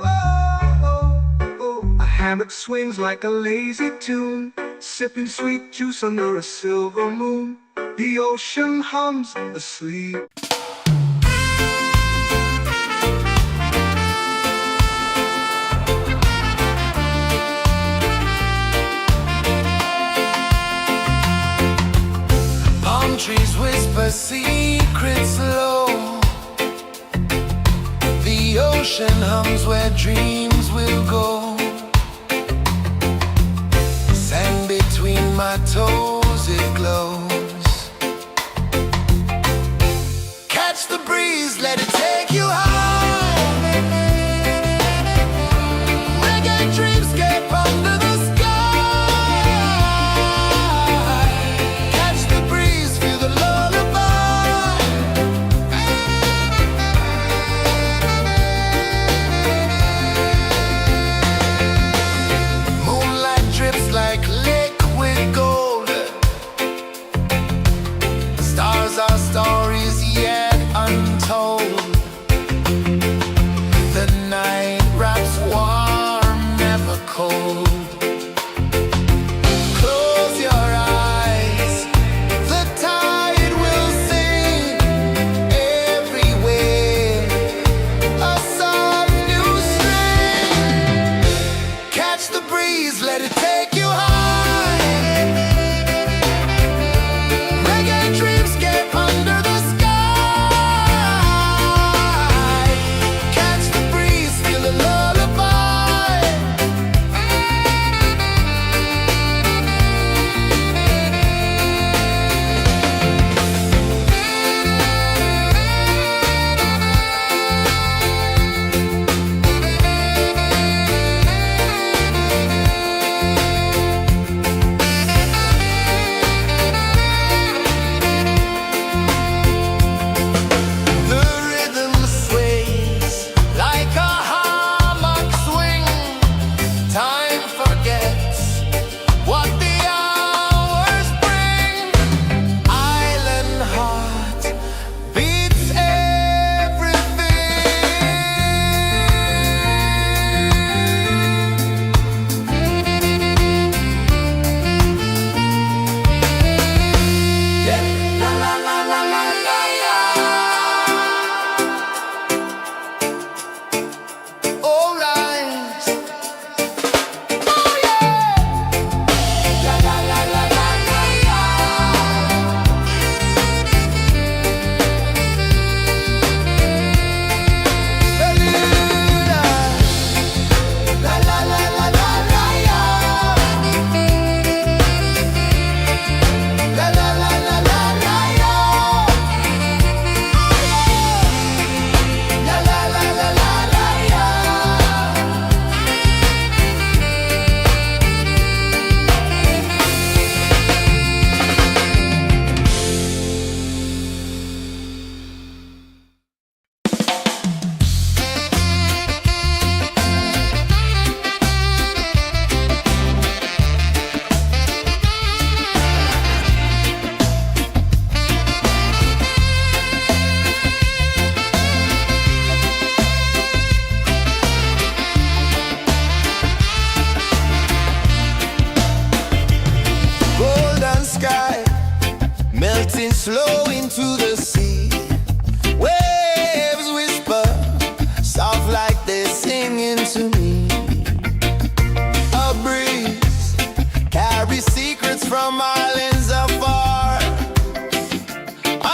oh, oh. A hammock swings like a lazy tune, sipping sweet juice under a silver moon. The ocean hums asleep. Palm trees whisper secrets low. The ocean hums where dreams will go. Sand between my toes, it glows. Catch the breeze, let it take you high. Reggae dreamscape under the sky. Catch the breeze, feel the lullaby. Moonlight drips like liquid gold. Stars are stories yet untold. The night wraps warm, never cold. Close your eyes, the tide will sing everywhere. A soft new string. Catch the breeze, let it take you high. Reggae dreamscape under the sky. Catch the breeze, feel the lullaby. The rhythm sways like a hammock swing. Time forgets what the hours bring. Island heart beats everything. Yeah. La la la la la la la. All rise. Oh yeah. La la la la la la la. La la la la la la la. La la la la la la la. La la la la la la la. Golden sky melting slow into the sea. Waves whisper soft like they're singing to me. A breeze carries secrets from islands afar.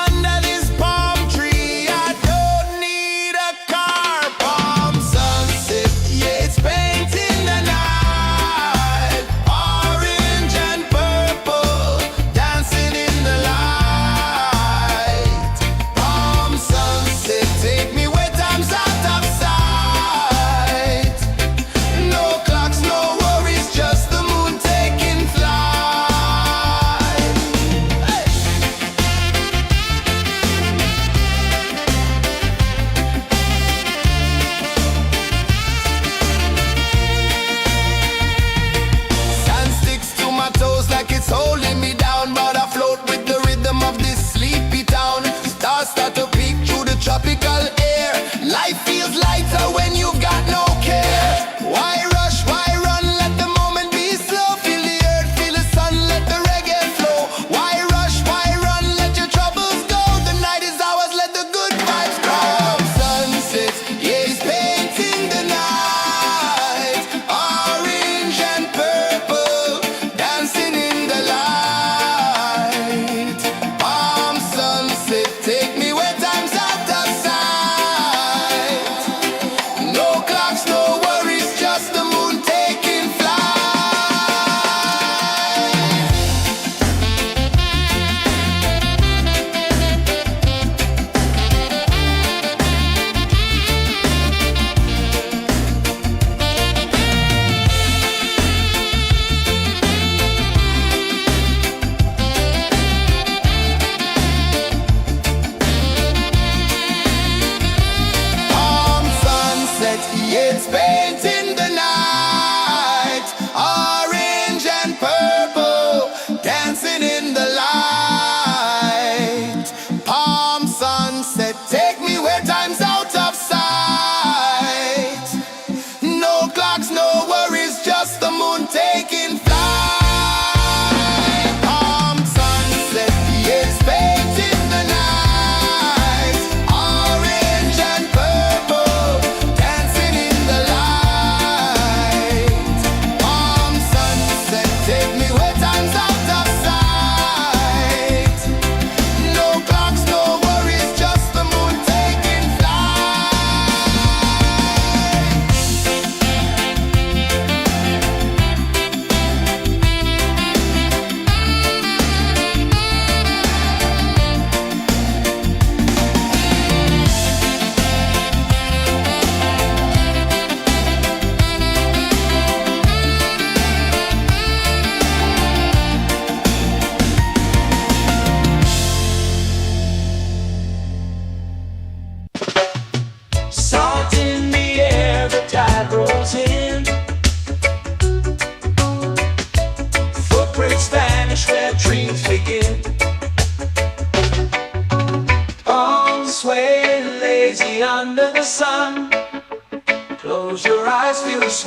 Under this palm tree, I don't need a car. Palm sunset, yeah, it's painting the night. Orange and purple, dancing in the light. Palm sunset, take me where time's out of sight. No clocks, no worries, just the moon taking flight.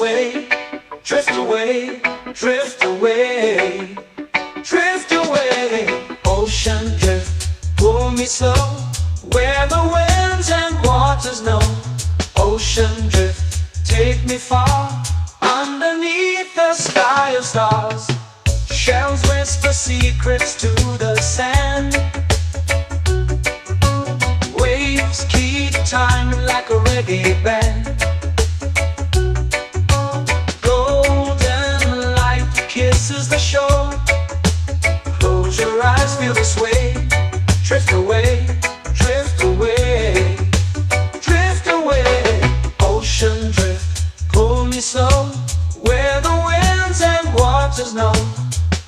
sway. Drift away, drift away, drift away. Ocean drift, pull me slow, where the winds and waters know. Ocean drift, take me far, underneath the sky of stars. Shells whisper secrets to the sand. Waves keep time like a reggae band. Golden light kisses the shore. Close your eyes, feel the sway. Drift away, drift away, drift away. Ocean drift, pull me slow, where the winds and waters know.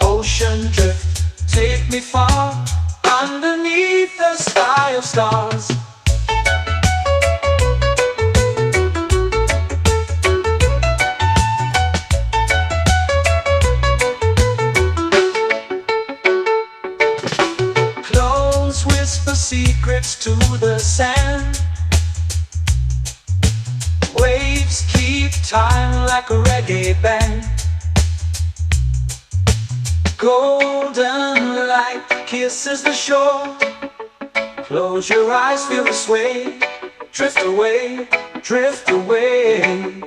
Ocean drift, take me far, underneath the sky of stars. Close whisper secrets to the sand. Waves keep time like a reggae band. Golden light kisses the shore. Close your eyes, feel the sway. Drift away, drift away,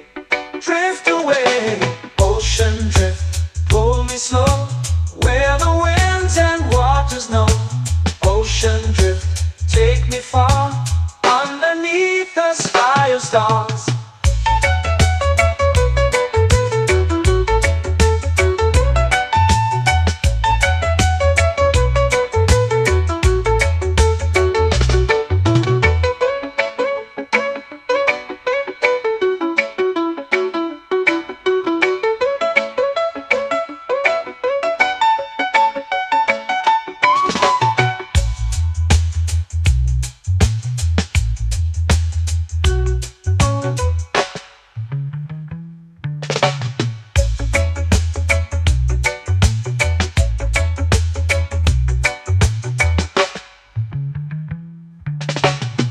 drift away. Ocean drift, pull me slow, where the winds and waters know. Ocean drift, take me far, underneath the sky of stars.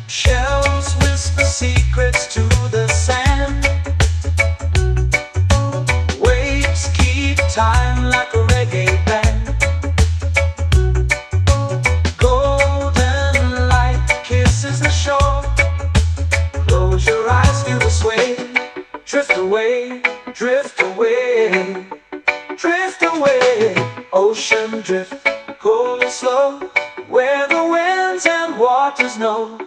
Shells whisper secrets to the sand. Waves keep time like a reggae band. Golden light kisses the shore. Close your eyes, feel the sway. Drift away, drift away, drift away. Ocean drift, cool and slow, where the winds and waters know.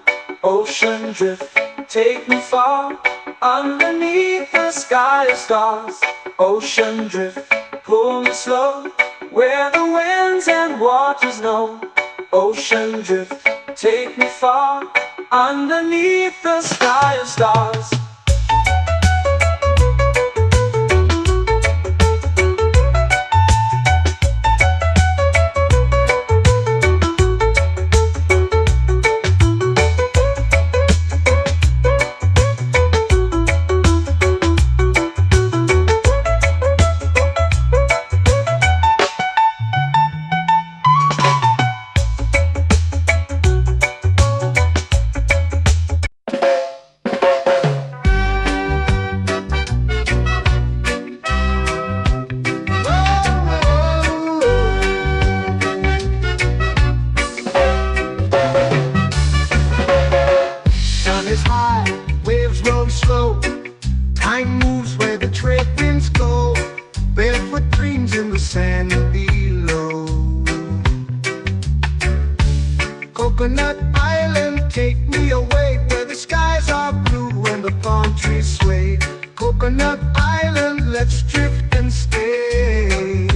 Ocean drift, take me far, underneath the sky of stars. Ocean drift, pull me slow, where the winds and waters know. Ocean drift, take me far, underneath the sky of stars. Is high, waves roll slow. Time moves where the trade winds go. Barefoot dreams in the sand below. Coconut Island, take me away, where the skies are blue and the palm trees sway. Coconut Island, let's drift and stay.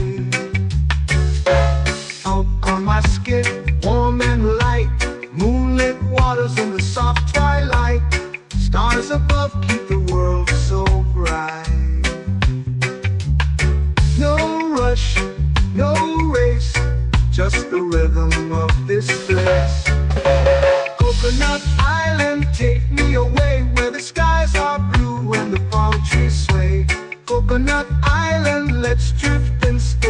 Out on my skin, warm and light, moonlit waters in the soft twilight. Stars above keep the world so bright. No rush, no race, just the rhythm of this place. Coconut Island, take me away, where the skies are blue and the palm trees sway. Coconut Island, let's drift and stay.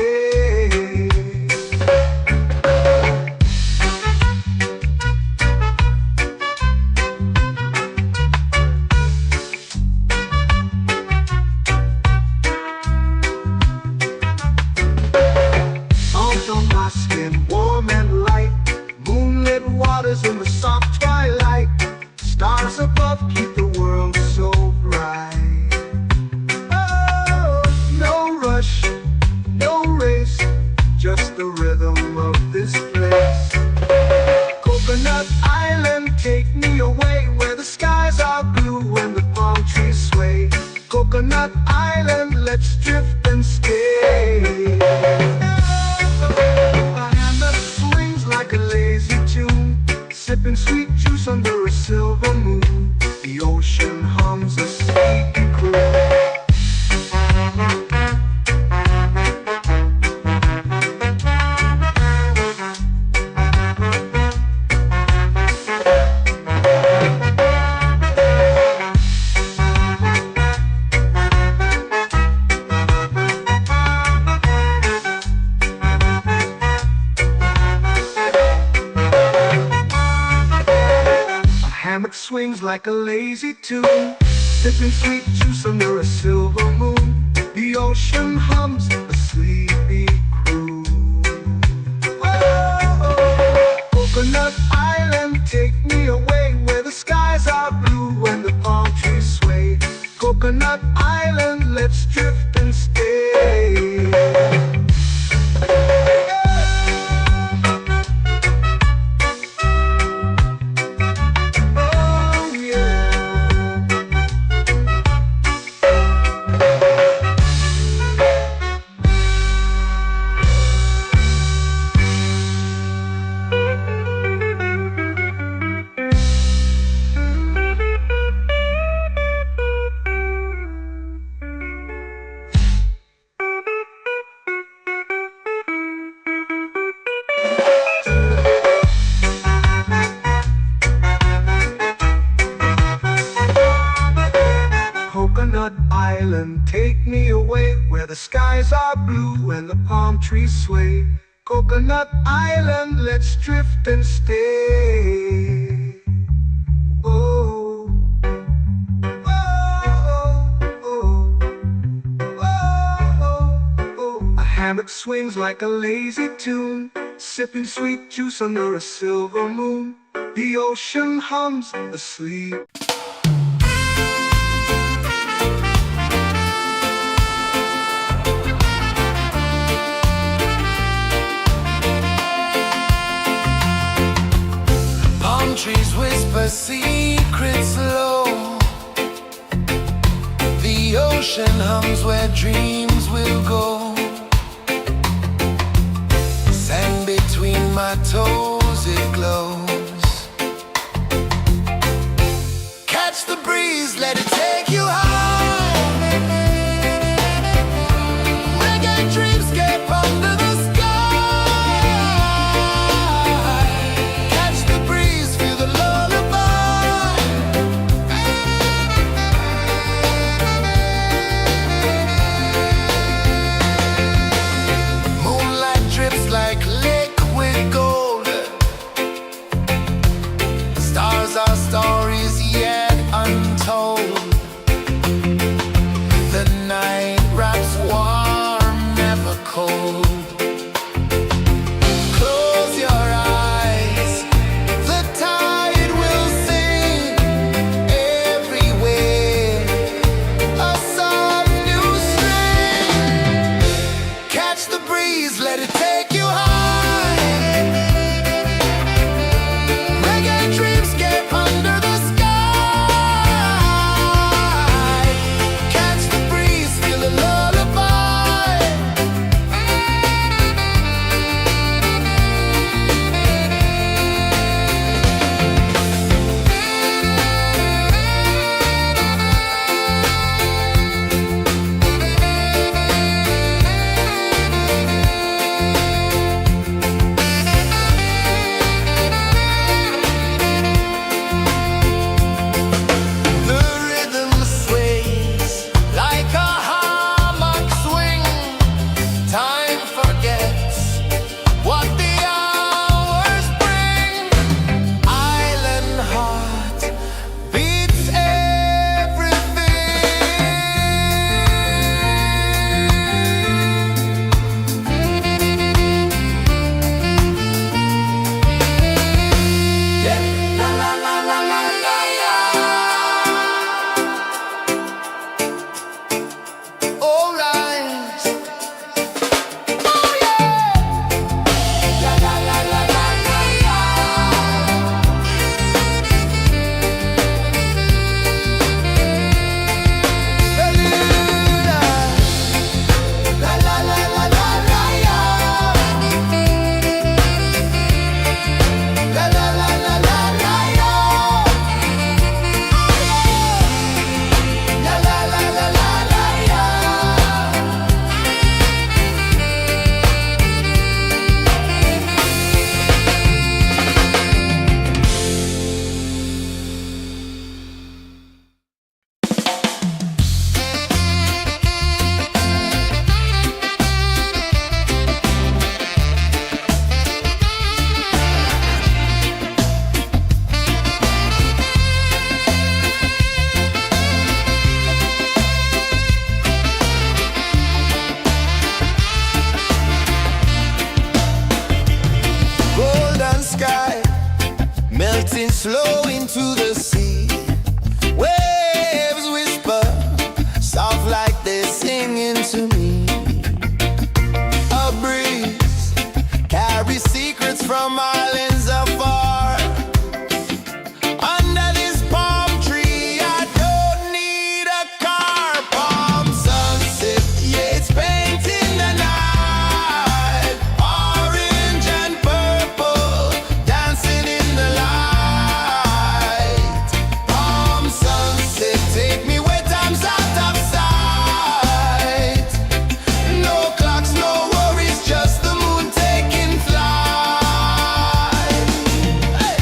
island, let's drift and stay. A hand that swings like a lazy tune, sipping sweet juice under a silver moon. The ocean hums a sleepy croon. Hammock swings like a lazy tune, sipping sweet juice under a silver moon. The ocean hums a sleepy croon. Oh, Coconut Island, take me away where the skies are blue and the palm trees sway. Coconut Island, let's drift and stay. Coconut Island, take me away where the skies are blue and the palm trees sway. Coconut Island, let's drift and stay. Oh, oh, oh, oh, oh. A hammock swings like a lazy tune, sipping sweet juice under a silver moon. The ocean hums asleep. Trees whisper secrets low. The ocean hums where dreams will go. Sand between my toes, it glows. Catch the breeze, let it take you high. Reggae dreamscape under the flow into the sea. Waves whisper, soft like they're singing to me. A breeze carries secrets from islands afar. Under this palm tree, I don't need a car. Palm sunset, yeah, it's painting the night. Orange and purple, dancing in the light. Palm sunset, take me where time's out of sight. No clocks, no worries, just the moon taking flight. Hey!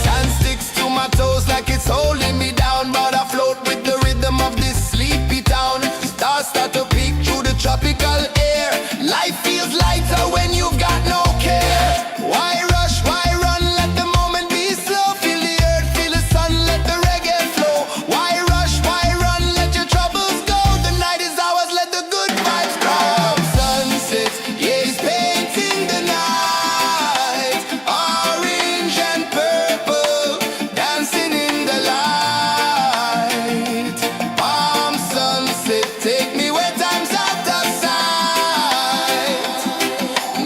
Sand sticks to my toes like it's holding me down, but I float with the rhythm of this sleepy town. Stars start to peek through the tropical air. Life feels lighter when you've got no care. Why rush, why run, let the moment be slow. Feel the earth, feel the sun, let the reggae flow. Why rush, why run, let your troubles go. The night is ours, let the good vibes grow. Sunset, yeah, it's painting the night. Orange and purple, dancing in the light. Palm sunset, take me where time's out of sight.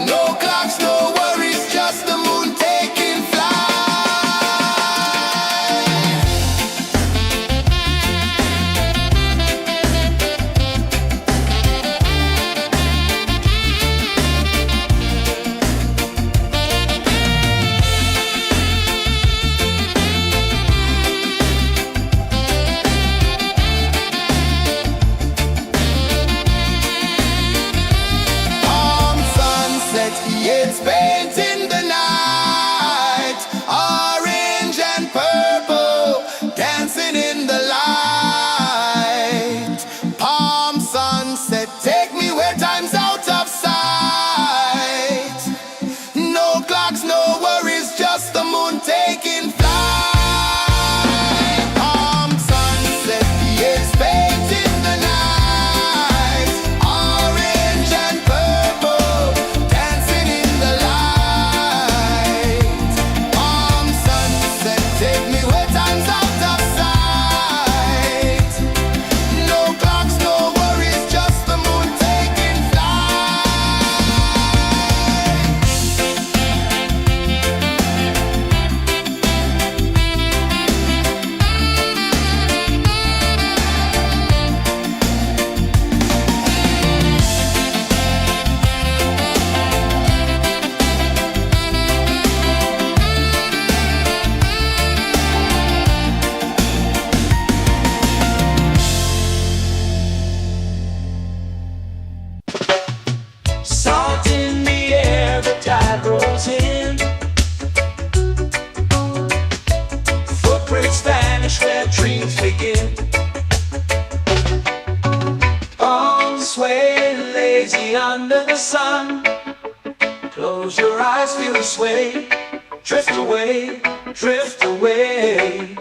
No clocks, no worries, just the moon taking flight. Palm sunset, yeah, it's painting the night. Orange and purple, dancing in the light. Palm sunset, take me where time's out of sight. No clocks, no worries, just the moon taking flight. Palm sunset, yeah, it's painting the night. Orange and purple, dancing in the light. Palm sunset, take me where time's out of sight. No clocks, no worries, just the moon taking flight. Salt in the air, the tide rolls in. Footprints vanish where dreams begin. Arms sway lazy under the sun. Close your eyes, feel the sway. Drift away, drift away,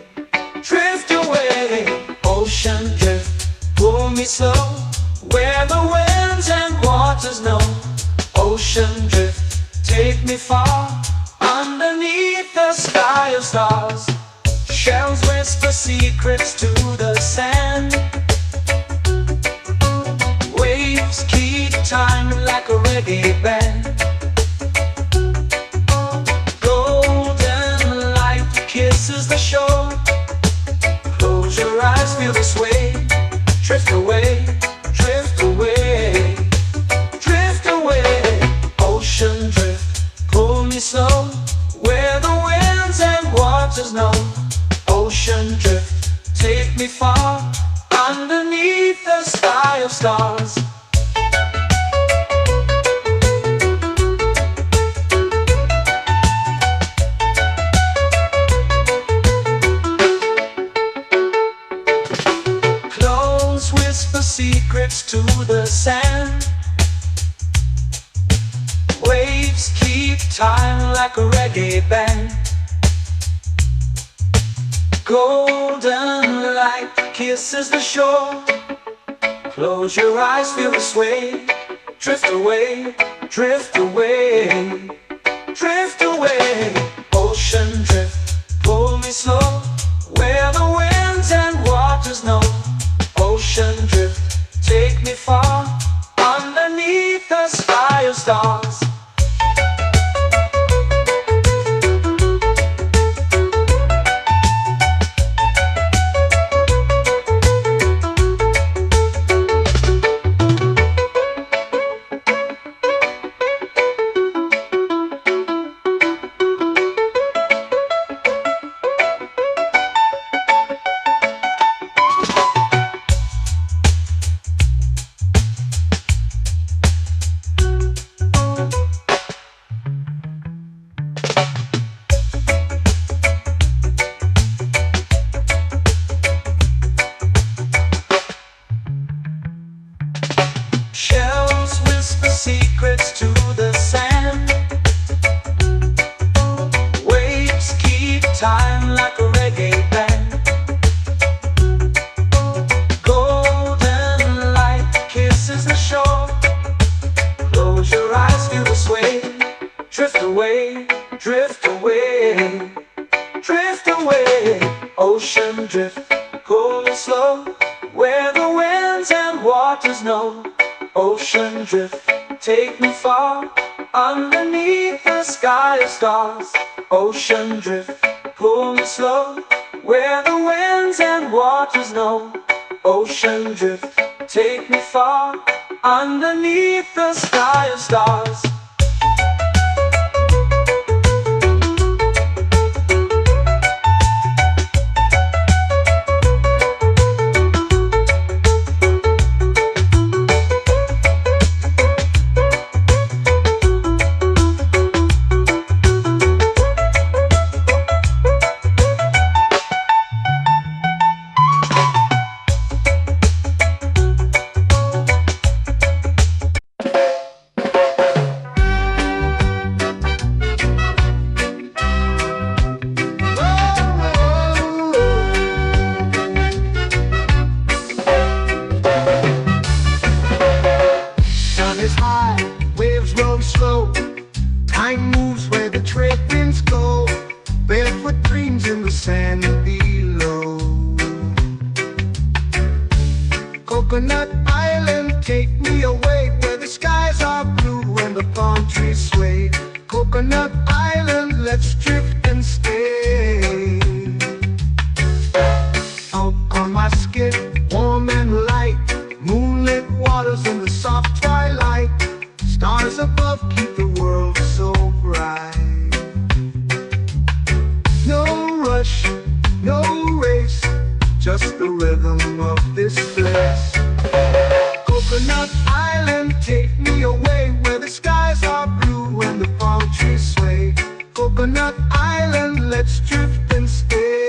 drift away. Ocean drift, pull me slow, where the winds and waters know. Ocean drift, take me far, underneath the sky of stars. Shells whisper secrets to the sand. Waves keep time like a reggae band. Golden light kisses the shore. Close your eyes, feel the sway. Drift away, drift away, drift away. Ocean drift, pull me slow, where the winds and waters know. Ocean drift, take me far, underneath the sky of stars. Close whisper secrets to the sand. Waves keep time like a reggae band. Golden light kisses the shore. Close your eyes, feel the sway. Drift away, drift away, drift away. Ocean drift, pull me slow, where the winds and waters know. Ocean drift, take me far, underneath the sky of stars. Shells whisper secrets to the sand. Waves keep time like a reggae band. Golden light kisses the shore. Close your eyes, feel the sway. Drift away, drift away, drift away. Ocean drift, cool and slow, where the winds and waters know. Ocean drift, take me far, underneath the sky of stars. Ocean drift, pull me slow, where the winds and waters know. Ocean drift, take me far, underneath the sky of stars. Is high, waves roll slow. Time moves where the trade winds go. Barefoot dreams in the sand below. Coconut Island, take me away, where the skies are blue and the palm trees sway. Coconut Island, let's drift and stay. Out on my skin, warm and light, moonlit waters in the soft twilight. Stars above keep the world so bright. No rush, no race, just the rhythm of this place. Coconut Island, take me away, where the skies are blue and the palm trees sway. Coconut Island, let's drift and stay.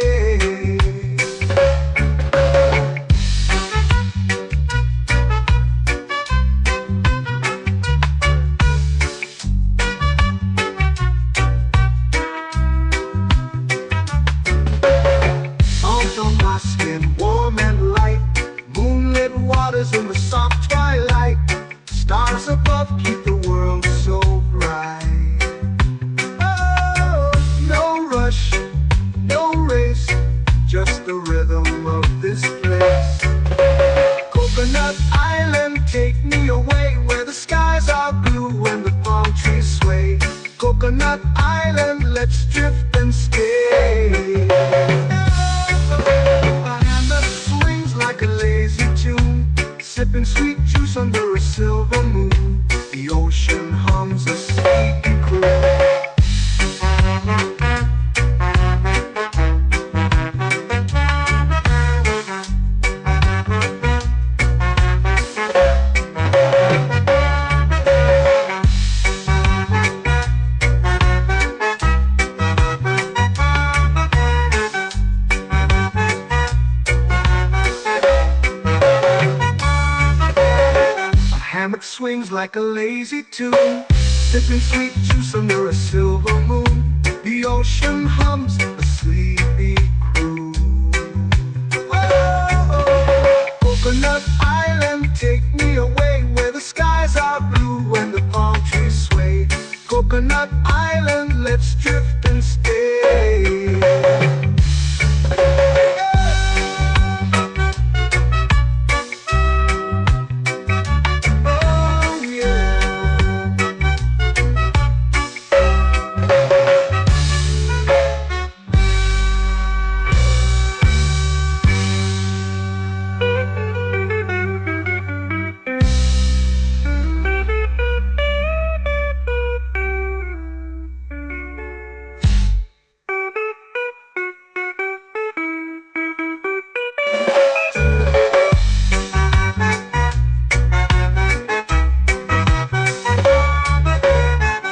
Warm and light, moonlit waters in the soft twilight. Stars above keep the world so bright. Oh, no rush, no race, just the rhythm of this place. Coconut Island, take me away, where the skies are blue and the palm trees sway. Coconut Island, let's drift and stay. Like a lazy tune, sipping sweet juice under a silver moon. The ocean hums a sleepy croon. Swings like a lazy tune, sipping sweet juice under a silver moon. The ocean hums a sleepy croon. Coconut Island, take me away where the skies are blue and the palm trees sway. Coconut Island, let's drift and stay. Oh yeah.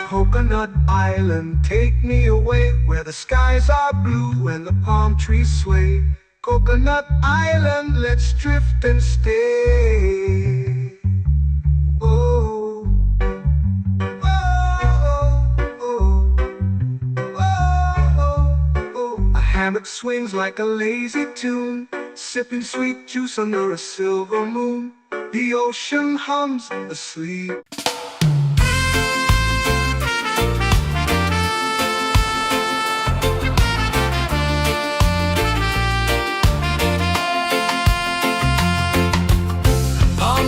Coconut Island, take me away where the skies are blue and the palm trees sway. Coconut Island, let's drift and stay. Oh, oh, oh, oh, oh. A hammock swings like a lazy tune, sipping sweet juice under a silver moon. The ocean hums asleep.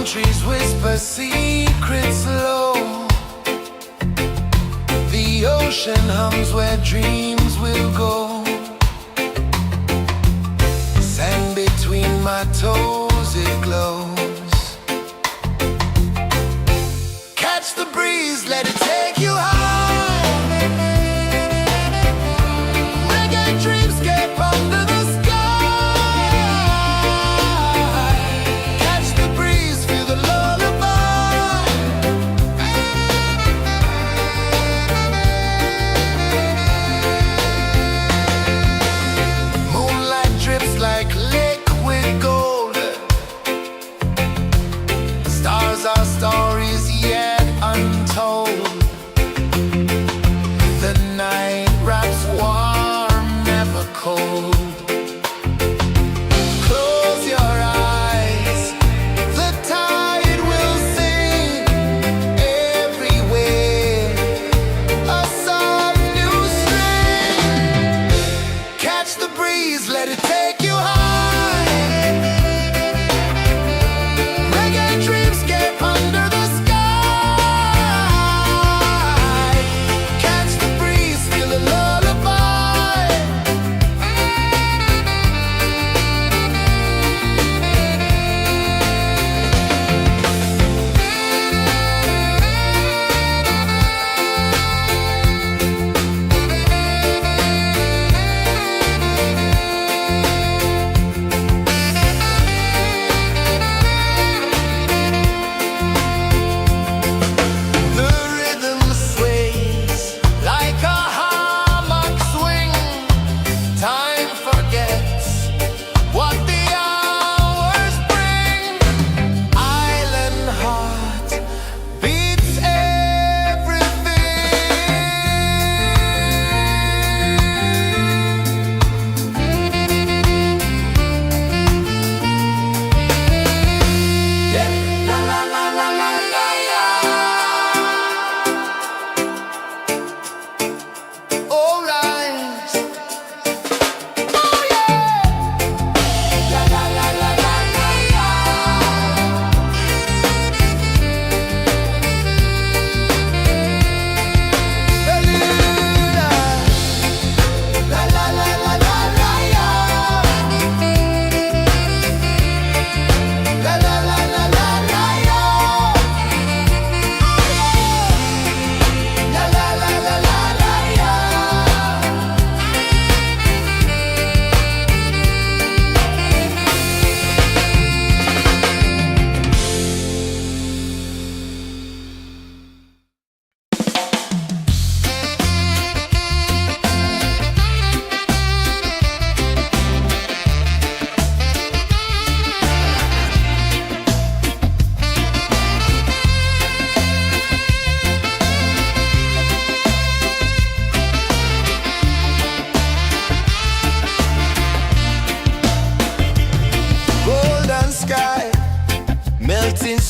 Trees whisper secrets low. The ocean hums where dreams will go. Sand between my toes, it glows. Catch the breeze, let it take you high. Reggae dreamscape under the sky. Our stories yet untold.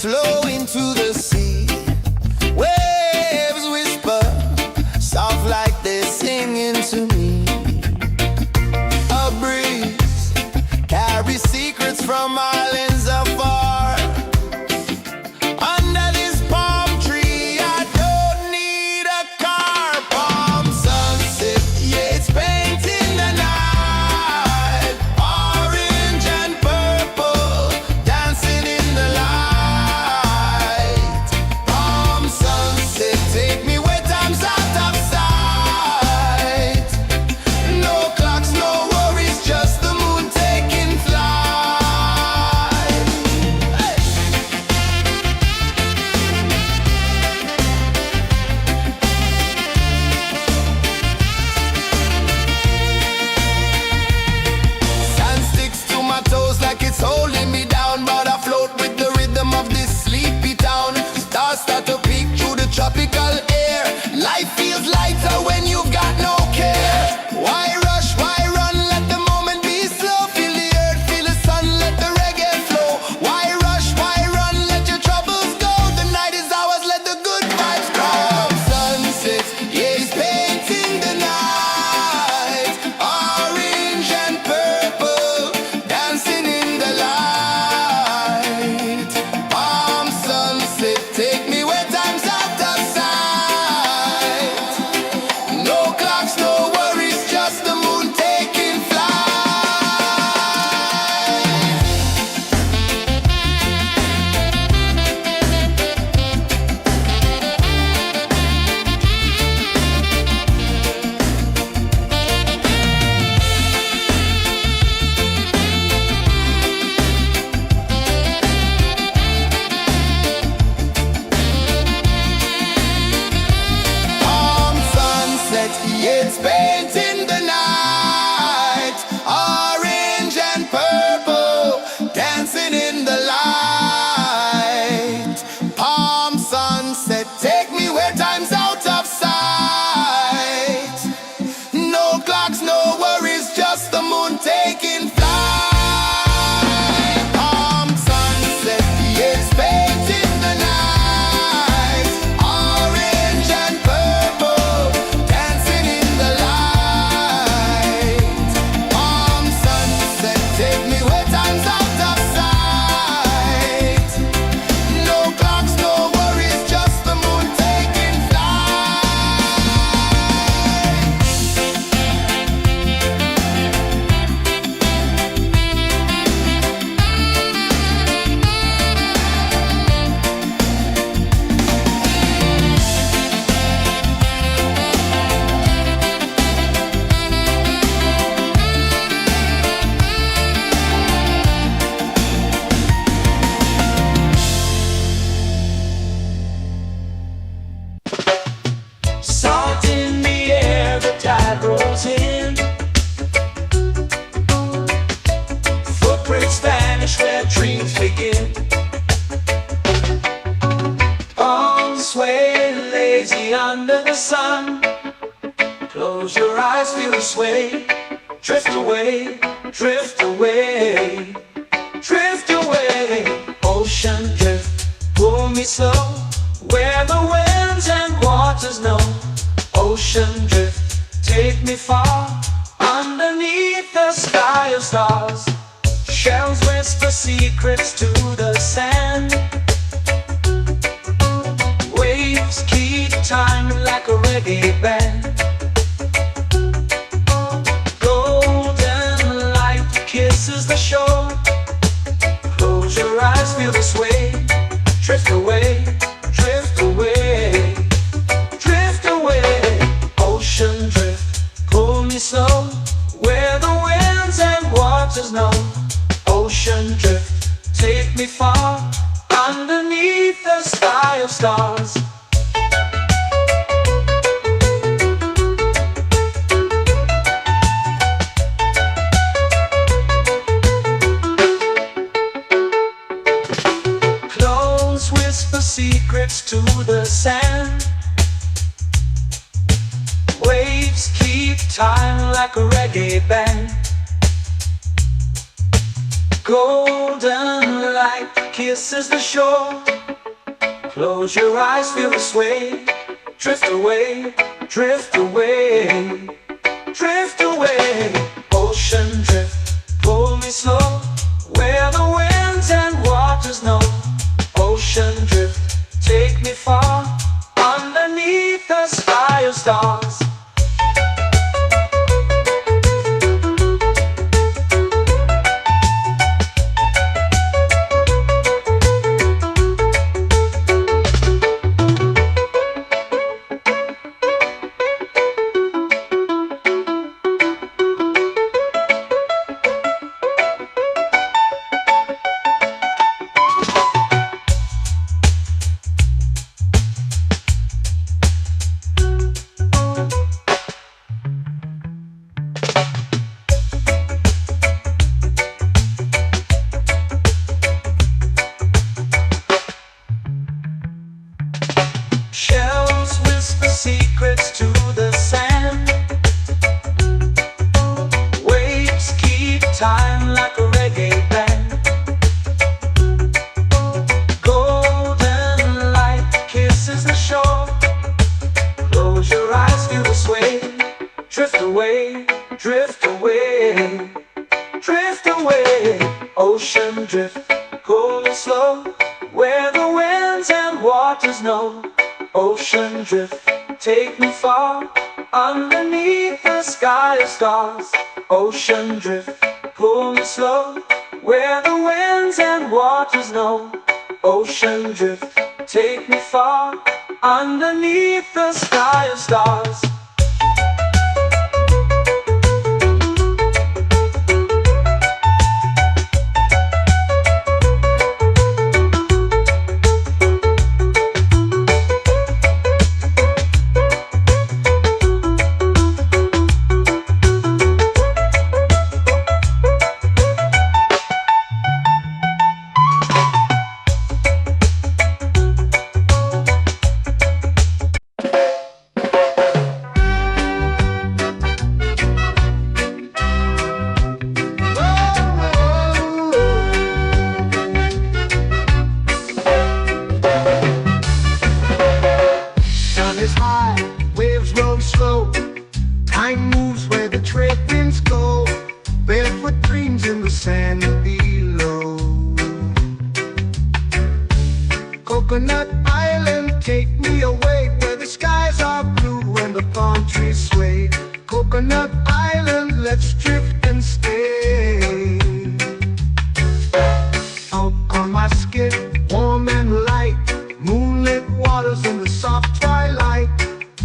flow into the sea. Waves whisper, soft like they're singing to me. A breeze carries secrets from islands afar. Under this palm tree, I don't need a car. Palm sunset, yeah, it's painting the night. Orange and purple, dancing in the light. Palm sunset, take me where time's out of sight. No clocks, no worries, just the moon taking flight. Hey! Sand sticks to my toes like it's holding me down, but I float with the rhythm of this sleepy town. Stars start to peek through the tropical air. Life feels lighter when you've got no care. Why rush, why run, let the moment be slow. Feel the earth, feel the sun, let the reggae flow. Why rush, why run, let your troubles go. The night is ours, let the good vibes grow. Sunset, yeah, it's painting the night. Orange and purple, dancing in the light. Palm sunset, take me where time's out of sight. No clocks, no worries, just the moon taking flight. Palm sunset, yeah, it's painting the night. Orange and purple, dancing in the light. Palm sunset, take me where time's out of sight. No clocks, no worries, just the moon taking flight. Palm sunset, yeah, it's painting the night. Orange and purple, dancing in the light. Palm sunset, take me where time's out of sight. No clocks, no worries, just the moon taking flight. Salt in the air, the tide rolls in. Footprints vanish where dreams begin. Arms sway lazy under the sun. Close your eyes, feel the sway. Drift away, drift away, drift away. Ocean drift, pull me slow, where the winds and waters know. Ocean drift, take me far, underneath the sky of stars. Shells whisper secrets to the sand. Waves keep time like a reggae band. Golden light kisses the shore. Close your eyes, feel the sway. Drift away, drift away, drift away. Ocean drift, pull me slow, where the winds and waters know. Ocean drift, take me far, underneath the sky of stars. Clones whisper secrets to the sand. Waves keep time like a reggae band. Golden light kisses the shore. Close your eyes, feel the sway. Drift away, drift away, drift away. Ocean drift, pull me slow, where the winds and waters know. Ocean drift, take me far, underneath the sky of stars. Shells whisper secrets to the sand. Waves keep time like a reggae band. Golden light kisses the shore. Close your eyes, feel the sway. Drift away, drift away, drift away. Ocean drift, cool and slow, where the winds and waters know. Ocean drift, take me far, underneath the sky of stars. Ocean drift, pull me slow, where the winds and waters know. Ocean drift, take me far, underneath the sky of stars. Sun is high, waves roll slow. Time moves where the trade winds go. Barefoot dreams in the sand below. Coconut Island, take me away, where the skies are blue and the palm trees sway. Coconut Island, let's drift and stay. Out on my skin, warm and light, moonlit waters in the soft twilight.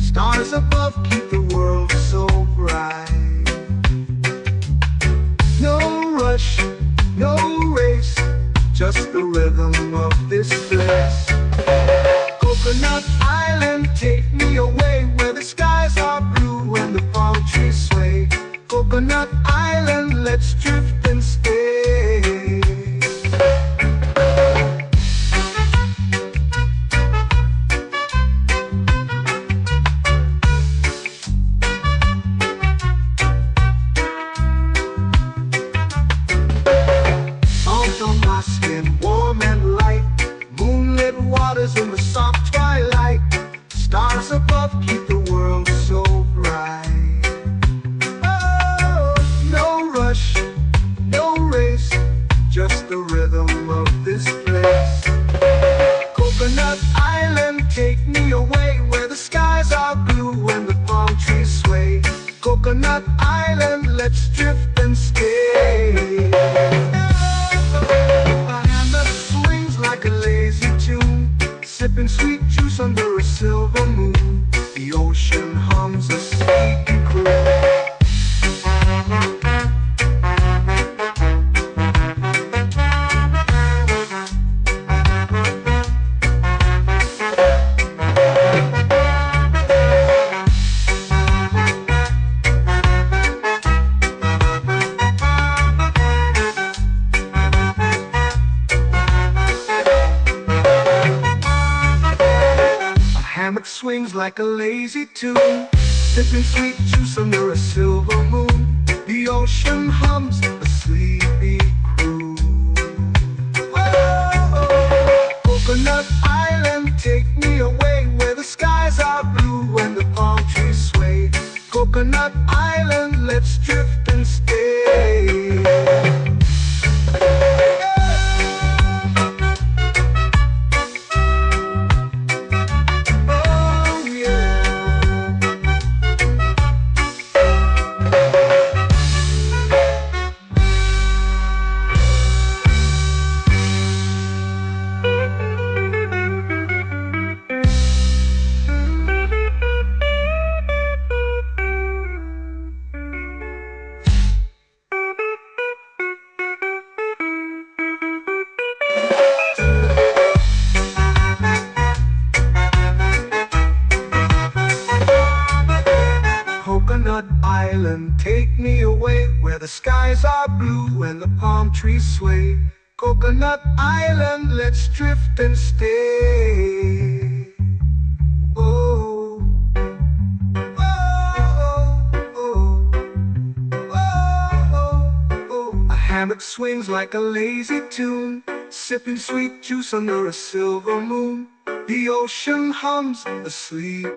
Stars above keep the world so bright. No rush, no race, just the rhythm of this place. Coconut Island, take me away, where the skies are blue and the palm trees sway. Coconut Island, let's drift and stay. Salt on my skin, warm and light, moonlit waters in the soft twilight. Stars above keep the world so bright. Oh, no rush, no race, just the rhythm of this place. Coconut Island, take me away, where the skies are blue and the palm trees sway. Coconut Island, let's drift and stay. A hand that swings like a lazy tune, sipping sweet juice under a silver moon. The ocean hums a sleepy croon. Hammock swings like a lazy tune, sipping sweet juice under a silver moon. The ocean hums a sleepy croon. Coconut Island, let's drift and stay. Oh yeah. Coconut Island, take me away where the skies are blue and the palm trees sway. Coconut Island, let's drift and stay. Oh, oh, oh, oh, oh. A hammock swings like a lazy tune, sipping sweet juice under a silver moon. The ocean hums asleep.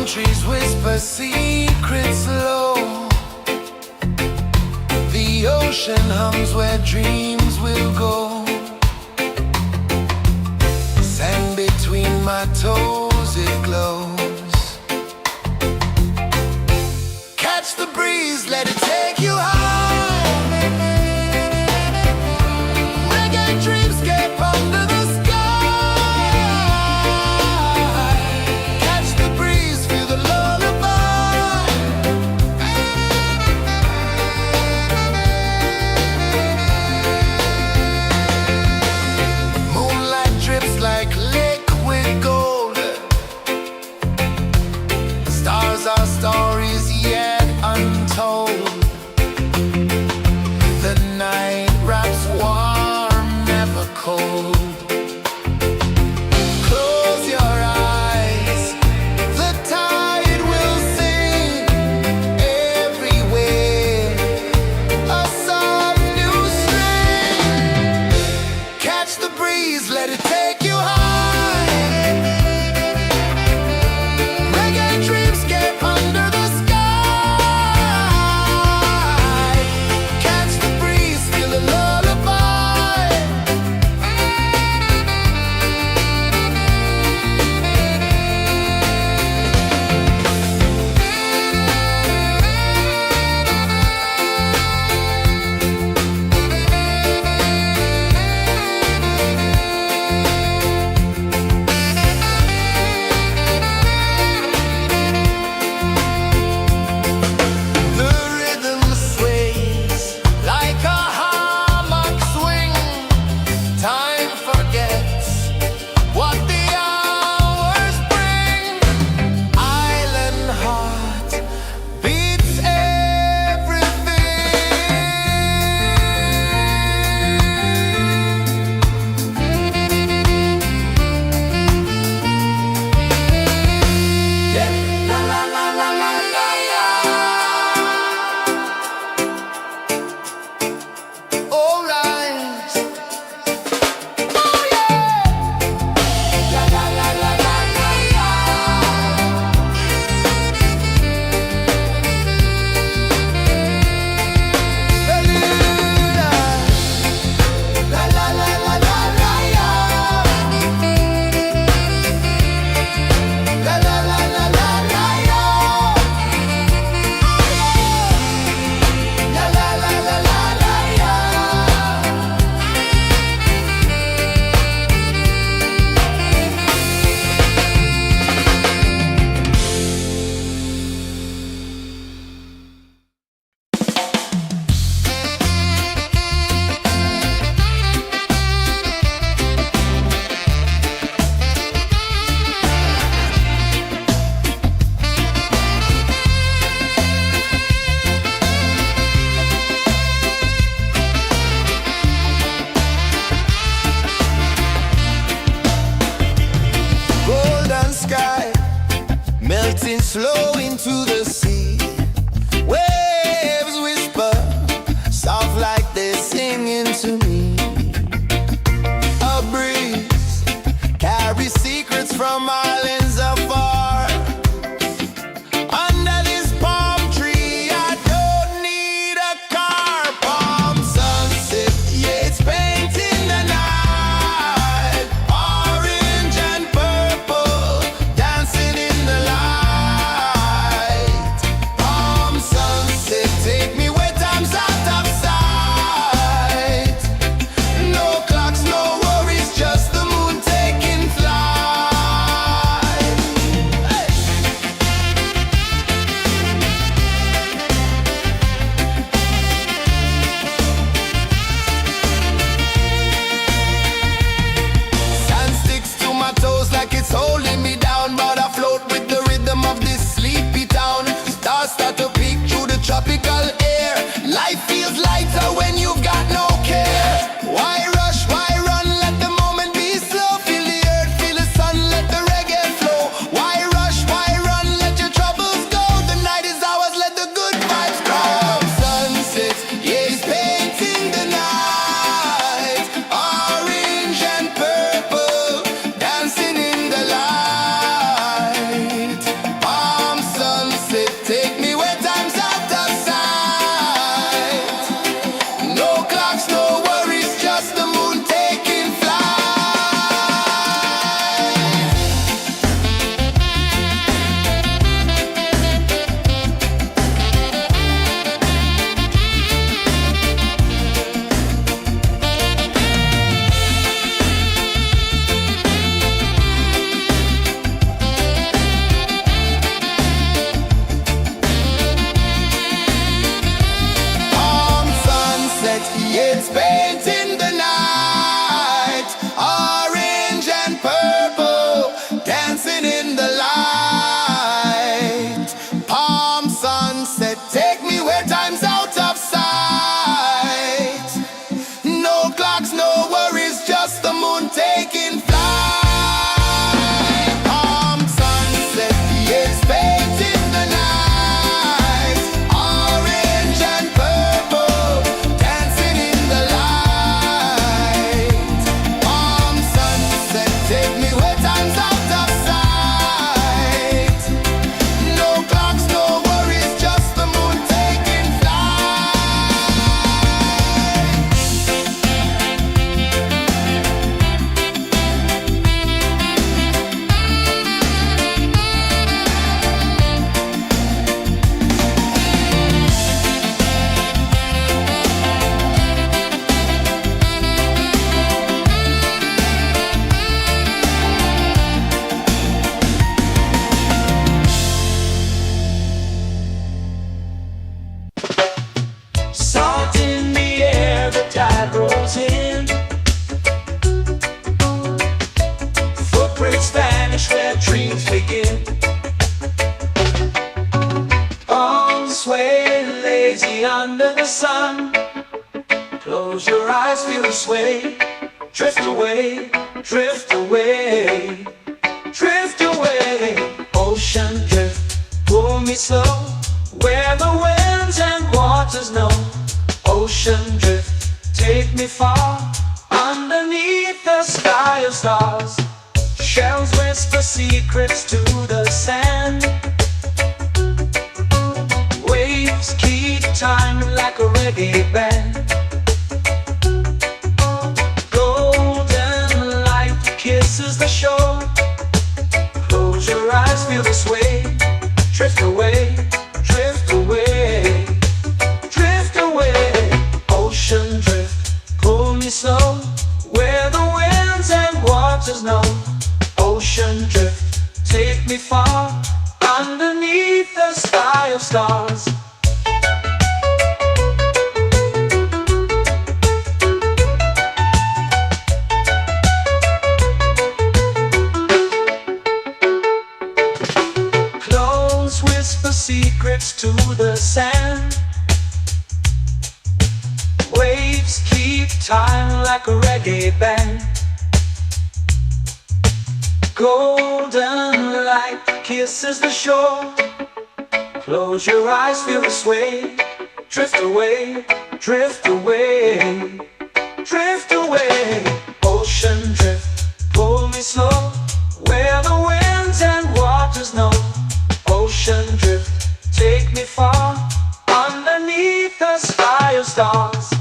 Trees whisper secrets low. The ocean hums where dreams will go. Sand between my toes, it glows. Catch the breeze, let it take you high. Reggae dreamscape under the sky. sunset, it's painting the night. Orange and purple, dancing in the light. Palm sunset, take me where time's out of sight. No clocks, no worries, just the moon taking flight. Palm sunset, it's painting the night. Orange and purple, dancing in the light. Palm sunset, take me where time's out of sight. No clocks, no worries, just the moon taking Salt in the air, the tide rolls in. Footprints vanish where dreams begin. Arms sway lazy under the sun. Close your eyes, feel the sway. Drift away, drift away, drift away. Ocean drift, pull me slow, where the winds and waters know. Ocean drift, take me far, underneath the sky of stars. Shells whisper secrets to the sand. Waves keep time like a reggae band. Golden light kisses the shore. Close your eyes, feel the sway. Drift away, drift away, drift away. Ocean drift, pull me slow, where the winds and waters know. Ocean drift, take me far, underneath the sky of stars. Close whisper secrets to the sand. Waves keep time like a reggae band. Golden light kisses the shore. Close your eyes, feel the sway. Drift away, drift away, drift away. Ocean drift, pull me slow, where the winds and waters know. Ocean drift, take me far, underneath the sky of stars.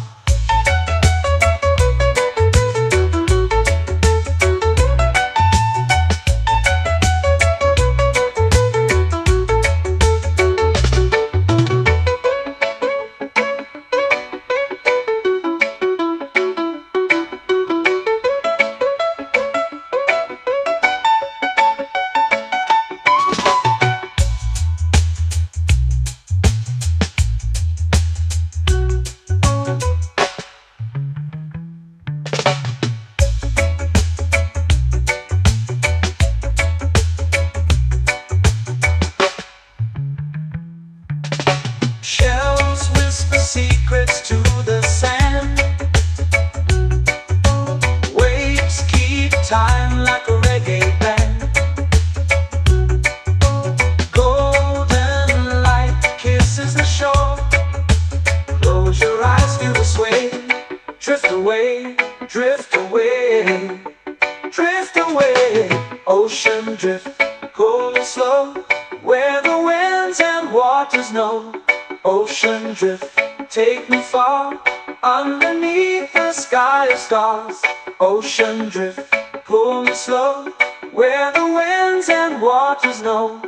Shells whisper secrets to the sand. Waves keep time like a reggae band. Golden light kisses the shore. Close your eyes, feel the sway. Drift away, drift away, drift away. Ocean drift, pull me slow, where the winds and waters know. Ocean drift, take me far, underneath the sky of stars. Ocean drift, pull me slow, where the winds and waters know.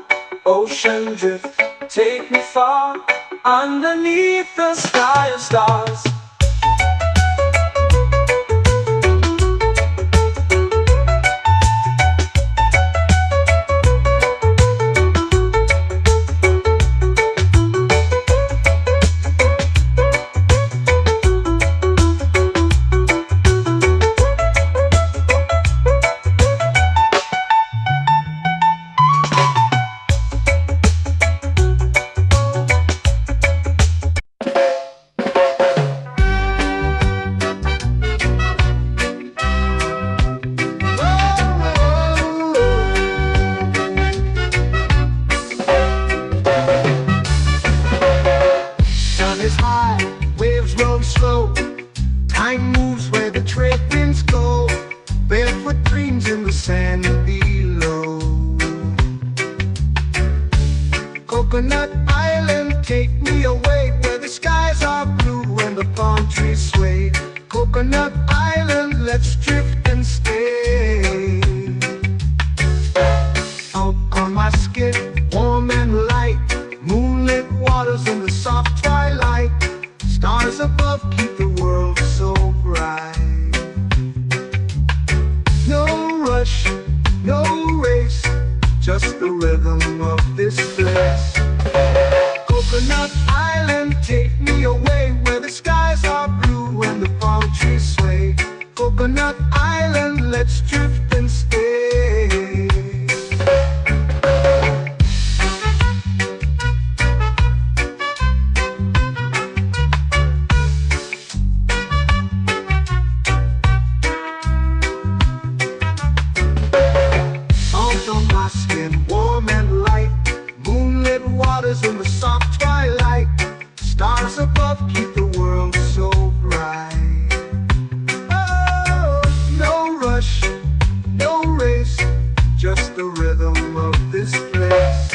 Ocean drift, take me far, underneath the sky of stars. trees sway. Coconut Island, let's drift and stay. Out on my skin, warm and light, moonlit waters in the soft twilight. Stars above keep the world so bright. No rush, no race, just the rhythm of this place. Coconut Island, take me away where the skies are blue and the palm trees sway. Coconut Island, let's drift and stay. Out on my skin, warm and light, moonlit waters in the soft twilight. Stars above keep the world so bright. Oh, no rush, no race, just the rhythm of this place.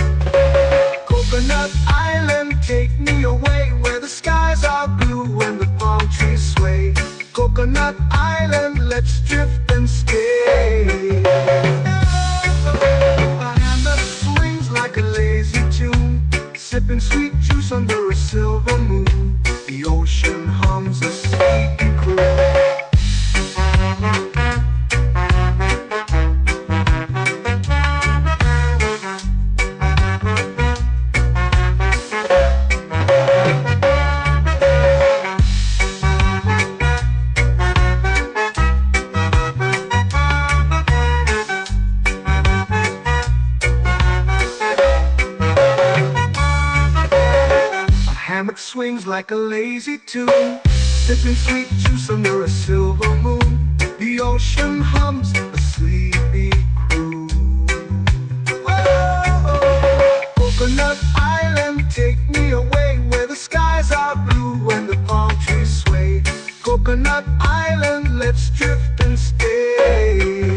Coconut Island, take me away where the skies are blue and the palm trees sway. Coconut Island, let's drift and stay. A hand that swings like a lazy tune, sipping sweet juice under a silver moon. The ocean hums a sleepy croon. Hammock swings like a lazy tune, sipping sweet juice under a silver moon. The ocean hums a sleepy croon. Whoa, Coconut Island, take me away where the skies are blue and the palm trees sway. Coconut Island, let's drift and stay.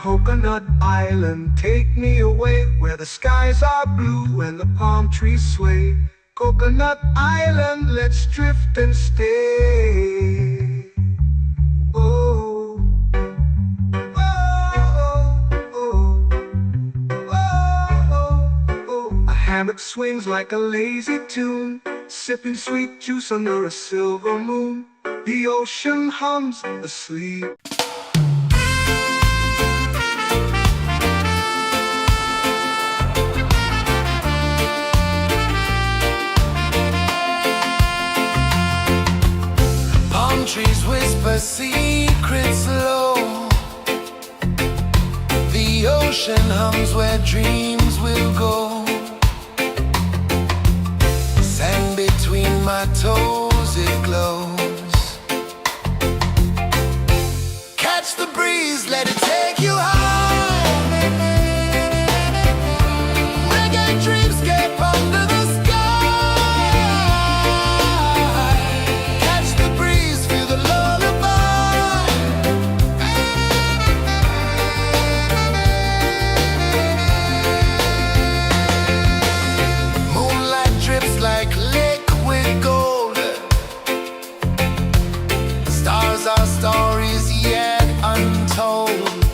Coconut Island, take me away where the skies are blue and the palm trees sway. Coconut Island, let's drift and stay. Oh, oh, oh, oh, oh. A hammock swings like a lazy tune, sipping sweet juice under a silver moon. The ocean hums asleep. Trees whisper secrets low. The ocean hums where dreams will go. Sand between my toes, it glows. Catch the breeze, let it take you high. Reggae dreamscape under the sky. Our stories yet untold.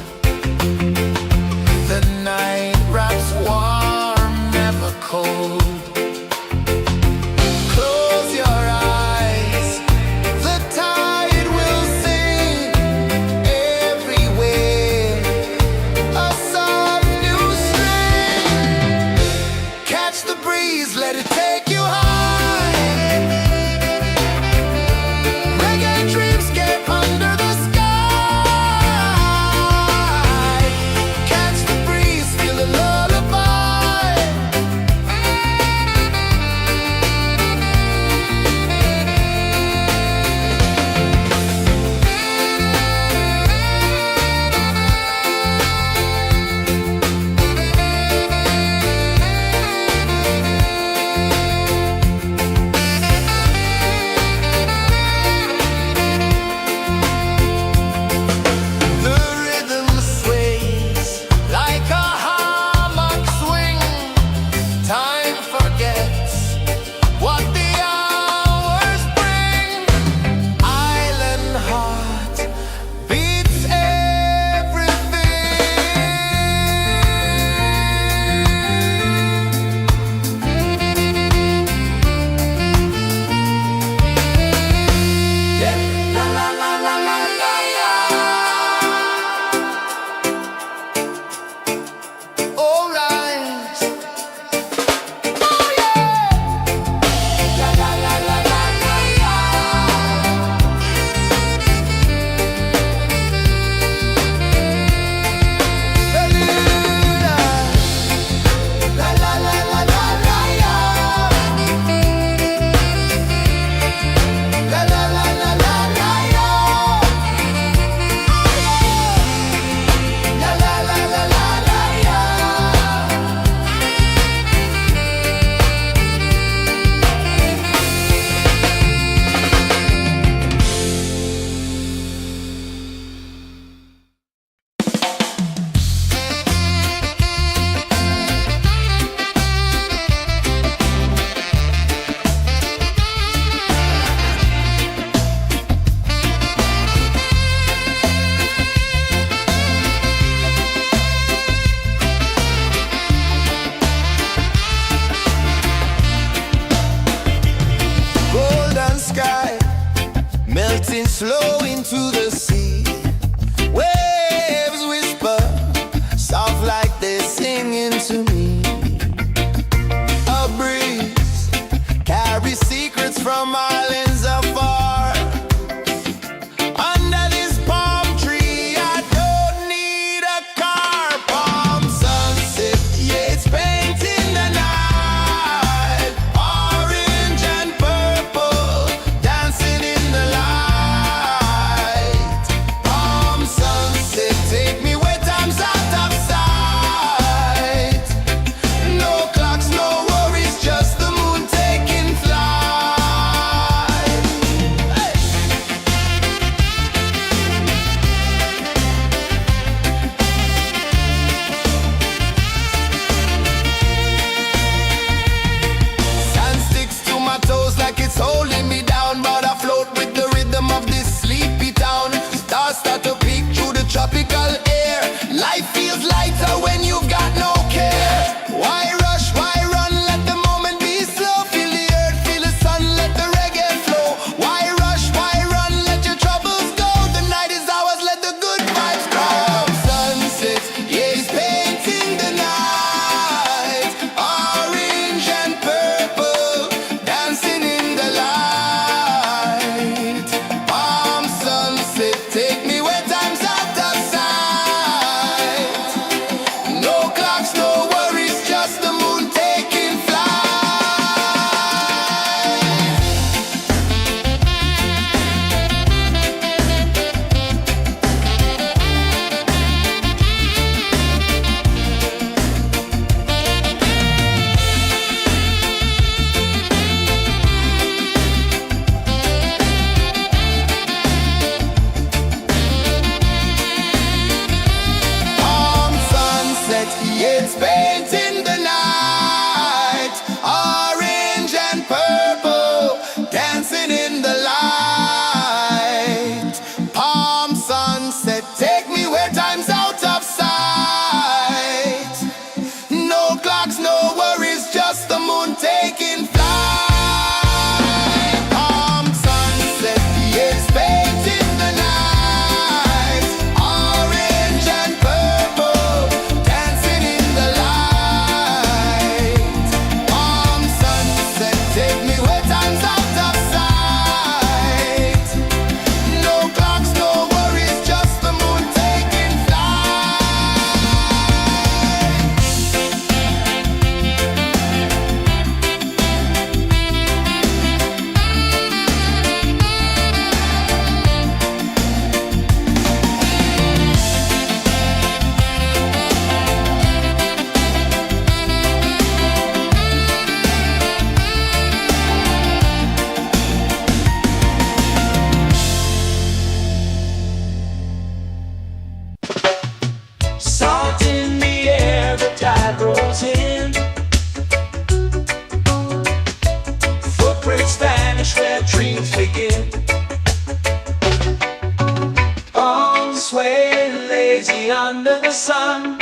under the sun.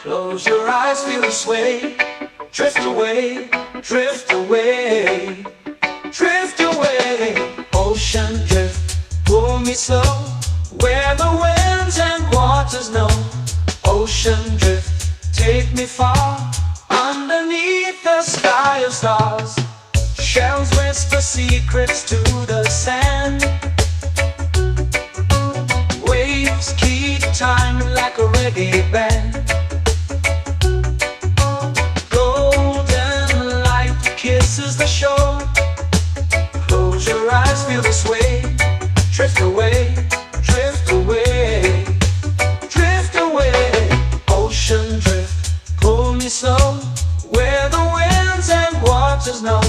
Close your eyes, feel the sway. Drift away, drift away, drift away. Ocean drift, pull me slow, where the winds and waters know. Ocean drift, take me far, underneath the sky of stars. Shells whisper secrets to the sand. Waves keep time like a reggae band. Golden light kisses the shore. Close your eyes, feel the sway. Drift away, drift away, drift away. Ocean drift, pull me slow, where the winds and waters know.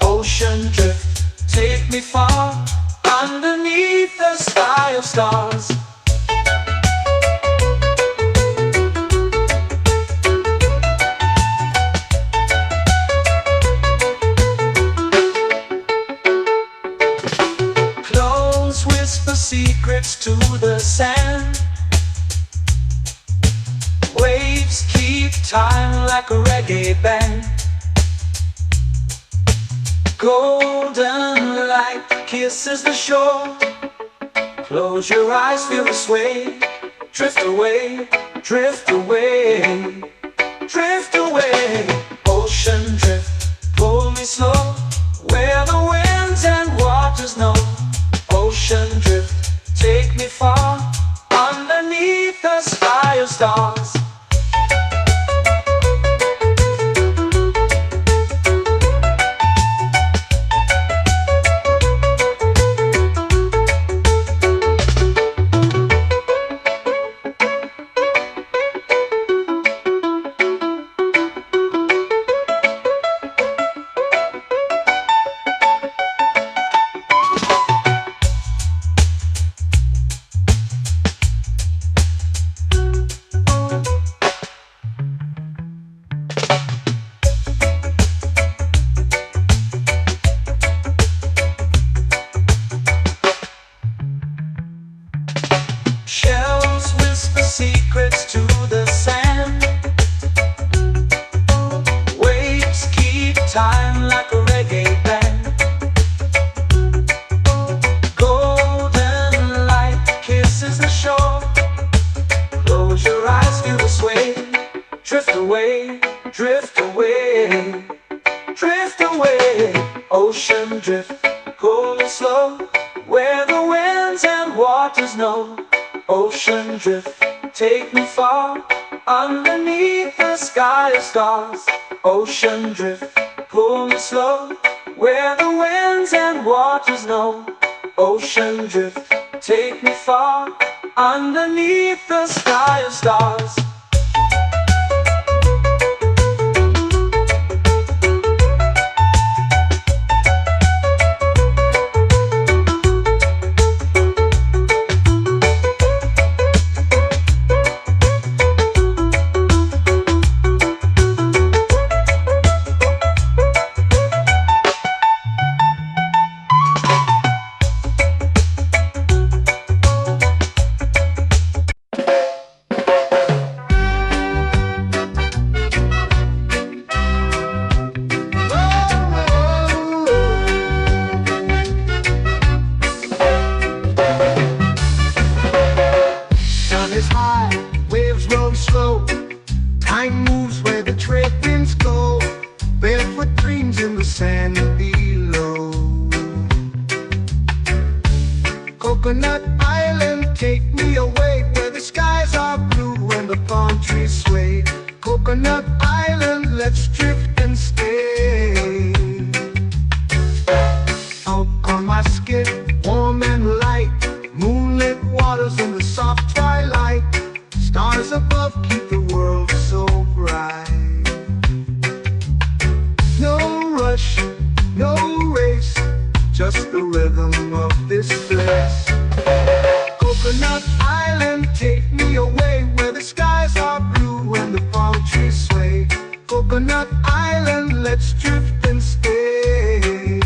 Ocean drift, take me far, underneath the sky of stars. Close whisper secrets to the sand. Waves keep time like a reggae band. Golden light kisses the shore. Close your eyes, feel the sway. Drift away, drift away, drift away. Ocean drift, pull me slow, where the winds and waters know. Ocean drift, take me far, underneath the sky of stars. Shells whisper secrets to the sand. Waves keep time like a reggae band. Golden light kisses the shore. Close your eyes, feel the sway. Drift away, drift away, drift away. Ocean drift, pull me slow, where the winds and waters know. Ocean drift, take me far, underneath the sky of stars. Ocean drift, pull me slow, where the winds and waters know. Ocean drift, take me far, underneath the sky of stars. Time moves where the trade winds go. Barefoot dreams in the sand below. Coconut Island, take me away, where the skies are blue and the palm trees sway. Coconut Island, let's drift and stay. Out on my skin, warm and light, moonlit waters in the soft twilight. Stars above keep the world so bright. No rush, no race, just the rhythm of this place. Coconut Island, take me away, where the skies are blue and the palm trees sway. Coconut Island, let's drift and stay.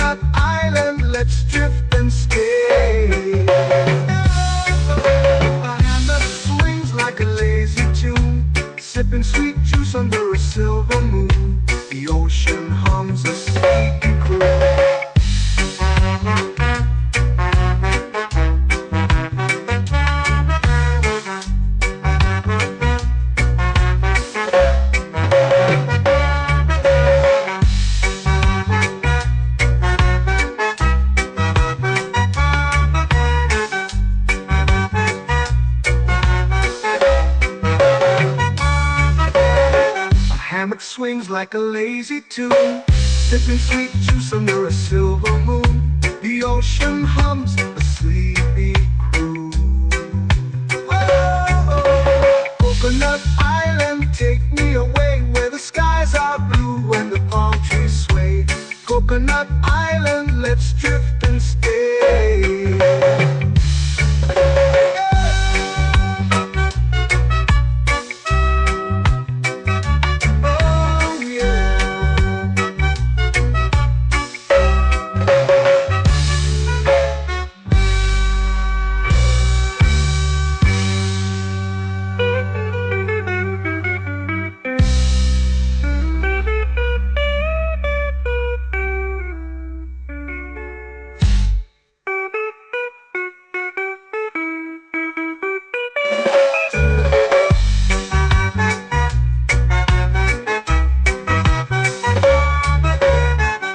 Coconut Island, let's drift and stay. A hand that swings like a lazy tune, sipping sweet juice under a silver moon. The ocean hums a sleepy croon. Hammock swings like a lazy tune, sipping sweet juice under a silver moon. The ocean hums a sleepy croon. Whoa, Coconut Island, take me away where the skies are blue and the palm trees sway. Coconut Island, let's drift and stay.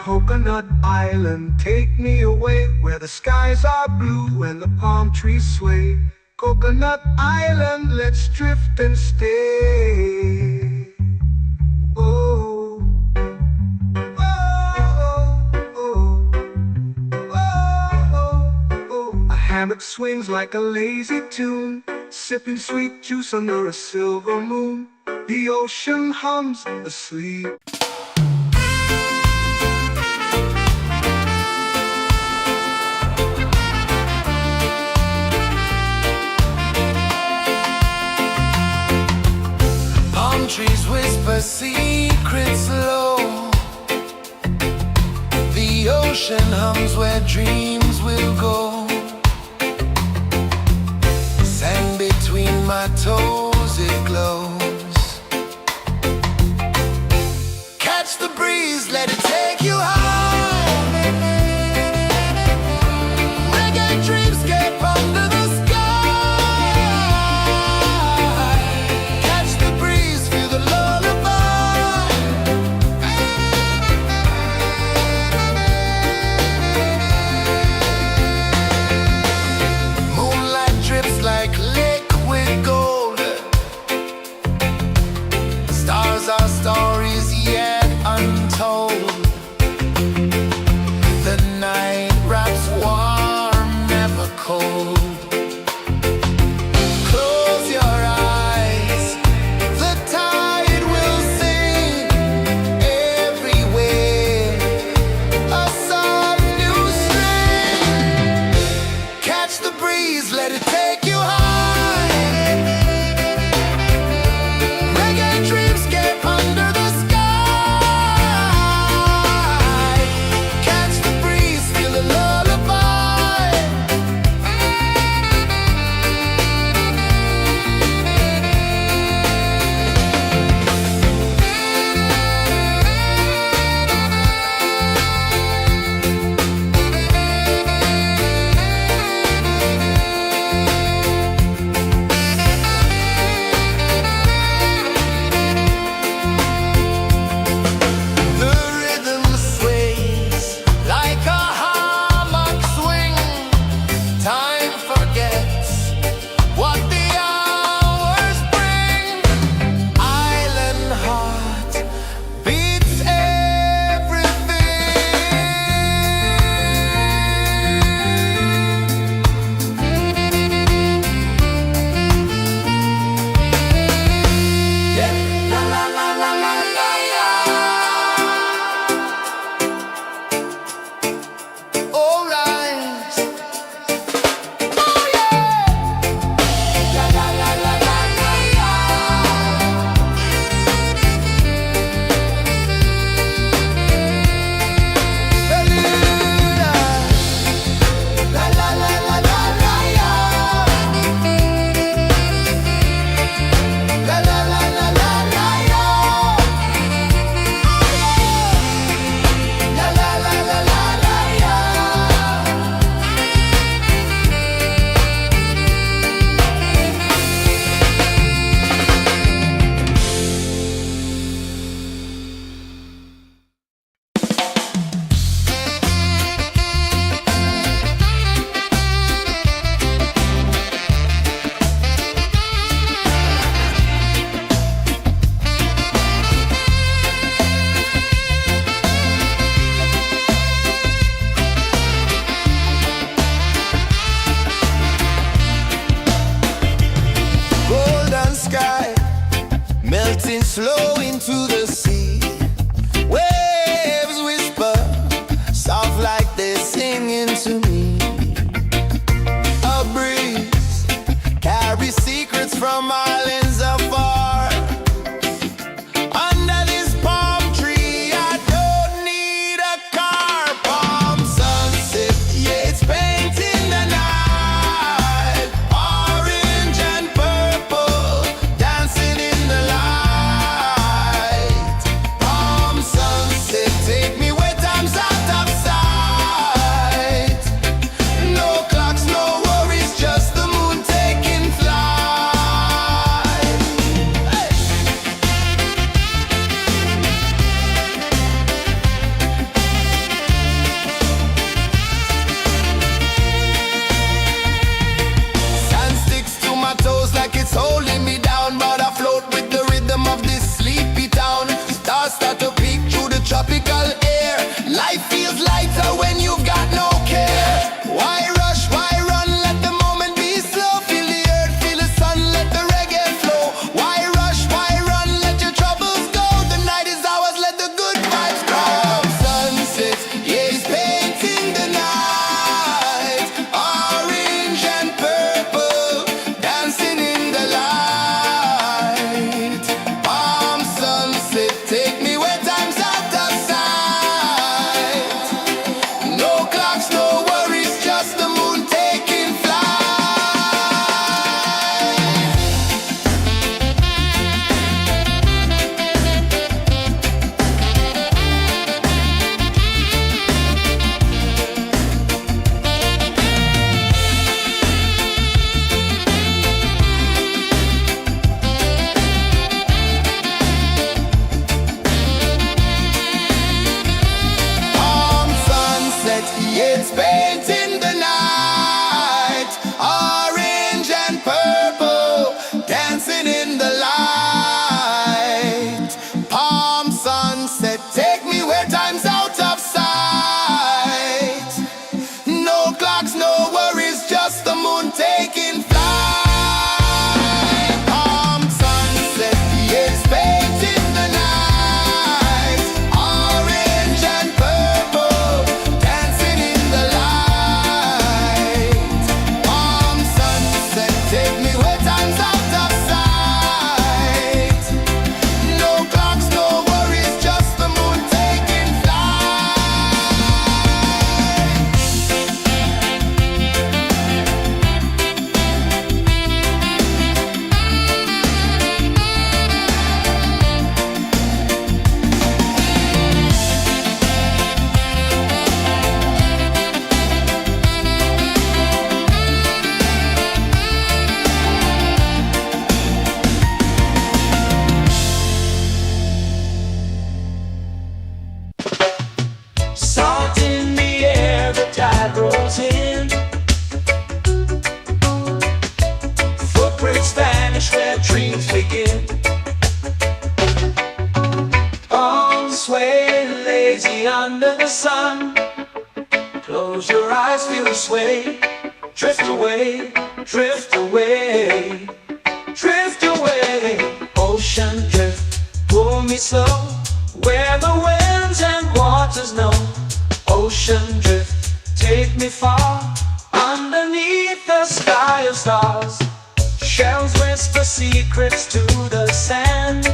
Coconut Island, take me away where the skies are blue and the palm trees sway. Coconut Island, let's drift and stay. Oh, oh, oh, oh, oh. A hammock swings like a lazy tune, sipping sweet juice under a silver moon. The ocean hums asleep. Trees whisper secrets low. The ocean hums where dreams will go. Sand between my toes, it glows. Catch the breeze, let it take you high. Reggae dreamscape under the sky. Like liquid gold, stars are stories yet untold. tropical air. Life feels lighter when you've got no care. Why rush, why run, let the moment be slow. Feel the earth, feel the sun, let the reggae flow. Why rush, why run, let your troubles go. The night is ours, let the good vibes come. Sunset, yeah, it's painting the night. Orange and purple, dancing in the light. Palm sunset, take me where time's out of sight. No clocks, no worries, just the moon taking flight. Palm sunset, yeah, it's painting the night. Orange and purple, dancing in the light. Palm sunset, take me where time's out of sight. No clocks, no worries, just the moon taking flight. Palm sunset, yeah, it's painting the night. Orange and purple, dancing in the light. Palm sunset, take me where time's out of sight. No clocks, no worries, just the moon taking flight. Salt in the air, the tide rolls in. Footprints vanish where dreams begin. Arms sway lazy under the sun. Close your eyes, feel the sway. Drift away, drift away, drift away. Ocean drift, pull me slow. Where the winds and waters know. Ocean drift, take me far. Underneath the sky of stars. Shells whisper secrets to the sand.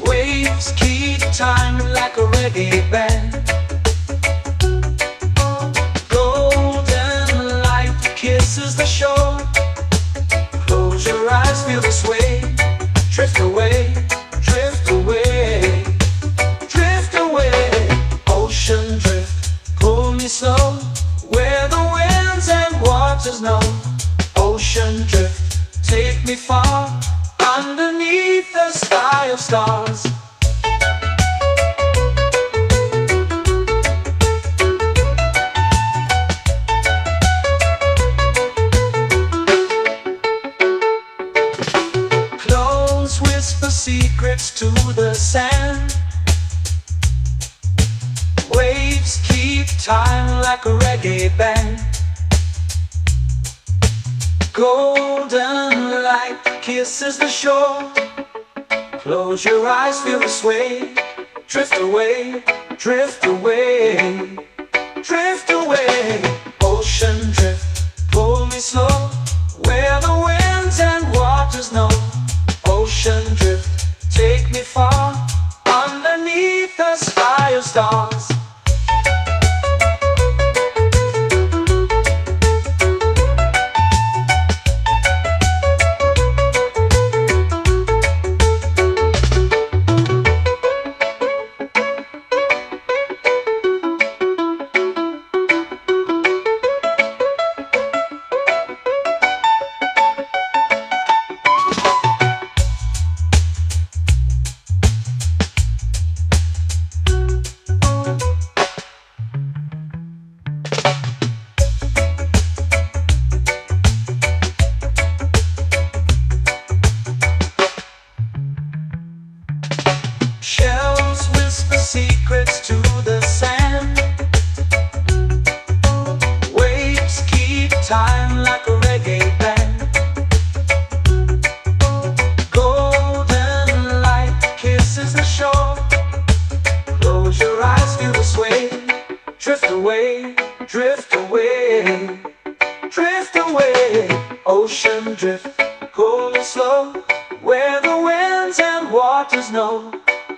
Waves keep time like a reggae band. Golden light kisses the shore. Close your eyes, feel the sway. Drift away, drift away, drift away. Ocean drift, pull me slow. Where the winds and waters know. Ocean drift, take me far. Underneath the sky of stars. Close whisper secrets to the sand. Waves keep time like a reggae band. Golden light kisses the shore. Close your eyes, feel the sway. Drift away, drift away, drift away. Ocean drift, pull me slow. Where the winds and waters know. Ocean drift, take me far. Underneath the sky of stars. shore. Close your eyes, feel the sway. Drift away, drift away, drift away. Ocean drift, cool and slow, where the winds and waters know.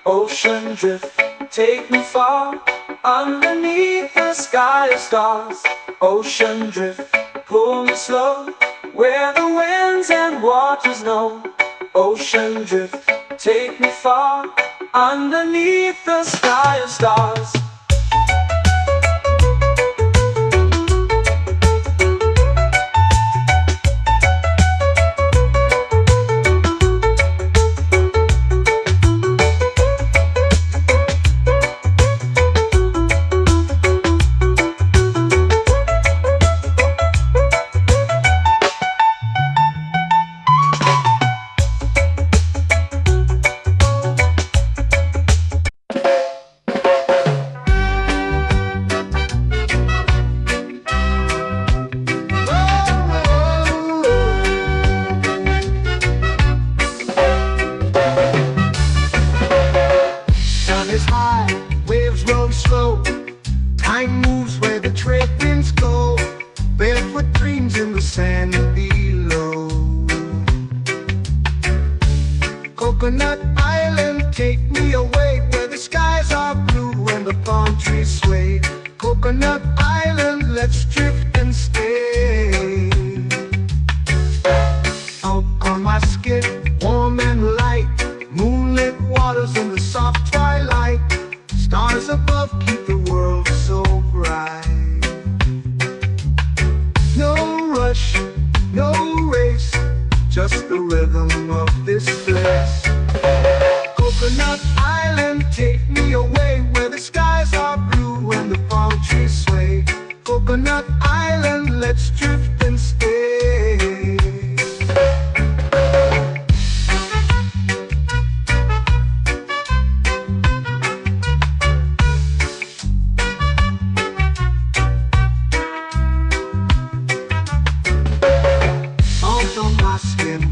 Ocean drift, take me far, underneath the sky of stars. Ocean drift, pull me slow, where the winds and waters know. Ocean drift, take me far, underneath the sky of stars. Is high, waves roll slow. Time moves where the trade winds go. Barefoot dreams in the sand below. Coconut Island, take me away, where the skies are blue and the palm trees sway. Coconut Island, let's drift and stay. Out on my skin, warm and light, moonlit waters in the soft twilight. Stars above keep the world so bright. No rush, no race, just the rhythm of this place. Coconut Island, take me away, where the skies are blue and the palm trees sway. Coconut Island, let's drift and stay.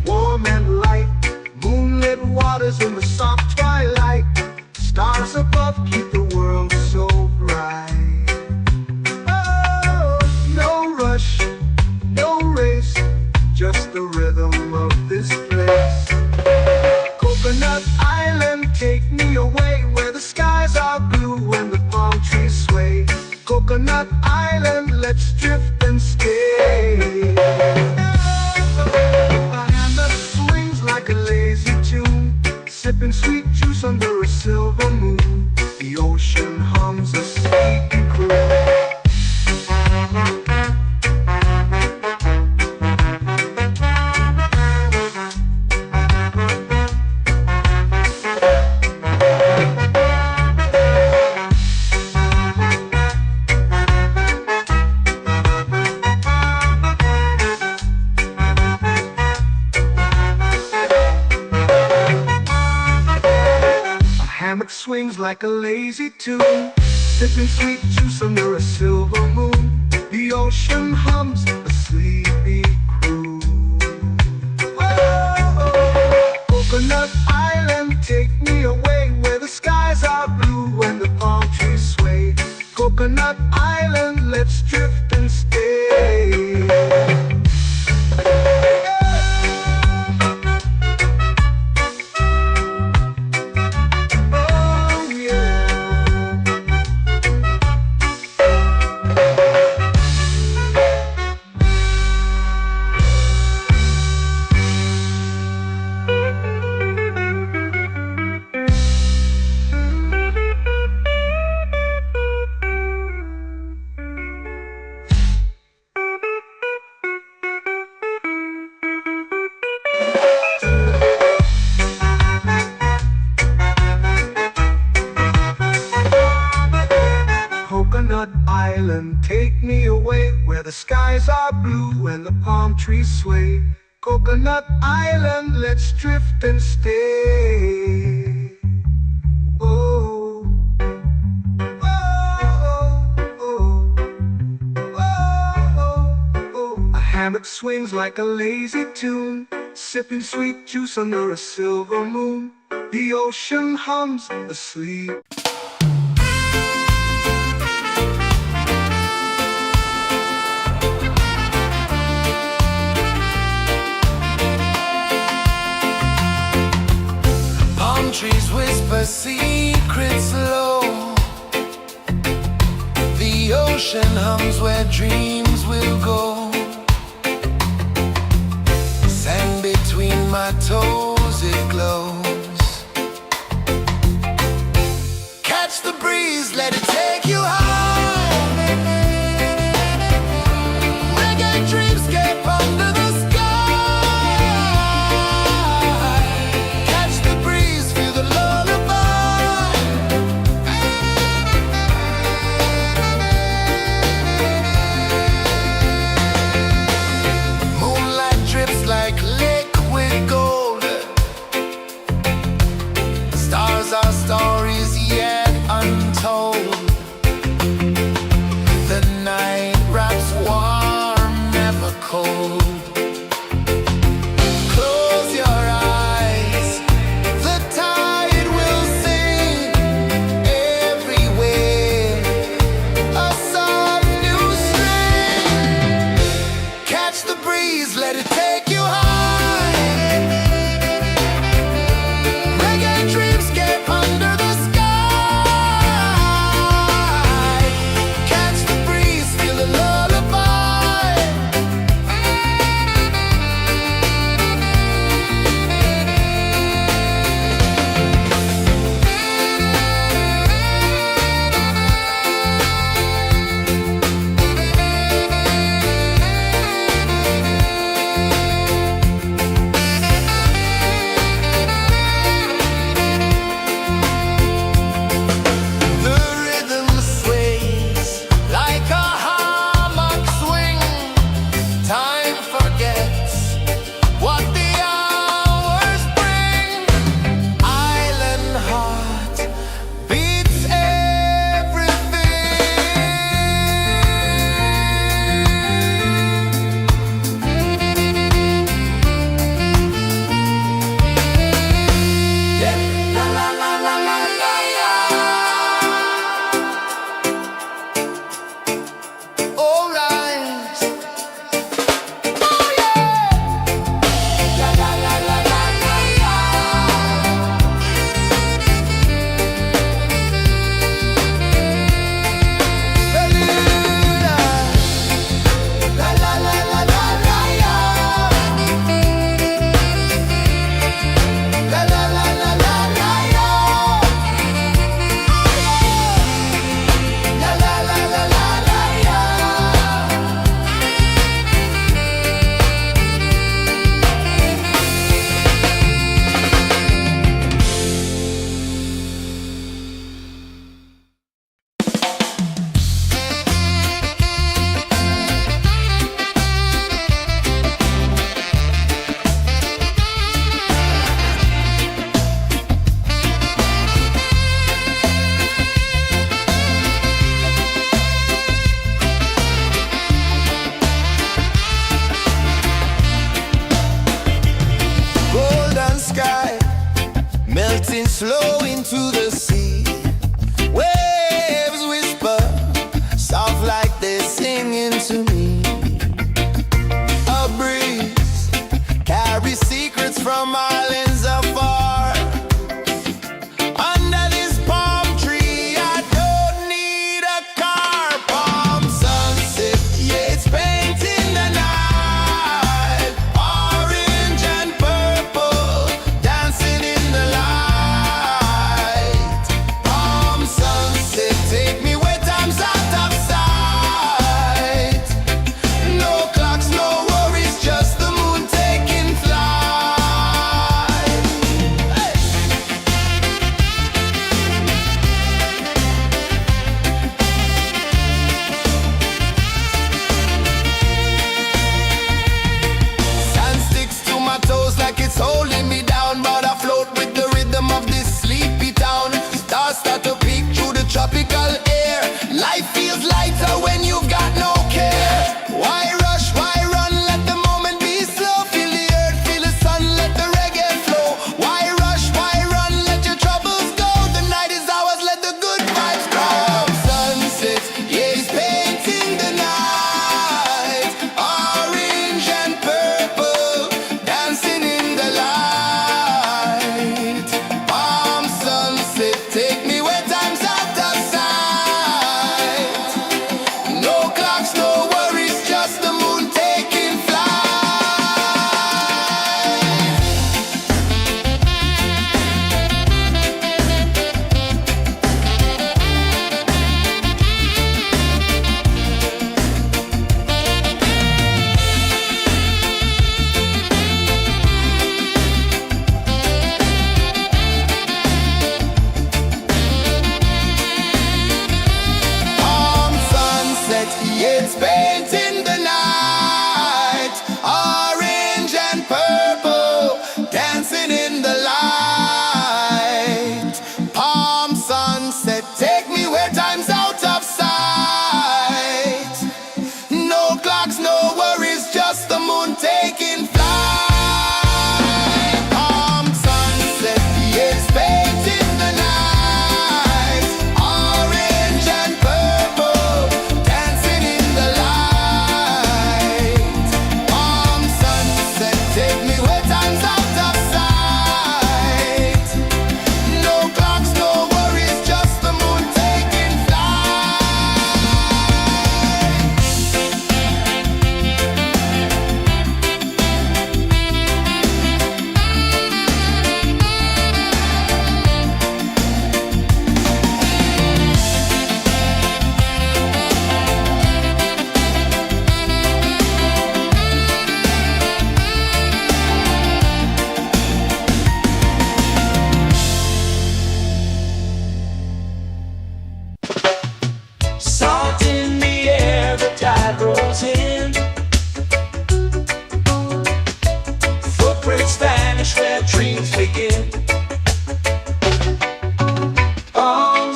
Warm and light, moonlit waters in the soft twilight. Stars above keep the world so bright. Oh, no rush, no race, just the rhythm of this place. Coconut Island, take me away, where the skies are blue and the palm trees sway. Coconut Island, let's drift and stay. Like a lazy tune, sipping sweet juice under a silver moon. The ocean hums a sleepy croon. Hammock swings like a lazy tune, sipping sweet juice under a silver moon. The ocean hums a sleepy croon. Whoa, Coconut Island, take me away, where the skies are blue and the palm trees sway. Coconut Island, let's drift and stay. Coconut Island, take me away, where the skies are blue and the palm trees sway. Coconut Island, let's drift and stay. Oh, oh, oh, oh, oh. A hammock swings like a lazy tune, sipping sweet juice under a silver moon. The ocean hums asleep. Palm trees whisper secrets low. The ocean hums where dreams will go. Sand between my toes, it glows. Catch the breeze, let it take you high. Reggae dreamscape under the sky. Catch the breeze, feel the lullaby. Moonlight drips like liquid gold.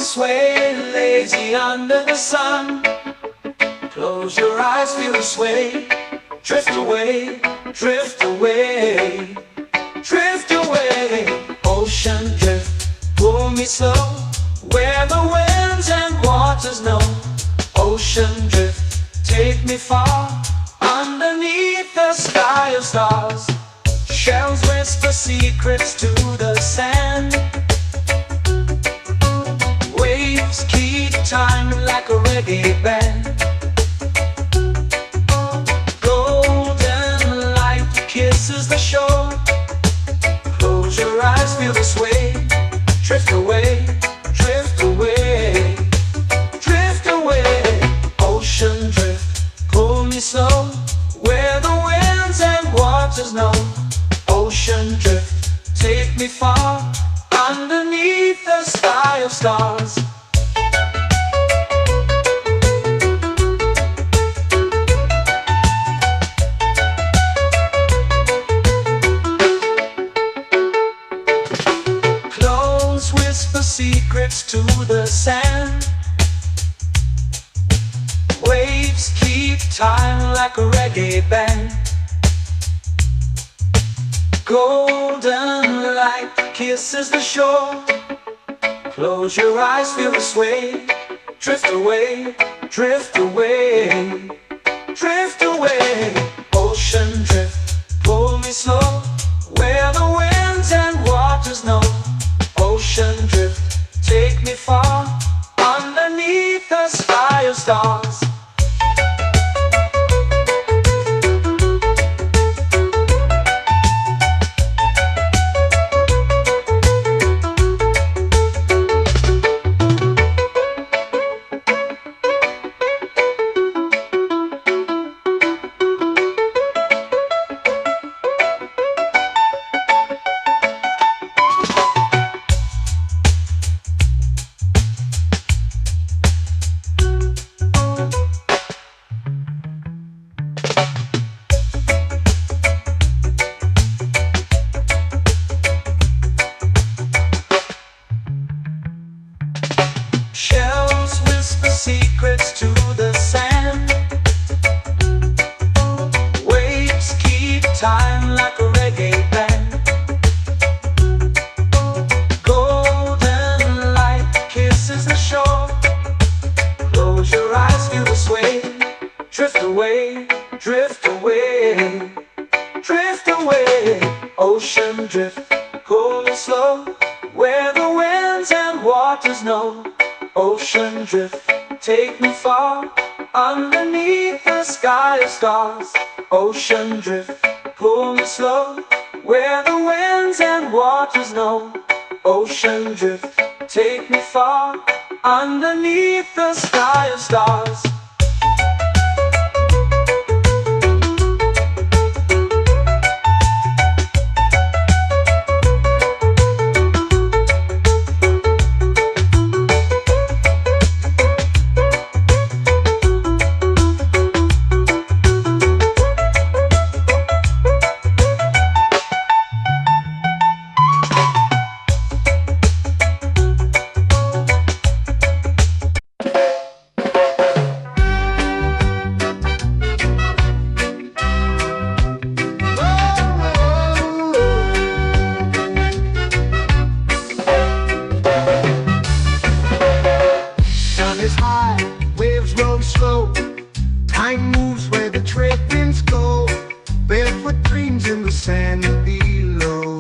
sway lazy under the sun. Close your eyes, feel the sway. Drift away, drift away, drift away. Ocean drift, pull me slow, where the winds and waters know. Ocean drift, take me far, underneath the sky of stars. Shells whisper secrets to the sand. Waves keep time like a reggae band. Golden light kisses the shore. Close your eyes, feel the sway. Drift away, drift away, drift away. Ocean drift, pull me slow, where the winds and waters know. Ocean drift, take me far, underneath the sky of stars. Close whisper secrets to the sand. Waves keep time like a reggae band. Golden light kisses the shore. Close your eyes, feel the sway. Drift away, drift away, drift away. Ocean drift, pull me slow, where the winds and waters know. Ocean drift, take me far, underneath the sky of stars. Shells whisper secrets to the sand. Waves keep time like a reggae band. Golden light kisses the shore. Close your eyes, feel the sway. Drift away, drift away, drift away. Ocean drift, pull me slow, where the winds and waters know. Ocean drift, take me far, underneath the sky of stars. Ocean drift, pull me slow, where the winds and waters know. Ocean drift, take me far, underneath the sky of stars. Is high, waves roll slow. Time moves where the trade winds go. Barefoot dreams in the sand below.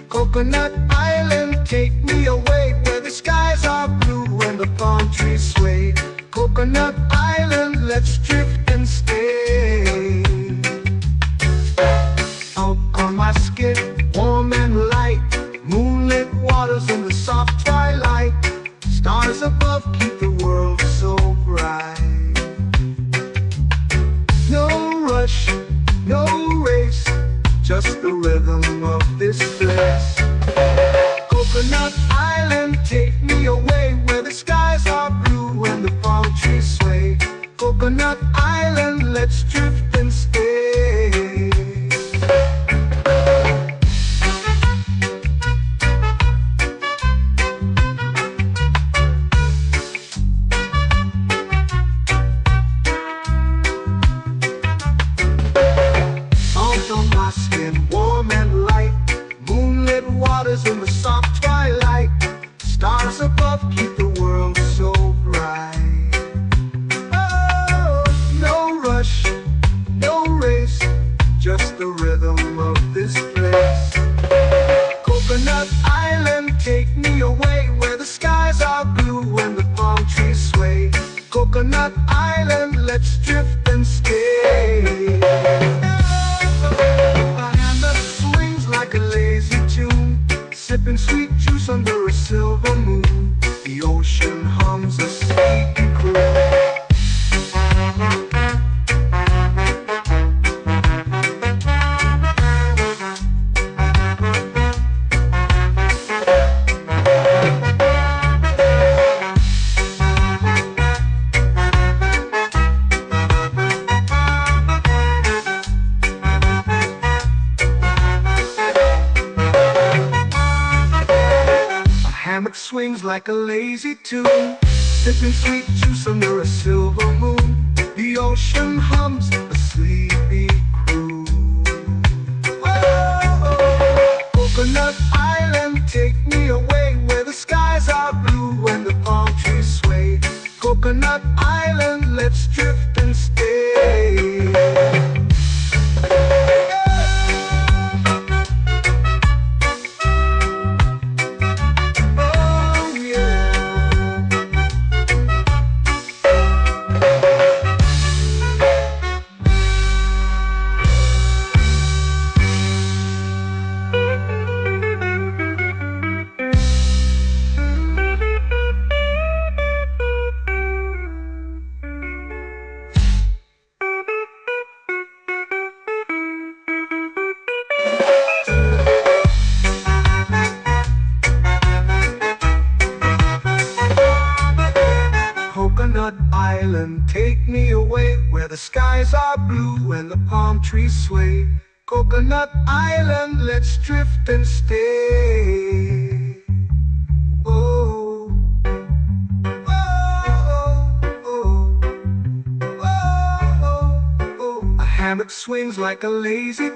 Coconut Island, take me away, where the skies are blue and the palm trees sway. Coconut Island, let's drift and stay. Out on my skin, warm and light, moonlit waters in the soft twilight. Stars above keep the world so bright. No rush, no race, just the rhythm of this place. Coconut Island, take me away, where the skies are blue and the palm trees sway. Coconut Island, let's drift and stay. soft twilight. Stars above keep the world so bright. Oh, no rush, no race, just the rhythm of this place. Coconut Island, take me away where the skies are blue and the palm trees sway. Coconut Island, let's drift and stay. A hand that swings like a lazy tune, sipping sweet juice under a silver moon. The ocean hums a sleepy croon. Hammock swings like a lazy tune, sipping sweet juice under a silver moon. The ocean hums a sleepy croon. Whoa, Coconut Island, take me away where the skies are blue and the palm trees sway. Coconut Island, let's drift and stay. Coconut Island, take me away where the skies are blue and the palm trees sway. Coconut Island, let's drift and stay. Oh, oh, oh, oh, oh, oh. A hammock swings like a lazy